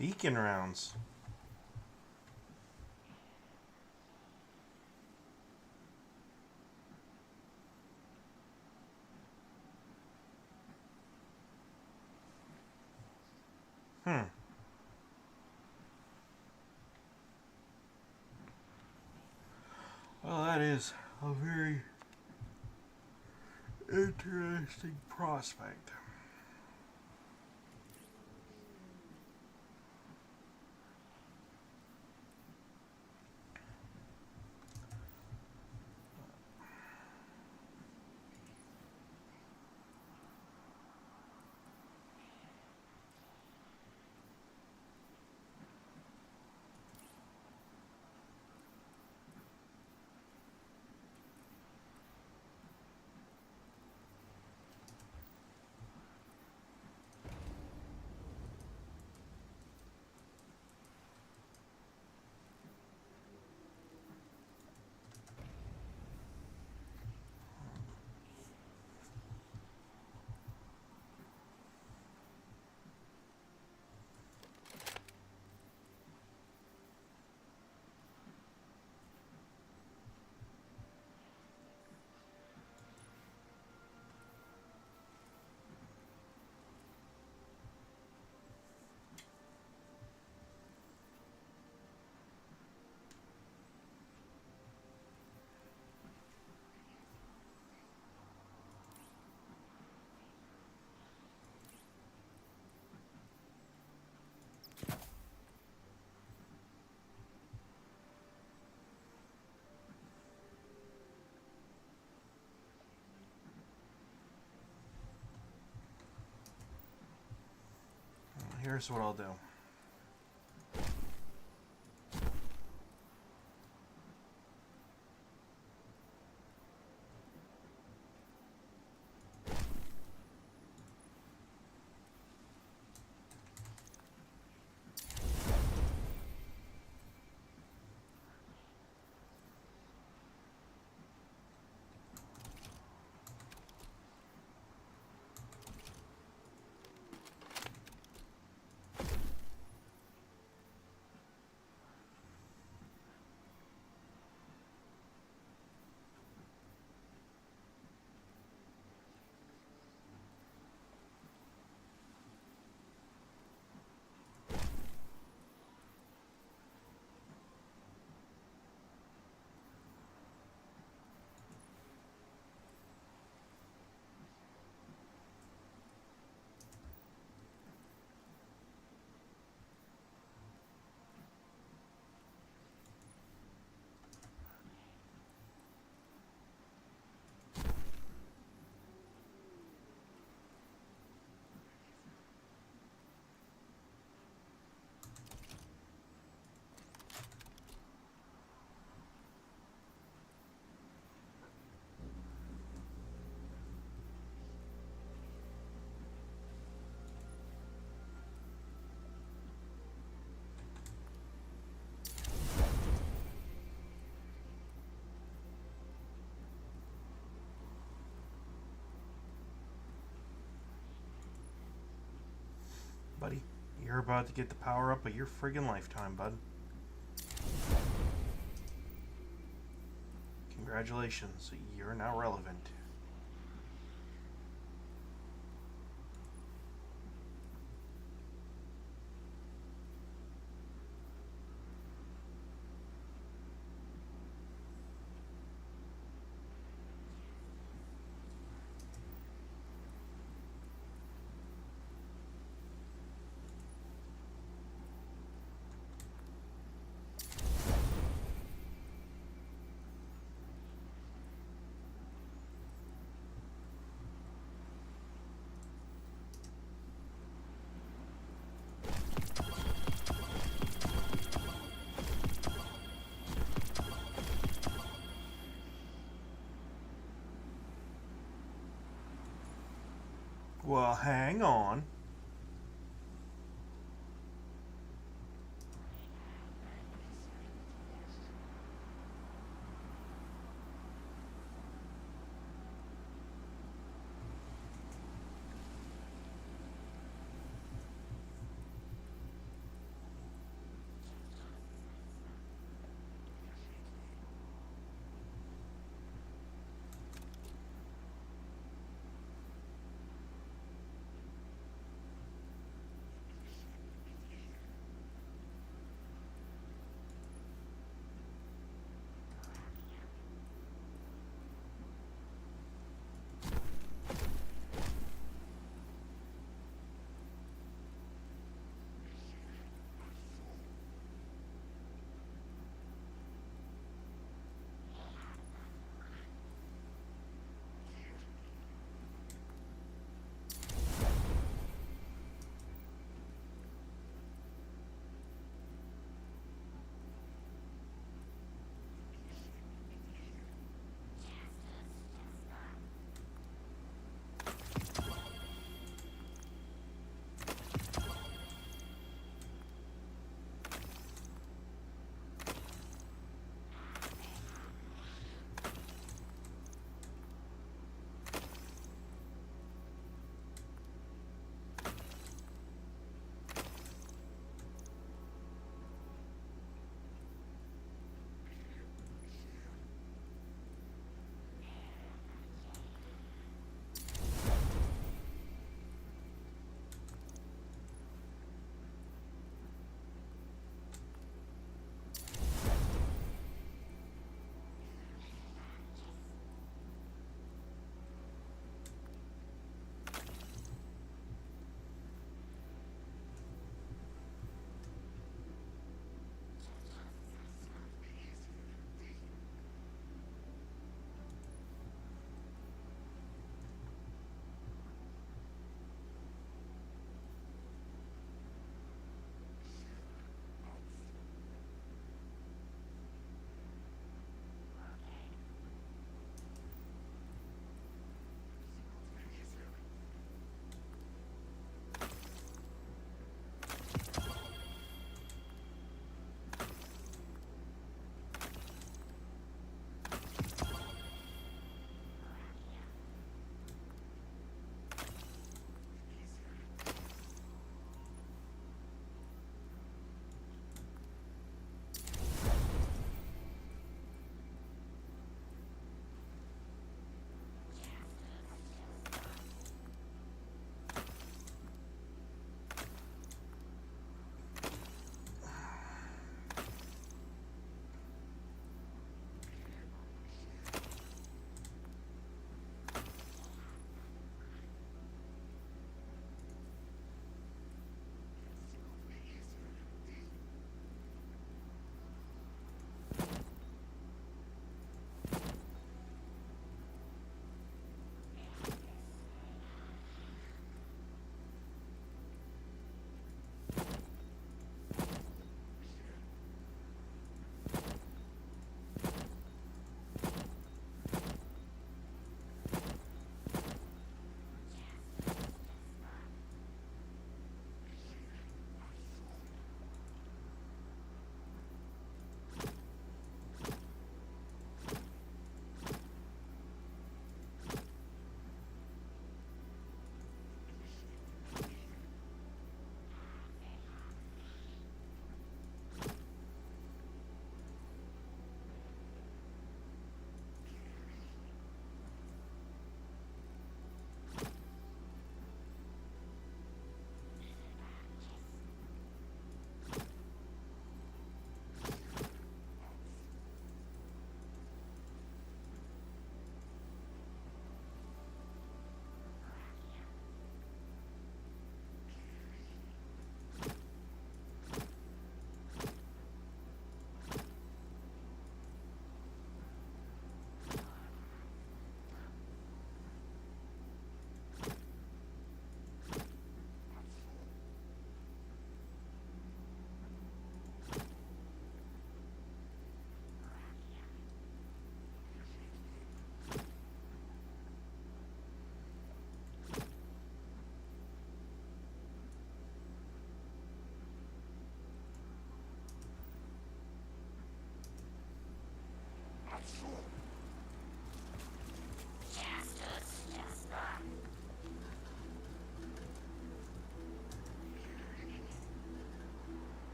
Beacon rounds. Well, that is a very interesting prospect. Here's what I'll do. Buddy, you're about to get the power up of your friggin' lifetime, bud. Congratulations, you're now relevant. Well, hang on.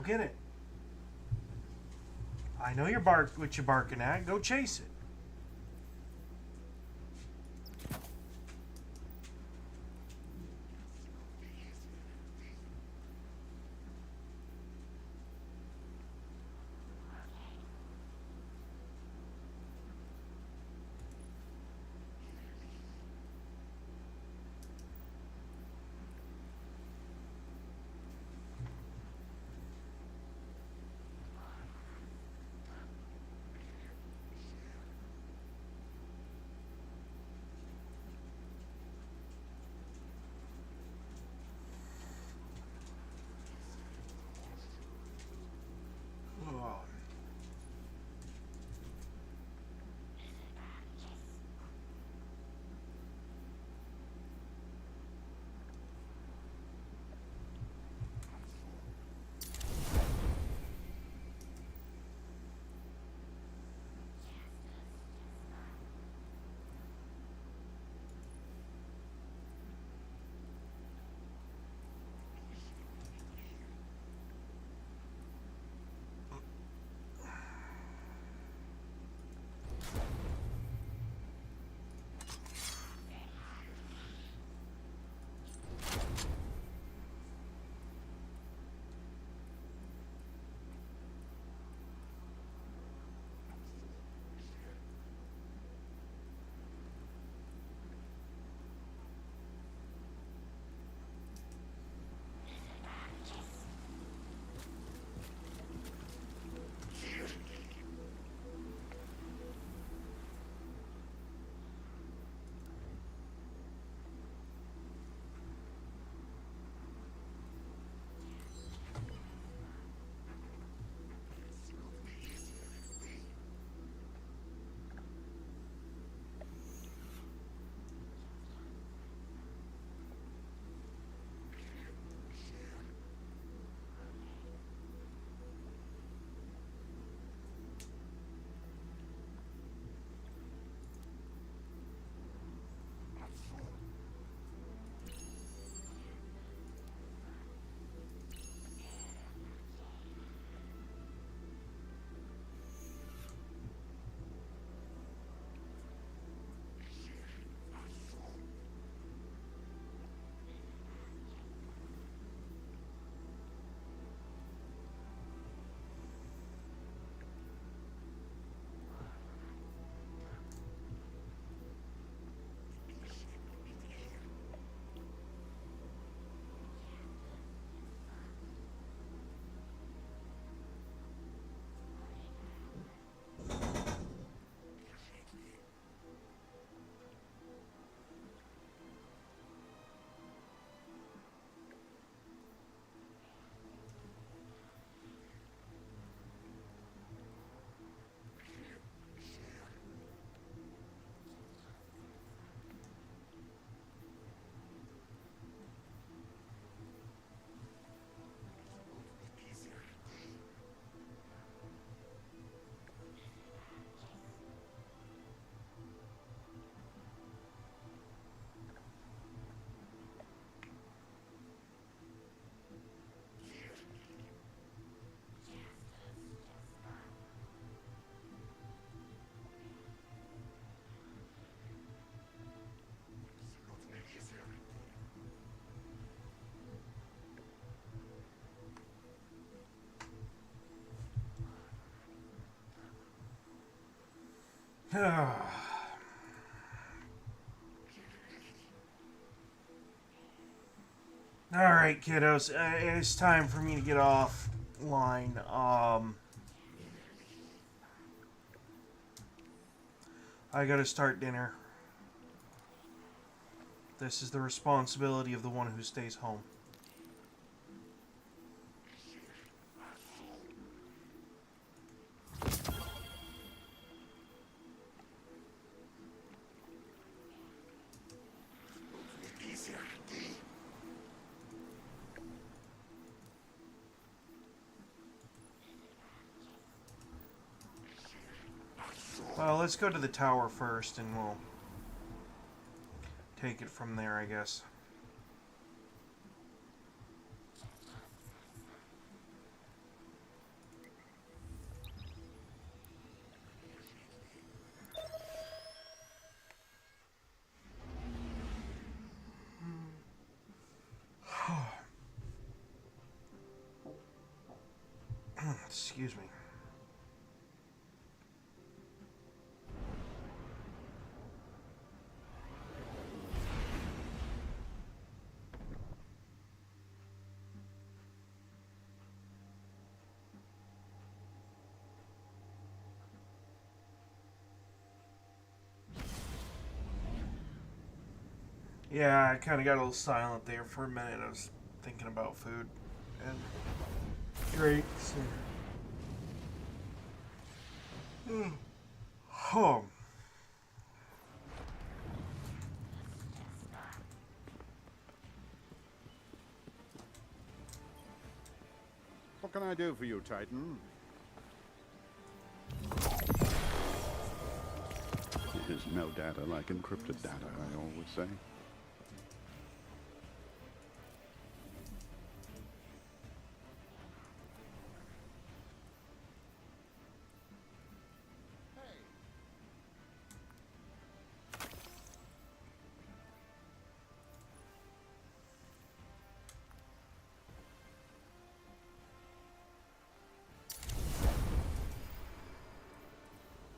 get it. I know you're what you're barking at. Go chase it. Alright, kiddos. It's time for me to get offline. I gotta start dinner. This is the responsibility of the one who stays home. Well, let's go to the tower first and we'll take it from there, I guess. Excuse me. Yeah, I kind of got a little silent there for a minute. I was thinking about food and drinks. Oh. What can I do for you, Titan? There's no data like encrypted data, I always say.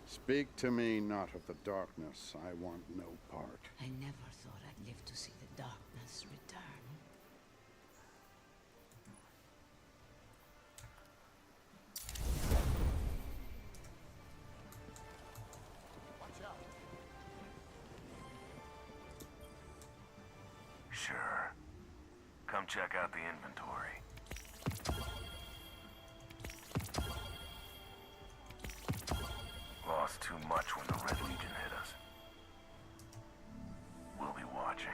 Speak to me not of the darkness. I want no part. I never thought I'd live to see the darkness return. Sure. Come check out the inventory. Lost too much when the Red Legion hit us. We'll be watching.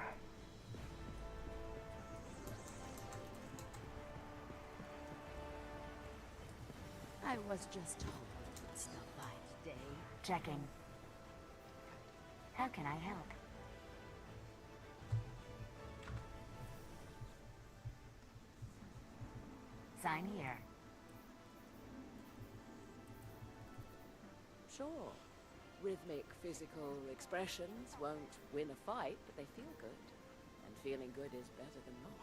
I was just hoping you'd stop by today. Checking. How can I help? Sign here. Sure. Rhythmic physical expressions won't win a fight, but they feel good. And feeling good is better than not.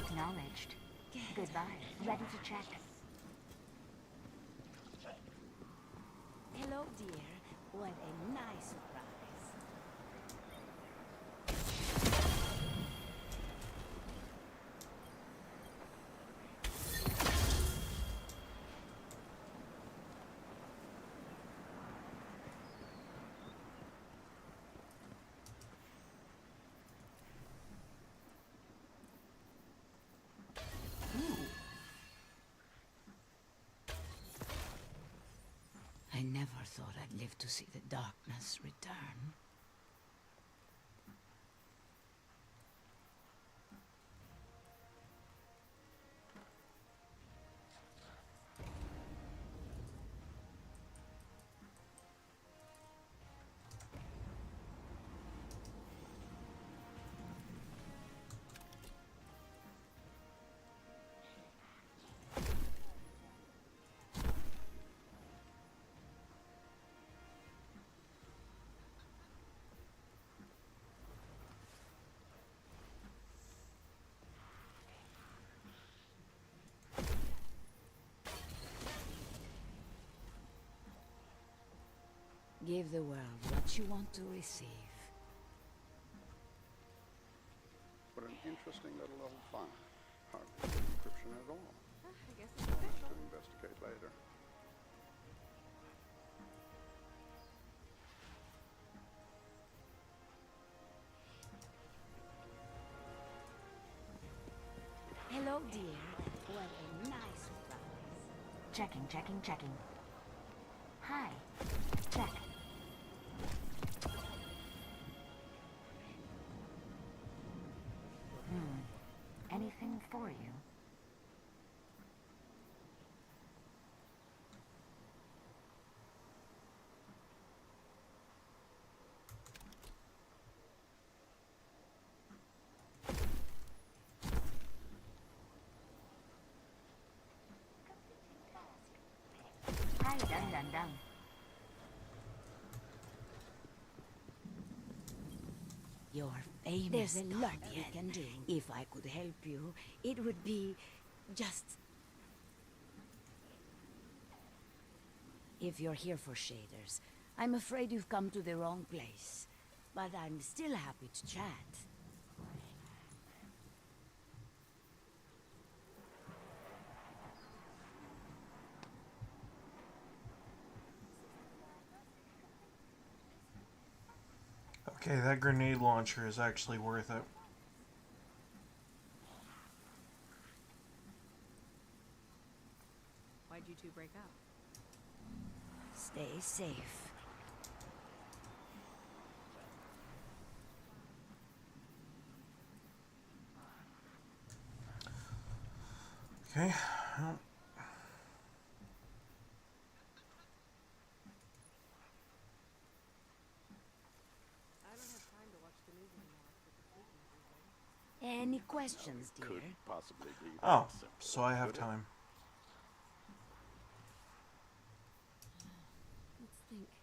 Acknowledged. Goodbye. Ready to check. Hello, dear. What a nice surprise. I never thought I'd live to see the darkness return. Give the world what you want to receive. What an interesting little old file. Hardly an encryption at all. I guess it's official. To investigate later. Hello, dear. What a nice surprise. Checking, checking, checking. Hi. Check. Anything for you? Hi, done. You're famous. There's a lot we Guardian. can do. If I could help you, it would be just... If you're here for shaders, I'm afraid you've come to the wrong place. But I'm still happy to chat. Okay, that grenade launcher is actually worth it. Why'd you two break up? Stay safe. Okay. Well, Any questions, dear? Could possibly be. oh, so I have time.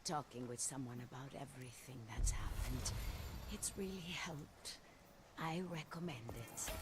Talking with someone about everything that's happened, it's really helped. I recommend it.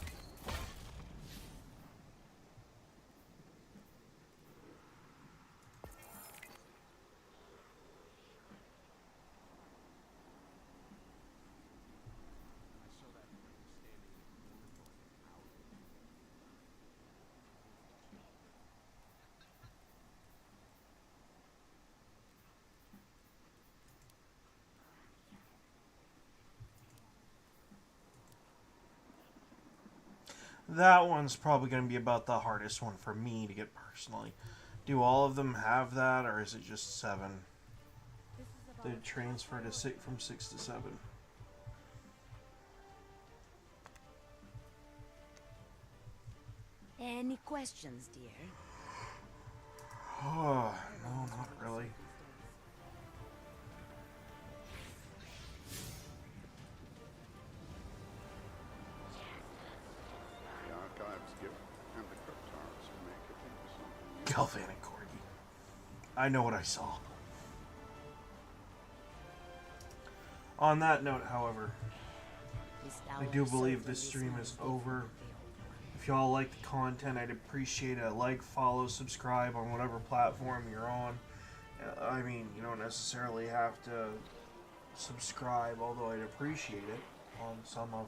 That one's probably going to be about the hardest one for me to get personally. Do all of them have that, or is it just 7? They transfer to from 6 to 7. Any questions, dear? Oh, no, not really. The archives give and the cryptars make it into something. Galvanic Corgi. I know what I saw. On that note, however, I do believe this stream is over. If y'all like the content, I'd appreciate a like, follow, subscribe on whatever platform you're on. I mean, you don't necessarily have to subscribe, although I'd appreciate it on some of,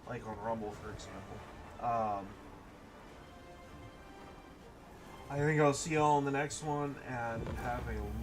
like on Rumble, for example. I think I'll see y'all in the next one, and have a